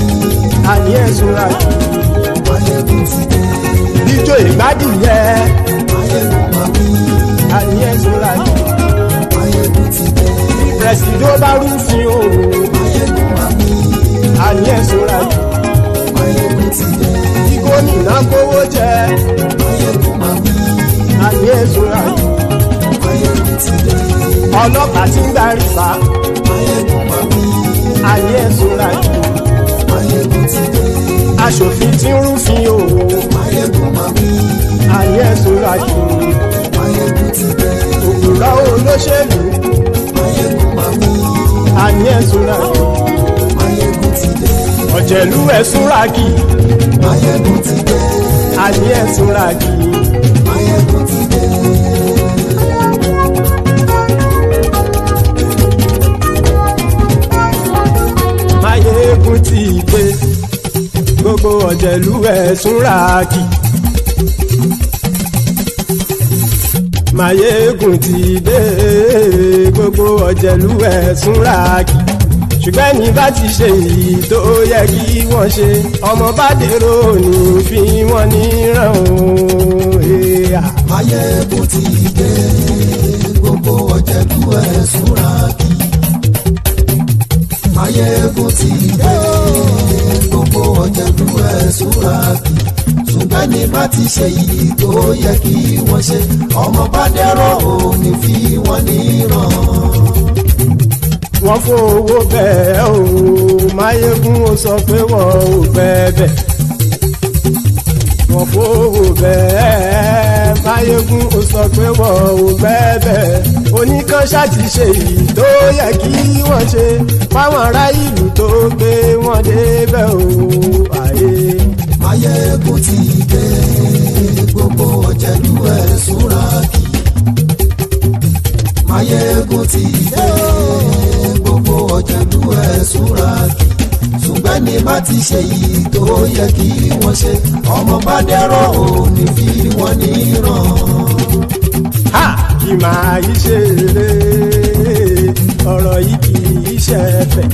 Speaker 2: Àní ẹ̀sùn rákì.
Speaker 1: Maiyegun ti dé.
Speaker 2: Ijó ìgbádìyẹ.
Speaker 1: Maiyegun máa wí.
Speaker 2: Àní ẹ̀sùn rákì.
Speaker 1: Maiyegun ti dé.
Speaker 2: Prẹ̀sìdó bá rúfin o.
Speaker 1: Maiyegun máa wí.
Speaker 2: Àní ẹ̀sùn rákì.
Speaker 1: Maiyegun ti dé.
Speaker 2: Tí gómìnà kówó jẹ.
Speaker 1: Maiyegun máa wí.
Speaker 2: Àní ẹ̀sùn rákì.
Speaker 1: Maiyegun ti dé.
Speaker 2: Ọlọ́pàá tí ń darí bá.
Speaker 1: Maiyegun máa wí.
Speaker 2: Àní ẹ̀sùn rákì.
Speaker 1: Maiyegun ti dé.
Speaker 2: Aṣòfin tí ń rúfin o.
Speaker 1: Maiyegun máa wí.
Speaker 2: Àní ẹ̀sùn rákì.
Speaker 1: Maiyegun ti dé.
Speaker 2: Òpùrọ́ olóṣèlú.
Speaker 1: Maiyegun máa wí.
Speaker 2: Àní ẹ̀sùn rákì.
Speaker 1: Maiyegun ti dé.
Speaker 2: Ọ̀jẹ̀lú ẹ̀sùn rákì.
Speaker 1: Maiyegun ti dé.
Speaker 2: Àní ẹ̀sùn rákì.
Speaker 1: Maiyegun ti dé.
Speaker 2: Maiyegun ti dé. Gbogbo ọ̀jẹ̀lú ẹ̀sùn rákì. Maiyegun ti dé. Gbogbo ọ̀jẹ̀lú ẹ̀sùn rákì. Ṣùgbọ́n ní bá ti ṣe èyí tó yẹ kí wọ́n ṣe, ọmọ bá dèrò ní fi wọ́n níran o.
Speaker 1: Maiyegun ti dé. Gbogbo ọ̀jẹ̀lú ẹ̀sùn rákì. Maiyegun ti dé. Gbogbo ọ̀jẹ̀lú ẹ̀sùn rákì. Ṣùgbọ́n ní bá ti ṣe èyí tó yẹ kí wọ́n ṣe, ọmọ bá dèrò ní fi wọ́n níran.
Speaker 2: Wọ́n fowó bẹ́ẹ̀ o, Maiyegun ó sọ pé wọ́n ò fẹ́ bẹ́ẹ̀. Wọ́n fowó bẹ́ẹ̀, Maiyegun ó sọ pé wọ́n ò fẹ́ bẹ́ẹ̀. Oníkan ṣáàtì ṣe èyí tó yẹ kí wọ́n ṣe fáwọn ará ìlú tó gbé wọn débẹ̀ o.
Speaker 1: Maiyegun ti dé. Gbogbo ọ̀jẹ̀lú ẹ̀sùn rákì. Maiyegun ti dé. Gbogbo ọ̀jẹ̀lú ẹ̀sùn rákì. Ṣùgbọ́n ní bá ti ṣe yìí tó yẹ kí wọ́n ṣe, ọmọ bá dẹ́rọ̀ ò ní fi wọ́n níran.
Speaker 2: Kì máa yí ṣe eré, ọ̀rọ̀ yìí kì í ṣe ẹ̀fẹ̀.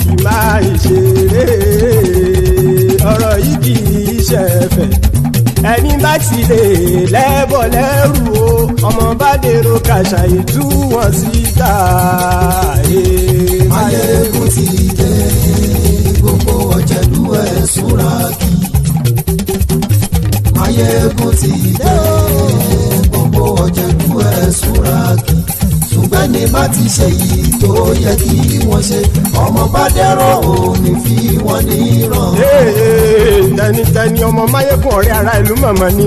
Speaker 2: Kì máa yí ṣe eré, ọ̀rọ̀ yìí kì í ṣe ẹ̀fẹ̀. Ẹni bá ti lè lẹ́bọ̀ lẹ́rù o, ọmọ bá dèrò kàṣà ìtú wọn síta.
Speaker 1: Maiyegun ti dé. Gbogbo ọ̀jẹ̀lú ẹ̀sùn rákì. Maiyegun ti dé. súraki ṣùgbọ́n ní bá ti ṣe yìí tó yẹ kí wọ́n ṣe ọmọ bá dẹ́rọ̀ ò ní fi wọ́n níran.
Speaker 2: tẹnitẹni ọmọ Máyégún ọ̀rẹ́ ara ìlú mọ̀mọ́ ni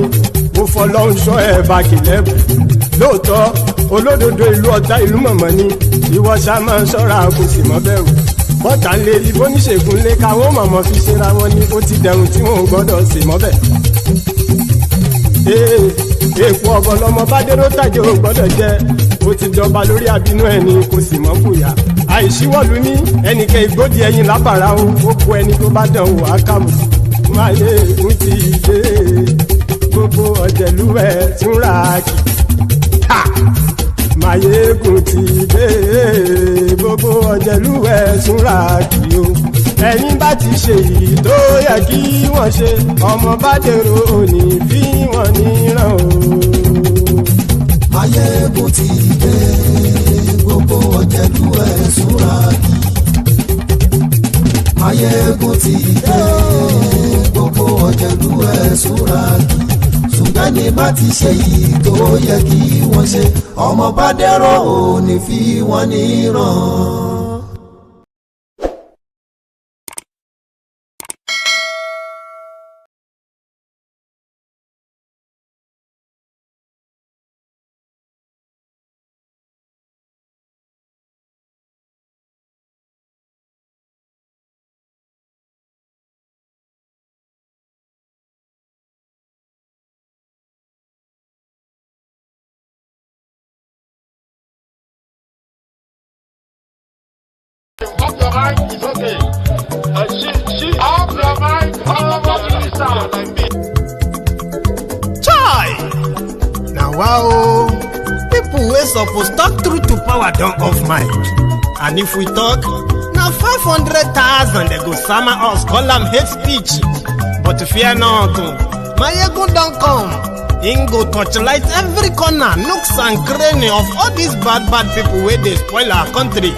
Speaker 2: mo fọlọ́run sọ ẹ̀ bá kìlẹ́bù lóòótọ́ olódodo ìlú ọ̀tá ìlú mọ̀mọ́ ni ìwọ ṣá máa ń ṣọ́ra kò sì mọ́ bẹ̀rù bọ́tà ń lé ibo níṣègùn lé káwọn mọ̀mọ́ fi ṣera wọn ni ó ti dẹrùn tí wọn ò gbọ́dọ̀ sì mọ́ bẹ̀. èèpo ọ̀bọ lọmọ bá dérò tàjẹ́ ò gbọ́dọ̀ jẹ́ ó ti jọba lórí àbínú ẹni kò sì mọ́ fòyà àìsíwọ́lu ní ẹnìkẹ́ ìgbódì ẹyin lábàrá ó kó ẹni tó bá dán wò á kàmù Máyégún ti dé gbogbo ọ̀jẹ̀lúwẹ̀ tún ra kì Máyégún ti dé gbogbo ọ̀jẹ̀lúwẹ̀ tún ra kì o ẹ̀yin bá ti ṣe èyí tó yẹ kí wọ́n ṣe ọmọ bá dèrò òní fi wọ́n níran o.
Speaker 1: Máyégún ti dé gbogbo ọ̀jẹ̀lúwẹ̀ súnra kì Máyégún ti dé gbogbo ọ̀jẹ̀lúwẹ̀ súnra kì ṣùgbọ́n ní bá ti ṣe yìí tó yẹ kí wọ́n ṣe ọmọ bá dẹ́rọ̀ ò ní fi wọ́n níran.
Speaker 12: Off your mind is okay. She off your mind, what you decide like me.
Speaker 2: Chai! Now wow, people wey suppose talk truth to power don off mic. And if we talk, na 500,000 they go sama us call am hate speech. But fear not, Maiyegun don come. Him go torchlight every corner, nooks and cranny of all these bad people wey dey spoil our country.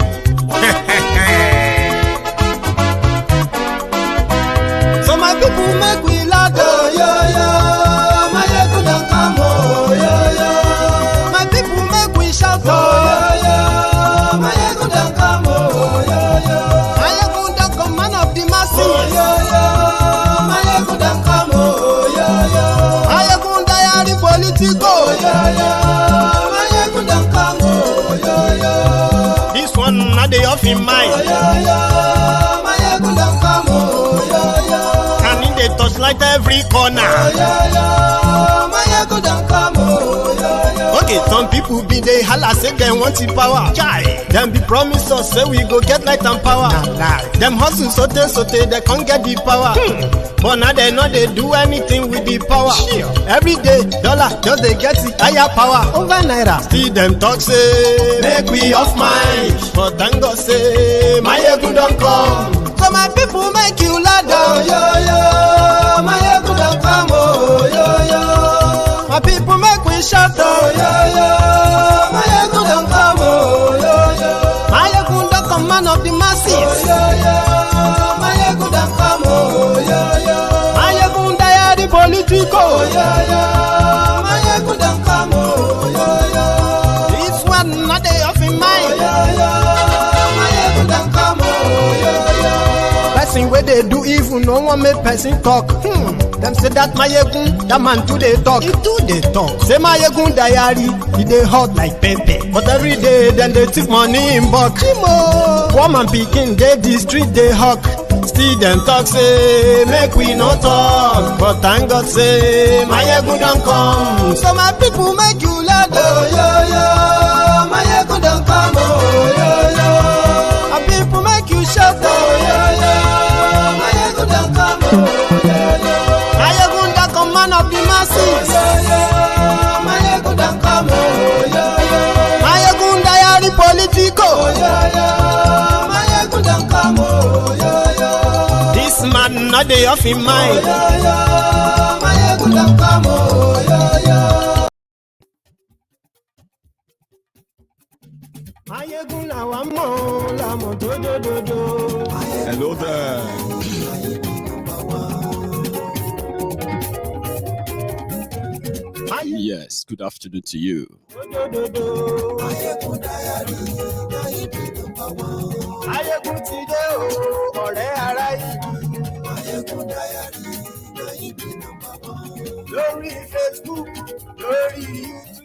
Speaker 2: So my people make we loud, oh yo yo. Maiyegun don come, oh yo yo. My people make we shout, oh yo yo. Maiyegun don come, oh yo yo. Maiyegun don come, man of the masses, oh yo yo. Maiyegun don come, oh yo yo. Maiyegun diary Politico, oh yo yo. Maiyegun don come, oh yo yo. This one na dey off in mind, oh yo yo. Maiyegun don come, oh yo yo. And in dey touchlight every corner, oh yo yo. Maiyegun don come, oh yo yo. Okay, some people be dey holla say dem want the power. Chai, dem be promise us say we go get light and power. Dem hustle sote they can't get the power. But now they know they do anything with the power. Every day, dollar just they get the higher power over naira. Still them talk say make we off mind. But thank God say Maiyegun don come. So my people make you loud, oh yo yo. Maiyegun don come, oh yo yo. My people make we shout, oh yo yo. Maiyegun don come, oh yo yo. Maiyegun don come, man of the masses, oh yo yo. Maiyegun don come, oh yo yo. Maiyegun diary Politico, oh yo yo. Maiyegun don come, oh yo yo. This one not dey off in mind, oh yo yo. Maiyegun don come, oh yo yo. Person wey dey do evil no wan make person talk. Them say that Maiyegun, that man too dey talk. He too dey talk. Say Maiyegun diary, he dey hot like pepper. But every day, then they take money in bulk. Woman pikin dey the street dey hawk. Still them talk say make we no talk. But thank God say Maiyegun don come. So my people make you loud, oh yo yo. Maiyegun don come, oh yo yo. My people make you shout, oh yo yo. Maiyegun don come, oh yo yo. Maiyegun don come, man of the masses, oh yo yo. Maiyegun don come, oh yo yo. Maiyegun diary Politico, oh yo yo. Maiyegun don come, oh yo yo. This man not dey off in mind, oh yo yo. Maiyegun don come, oh yo yo. Maiyegun na wa mo la mo do do do do.
Speaker 3: Hello there. Yes, good afternoon to you.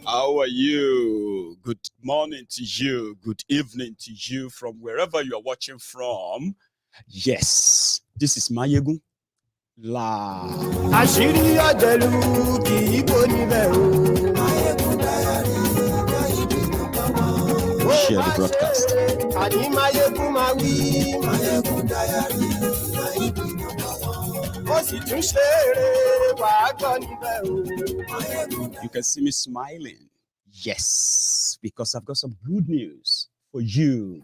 Speaker 3: How are you? Good morning to you. Good evening to you from wherever you are watching from. Yes, this is Maiyegun. La. Share the broadcast. You can see me smiling. Yes, because I've got some good news for you.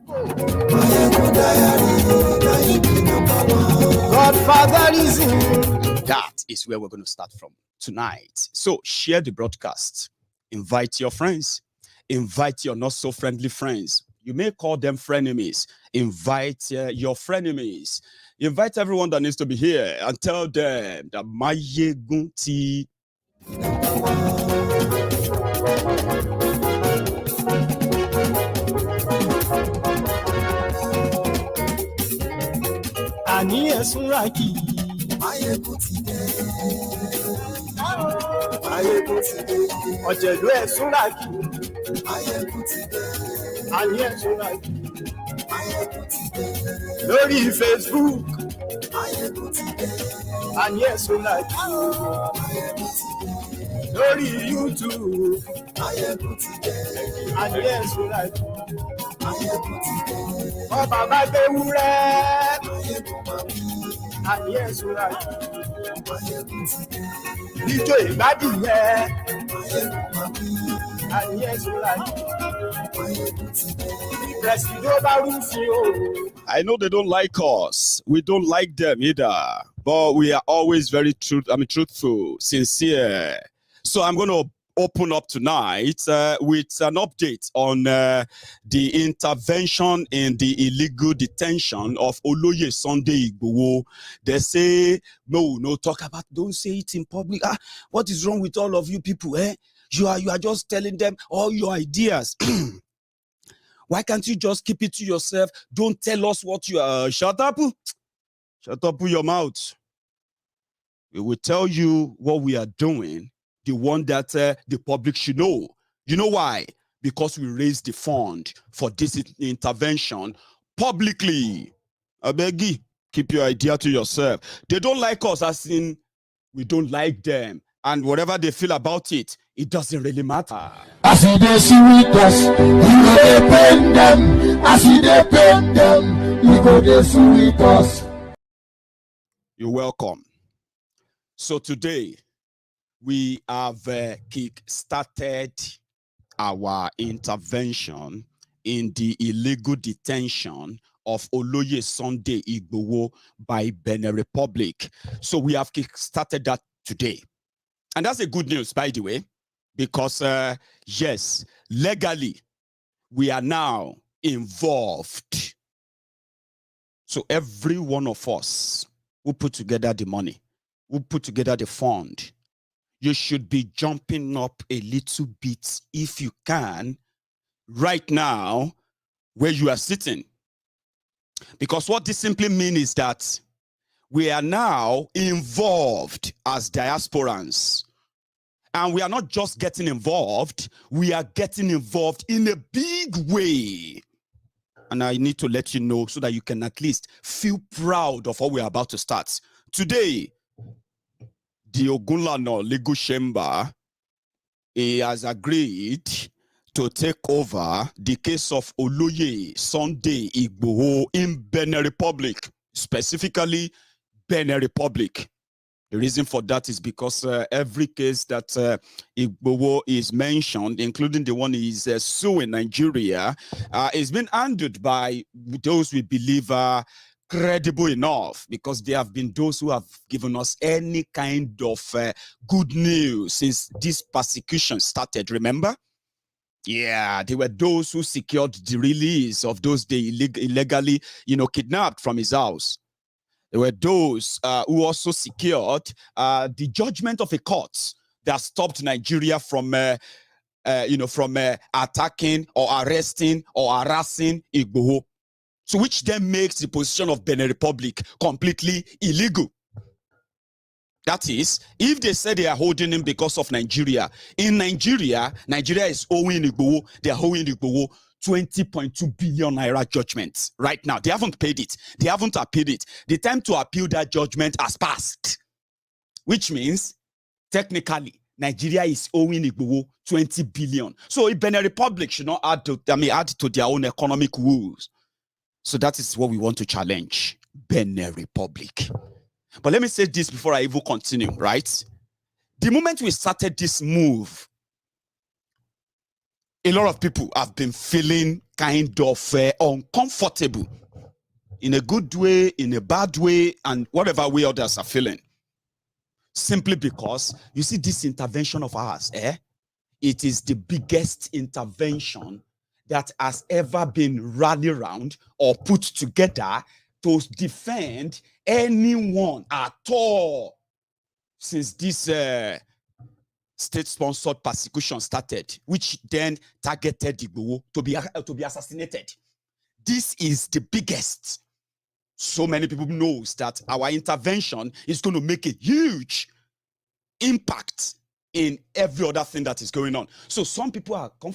Speaker 3: That is where we're going to start from tonight. So share the broadcast. Invite your friends. Invite your not so friendly friends. You may call them frenemies. Invite your frenemies. Invite everyone that needs to be here and tell them that Maiyegun tea.
Speaker 2: Maiyegun ti dé. Maiyegun ti dé. Ọ̀jẹ̀lú Ẹ̀súnràkì. Maiyegun ti dé. Àní Ẹ̀súnràkì. Maiyegun ti dé. Lórí Facebook. Maiyegun ti dé. Àní Ẹ̀súnràkì. Maiyegun ti dé. Lórí YouTube. Maiyegun ti dé. Àní Ẹ̀súnràkì. Maiyegun ti dé. Ọba bá gbé wúrẹ́. Maiyegun máa bí. Àní Ẹ̀súnràkì. Maiyegun ti dé. Ijó ìgbádìyẹ. Maiyegun máa bí. Àní Ẹ̀súnràkì. Maiyegun ti dé. Ìpẹ̀sìdó bá rúfin o.
Speaker 3: I know they don't like us. We don't like them either. But we are always very truthful, sincere. So I'm going to open up tonight with an update on the intervention in the illegal detention of Oloye Sunday Igboho. They say, no, talk about, don't say it in public. What is wrong with all of you people? You are just telling them all your ideas. Why can't you just keep it to yourself? Don't tell us what you are. Shut up. Shut up with your mouth. We will tell you what we are doing, the one that the public should know. You know why? Because we raised the fund for this intervention publicly. I beg you, keep your idea to yourself. They don't like us, as in we don't like them. And whatever they feel about it, it doesn't really matter.
Speaker 1: As they see with us, we go depend them. As they depend them, we go they see with us.
Speaker 3: You're welcome. So today, we have kick-started our intervention in the illegal detention of Oloye Sunday Igboho by Benin Republic. So we have kick-started that today. And that's a good news, by the way, because, yes, legally, we are now involved. So every one of us who put together the money, who put together the fund, you should be jumping up a little bit if you can right now where you are sitting. Because what this simply means is that we are now involved as diasporans. And we are not just getting involved, we are getting involved in a big way. And I need to let you know so that you can at least feel proud of what we are about to start. Today, the Ogunlana Legal Chamber has agreed to take over the case of Oloye Sunday Igboho in Benin Republic, specifically Benin Republic. The reason for that is because every case that Igboho is mentioned, including the one he's suing Nigeria, is being handled by those we believe are credible enough, because there have been those who have given us any kind of good news since this persecution started, remember? Yeah, they were those who secured the release of those they illegally, kidnapped from his house. There were those who also secured the judgment of a court that stopped Nigeria from attacking or arresting or harassing Igboho. So which then makes the position of Benin Republic completely illegal. That is, if they say they are holding him because of Nigeria, in Nigeria is owing Igboho, they are owing Igboho 20.2 billion naira judgment right now. They haven't paid it. They haven't appealed it. The time to appeal that judgment has passed, which means technically Nigeria is owing Igboho 20 billion. So Benin Republic should not add to their own economic woes. So that is what we want to challenge Benin Republic. But let me say this before I even continue, right? The moment we started this move, a lot of people have been feeling kind of uncomfortable in a good way, in a bad way, and whatever way others are feeling. Simply because, you see, this intervention of ours, it is the biggest intervention that has ever been rallied around or put together to defend anyone at all since this state-sponsored persecution started, which then targeted Igboho to be assassinated. This is the biggest. So many people knows that our intervention is going to make a huge impact in every other thing that is going on. So some people are they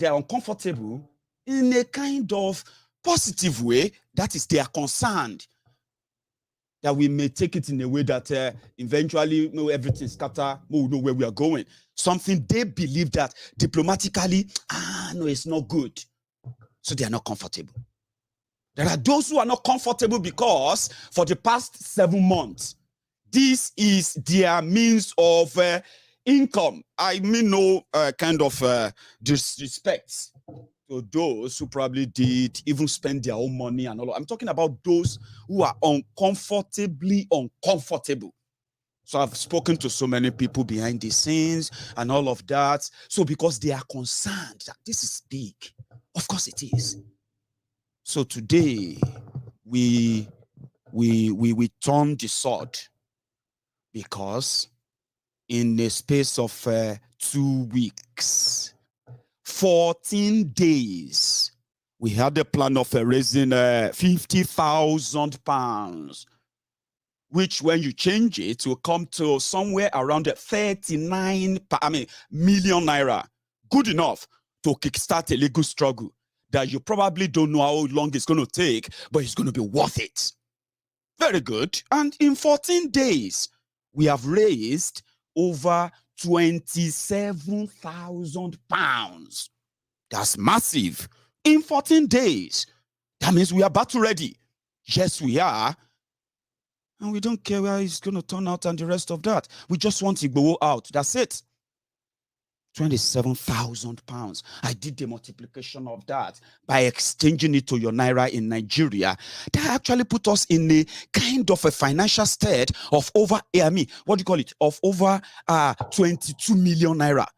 Speaker 3: are uncomfortable in a kind of positive way. That is, they are concerned that we may take it in a way that eventually everything scatter, we know where we are going. Something they believe that diplomatically, no, it's not good. So they are not comfortable. There are those who are not comfortable because for the past 7 months, this is their means of income. I mean no kind of disrespect to those who probably did even spend their own money and all. I'm talking about those who are uncomfortably uncomfortable. So I've spoken to so many people behind the scenes and all of that. So because they are concerned that this is big, of course it is. So today we turn the sword because in the space of 2 weeks, 14 days, we had a plan of raising 50,000 pounds, which when you change it will come to somewhere around 39 million naira. Good enough to kickstart a legal struggle that you probably don't know how long it's going to take, but it's going to be worth it. Very good. And in 14 days, we have raised over 27,000 pounds. That's massive. In 14 days. That means we are battle ready. Yes, we are. And we don't care where it's going to turn out and the rest of that. We just want Igboho out. That's it. 27,000 pounds. I did the multiplication of that by exchanging it to your naira in Nigeria. That actually put us in a kind of a financial state of over, of over 22 million naira.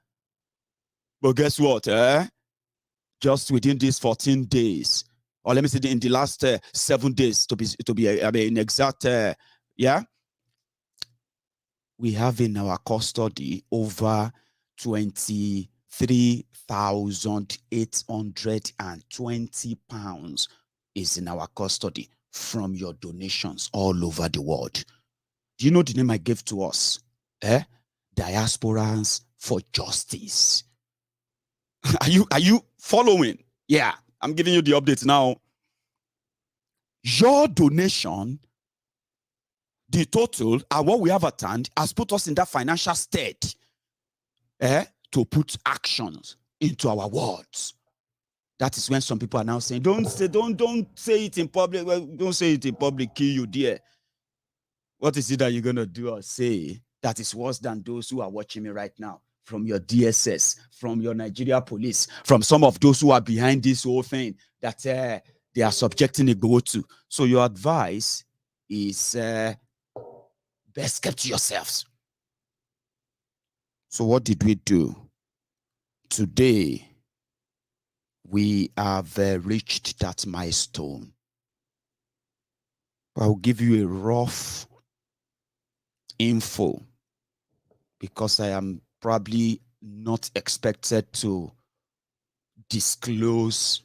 Speaker 3: But guess what? Just within these 14 days, or let me say in the last 7 days to be exact, we have in our custody over 23,820 pounds is in our custody from your donations all over the world. Do you know the name I gave to us? Diasporans for Justice. Are you following? Yeah, I'm giving you the update now. Your donation, the total and what we have at hand, has put us in that financial state to put actions into our words. That is when some people are now saying, don't say it in public. Well, don't say it in public, kill you dear. What is it that you're gonna do or say that is worse than those who are watching me right now? From your DSS, from your Nigeria police, from some of those who are behind this whole thing that they are subjecting Igboho to. So your advice is best kept to yourselves. So what did we do? Today, we have reached that milestone. I'll give you a rough info
Speaker 7: because I am probably not expected to disclose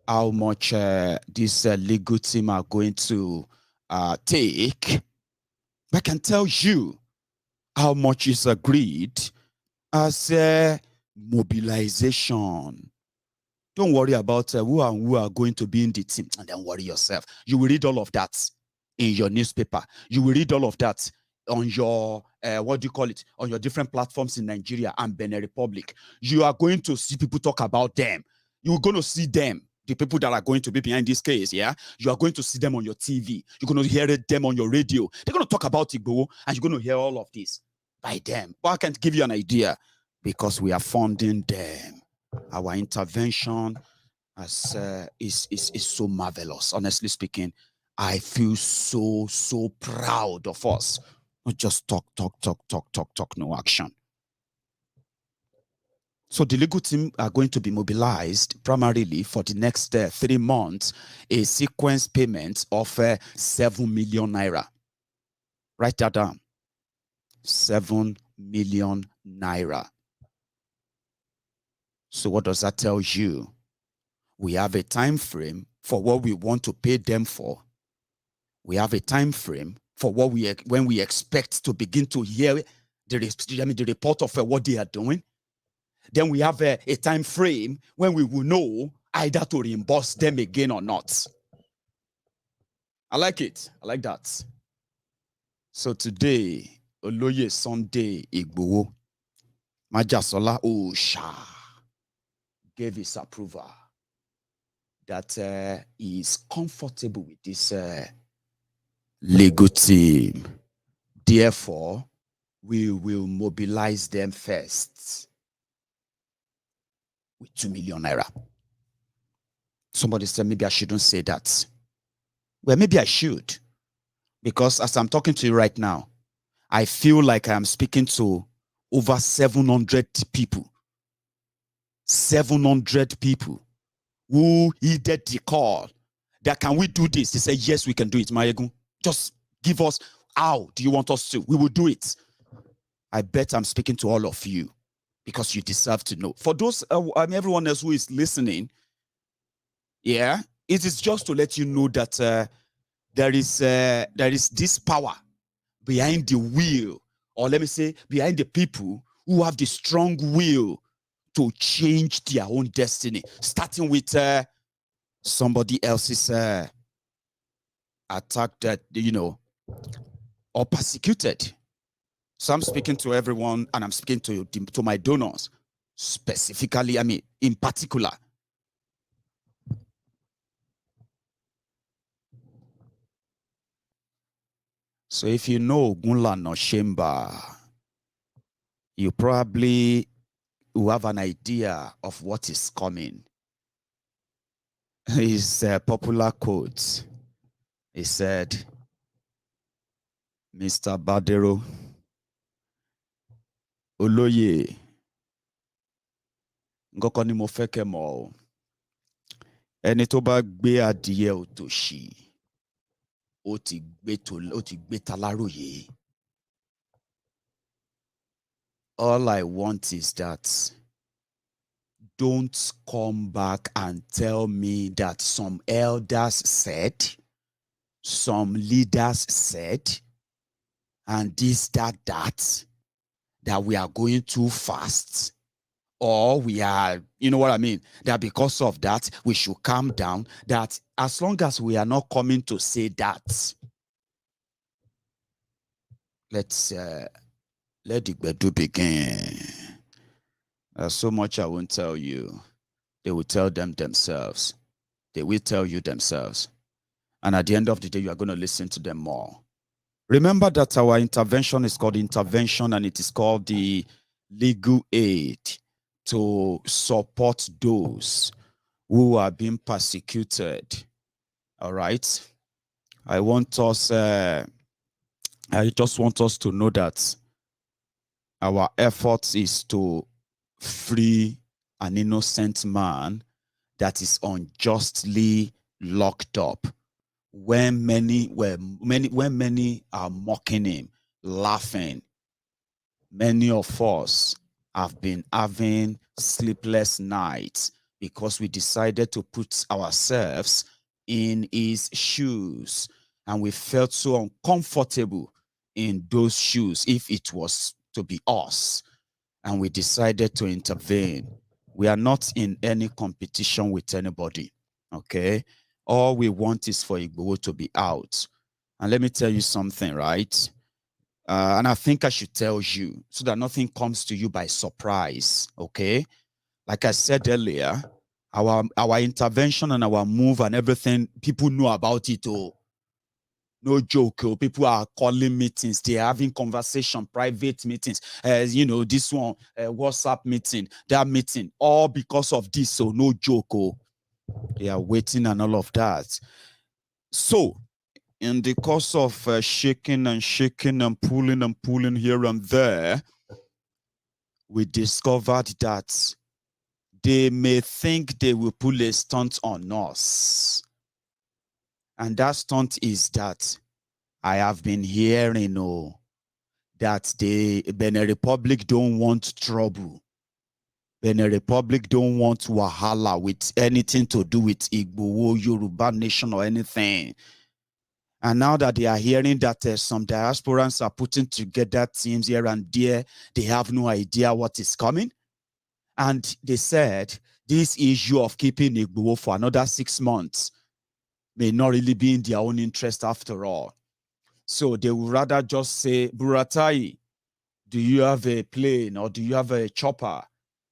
Speaker 7: how much this legal team are going to take. But I can tell you how much is agreed as mobilization. Don't worry about who are going to be in the team, and then worry yourself. You will read all of that in your newspaper. You will read all of that on your, what do you call it, on your different platforms in Nigeria and Benin Republic. You are going to see people talk about them. You're going to see them, the people that are going to be behind this case, yeah? You are going to see them on your TV. You're going to hear them on your radio. They're going to talk about Igbo, and you're going to hear all of this by them. But I can't give you an idea because we are funding them. Our intervention is so marvelous. Honestly speaking, I feel so proud of us. Not just talk, no action. So the legal team are going to be mobilized primarily for the next 3 months, a sequence payment of 7 million naira. Write that down. 7 million naira. So what does that tell you? We have a time frame for what we want to pay them for. We have a time frame for what when we expect to begin to hear the report of what they are doing. Then we have a time frame when we will know either to reimburse them again or not. I like it. I like that. So today, Oloye Sunday Igboho, Majasola Osha gave his approval that he is comfortable with this legal team. Therefore, we will mobilize them first with 2 million naira. Somebody said maybe I shouldn't say that. Well, maybe I should. Because as I'm talking to you right now, I feel like I'm speaking to over 700 people. 700 people who heeded the call that can we do this? They said, yes, we can do it, Maiyegun. Just give us, how do you want us to? We will do it. I bet I'm speaking to all of you because you deserve to know. For those, everyone else who is listening, yeah, it is just to let you know that there is this power behind the will, or let me say, behind the people who have the strong will to change their own destiny, starting with somebody else's attack that, or persecuted. So I'm speaking to everyone, and I'm speaking to my donors, specifically, in particular. So if you know Gunla no Shemba, you probably will have an idea of what is coming. His popular quote, he said, Mr. Badero, Oloye, ngoko ni mo fẹ́ kẹ́ mọ̀ o. Ẹni tó bá gbé adìyẹ òtòṣì, ó ti gbé taláròyé. All I want is that don't come back and tell me that some elders said, some leaders said, and this, that we are going too fast, or we are, you know what I mean, that because of that, we should calm down, that as long as we are not coming to say that, let's let the Gbedu begin. There's so much I won't tell you. They will tell them themselves. They will tell you themselves. And at the end of the day, you are going to listen to them more. Remember that our intervention is called intervention, and it is called the legal aid to support those who are being persecuted. All right. I just want us to know that our efforts is to free an innocent man that is unjustly locked up. When many are mocking him, laughing, Many of us have been having sleepless nights because we decided to put ourselves in his shoes, and we felt so uncomfortable in those shoes if it was to be us, and we decided to intervene. We are not in any competition with anybody, okay? All we want is for Igboho to be out. And let me tell you something, right? And I think I should tell you so that nothing comes to you by surprise, okay? Like I said earlier, our intervention and our move and everything, people know about it. Oh, no joke. Oh, people are calling meetings. They're having conversation, private meetings. You know, this one, WhatsApp meeting, that meeting, all because of this. So no joke. Oh, they are waiting and all of that. So in the course of shaking and pulling here and there, we discovered that they may think they will pull a stunt on us. And that stunt is that I have been hearing that the Benin Republic don't want trouble. Benin Republic don't want wahala with anything to do with Igbo, Yoruba nation or anything. And now that they are hearing that some diasporans are putting together teams here and there, they have no idea what is coming. And they said this issue of keeping Igbo for another 6 months may not really be in their own interest after all. So they would rather just say, Buratai, do you have a plane or do you have a chopper?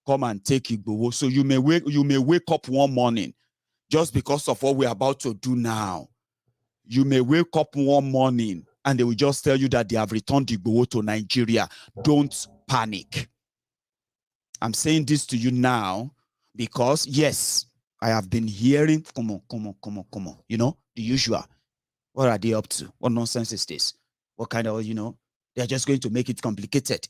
Speaker 7: Come and take Igbo. So you may wake up one morning just because of what we're about to do now. You may wake up one morning and they will just tell you that they have returned Igbo to Nigeria. Don't panic. I'm saying this to you now because, yes, I have been hearing, come on, you know, the usual. What are they up to? What nonsense is this? What kind of, you know, they're just going to make it complicated.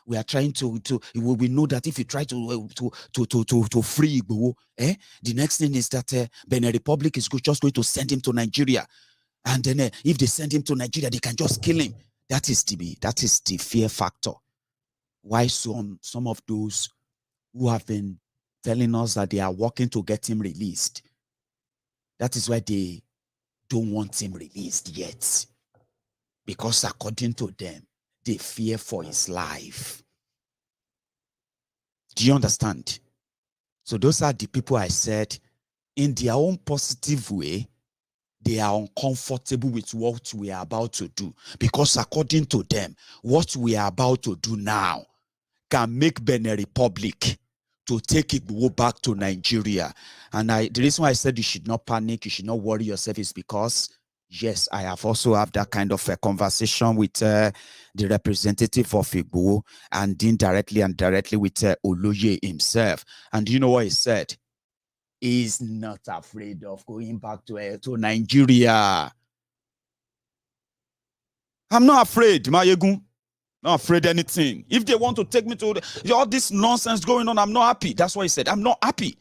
Speaker 7: We are trying to we know that if you try to free Igbo, the next thing is that Benin Republic is just going to send him to Nigeria. And then if they send him to Nigeria, they can just kill him. That is the fear factor. Why some of those who have been telling us that they are working to get him released, that is why they don't want him released yet. Because according to them, they fear for his life. Do you understand? So those are the people I said, in their own positive way, they are uncomfortable with what we are about to do. Because according to them, what we are about to do now can make Benin Republic to take it back to Nigeria. And the reason why I said you should not panic, you should not worry yourself is because, yes, I have also had that kind of a conversation with the representative of Igbo and indirectly and directly with Oloye himself. And you know what he said? He's not afraid of going back to Nigeria. I'm not afraid, Maiyegun. Not afraid anything. If they want to take me to all this nonsense going on, I'm not happy. That's what he said. I'm not happy.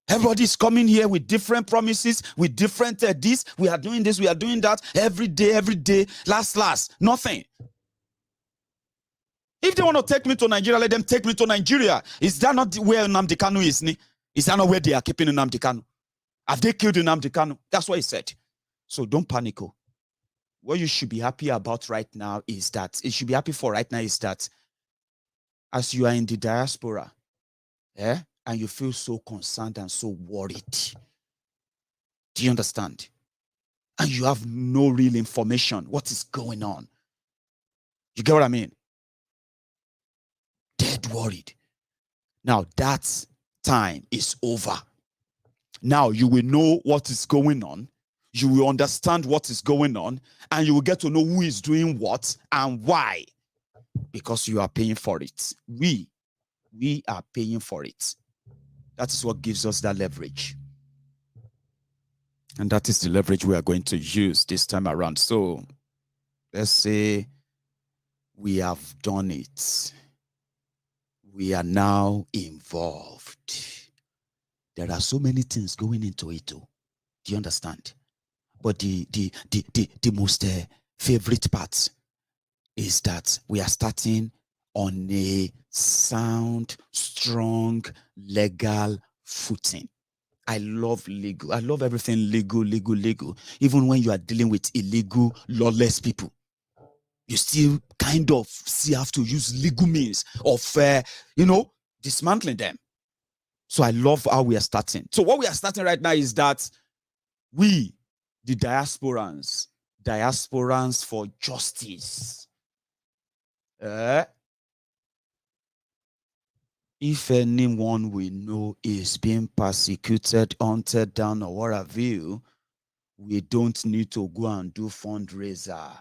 Speaker 7: Everybody's coming here with different promises, with different this. We are doing this, we are doing that. Every day. Last, nothing. If they want to take me to Nigeria, let them take me to Nigeria. Is that not where Nnamdi Kanu is? Is that not where they are keeping Nnamdi Kanu? Have they killed Nnamdi Kanu? That's what he said. So don't panic. What you should be happy about right now is that, as you are in the diaspora, and you feel so concerned and so worried. Do you understand? And you have no real information. What is going on? You get what I mean? Dead worried. Now that time is over. Now you will know what is going on. You will understand what is going on. And you will get to know who is doing what and why. Because you are paying for it. We are paying for it. That is what gives us that leverage. And that is the leverage we are going to use this time around. So let's say we have done it. We are now involved. There are so many things going into it. Do you understand? But the most favorite part is that we are starting on a sound, strong, legal footing. I love legal. I love everything legal. Even when you are dealing with illegal, lawless people, you still kind of have to use legal means of, dismantling them. So I love how we are starting. So what we are starting right now is that we, the diasporans for justice. If anyone we know is being persecuted, hunted down, or what have you, we don't need to go and do fundraiser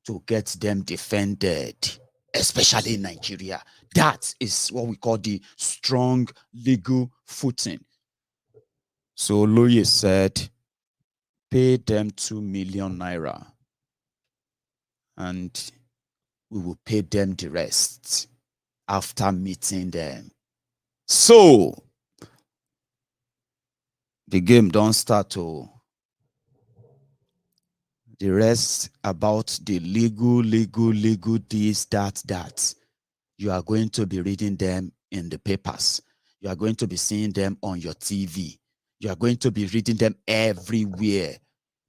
Speaker 7: to get them defended, especially in Nigeria. That is what we call the strong legal footing. So Loye said, pay them 2 million naira and we will pay them the rest after meeting them. So the game don't start to the rest about the legal this, that. You are going to be reading them in the papers. You are going to be seeing them on your TV. You are going to be reading them everywhere.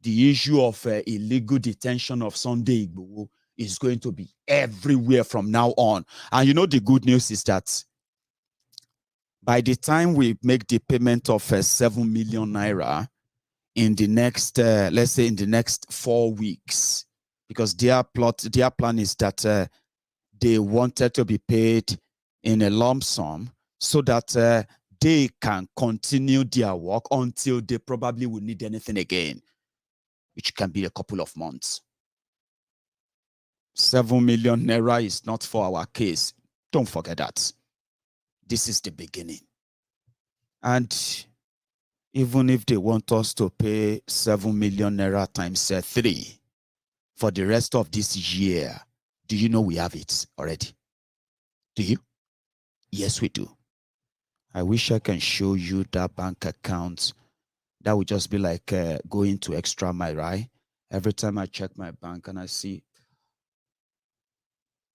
Speaker 7: The issue of illegal detention of Sunday Igboho is going to be everywhere from now on. And you know the good news is that by the time we make the payment of 7 million naira in the next, let's say in the next 4 weeks, because their plan is that they wanted to be paid in a lump sum so that they can continue their work until they probably will need anything again, which can be a couple of months. 7 million naira is not for our case. Don't forget that. This is the beginning. And even if they want us to pay 7 million naira times 3 for the rest of this year, do you know we have it already? Do you? Yes, we do. I wish I can show you that bank account. That would just be like going to Extra Mile, right? Every time I check my bank and I see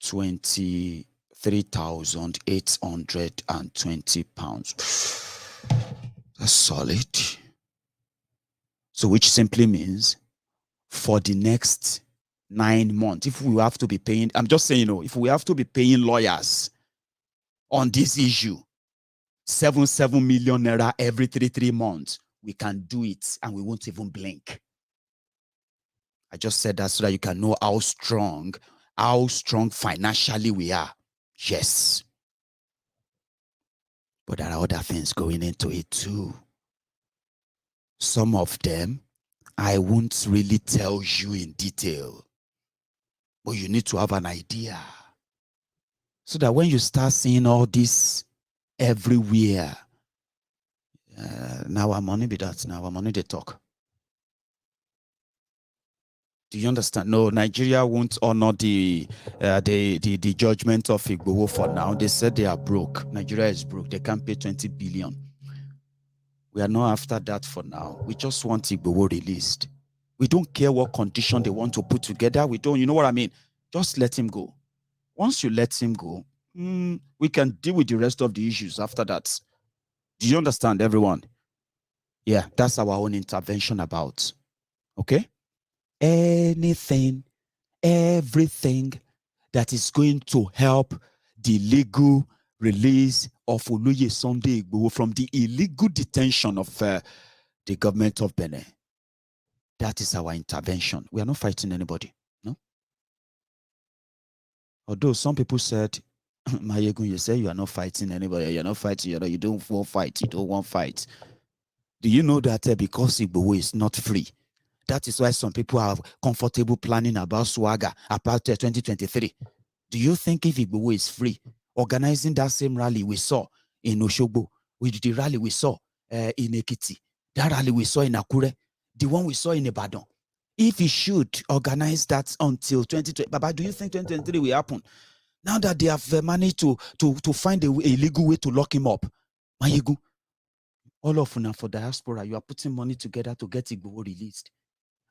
Speaker 7: 23,820 pounds. That's solid. So which simply means for the next 9 months, if we have to be paying, I'm just saying, if we have to be paying lawyers on this issue, 7 million naira every 3 months, we can do it and we won't even blink. I just said that so that you can know how strong financially we are. Yes. But there are other things going into it too. Some of them, I won't really tell you in detail. But you need to have an idea. So that when you start seeing all this everywhere, now I'm money be that. Now I'm money they talk. Do you understand? No, Nigeria won't honor the judgment of Igboho for now. They said they are broke. Nigeria is broke. They can't pay 20 billion. We are not after that for now. We just want Igboho released. We don't care what condition they want to put together. We don't, you know what I mean? Just let him go. Once you let him go, we can deal with the rest of the issues after that. Do you understand, everyone? Yeah, that's our own intervention about. Okay? Anything, everything that is going to help the legal release of Oloye Sunday Igboho from the illegal detention of the government of Benin. That is our intervention. We are not fighting anybody, no? Although some people said, Maiyegun, you say you are not fighting anybody, you're not fighting, you don't want fight, you don't want fight. Do you know that because Igboho is not free, that is why some people are comfortable planning about swagger about 2023. Do you think if Igboho is free, organizing that same rally we saw in Oshogbo, with the rally we saw in Ekiti, that rally we saw in Akure, the one we saw in Ibadan, if he should organize that until 2020, Baba, do you think 2023 will happen? Now that they have managed to find a legal way to lock him up, Maiyegun, all of you for diaspora, you are putting money together to get Igboho released.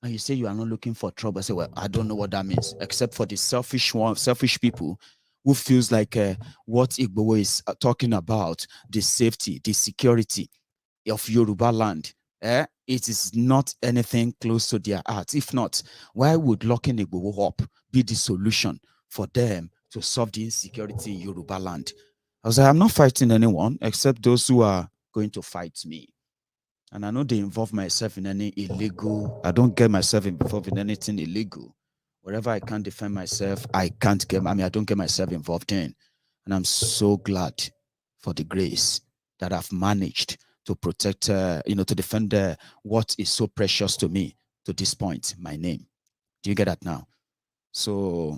Speaker 7: and you say you are not looking for trouble. I say, well, I don't know what that means, except for the selfish people who feels like what Igboho is talking about, the safety, the security of Yoruba land, it is not anything close to their heart. If not, why would locking Igboho up be the solution for them to solve the insecurity in Yoruba land? I was like, I'm not fighting anyone except those who are going to fight me. And I know they involve myself in any illegal. I don't get myself involved in anything illegal. Wherever I can't defend myself, I don't get myself involved in. And I'm so glad for the grace that I've managed to protect, to defend what is so precious to me to this point, my name. Do you get that now? So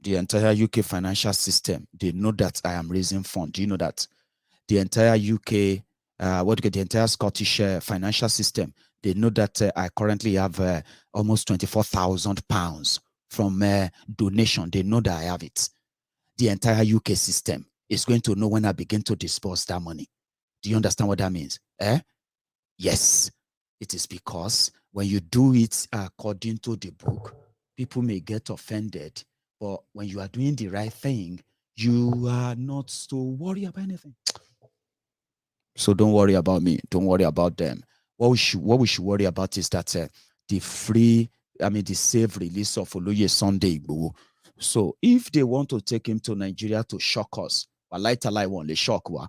Speaker 7: the entire UK financial system, they know that I am raising funds. Do you know that? The entire UK, the entire Scottish financial system, they know that I currently have almost £24,000 from donation. They know that I have it. The entire UK system is going to know when I begin to disperse that money. Do you understand what that means? Yes, it is because when you do it according to the book, people may get offended, but when you are doing the right thing, you are not so worried about anything. So don't worry about me. Don't worry about them. What we should worry about is that the safe release of Oloye Sunday Igboho. So if they want to take him to Nigeria to shock us, they shock wa.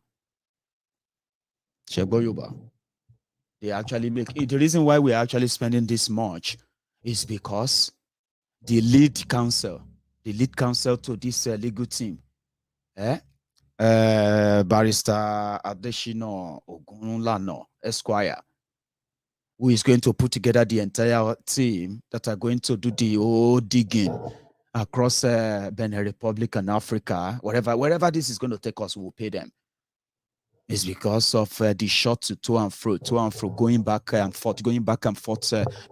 Speaker 7: They actually make it. The reason why we are actually spending this much is because the lead counsel to this legal team, Barrister Adeshino Ogunlano Esquire, who is going to put together the entire team that are going to do the whole digging across Benin Republic and Africa, wherever this is going to take us, we'll pay them. It's because of the shot to and fro, going back and forth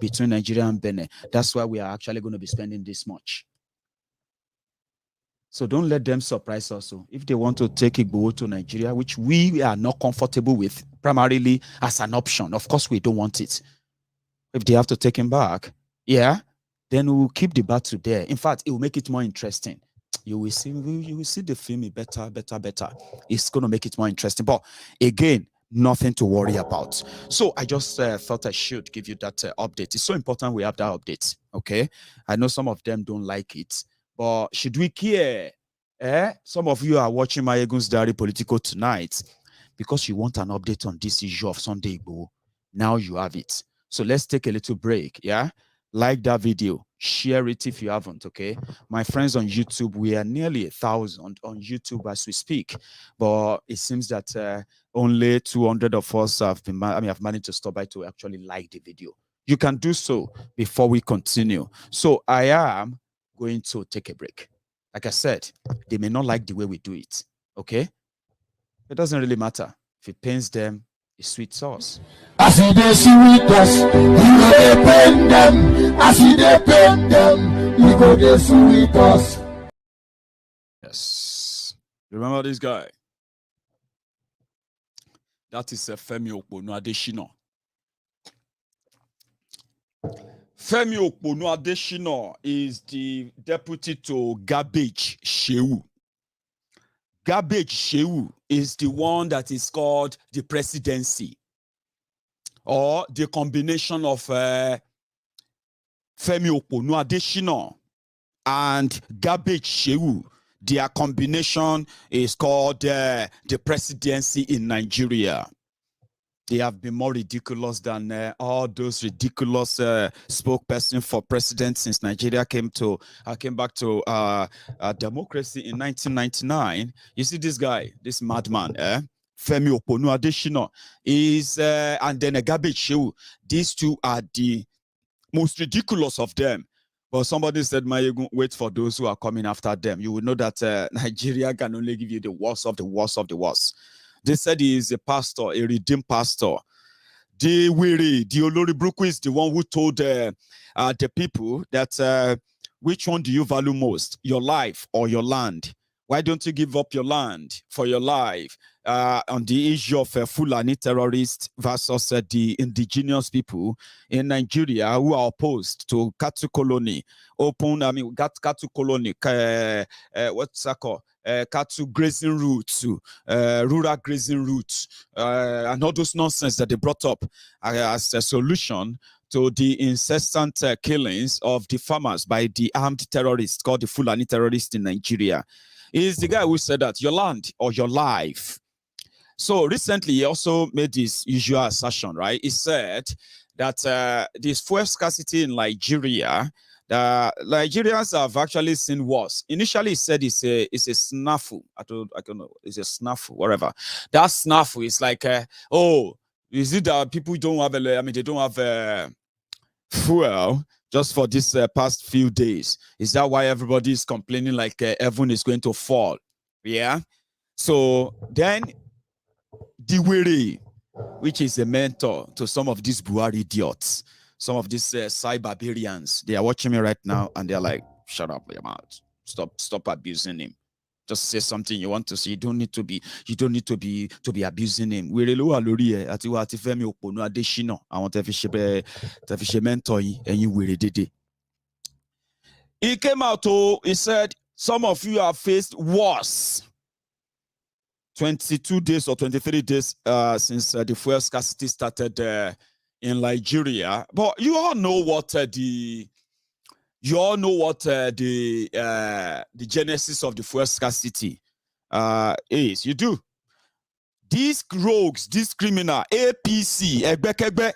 Speaker 7: between Nigeria and Benin. That's why we are actually going to be spending this much. So don't let them surprise us. If they want to take Igboho to Nigeria, which we are not comfortable with, primarily as an option, of course we don't want it. If they have to take him back, then we'll keep the battle there. In fact, it will make it more interesting. You will see the film better. It's going to make it more interesting. But again, nothing to worry about. So I just thought I should give you that update. It's so important we have that update. Okay, I know some of them don't like it. But should we care? Some of you are watching MaiyegunsDiary Politico tonight because you want an update on this issue of Sunday Igboho. Now you have it. So let's take a little break. Like that video. Share it if you haven't, okay? My friends on YouTube, we are nearly 1,000 on YouTube as we speak. But it seems that only 200 of us have managed to stop by to actually like the video. You can do so before we continue. So I am going to take a break. Like I said, they may not like the way we do it, okay? It doesn't really matter. If it pains them, it's sweet sauce.
Speaker 1: As they see with us, you go they pain them. As they pain them, you go they see with us.
Speaker 3: Yes. Remember this guy? That is Femi Okpono Adeshina. Femi Okpono Adeshina is the deputy to Garbage Shehu. Garbage Shehu is the one that is called the presidency, or the combination of Femi Okpono Adeshina and Garbage Shehu. Their combination is called the presidency in Nigeria. They have been more ridiculous than all those ridiculous spokesperson for president since Nigeria came back to democracy in 1999. You see this guy, this madman, Femi Okpono Adeshina, is and then a Garbage Shehu. These two are the most ridiculous of them. But somebody said, Maiyegun, wait for those who are coming after them. You will know that Nigeria can only give you the worst of the worst of the worst. They said he is a pastor, a redeemed pastor. The Olori Bruku is the one who told the people that which one do you value most, your life or your land?
Speaker 7: Why don't you give up your land for your life? On the issue of Fulani terrorists versus the indigenous people in Nigeria who are opposed to Katu colony, Katu colony, what's that called? Katu grazing routes, rural grazing routes, and all those nonsense that they brought up as a solution to the incessant killings of the farmers by the armed terrorists called the Fulani terrorists in Nigeria. He's the guy who said that your land or your life. So recently, he also made this usual assertion, right? He said that this fuel scarcity in Nigeria, the Nigerians have actually seen worse. Initially, he said it's a snafu. I don't know. It's a snafu, whatever. That snafu is like, is it that people don't have they don't have fuel just for this past few days? Is that why everybody is complaining like heaven is going to fall? Yeah. So then Diwere, which is a mentor to some of these Buhari idiots, some of these cyberbarians, they are watching me right now and they're like, shut up your mouth. Stop abusing him. Just say something you want to say. You don't need to be abusing him. We really ati wa ati femi oponu adeshina. I want to fish mentor and you will did. He came out he said, some of you have faced worse. 22 days or 23 days since the fuel scarcity started in Nigeria. But you all know what the genesis of the fuel scarcity is. You do. These rogues, this criminal, APC, Egbekegbe,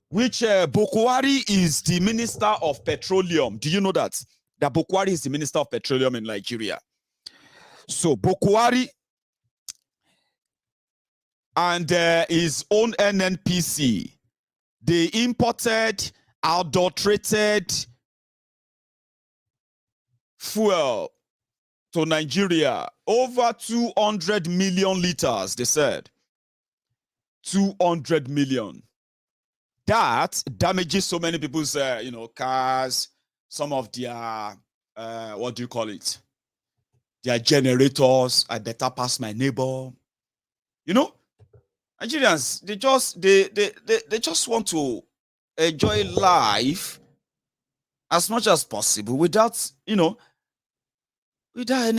Speaker 7: which Buhari is the Minister of Petroleum. Do you know that? That Buhari is the Minister of Petroleum in Nigeria. So Buhari and his own NNPC, they imported adulterated fuel to Nigeria, over 200 million liters, they said. 200 million. That damages so many people's, cars, some of their, what do you call it? Their generators. I better pass my neighbor. You know, Nigerians, they just want to enjoy life as much as possible without any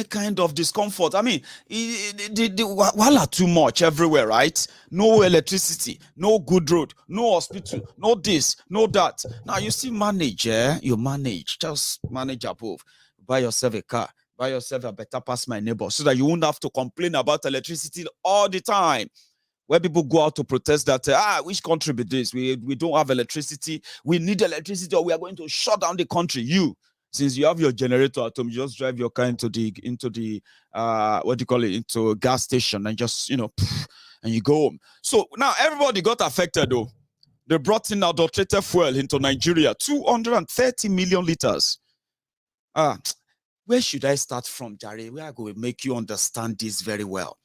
Speaker 7: kind of discomfort. I mean, voila, too much everywhere, right? No electricity, no good road, no hospital, no this, no that. Now you still manage, you manage, just manage above. Buy yourself a car, buy yourself a better pass my neighbor, so that you won't have to complain about electricity all the time. Where people go out to protest that, which country be this? We don't have electricity. We need electricity, or we are going to shut down the country. You, since you have your generator at home, you just drive your car into the what do you call it? Into a gas station and just and you go home. So now everybody got affected though. They brought in adulterated fuel into Nigeria, 230 million liters. Where should I start from, Jare? Where I go will make you understand this very well,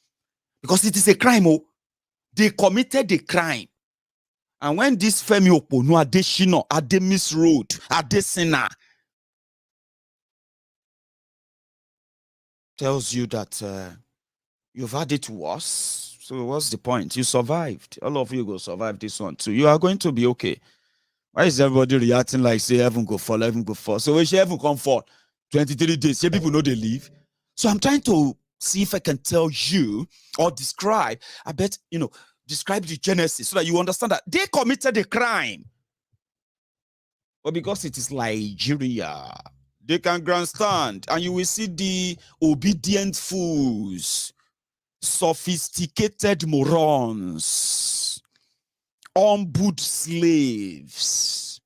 Speaker 7: because it is a crime. They committed a crime. And when this Femi Oponu Adeshina, Ademis Road, Adesina tells you that you've had it worse, so what's the point? You survived. All of you go survive this one too. You are going to be okay. Why is everybody reacting like, say, heaven go fall, heaven go fall? So when heaven come fall, 23 days, say people know they leave. So I'm trying to see if I can tell you or describe, describe the genesis so that you understand that they committed a crime. But because it is Nigeria, they can grandstand, and you will see the obedient fools, sophisticated morons, humbled slaves,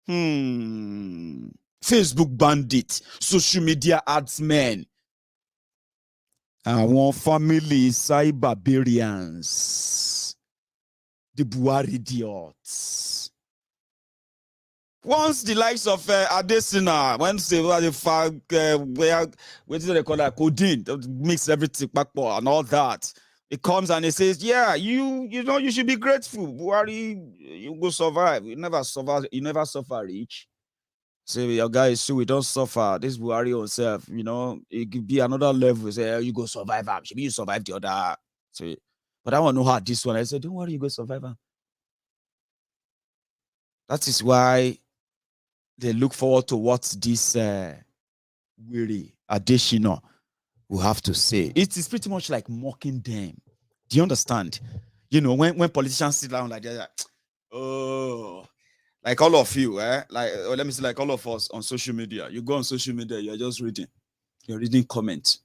Speaker 7: Facebook bandits, social media adsmen, our family cyberbarians, the Buhari idiots. Once the likes of Adesina, once they where do they call that, codeine, mix everything back and all that, it comes and it says, yeah, you should be grateful. Buhari, you will survive. You never suffer rich. Say your guys, so we don't suffer. This Buhari himself, you know, it could be another level. Say you go survive. Maybe you survive the other. So, but I want to know how this one. I said, don't worry, you go survive. That is why they look forward to what this weary Adeshina will have to say. It is pretty much like mocking them. Do you understand? You know, when politicians sit down like that, like, oh, like all of you, like let me say, like all of us on social media. You go on social media, you're just reading, you're reading comments.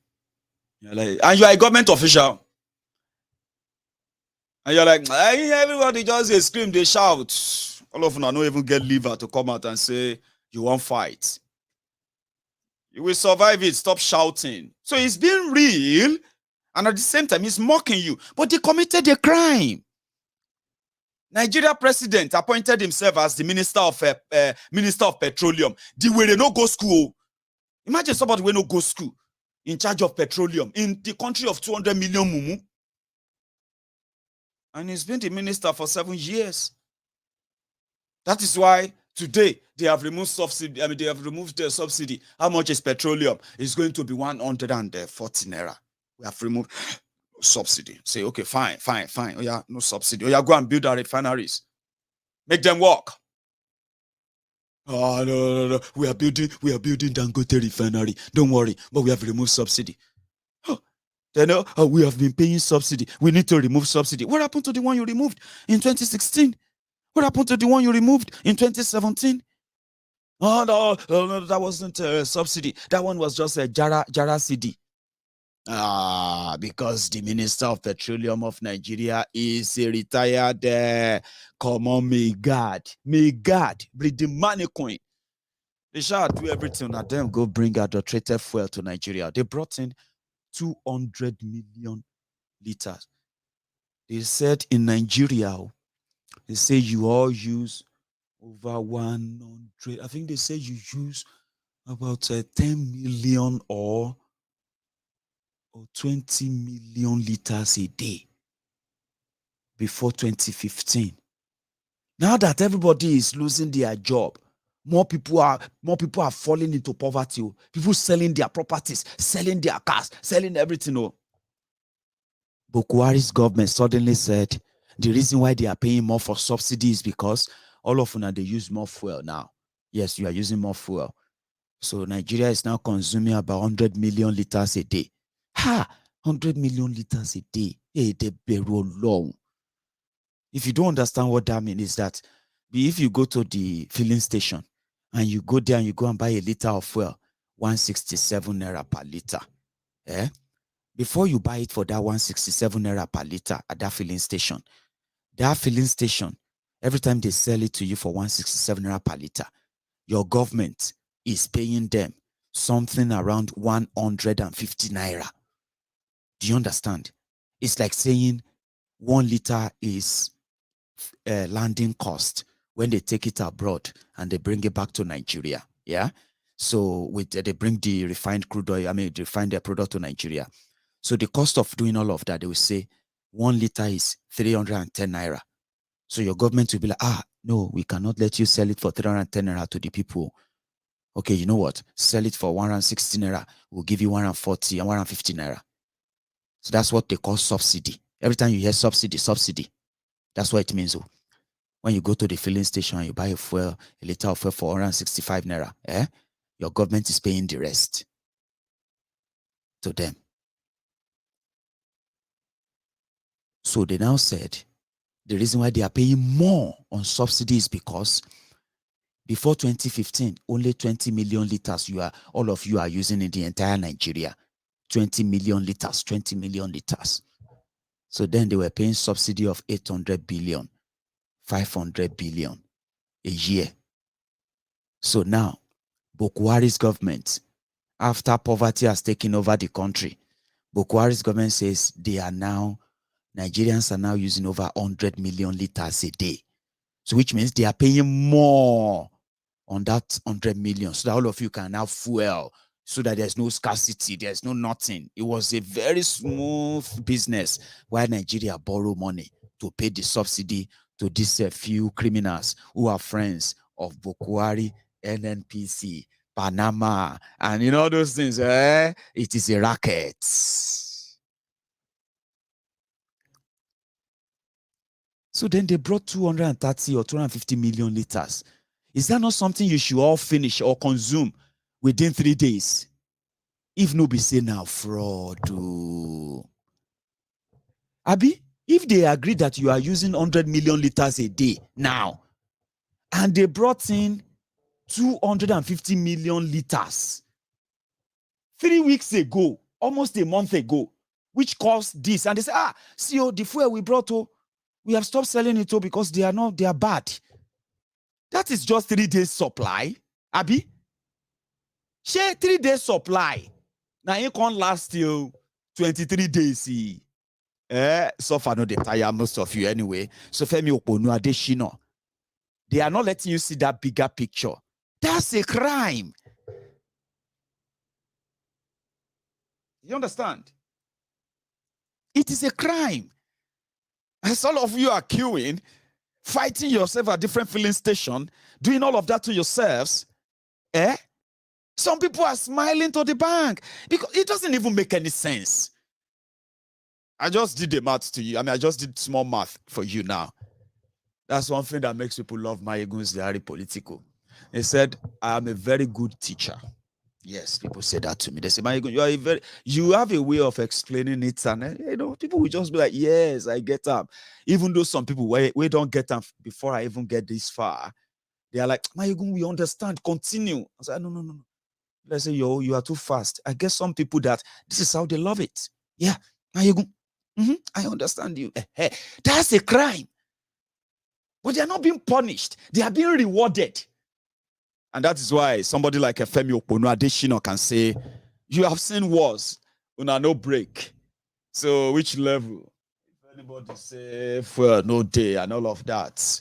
Speaker 7: You're like, and you're a government official. And you're like, hey, everybody just they scream, they shout. All of them don't even get liver to come out and say, you won't fight. You will survive it. Stop shouting. So it's being real, and at the same time, he's mocking you. But they committed a crime. Nigeria president appointed himself as the minister of petroleum. The way they no go school. Imagine somebody will no go school in charge of petroleum in the country of 200 million mumu. And he's been the minister for 7 years. That is why today they have removed subsidy. I mean, they have removed the subsidy. How much is petroleum? It's going to be 140 naira. We have removed subsidy. Say, okay, fine. Oh yeah, no subsidy. Oh yeah, go and build our refineries. Make them work. Oh no. We are building Dangote refinery. Don't worry, but we have removed subsidy. Then we have been paying subsidy. We need to remove subsidy. What happened to the one you removed in 2016? What happened to the one you removed in 2017? Oh, no, that wasn't a subsidy. That one was just a Jara CD. Because the Minister of Petroleum of Nigeria is a retired, come on, may God, bring the money coin. They shall do everything. Now them go bring adulterated fuel to Nigeria. They brought in 200 million liters. They said in Nigeria, they say you all use over 100. I think they say you use about 10 million or 20 million liters a day before 2015. Now that everybody is losing their job, more people are falling into poverty. People selling their properties, selling their cars, selling everything. But Buhari's government suddenly said the reason why they are paying more for subsidies is because all of them they use more fuel now. Yes, you are using more fuel. So Nigeria is now consuming about 100 million liters a day. 100 million liters a day. Hey, they barrel long. If you don't understand what that means, is that if you go to the filling station and you go there and you go and buy a liter of fuel, 167 naira per liter. Before you buy it for that 167 naira per liter at that filling station, every time they sell it to you for 167 naira per liter, your government is paying them something around 150 naira. Do you understand? It's like saying 1 liter is landing cost when they take it abroad and they bring it back to Nigeria. Yeah. So they bring the refined crude oil, they refine their product to Nigeria. So the cost of doing all of that, they will say 1 liter is 310 naira. So your government will be like, no, we cannot let you sell it for 310 naira to the people. Okay, you know what? Sell it for 160 naira. We'll give you 140 and 150 naira. So that's what they call subsidy. Every time you hear subsidy, that's what it means. When you go to the filling station and you buy a liter of fuel for 165 naira, your government is paying the rest to them. So they now said the reason why they are paying more on subsidies because before 2015, only 20 million liters all of you are using in the entire Nigeria. 20 million liters. So then they were paying subsidy of 800 billion, 500 billion a year. So now, Buhari's government, after poverty has taken over the country, Buhari's government says Nigerians are now using over 100 million liters a day. So which means they are paying more on that 100 million so that all of you can now fuel, so that there's no scarcity, there's no nothing. It was a very smooth business where Nigeria borrow money to pay the subsidy to these few criminals who are friends of Buhari NNPC, Panama, and you know those things. It is a racket. So then they brought 230 or 250 million liters. Is that not something you should all finish or consume within 3 days? If no be say now fraud. Abi, if they agree that you are using 100 million liters a day now, and they brought in 250 million liters 3 weeks ago, almost a month ago, which caused this, and they say, see, the fuel we brought, we have stopped selling it because they are bad. That is just 3 days supply. Abi, share 3 days supply. Now it can't last till 23 days. So far no they tire most of you anyway. So Femi Oponu Adeshino, they are not letting you see that bigger picture. That's a crime. You understand? It is a crime. As all of you are queuing, fighting yourself at different filling station, doing all of that to yourselves, some people are smiling to the bank because it doesn't even make any sense. I just did the math to you. I just did small math for you now. That's one thing that makes people love MaiyegunsDiary Politico. They said, I am a very good teacher. Yes, people say that to me. They say, Maiyegun, you have a way of explaining it, and people will just be like, yes, I get up. Even though some people we don't get up before I even get this far, they are like, Maiyegun, we understand. Continue. I said, no. Let's say, you are too fast. I guess some people that this is how they love it. Yeah, Maiyegun, I understand you. That's a crime. But they are not being punished. They are being rewarded. And that is why somebody like Femi Oponu Adeshino can say, you have seen wars, una no break. So which level? If anybody say for no day and all of that.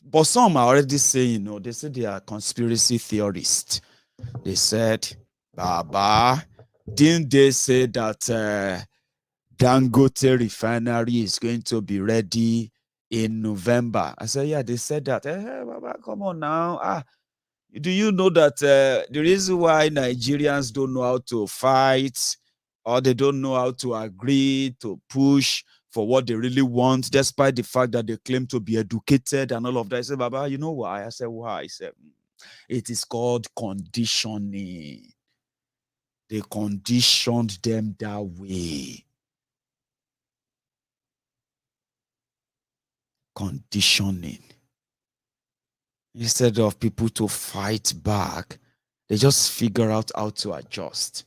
Speaker 7: But some are already saying, they say they are conspiracy theorists. They said, Baba, didn't they say that Dangote refinery is going to be ready in November? I said, yeah, they said that. Baba, come on now. Do you know that the reason why Nigerians don't know how to fight or they don't know how to agree to push for what they really want, despite the fact that they claim to be educated and all of that? I said, Baba, you know why? I said, why? I said, it is called conditioning. They conditioned them that way. Conditioning. Instead of people to fight back, they just figure out how to adjust.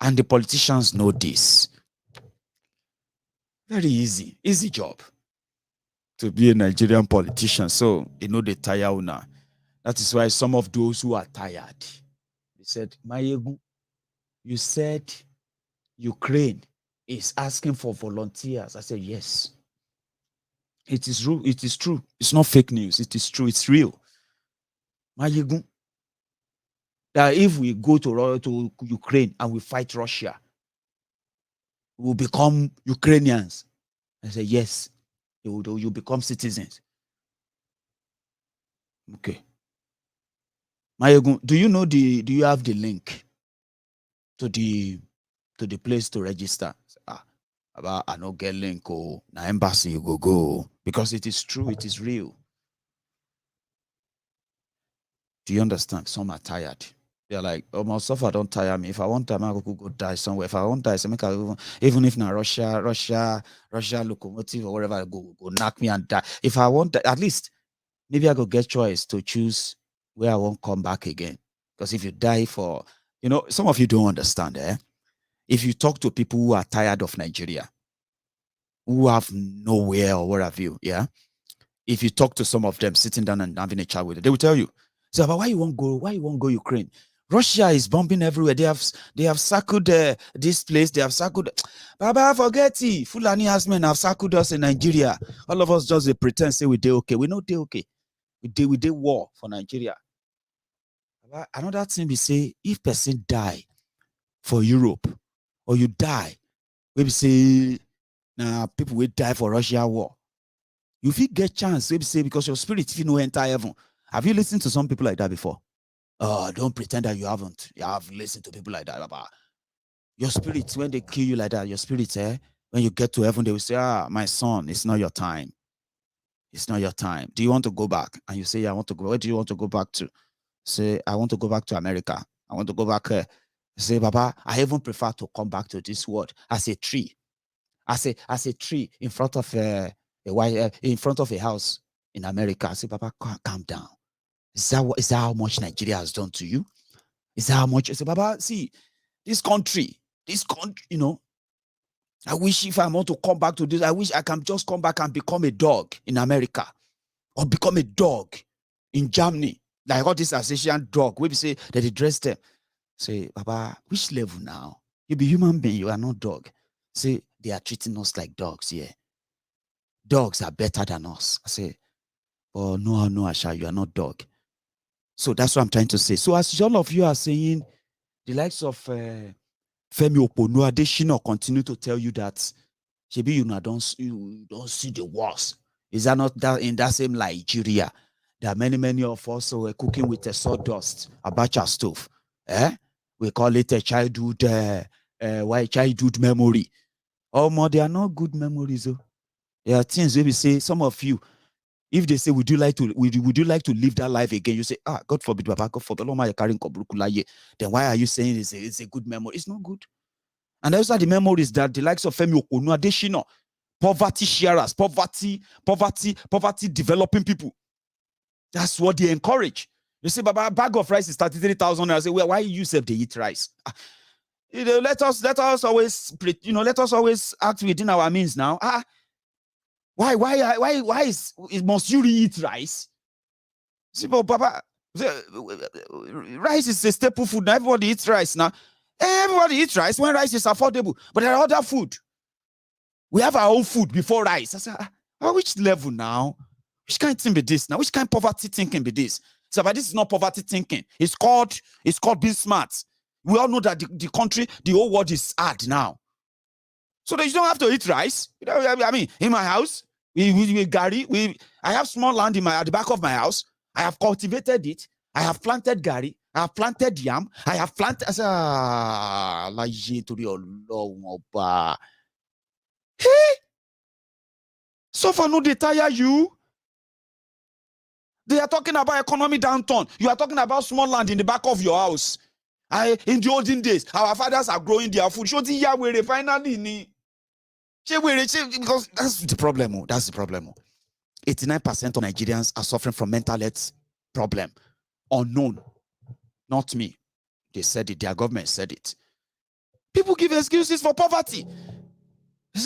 Speaker 7: And the politicians know this. Very easy job to be a Nigerian politician. So, they tire una. That is why some of those who are tired, they said, Maiyegun, you said Ukraine is asking for volunteers. I said, yes. It is true. It is true. It's not fake news. It is true. It's real. Maiyegun, that if we go to Ukraine and we fight Russia, we will become Ukrainians. I said, yes, you become citizens. Okay. Maiyegun, do you have the link to the place to register? I no get link na embassy you go because it is true, it is real. Do you understand? Some are tired. They're like, my suffer don't tire me. If I want time, I could go die somewhere. If I want die, even if na Russia locomotive or whatever, go knock me and die. If I want, at least maybe I go get choice to choose where I won't come back again. Because if you die for, some of you don't understand. If you talk to people who are tired of Nigeria, who have nowhere or what have you, if you talk to some of them sitting down and having a chat with them, they will tell you, so, but why you won't go Ukraine? Russia is bombing everywhere. They have circled this place. They have circled. Baba, forget it. Fulani Asmen have circled us in Nigeria. All of us just pretend say we did okay. We know they okay. We did war for Nigeria. Another thing we say, if person die for Europe or you die, we say people will die for Russia war. You fit get chance, we say, because your spirit if you know enter heaven. Have you listened to some people like that before? Oh, don't pretend that you haven't. You have listened to people like that. Baba. Your spirit, when they kill you like that, your spirit, when you get to heaven, they will say, my son, it's not your time. It's not your time. Do you want to go back? And you say, yeah, I want to go. Where do you want to go back to? Say, I want to go back to America. I want to go back here. Say, Baba, I even prefer to come back to this world as a tree. As a tree in front of in front of a house in America. I say, Baba, calm down. Is that how much Nigeria has done to you? Is that how much? I say, Baba, see, this country, you know, I wish if I want to come back to this, I wish I can just come back and become a dog in America or become a dog in Germany. Like all this Assasian dog, where we say that they dress them. Say, Baba, which level now? You be human being, you are not dog. Say, they are treating us like dogs, yeah. Dogs are better than us. I say, oh, no, Asha, you are not dog. So that's what I'm trying to say. So as all of you are saying, the likes of Femi Oponu Adesina continue to tell you that maybe you don't see the worst. Is that not that in that same Nigeria? There are many of us who are cooking with a sawdust, abacha stove. We call it a childhood memory. Oh, more, they are not good memories. Oh. There are things where we say, some of you, if they say, would you like to live that life again? You say, God forbid, Baba, God forbid. Then why are you saying it's a good memory? It's not good. And those are the memories that the likes of Femi Oponu Adesina, poverty sharers, poverty developing people. That's what they encourage. You say, Baba, a bag of rice is 33,000. I say, well, why you say they eat rice? Let us always act within our means now. Why must you eat rice? See, but Baba, rice is a staple food now. Everybody eats rice now. Everybody eats rice when rice is affordable. But there are other food. We have our own food before rice. I say, which level now? Which kind of thing be this now? Which kind of poverty thinking be this? So, but this is not poverty thinking. It's called being smart. We all know that the country, the whole world is hard now. So that you don't have to eat rice. You know, I mean, in my house, I have small land at the back of my house. I have cultivated it. I have planted gari. I have planted yam. I have planted. Hey, so far no they tire you. They are talking about economy downturn. You are talking about small land in the back of your house. In the olden days, our fathers are growing their food. Finally, because that's the problem. That's the problem. 89% of Nigerians are suffering from mental health problem. Unknown. Not me. They said it. Their government said it. People give excuses for poverty. I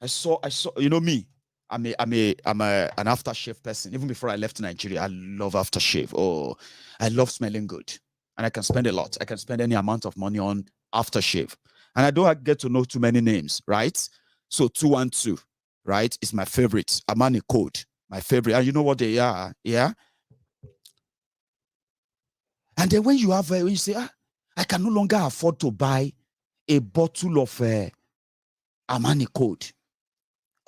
Speaker 7: saw. You know me. I'm an aftershave person. Even before I left Nigeria, I love aftershave. Oh, I love smelling good, and I can spend a lot. I can spend any amount of money on aftershave, and I don't get to know too many names, right? So 212, right, is my favorite. Amani Code, my favorite, and you know what they are, yeah. And then when you say, I can no longer afford to buy a bottle of Amani Code.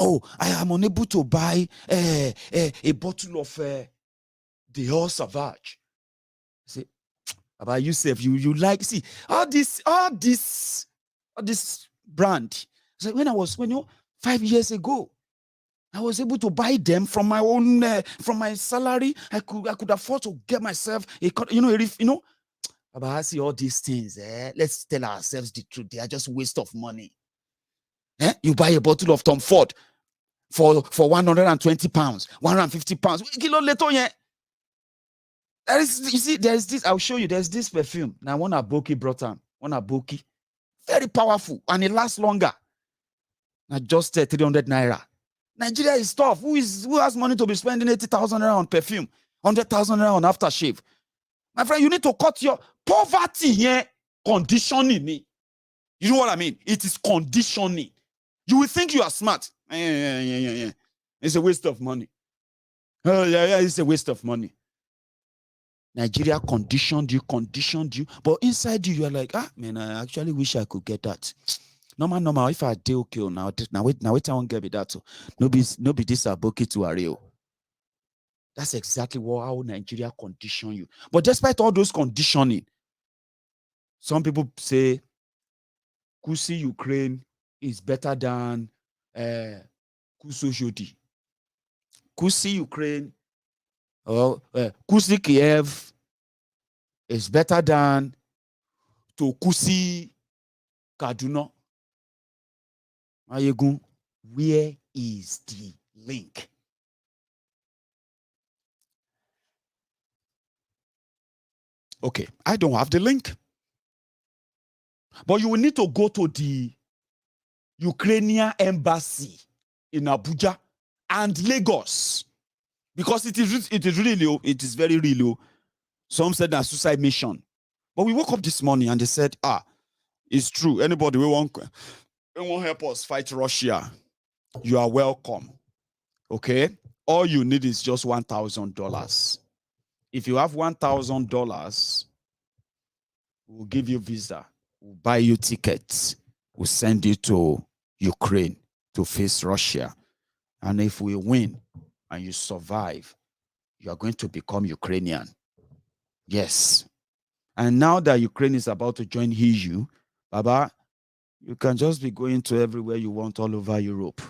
Speaker 7: Oh, I am unable to buy a bottle of the All Savage. See, about yourself, you like, see, all this brand. So when 5 years ago, I was able to buy them from my own, from my salary. I could afford to get myself But I see all these things. Let's tell ourselves the truth. They are just waste of money. You buy a bottle of Tom Ford for 120 pounds, 150 pounds. There's this. I'll show you. There's this perfume. Now, one Aboki brought on. One Aboki. Very powerful. And it lasts longer. Now, just 300 naira. Nigeria is tough. Who has money to be spending 80,000 naira on perfume, 100,000 naira on aftershave? My friend, you need to cut your poverty here. Conditioning me. You know what I mean? It is conditioning. You will think you are smart. Yeah. It's a waste of money. Oh, yeah, it's a waste of money. Nigeria conditioned you. But inside you, are like, man, I actually wish I could get that. Normal. If I do okay now wait, I won't get me that. No be this Aboki to a real. That's exactly how Nigeria condition you. But despite all those conditioning, some people say Kusi Ukraine is better than Kuso Jodi. Kusi Ukraine or Kusi Kiev is better than to Kusi Kaduna. Maiyegun, where is the link? Okay, I don't have the link. But you will need to go to the Ukrainian embassy in Abuja and Lagos, because it is very real. Some said that suicide mission. But we woke up this morning and they said, it's true. Anybody who won't help us fight Russia, you are welcome. Okay? All you need is just $1,000. If you have $1,000, we'll give you visa, we'll buy you tickets, we'll send you to Ukraine to face Russia. And if we win and you survive, you are going to become Ukrainian. Yes. And now that Ukraine is about to join EU, Baba, you can just be going to everywhere you want all over Europe.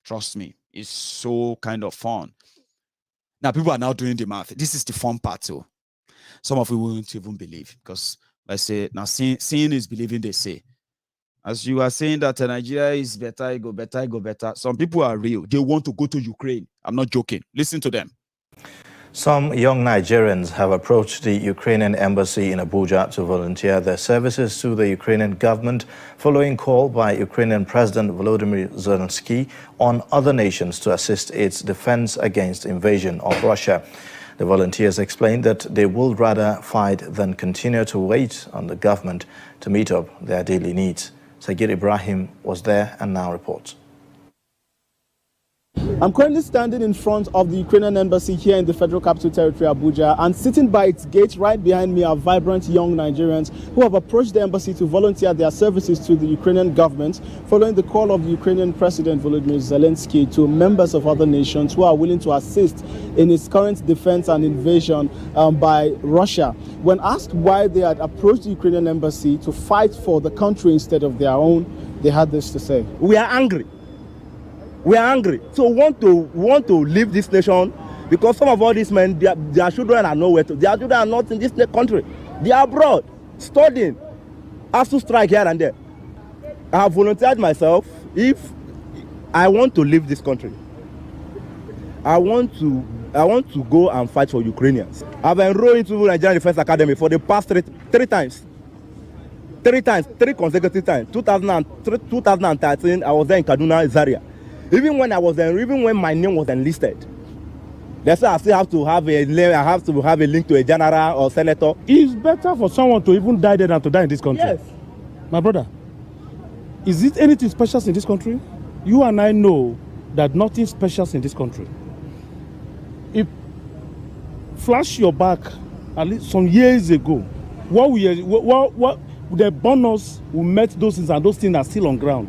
Speaker 7: Trust me, it's so kind of fun. Now, people are now doing the math. This is the fun part, too. Some of you won't even believe, because I say, now seeing is believing, they say. As you are saying that Nigeria is better, it go better, it go better. Some people are real. They want to go to Ukraine. I'm not joking. Listen to them.
Speaker 14: Some young Nigerians have approached the Ukrainian embassy in Abuja to volunteer their services to the Ukrainian government following call by Ukrainian President Volodymyr Zelensky on other nations to assist its defense against invasion of Russia. The volunteers explained that they would rather fight than continue to wait on the government to meet up their daily needs. Sagir Ibrahim was there and now reports.
Speaker 15: I'm currently standing in front of the Ukrainian embassy here in the Federal Capital Territory, Abuja, and sitting by its gate right behind me are vibrant young Nigerians who have approached the embassy to volunteer their services to the Ukrainian government following the call of the Ukrainian President Volodymyr Zelensky to members of other nations who are willing to assist in its current defense and invasion by Russia. When asked why they had approached the Ukrainian embassy to fight for the country instead of their own, they had this to say.
Speaker 16: We are angry. We are angry. So we want to leave this nation because some of all these men, their children are nowhere to. Their children are not in this country. They are abroad, studying, have to strike here and there. I have volunteered myself. If I want to leave this country, I want to go and fight for Ukrainians. I've enrolled into Nigerian Defense Academy for the past three times. Three consecutive times. 2013, I was there in Kaduna, Zaria. Even when I was there, even when my name was enlisted, that's why I still have to have a link to a general or senator.
Speaker 17: It's better for someone to even die there than to die in this country.
Speaker 16: Yes.
Speaker 17: My brother, is it anything special in this country? You and I know that nothing special in this country. If flash your back at least some years ago, what the bonus we met those things and those things are still on ground.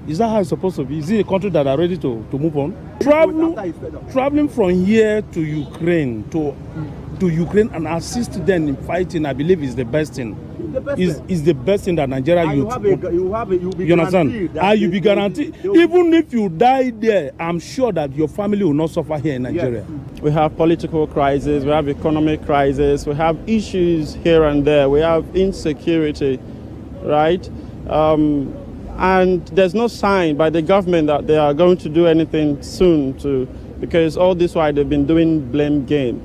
Speaker 17: Is that how it's supposed to be? Is it a country that are ready to move on? Traveling from here to Ukraine and assist them in fighting, I believe is the best thing. Is the best thing that Nigeria youth. You understand? And you be guaranteed. Even if you die there, I'm sure that your family will not suffer here in Nigeria.
Speaker 18: Yes. We have political crisis, we have economic crisis, we have issues here and there, we have insecurity, right? And there's no sign by the government that they are going to do anything soon because all this while they've been doing blame game.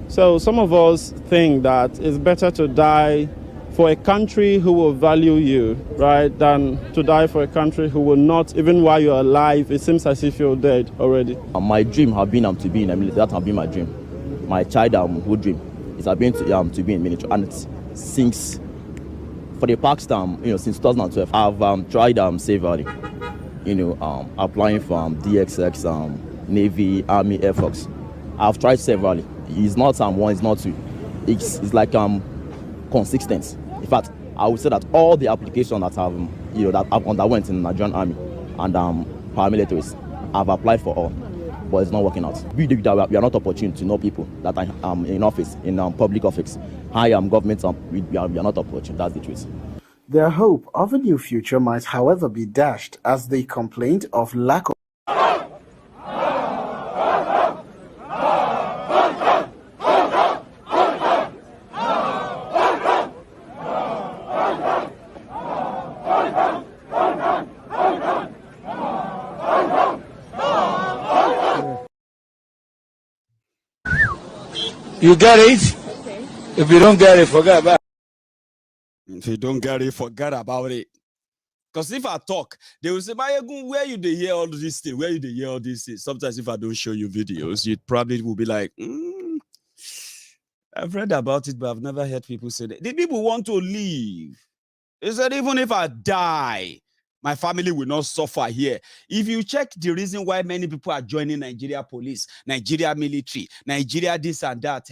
Speaker 18: So some of us think that it's better to die for a country who will value you, right, than to die for a country who will not, even while you're alive, it seems as if you're dead already.
Speaker 19: My dream has been to be in the military. That has been my dream. My childhood dream is I've been to be in military, and since for the past since 2012, I've tried severally, applying for DXX, Navy, Army, Air Force. I've tried severally. It's not one, it's not two. It's like consistent. In fact, I would say that all the applications that I've underwent in the Nigerian Army and paramilitaries, I've applied for all. but it's not working out. We are not opportune to know people that are in office, in public office. High government, we are not opportune. That's the truth.
Speaker 15: Their hope of a new future might, however, be dashed as they complained of lack of
Speaker 20: You get it? Okay. If you don't get it, forget about it.
Speaker 3: If you don't get it, forget about it. Because if I talk, they will say, Maiyegun, where you dey hear all these things? Where you dey hear all these things? Sometimes if I don't show you videos, you probably will be like, I've read about it, but I've never heard people say that. The people want to leave. They said, even if I die, my family will not suffer here. If you check the reason why many people are joining Nigeria police, Nigeria military, Nigeria this and that,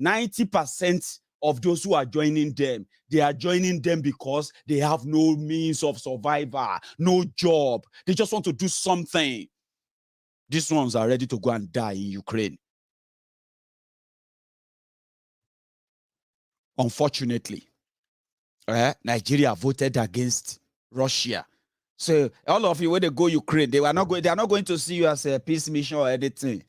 Speaker 3: 90% of those who are joining them, they are joining them because they have no means of survival, no job. They just want to do something. These ones are ready to go and die in Ukraine. Unfortunately, Nigeria voted against Russia. So all of you, when they go Ukraine, they are not going to see you as a peace mission or anything.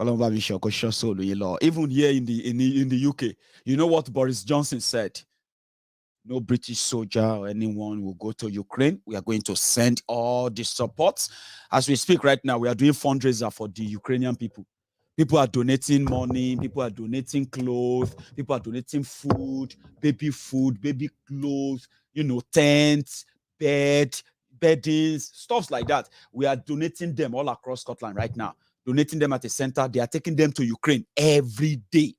Speaker 3: Even here in the UK, you know what Boris Johnson said? No British soldier or anyone will go to Ukraine. We are going to send all the support. As we speak right now, we are doing fundraiser for the Ukrainian people. People are donating money. People are donating clothes. People are donating food, baby clothes, tents, beddings, stuff like that. We are donating them all across Scotland right now. Donating them at a center. They are taking them to Ukraine every day.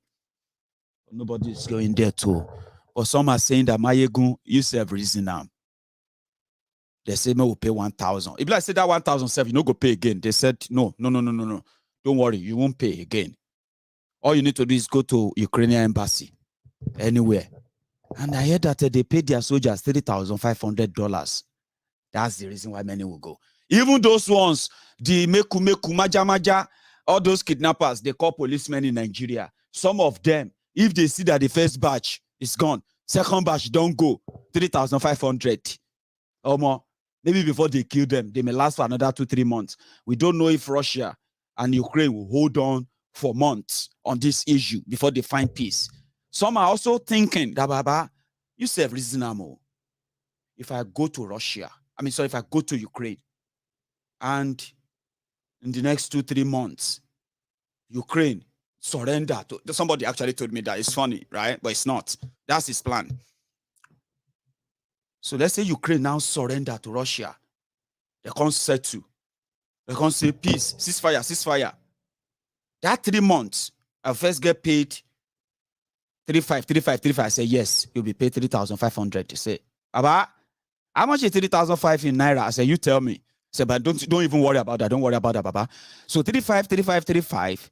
Speaker 3: Nobody is going there too. But some are saying that Maiyegun, you have reason now. They say, no, we'll pay 1,000. If I say that 1,007, you no go pay again. They said, no. Don't worry, you won't pay again. All you need to do is go to Ukrainian embassy, anywhere. And I heard that they paid their soldiers $3,500. That's the reason why many will go. Even those ones, the meku, maja, all those kidnappers, they call policemen in Nigeria. Some of them, if they see that the first batch is gone, second batch don't go, 3,500 or more. Maybe before they kill them, they may last for another 2-3 months. We don't know if Russia and Ukraine will hold on for months on this issue before they find peace. Some are also thinking that, Baba, you say reasonable. If I go to if I go to Ukraine, and in the next 2-3 months, Ukraine surrender to somebody actually told me that. It's funny, right? But it's not. That's his plan. So let's say Ukraine now surrender to Russia. They can't settle. They can't say peace, ceasefire. That 3 months, I'll first get paid 35. I say, yes, you'll be paid 3,500. They say, Baba, how much is 3,500 in Naira? I say, you tell me. I say, but don't even worry about that. Don't worry about that, Baba. So 35.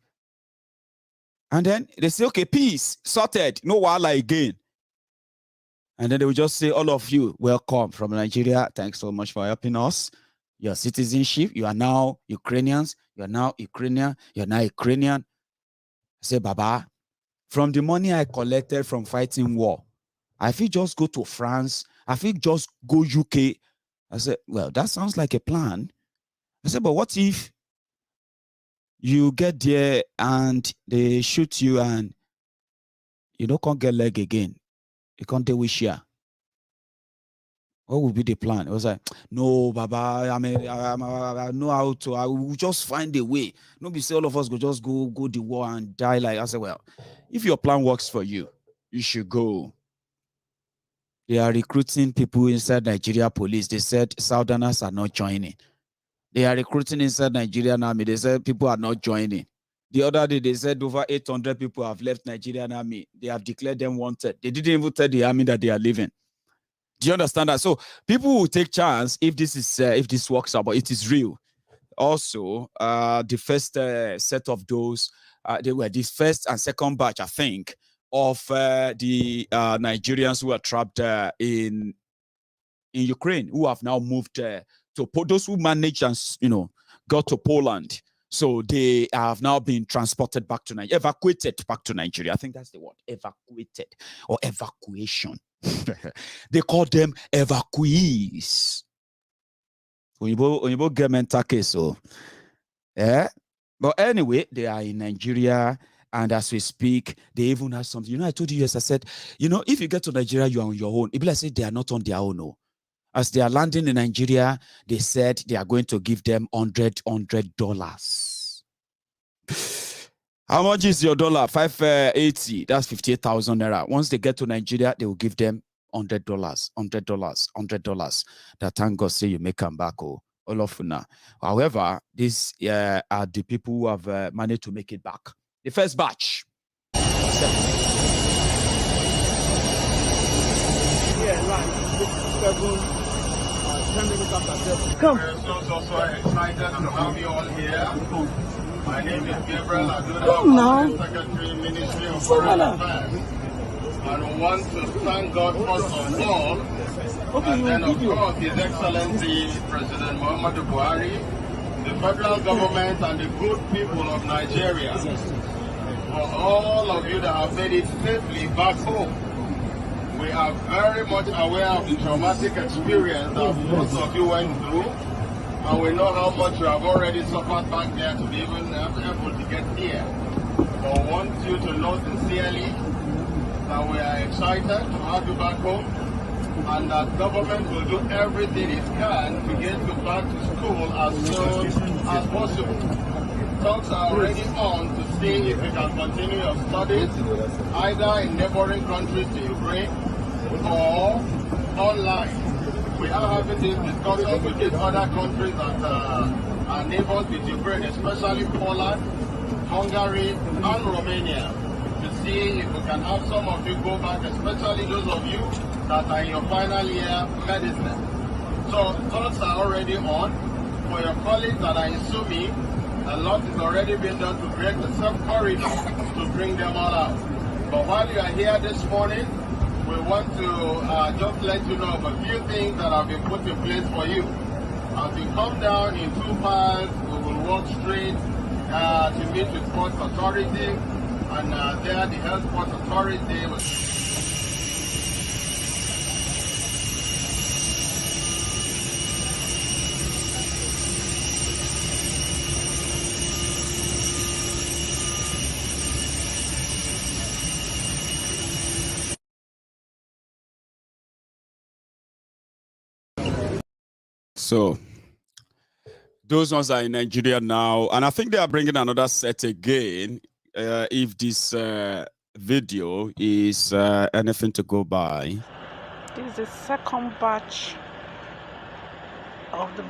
Speaker 3: And then they say, okay, peace, sorted, no wahala again. And then they will just say, all of you, welcome from Nigeria. Thanks so much for helping us. Your citizenship, you are now Ukrainians. You are now Ukrainian. You are now Ukrainian. I say, Baba, from the money I collected from fighting war, I feel just go to France. I feel just go UK. I said, well, that sounds like a plan. I said, but what if you get there and they shoot you and you can't get leg again? You can't do wish here. What would be the plan? It was like, no, Baba, I know how to. I will just find a way. Nobody say all of us go just go the war and die. Like I said, well, if your plan works for you, you should go. They are recruiting people inside Nigeria police. They said Southerners are not joining. They are recruiting inside Nigerian army. They said people are not joining. The other day, they said over 800 people have left Nigerian army. They have declared them wanted. They didn't even tell the army that they are leaving. Do you understand that? So people will take chance if this works out, but it is real. Also, the first set of those, they were this first and second batch, I think, of the Nigerians who are trapped in Ukraine, who have now moved to those who managed and got to Poland.
Speaker 7: So they have now been transported back to Nigeria, evacuated back to Nigeria. I think that's the word, evacuated or evacuation. They call them evacuees. Oyibo government case, so yeah. But anyway, they are in Nigeria, and as we speak, they even have something. You know, I told you yes. I said, you know, if you get to Nigeria, you are on your own. If I say they are not on their own, no. As they are landing in Nigeria, they said they are going to give them $100. How much is your dollar? 580. That's 58,000 naira. Once they get to Nigeria, they will give them $100. That thank God say you may come back. Oh, all of now. However, these are the people who have managed to make it back. The first batch.
Speaker 21: Come. We're so excited to have you all here. My name is Gabriel Aduda, Secretary, Ministry of Foreign Affairs. And we want to thank God first of all, and then of course His Excellency President Muhammadu Buhari, the federal government and the good people of Nigeria, for all of you that have made it safely back home. We are very much aware of the traumatic experience that most of you went through, and we know how much you have already suffered back there to be even able to get here. But we want you to know sincerely that we are excited to have you back home, and that government will do everything it can to get you back to school as soon as possible. Talks are already on to see if you can continue your studies either in neighboring countries to Ukraine or online. We are having these discussions with these other countries that are neighbors with Ukraine, especially Poland, Hungary, and Romania, to see if we can have some of you go back, especially those of you that are in your final year medicine. So thoughts are already on. For your colleagues that are in Sumi, a lot is already been done to create a safe corridor to bring them all out. But while you are here this morning, we want to just let you know of a few things that have been put in place for you. As you come down in 2 paths, we will walk straight to meet with Port Authority, and there the Health Port Authority will...
Speaker 7: So those ones are in Nigeria now, and I think they are bringing another set again. If this video is anything to go by.
Speaker 22: This is the second batch of the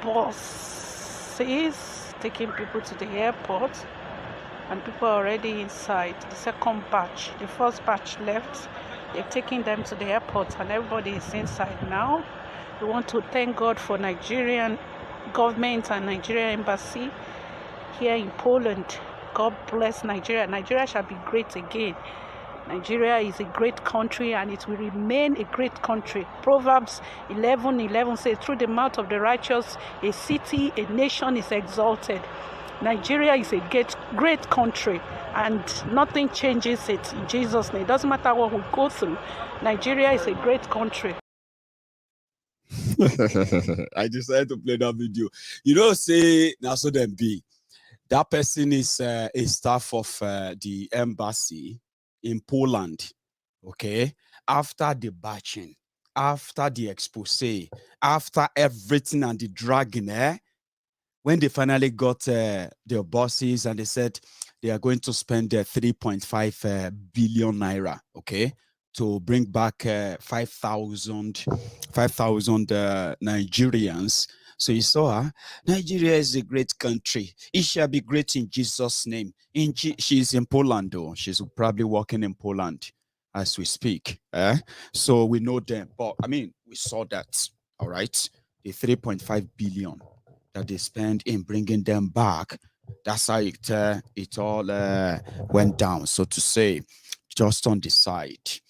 Speaker 22: buses taking people to the airport, and people are already inside. The second batch, the first batch left. They're taking them to the airport, and everybody is inside now. We want to thank God for Nigerian government and Nigerian embassy here in Poland. God bless Nigeria. Nigeria shall be great again. Nigeria is a great country, and it will remain a great country. Proverbs 11:11 says, through the mouth of the righteous, a city, a nation is exalted. Nigeria is a great country, and nothing changes it in Jesus' name. It doesn't matter what we go through. Nigeria is a great country.
Speaker 7: I decided to play that video. You know, say now so them be. That person is a staff of the embassy in Poland. Okay, after the batching, after the expose, after everything and the dragging, when they finally got their bosses and they said they are going to spend 3.5 billion naira. Okay, to bring back 5,000 Nigerians. So you saw, Nigeria is a great country. It shall be great in Jesus' name. She's in Poland, though. She's probably working in Poland as we speak. So we know them. But, I mean, we saw that, all right? The 3.5 billion that they spend in bringing them back, that's how it all went down, so to say, just on the side.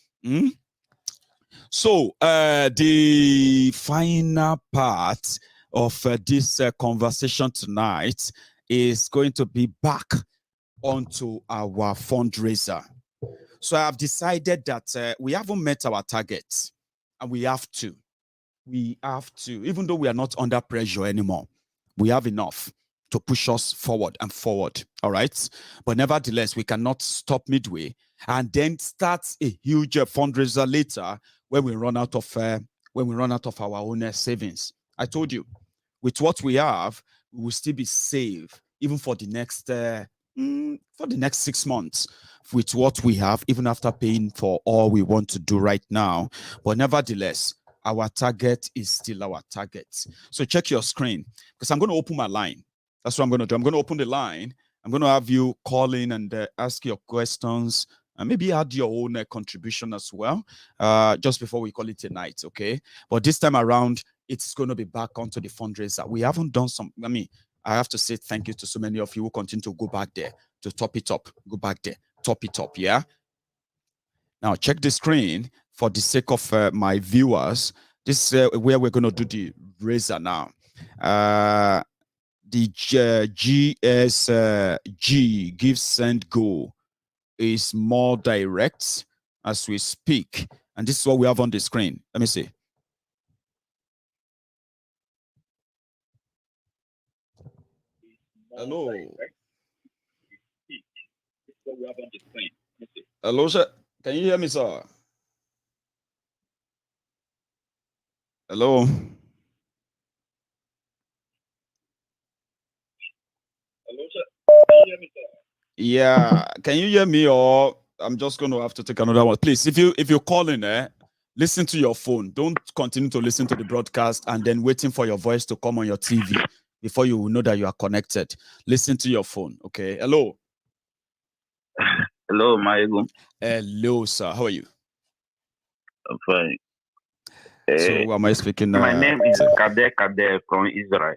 Speaker 7: So the final part of this conversation tonight is going to be back onto our fundraiser. So I have decided that we haven't met our targets, and we have to. We have to, even though we are not under pressure anymore, we have enough to push us forward and forward. All right. But nevertheless, we cannot stop midway and then start a huge fundraiser later when we run out of our own savings. I told you, with what we have, we will still be safe even for the next 6 months with what we have, even after paying for all we want to do right now. But nevertheless, our target is still our target. So check your screen, because I'm going to open my line. That's what I'm going to do. I'm going to open the line. I'm going to have you call in and ask your questions, and maybe add your own contribution as well, just before we call it a night, okay? But this time around, it's going to be back onto the fundraiser. We haven't done some, I have to say thank you to so many of you who continue to go back there to top it up. Go back there, top it up, yeah? Now, check the screen for the sake of my viewers. This is where we're going to do the raiser now. The GSG, Give, Send, Go, is more direct as we speak. And this is what we have on the screen. Let me see. Hello. Hello, sir. Can you hear me, sir? Hello. Hello, sir. Can you hear me, sir? Yeah. Can you hear me, or I'm just going to have to take another one? Please, if you're calling, listen to your phone. Don't continue to listen to the broadcast and then waiting for your voice to come on your TV before you know that you are connected. Listen to your phone, okay? Hello.
Speaker 4: Hello, Maiyegun.
Speaker 7: Hello, sir. How are you?
Speaker 4: I'm fine.
Speaker 7: So who am I speaking?
Speaker 4: My name is Kader from Israel.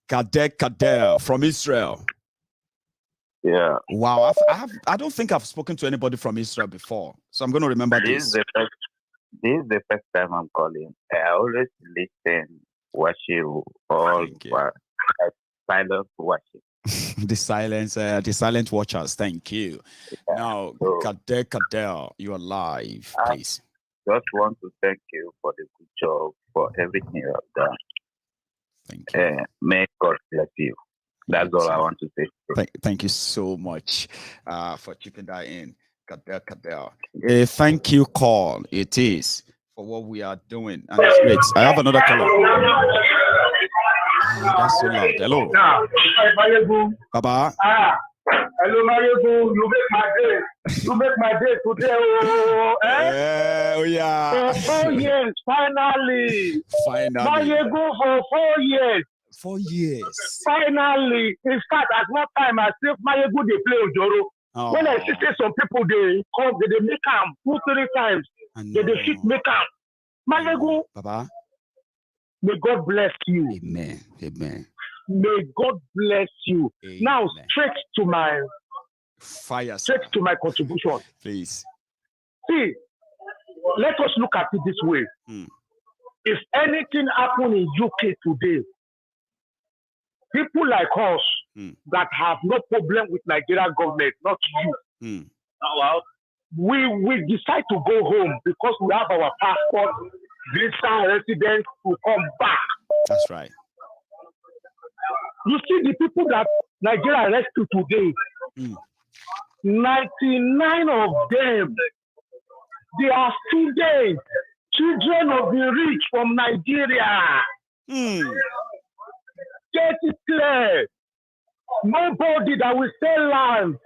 Speaker 7: Kader from Israel.
Speaker 4: Yeah.
Speaker 7: Wow. I don't think I've spoken to anybody from Israel before, so I'm going to remember this.
Speaker 4: This is the first time I'm calling. I always listen, watch you all for silent watching.
Speaker 7: The silent watchers. Thank you. Yeah. Now, so, Kader, you are live, please.
Speaker 4: I just want to thank you for the good job, for everything you have done.
Speaker 7: Thank you.
Speaker 4: May God bless you. That's all I want to say.
Speaker 7: Thank you so much for chipping that in, Kader. Thank you, call. It is for what we are doing, and it's great. I have another caller. That's so loud. Hello. Baba.
Speaker 10: Hello, Maiyegun. You make my day. You make my day today.
Speaker 7: Oh, yeah.
Speaker 10: For 4 years, finally. Maiyegun for 4 years.
Speaker 7: 4 years.
Speaker 10: Finally. In fact, at one time, I said Maiyegun, they play Ojoro.
Speaker 7: Oh.
Speaker 10: When I see some people, they come, they make them 2-3 times. They defeat make them. Maiyegun.
Speaker 7: Baba.
Speaker 10: May God bless you.
Speaker 7: Amen. Amen.
Speaker 10: May God bless you. Amen. Now, straight to my contribution.
Speaker 7: Please.
Speaker 10: See, let us look at it this way. If anything happened in UK today, people like us that have no problem with Nigerian government, not you, we decide to go home because we have our passport, visa, residence to come back.
Speaker 7: That's right.
Speaker 10: You see the people that Nigeria rescued today, 99 of them, they are students, children of the rich from Nigeria. Get it clear. Nobody that will sell land,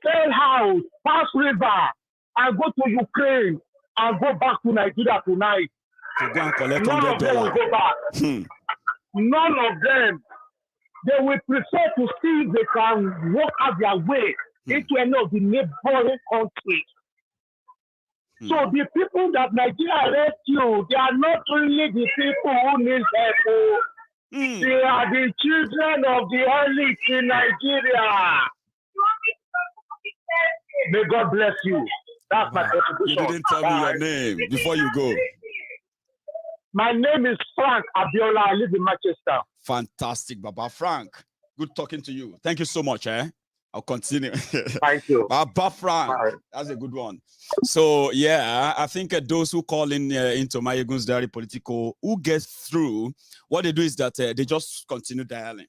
Speaker 10: sell house, pass river, and go to Ukraine and go back to Nigeria tonight. None of them will go back. None of them. They will prefer to see if they can walk out their way into any of the neighboring countries. So the people that Nigeria rescue, they are not really the people who need help. They are the children of the elite in Nigeria. May God bless you. That's my contribution.
Speaker 7: You didn't tell me your name before you go.
Speaker 10: My name is Frank Abiola. I live in Manchester.
Speaker 7: Fantastic, Baba Frank.
Speaker 3: Good talking to you. Thank you so much. I'll continue.
Speaker 10: Thank you.
Speaker 3: Frank, that's a good one. So yeah, I think those who call into MaiyegundsDiary Politico, who gets through, what they do is that they just continue dialing.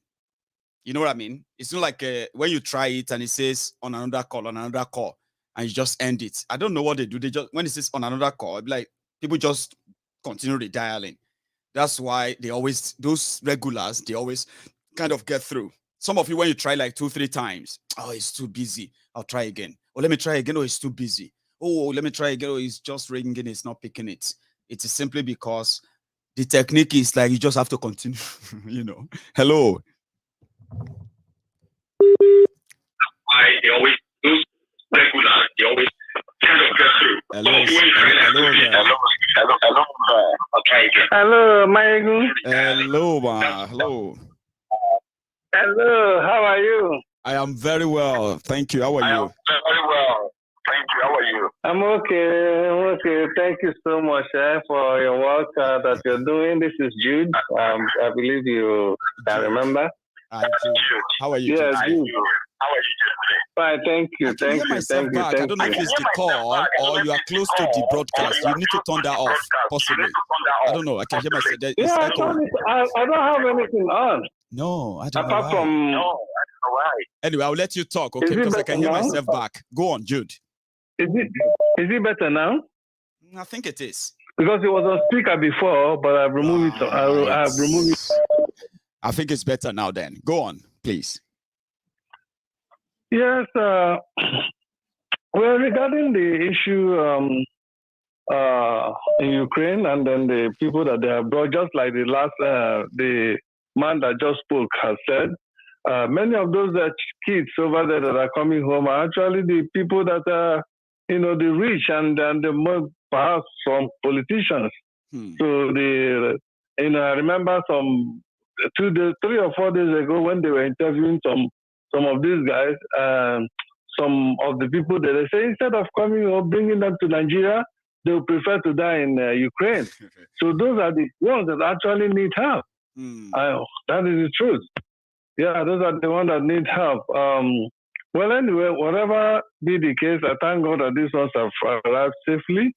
Speaker 3: You know what I mean? It's not like when you try it and it says on another call, and you just end it. I don't know what they do. They just, when it says on another call, like people just continue redialing. That's why those regulars, they always kind of get through. Some of you, when you try like 2-3 times, oh, it's too busy, I'll try again. Oh, let me try again. Oh, it's too busy. Oh, let me try again. Oh, it's just ringing, it's not picking it. It is simply because the technique is like you just have to continue, you know. Hello.
Speaker 10: They always, those regulars, they always kind of get through.
Speaker 21: Hello, Maiyegun.
Speaker 3: Hello.
Speaker 21: Hello, how are you?
Speaker 3: I am very well. Thank you. How are you?
Speaker 21: Very well. Thank you. How are you? I'm okay. Thank you so much for your work that you're doing. This is Jude. I believe you can remember.
Speaker 3: How are you?
Speaker 21: Yes, Jude. How are you today? Fine, thank you.
Speaker 3: I don't know if it's the call or you are close to the broadcast. You need to turn that off, possibly. I don't know. I can hear myself.
Speaker 21: I don't have anything on.
Speaker 3: No, I don't know.
Speaker 21: Apart from no, I don't know why.
Speaker 3: Anyway, I'll let you talk, okay? Because I can hear myself back. Go on, Jude.
Speaker 21: Is it better now?
Speaker 3: I think it is.
Speaker 21: Because it was on speaker before, but I've removed it. I've removed it.
Speaker 3: I think it's better now then. Go on, please.
Speaker 21: Yes, well, regarding the issue in Ukraine and then the people that they have brought, just like the man that just spoke has said, many of those kids over there that are coming home are actually the people that are, the rich and the more perhaps some politicians. So I remember 3 or 4 days ago when they were interviewing some of these guys, some of the people that they say instead of coming or bringing them to Nigeria, they would prefer to die in Ukraine. So those are the ones that actually need help. That is the truth. Yeah, those are the ones that need help. Well, anyway, whatever be the case, I thank God that these ones have arrived safely.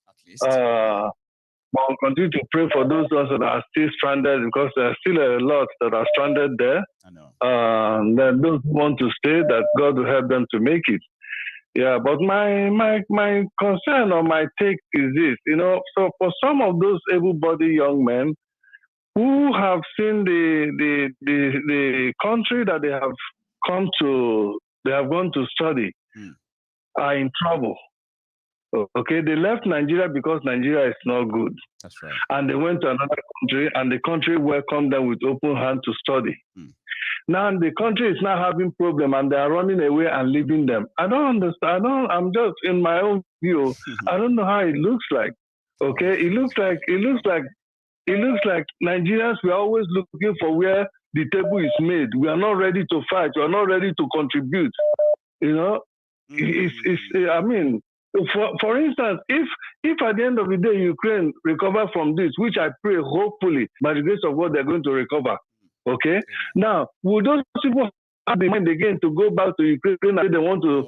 Speaker 21: But we'll continue to pray for those ones that are still stranded because there are still a lot that are stranded there.
Speaker 3: I know.
Speaker 21: Then those who want to stay, that God will help them to make it. Yeah, but my concern or my take is this, so for some of those able-bodied young men who have seen the country that they have gone to study are in trouble. Okay, they left Nigeria because Nigeria is not good.
Speaker 3: That's right.
Speaker 21: And they went to another country, and the country welcomed them with open hand to study. Now the country is now having problem, and they are running away and leaving them. I don't understand. I'm just in my own view. I don't know how it looks like. Okay, it looks like Nigerians. We are always looking for where the table is made. We are not ready to fight. We are not ready to contribute. For instance, if at the end of the day Ukraine recover from this, which I pray, hopefully, by the grace of God, they're going to recover. Okay. Now, will those people have the mind again to go back to Ukraine and they want to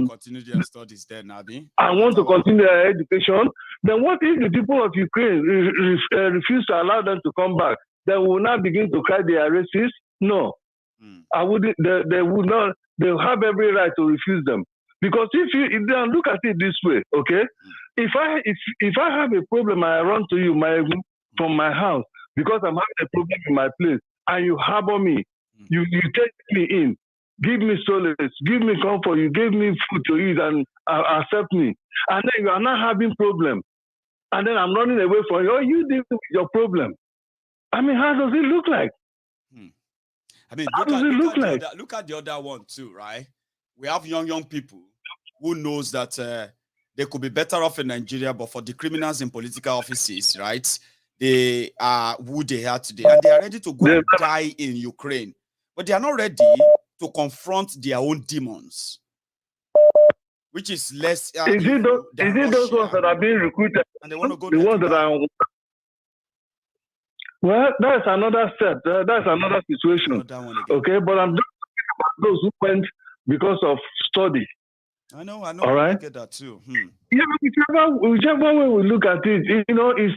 Speaker 3: continue their studies there, Nabi?
Speaker 21: And want to continue their education? Then what if the people of Ukraine refuse to allow them to come back? Then we will now begin to cry they are racist? No. They would not. They have every right to refuse them. Because if they look at it this way, okay, if I have a problem, I run to you, Maiyegun, from my house because I'm having a problem in my place, and you harbor me, you take me in, give me solace, give me comfort, you give me food to eat and accept me, and then you are not having problem, and then I'm running away from you. You deal with your problem. I mean, how does it look like?
Speaker 3: I mean, look at the other one too, right? We have young people who knows that they could be better off in Nigeria, but for the criminals in political offices, right? They are who they are today, and they are ready to go and die in Ukraine, but they are not ready to confront their own demons, which is less.
Speaker 21: Is it those ones that are being recruited?
Speaker 3: And they want to go.
Speaker 21: The ones that are.
Speaker 9: Well, that's another step. That's another situation. Okay, but I'm just talking about those who went because of study.
Speaker 7: I know.
Speaker 9: All right.
Speaker 7: I get that too.
Speaker 9: Yeah, whichever way we look at it, it's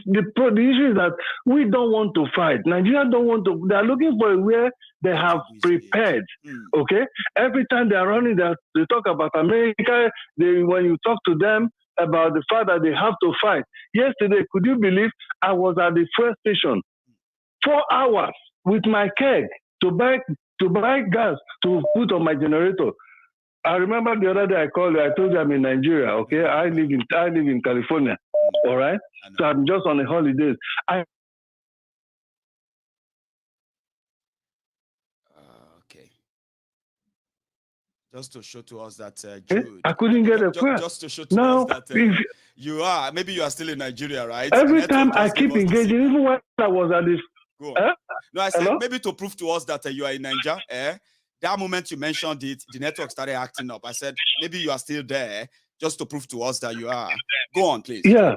Speaker 9: the issue is that we don't want to fight. Nigeria don't want to. They are looking for where they have prepared. Okay, every time they are running, they talk about America. When you talk to them about the fact that they have to fight. Yesterday, could you believe I was at the fuel station 4 hours with my keg to buy gas to put on my generator. I remember the other day I called you. I told you I'm in Nigeria. Okay, I live in California. All right, so I'm just on the holidays.
Speaker 7: Okay. Just to show to us that Jude,
Speaker 9: I couldn't get a fuel.
Speaker 7: Just to show to us that you are still in Nigeria, right?
Speaker 9: Every time I keep engaging, even when I was at this.
Speaker 7: No, I said maybe to prove to us that you are in Nigeria. That moment you mentioned it, the network started acting up. I said, maybe you are still there, just to prove to us that you are. Go on, please.
Speaker 9: Yeah.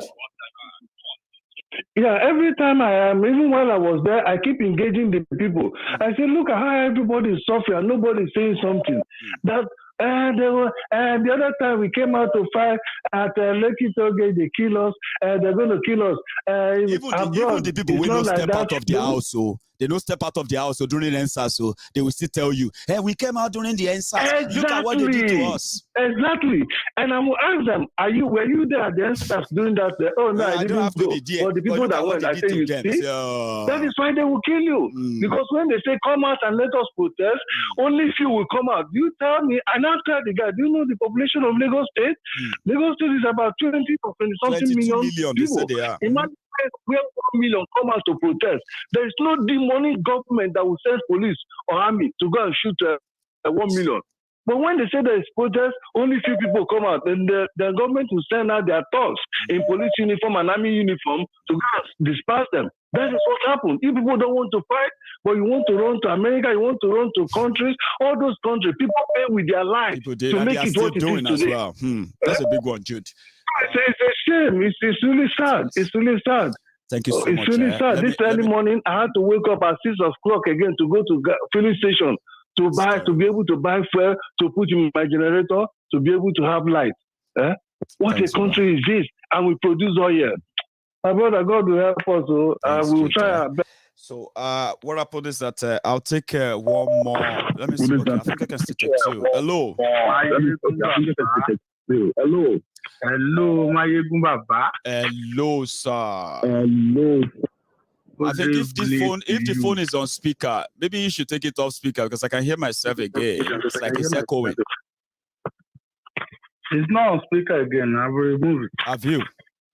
Speaker 9: Yeah, every time I am, even while I was there, I keep engaging the people. I say, look at how everybody is suffering. Nobody is saying something. That the other time we came out to fight at Lekki Toge, they kill us. They're going to kill us.
Speaker 7: Even the people will not step out of the house, so they don't step out of the house. So during the NSAS, so they will still tell you, "Hey, we came out during the NSAS.
Speaker 9: Exactly.
Speaker 7: Look at what they did to us."
Speaker 9: Exactly. And I will ask them, were you there at the NSAS during that? Oh no, I didn't go. But the people that went, I say, you see, that is why they will kill you. Because when they say come out and let us protest, only few will come out. You tell me, and I'll tell the guy, do you know the population of Lagos State? Lagos State is about 20 or 20 something million people.
Speaker 7: They say they are.
Speaker 9: Imagine where 1 million come out to protest. There is no demonic government that will send police or army to go and shoot 1 million. But when they say there is protest, only few people come out. And the government will send out their thugs in police uniform and army uniform to go and disperse them. That is what happened. If people don't want to fight, but you want to run to America, you want to run to countries, all those countries, people pay with their lives to make it what it is today.
Speaker 7: Well. That's a big one, Jude.
Speaker 9: It's a shame. It's really sad. It's really sad.
Speaker 7: Thank you so much.
Speaker 9: It's really sad. This early morning, I had to wake up at 6 o'clock again to go to filling station to be able to buy fuel to put in my generator to be able to have light. What a country is this? And we produce oil. My brother, God will help us. So we will try our best.
Speaker 7: So what happened is that I'll take one more. Let me see. Okay, I think I can still take two. Hello.
Speaker 21: Hello. Hello, Maiyegun Baba.
Speaker 7: Hello, sir.
Speaker 21: Hello.
Speaker 7: I think if the phone is on speaker, maybe you should take it off speaker because I can hear myself again. It's like it's echoing.
Speaker 21: It's not on speaker again. I will remove it.
Speaker 7: Have you?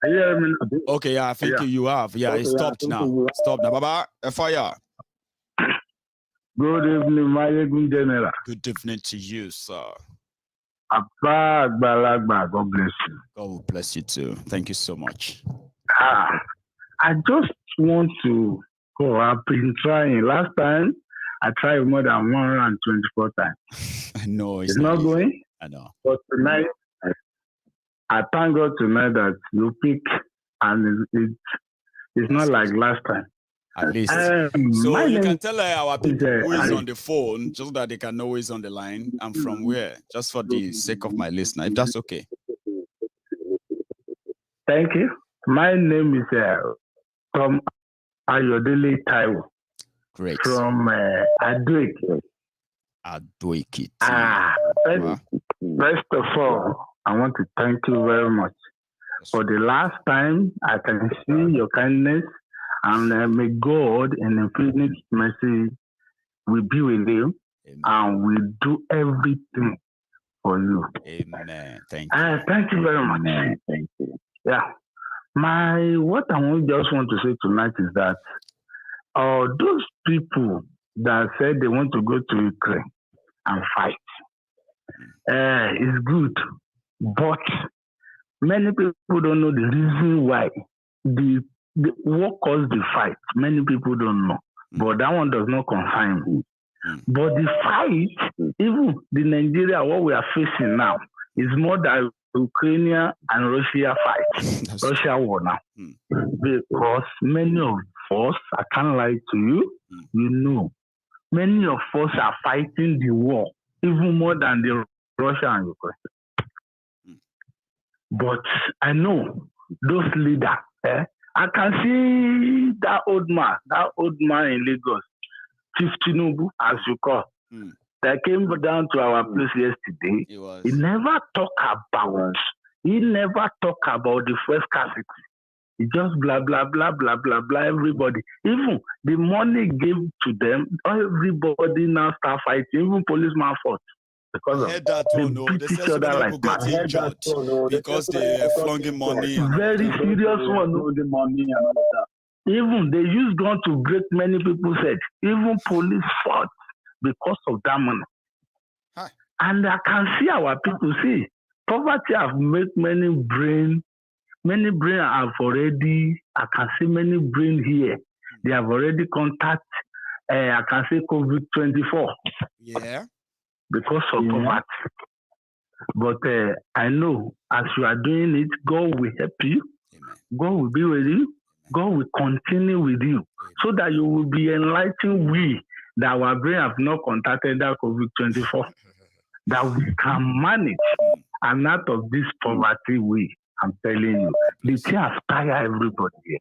Speaker 21: Yeah,
Speaker 7: okay, yeah, I think you have. Yeah, it stopped now. Stop now. Baba, fire.
Speaker 21: Good evening, Maiyegun General.
Speaker 7: Good evening to you, sir.
Speaker 21: God bless you.
Speaker 7: God will bless you too. Thank you so much.
Speaker 21: I just want to go. I've been trying. Last time, I tried more than 124 times.
Speaker 7: I know.
Speaker 21: It's not going.
Speaker 7: I know.
Speaker 21: But tonight, I thank God tonight that you pick, and it's not like last time.
Speaker 7: At least. So you can tell our people who is on the phone, just that they can know who is on the line and from where, just for the sake of my listener, if that's okay.
Speaker 21: Thank you. My name is from Ayodele Taiwo.
Speaker 7: Great.
Speaker 21: From Adoekiti.
Speaker 7: Adoekiti.
Speaker 21: First of all, I want to thank you very much. For the last time, I can see your kindness, and may God in infinite mercy will be with you. Amen. And will do everything for you.
Speaker 7: Amen. Thank you.
Speaker 21: Thank you very much. Thank you. Yeah. What I just want to say tonight is that those people that said they want to go to Ukraine and fight, it's good. But many people don't know the reason why. What caused the fight? Many people don't know. But that one does not confine me. But the fight, even the Nigeria, what we are facing now, is more than Ukraine and Russia fight. Russia war now. Because many of
Speaker 10: us, I can't lie to you, you know, many of us are fighting the war, even more than the Russia and Ukraine. But I know those leaders, I can see that old man in Lagos, Chief Tinubu, as you call, that came down to our place yesterday. He never talked about the first scarcity. He just blah, blah, blah, blah, blah, blah, everybody. Even the money given to them, everybody now start fighting, even policeman fought. Because
Speaker 3: I heard that one, no. They said so many people get injured because they flunging money.
Speaker 10: Very serious one. The money and all of that. Even they use gun to break many people's head. Even police fought because of that money. Hi. And I can see our people see poverty have made many brain have already. I can see many brain here. They have already contact. I can say COVID-24.
Speaker 3: Yeah.
Speaker 10: Because of poverty. But I know as you are doing it, God will help you. Amen. God will be with you. God will continue with you. Amen. So that you will be enlightened we that our brain have not contacted that COVID-24. That we can manage and out of this poverty we, I'm telling you. The thing aspire everybody here.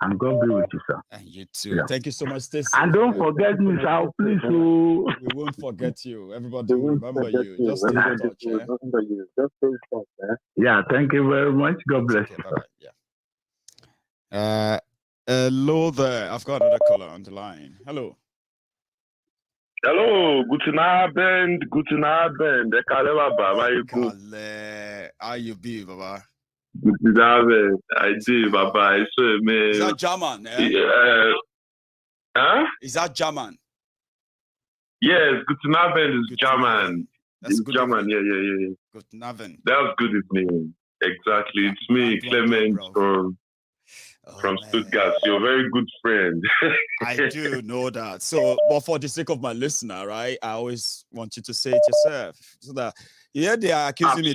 Speaker 10: And God be with you, sir.
Speaker 3: And you too. Yeah. Thank you so much, Stacey.
Speaker 10: And don't forget me, sir. Please.
Speaker 3: We won't forget you. Everybody will remember you. Just stay in touch.
Speaker 10: Yeah, thank you very much. God bless you.
Speaker 3: Bye-bye. Yeah. Hello there. I've got another caller on the line. Hello.
Speaker 11: Hello. Guten Abend. Guten Abend.
Speaker 3: How you be, Baba?
Speaker 11: I did, Baba. I saw man.
Speaker 3: Is that German?
Speaker 11: Huh?
Speaker 3: Is that German?
Speaker 11: Yes, Guten Abend is German.
Speaker 3: That's good
Speaker 11: German,
Speaker 3: evening.
Speaker 11: yeah.
Speaker 3: Guten Abend.
Speaker 11: That's good evening. Exactly. It's me, Clement from Stuttgart. You're a very good friend.
Speaker 3: I do know that. So, but for the sake of my listener, right, I always want you to say it yourself. So that they are accusing me.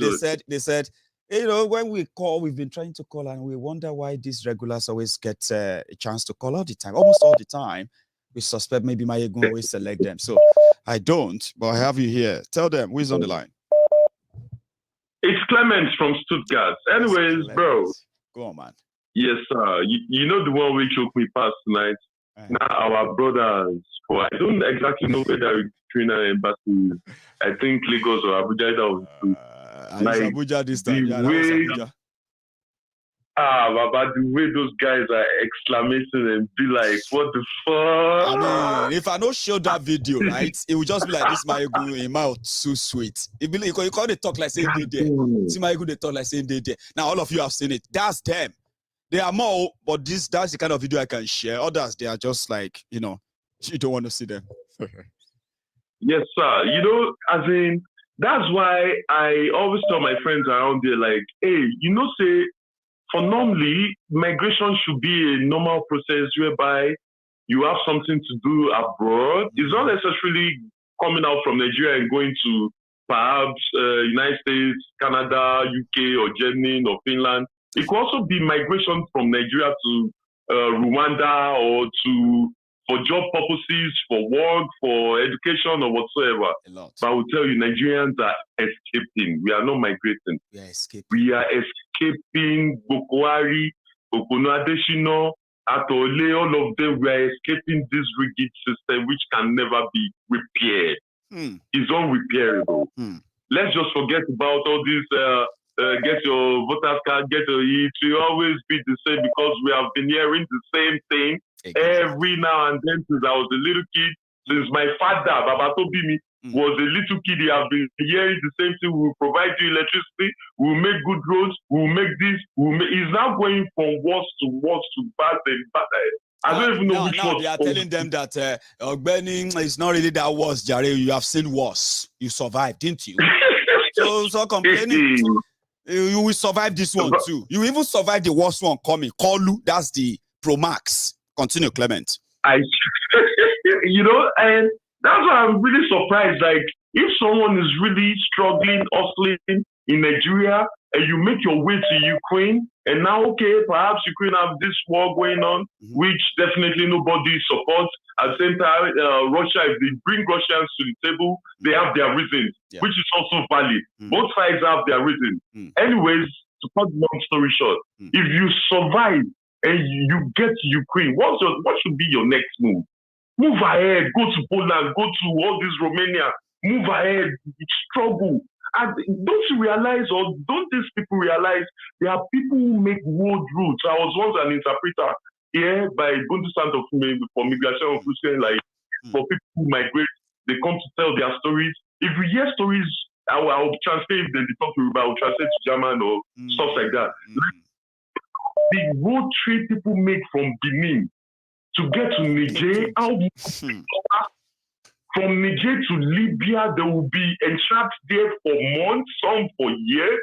Speaker 3: They said, you know, when we call, we've been trying to call and we wonder why these regulars always get a chance to call all the time. Almost all the time, we suspect maybe Maiyegun always select them. So I don't, but I have you here. Tell them who is on the line.
Speaker 11: It's Clement from Stuttgart. Anyways, bro.
Speaker 3: Go on, man.
Speaker 11: Yes, sir. You know the one we took me past tonight? Now our brothers, I don't exactly know where the Ukrainian embassy is. I think Lagos or Abuja.
Speaker 3: Like Abuja this time.
Speaker 11: Abuja. But the way those guys are exclamating and be like, what the fuck?
Speaker 3: I mean, if I don't show that video, right, it would just be like this Maiyegun in mouth so sweet. It be like, you call they talk like saying they there. See Maiyegun they talk like saying they there. Now all of you have seen it. That's them. They are more, but that's the kind of video I can share. Others, they are just like, you know, you don't want to see them.
Speaker 11: Yes, sir. You know, as in, that's why I always tell my friends around there, like, hey, you know, say, for normally, migration should be a normal process whereby you have something to do abroad. It's not necessarily coming out from Nigeria and going to perhaps United States, Canada, UK, or Germany, or Finland. It could also be migration from Nigeria to Rwanda or for job purposes, for work, for education, or whatsoever. But I will tell you, Nigerians are escaping. We are not migrating. We are escaping Buhari, Okono Adeshino, Atole, all of them. We are escaping this rigid system which can never be repaired. It's unrepairable. Let's just forget about all these get your voter card, get your it will always be the same because we have been hearing the same thing every now and then since I was a little kid. Since my father, Baba Tobimi, was a little kid, he have been hearing the same thing. We will provide you electricity, we will make good roads, we will make this, He's now going from worse to bad and bad. I don't even know which one.
Speaker 3: Now they are telling them that Ogbeni is not really that worse, Jare. You have seen worse. You survived, didn't you? so complaining. You will survive this one too. You even survive the worst one coming. Kolu, that's the Pro Max. Continue, Clement.
Speaker 11: You know, and that's why I'm really surprised. Like, if someone is really struggling, hustling in Nigeria, and you make your way to Ukraine, and now, okay, perhaps Ukraine have this war going on, which definitely nobody supports. At the same time, Russia, if they bring Russians to the table, they have their reasons, which is also valid. Both sides have their reasons. Anyways, to cut the long story short, if you survive and you get to Ukraine, what should be your next move? Move ahead, go to Poland, go to all this Romania, move ahead, struggle. And don't you realize, or don't these people realize, there are people who make road routes. I was once an interpreter here by Bundesland for migration of Christian, like for people who migrate, they come to tell their stories. If we hear stories, I'll translate them, they talk to I'll translate to German or stuff like that. The road trip people make from Benin to get to Niger, from Niger to Libya, they will be entrapped there for months, some for years,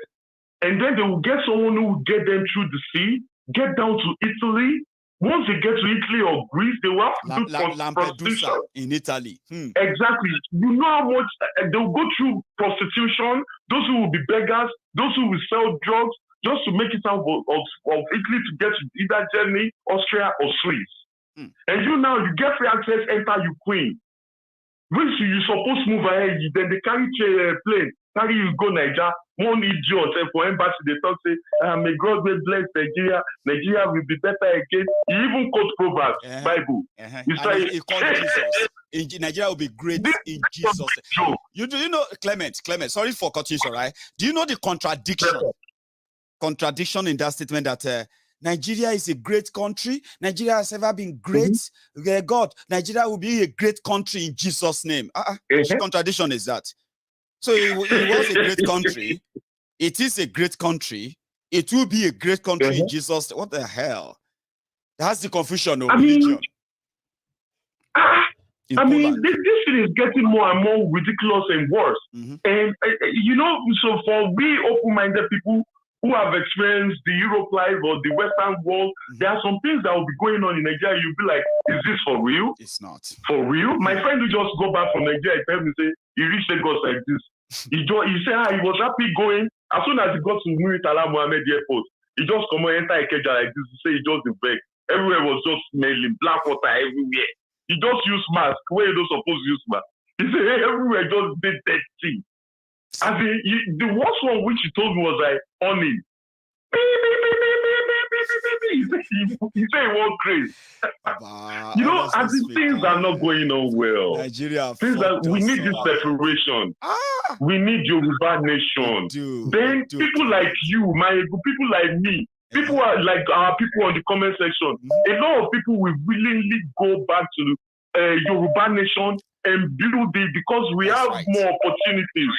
Speaker 11: and then they will get someone who will get them through the sea, get down to Italy. Once they get to Italy or Greece, they will have to do prostitution.
Speaker 3: In Italy.
Speaker 11: Exactly. You know how much they will go through prostitution, those who will be beggars, those who will sell drugs, just to make it out of Italy to get to either Germany, Austria, or Swiss. And you now, you get free access, enter Ukraine. When you're supposed to move ahead, then they carry a plane, carry you go Nigeria. One idiot for embassy, they talk, say, may God will bless Nigeria. Nigeria will be better again. He even quote Proverbs, Bible.
Speaker 3: You say, Jesus. Nigeria will be great in Jesus. You know, Clement, sorry for cutting you, right? Do you know the contradiction in that statement that Nigeria is a great country? Nigeria has ever been great. God, Nigeria will be a great country in Jesus' name. Which contradiction is that? So it was a great country. It is a great country. It will be a great country in Jesus. What the hell? That's the confusion of religion.
Speaker 11: I mean, this thing is getting more and more ridiculous and worse. And, you know, so for we open-minded people who have experienced the Europe life or the Western world, there are some things that will be going on in Nigeria. You'll be like, is this for real?
Speaker 3: It's not.
Speaker 11: For real? My friend who just go back from Nigeria, he tell me, say, he reached Lagos like this. He said he was happy going. As soon as he got to Muritala Mohammed Airport, he just come and enter Ikeja like this. He say he just the beg. Everywhere was just smelling, black water everywhere. He just used mask where you don't supposed to use mask. He said, hey, everywhere just did dirty. I mean, the worst one which he told me was like, honey. He said he won't crazy. You know, as the things are not going on well.
Speaker 3: Nigeria,
Speaker 11: we need this separation. We need Yoruba nation. Then people like you, Maiyegun, people like me, people are like our people on the comment section. A lot of people will willingly go back to Yoruba nation and build it because we have more opportunities.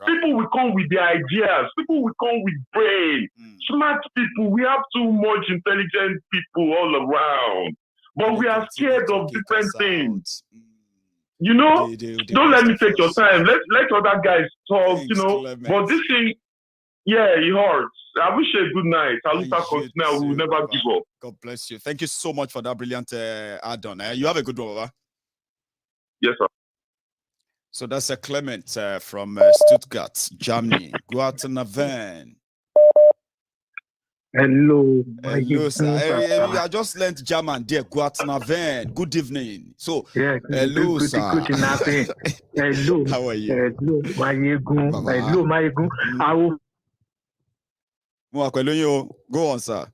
Speaker 11: People will come with their ideas. People will come with brain. Smart people. We have too much intelligent people all around. But we are scared of different things. You know, don't let me take your time. Let other guys talk, you know. Clement. But this thing, yeah, it hurts. I wish you a good night. Aluta continue. We will never give up.
Speaker 3: God bless you. Thank you so much for that brilliant add-on. You have a good one, Baba.
Speaker 11: Yes, sir.
Speaker 3: So that's a Clement from Stuttgart, Germany. Guten Abend.
Speaker 5: Hello.
Speaker 3: Hello, sir. I just learned German there. Guten Abend. Good evening. So, hello, sir.
Speaker 5: Good evening. Hello.
Speaker 3: How are you?
Speaker 5: Hello, Maiyegun. Hello, Maiyegun. I will.
Speaker 3: Go on, sir.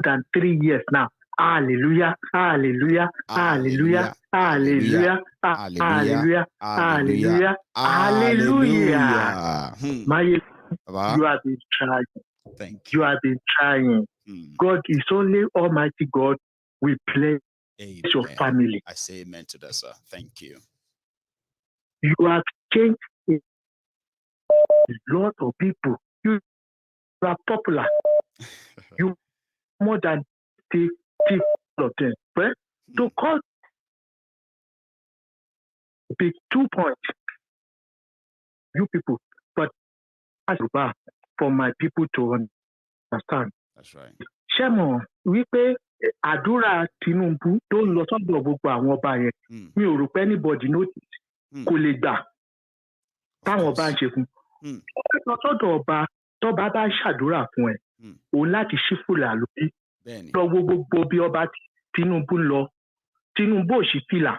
Speaker 5: Than 3 years now. Hallelujah, hallelujah, hallelujah, hallelujah, hallelujah, hallelujah, hallelujah. Maiyegun, you have been trying.
Speaker 3: Thank
Speaker 5: you. You have been trying. God is only Almighty God. We bless your family.
Speaker 3: I say amen to that, sir. Thank you.
Speaker 5: You have changed a lot of people. You are popular. You more than 50 of them. Right? To call big 2 points. You people, but as for my people to understand.
Speaker 3: That's right.
Speaker 5: Shemo, we pay Adura Tinubu don't lot of gbogbo àwọn ọba yẹn. Mi ò rò pé anybody notice. Kò lè gbà. Táwọn ọba ń ṣe fún. lọ sọ́dọ̀ ọba tọ́ba bá ṣàdúrà fún ẹ òun láti ṣí fìlà lórí lọ wo gbogbo bí ọba Tinubu lọ Tinubu ò ṣí fìlà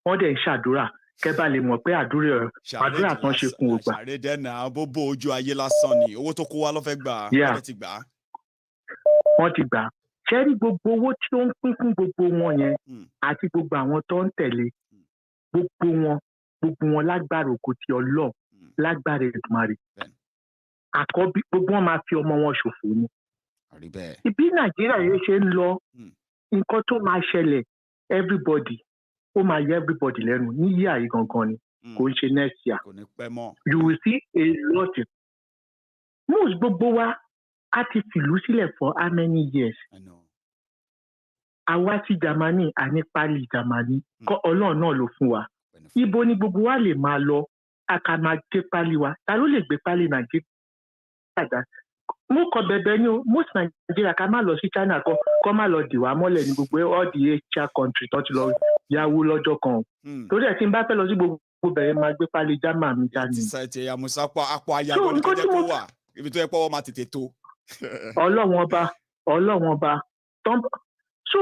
Speaker 5: wọ́n dẹ̀ ń ṣàdúrà kẹ́ bá lè mọ̀ pé àdúrà tán ṣe fún ògbà.
Speaker 3: ṣàrédé náà bóbó ojú ayé lásán ni owó tó kó wá ló fẹ́ gbà wọ́n ti gbà.
Speaker 5: wọ́n ti gbà ṣẹ́rí gbogbo owó tí ó ń pín fún gbogbo wọn yẹn àti gbogbo àwọn tó ń tẹ̀lé gbogbo wọn lágbára òkú ti Ọlọ́run lágbára Èdùmàrè àkọ́bí gbogbo wọn máa fi ọmọ wọn ṣòfò ni. Ibi Nàìjíríà yẹn ṣe ń lọ nǹkan tó máa ṣẹlẹ̀ everybody ó máa yẹ everybody lẹ́nu ní yíyà yìí gangan ni kò ń ṣe next year. You will see a lot. Most gbogbo wa a ti fìlú sílẹ̀ for how many years? Àwa ti Germany àní pálí Germany kọ́ Ọlọ́run náà ló fún wa. Ibo ni gbogbo wa lè máa lọ a kà máa gbé pálí wa ta ló lè gbé pálí Nàìjíríà? Mo kọ bẹ̀bẹ̀ ni o most Nigeria ká má lọ sí China kọ́ má lọ dìwà mọ́lẹ̀ ní gbogbo all the Asia country tó ti lọ yáwó lọ́jọ́ kan. Torí ẹ̀ tí n bá fẹ́ lọ sí gbogbo bẹ̀rẹ̀ máa gbé pálí German mi jáde.
Speaker 3: Ṣètì àmúṣá apò ayáwó ní kẹ́jẹ́ kó wà ibi tó yẹ pé wọ́n máa tètè tó. Ọlọ́wọ́n ọba so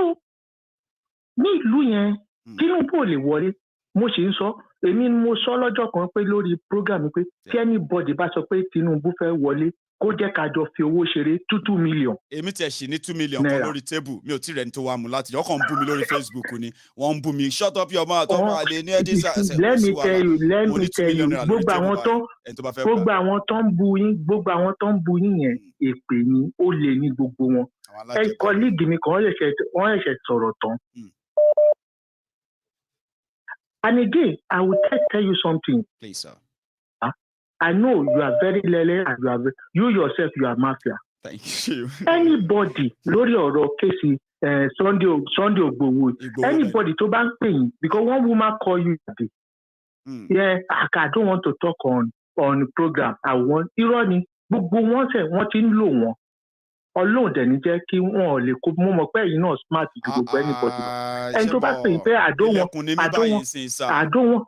Speaker 3: ní ìlú yẹn Tinubu ò lè wọlé mo sì ń sọ èmi mo sọ lọ́jọ́ kan pé lórí program pé tí anybody bá sọ pé Tinubu fẹ́ wọlé kó jẹ́ ká jọ fi owó ṣeré 2 million. Èmi tẹ̀ sí ní 2 million kan lórí tébù mi ò tí rẹ̀ ní tó wá mu láti ọkàn ń bú mi lórí Facebook ni wọ́n ń bú mi shut up your mouth ọmọ àlè ní ẹdí sàṣẹ.
Speaker 5: Let me tell you gbogbo àwọn tó ń bu yín yẹn èpè ni ó lè ní gbogbo wọn. ẹ kọ́líìgì mi kan wọ́n ẹ̀ṣẹ̀ sọ̀rọ̀ tán. And again, I will tell you something.
Speaker 3: Please, sir.
Speaker 5: I know you are very lele and you yourself you are mafia.
Speaker 3: Thank you.
Speaker 5: Anybody lórí ọ̀rọ̀ kéèsì Sunday Ogbowo anybody tó bá ń pè yín because one woman call you today. Yeah, I don't want to talk on program. I want irọ́ ni gbogbo wọn wọ́n ti ń lò wọ́n. Ọlọ́run dẹ̀ ní jẹ́ kí wọ́n ò lè kó mọ́ pé ẹ̀yin náà smart ju gbogbo anybody. Ẹni tó bá pè yín pé àdó wọn.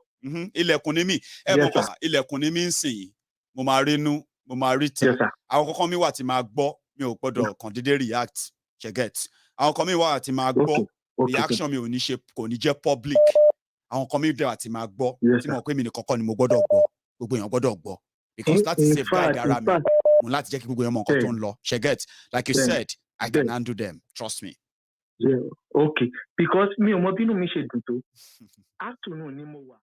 Speaker 3: Ilẹ̀kùn ni mí ẹ mọ̀ kọ́ ilẹ̀kùn ni mí ń sìn yìí mo máa rínú mo máa rí tẹ̀ àwọn kọ́kọ́ mi wà tí máa gbọ́ mi ò gbọ́dọ̀ kàn déédéé react ṣẹ̀gẹ̀t àwọn kan mi wà tí máa gbọ́ reaction mi ò ní ṣe kò ní jẹ́ public àwọn kan mi wà tí máa gbọ́ tí mo pé mi nìkan kọ́ ni mo gbọ́dọ̀ gbọ́ gbogbo èèyàn gbọ́dọ̀ gbọ́ because láti safeguard ara mi mo láti jẹ́ kí gbogbo èèyàn mọ̀ nǹkan tó ń lọ ṣẹ̀gẹ̀t like you said I can handle them trust me.
Speaker 5: Yeah, okay because mi ò mọ bínú mi ṣe dùn tó afternoon ni mo wà.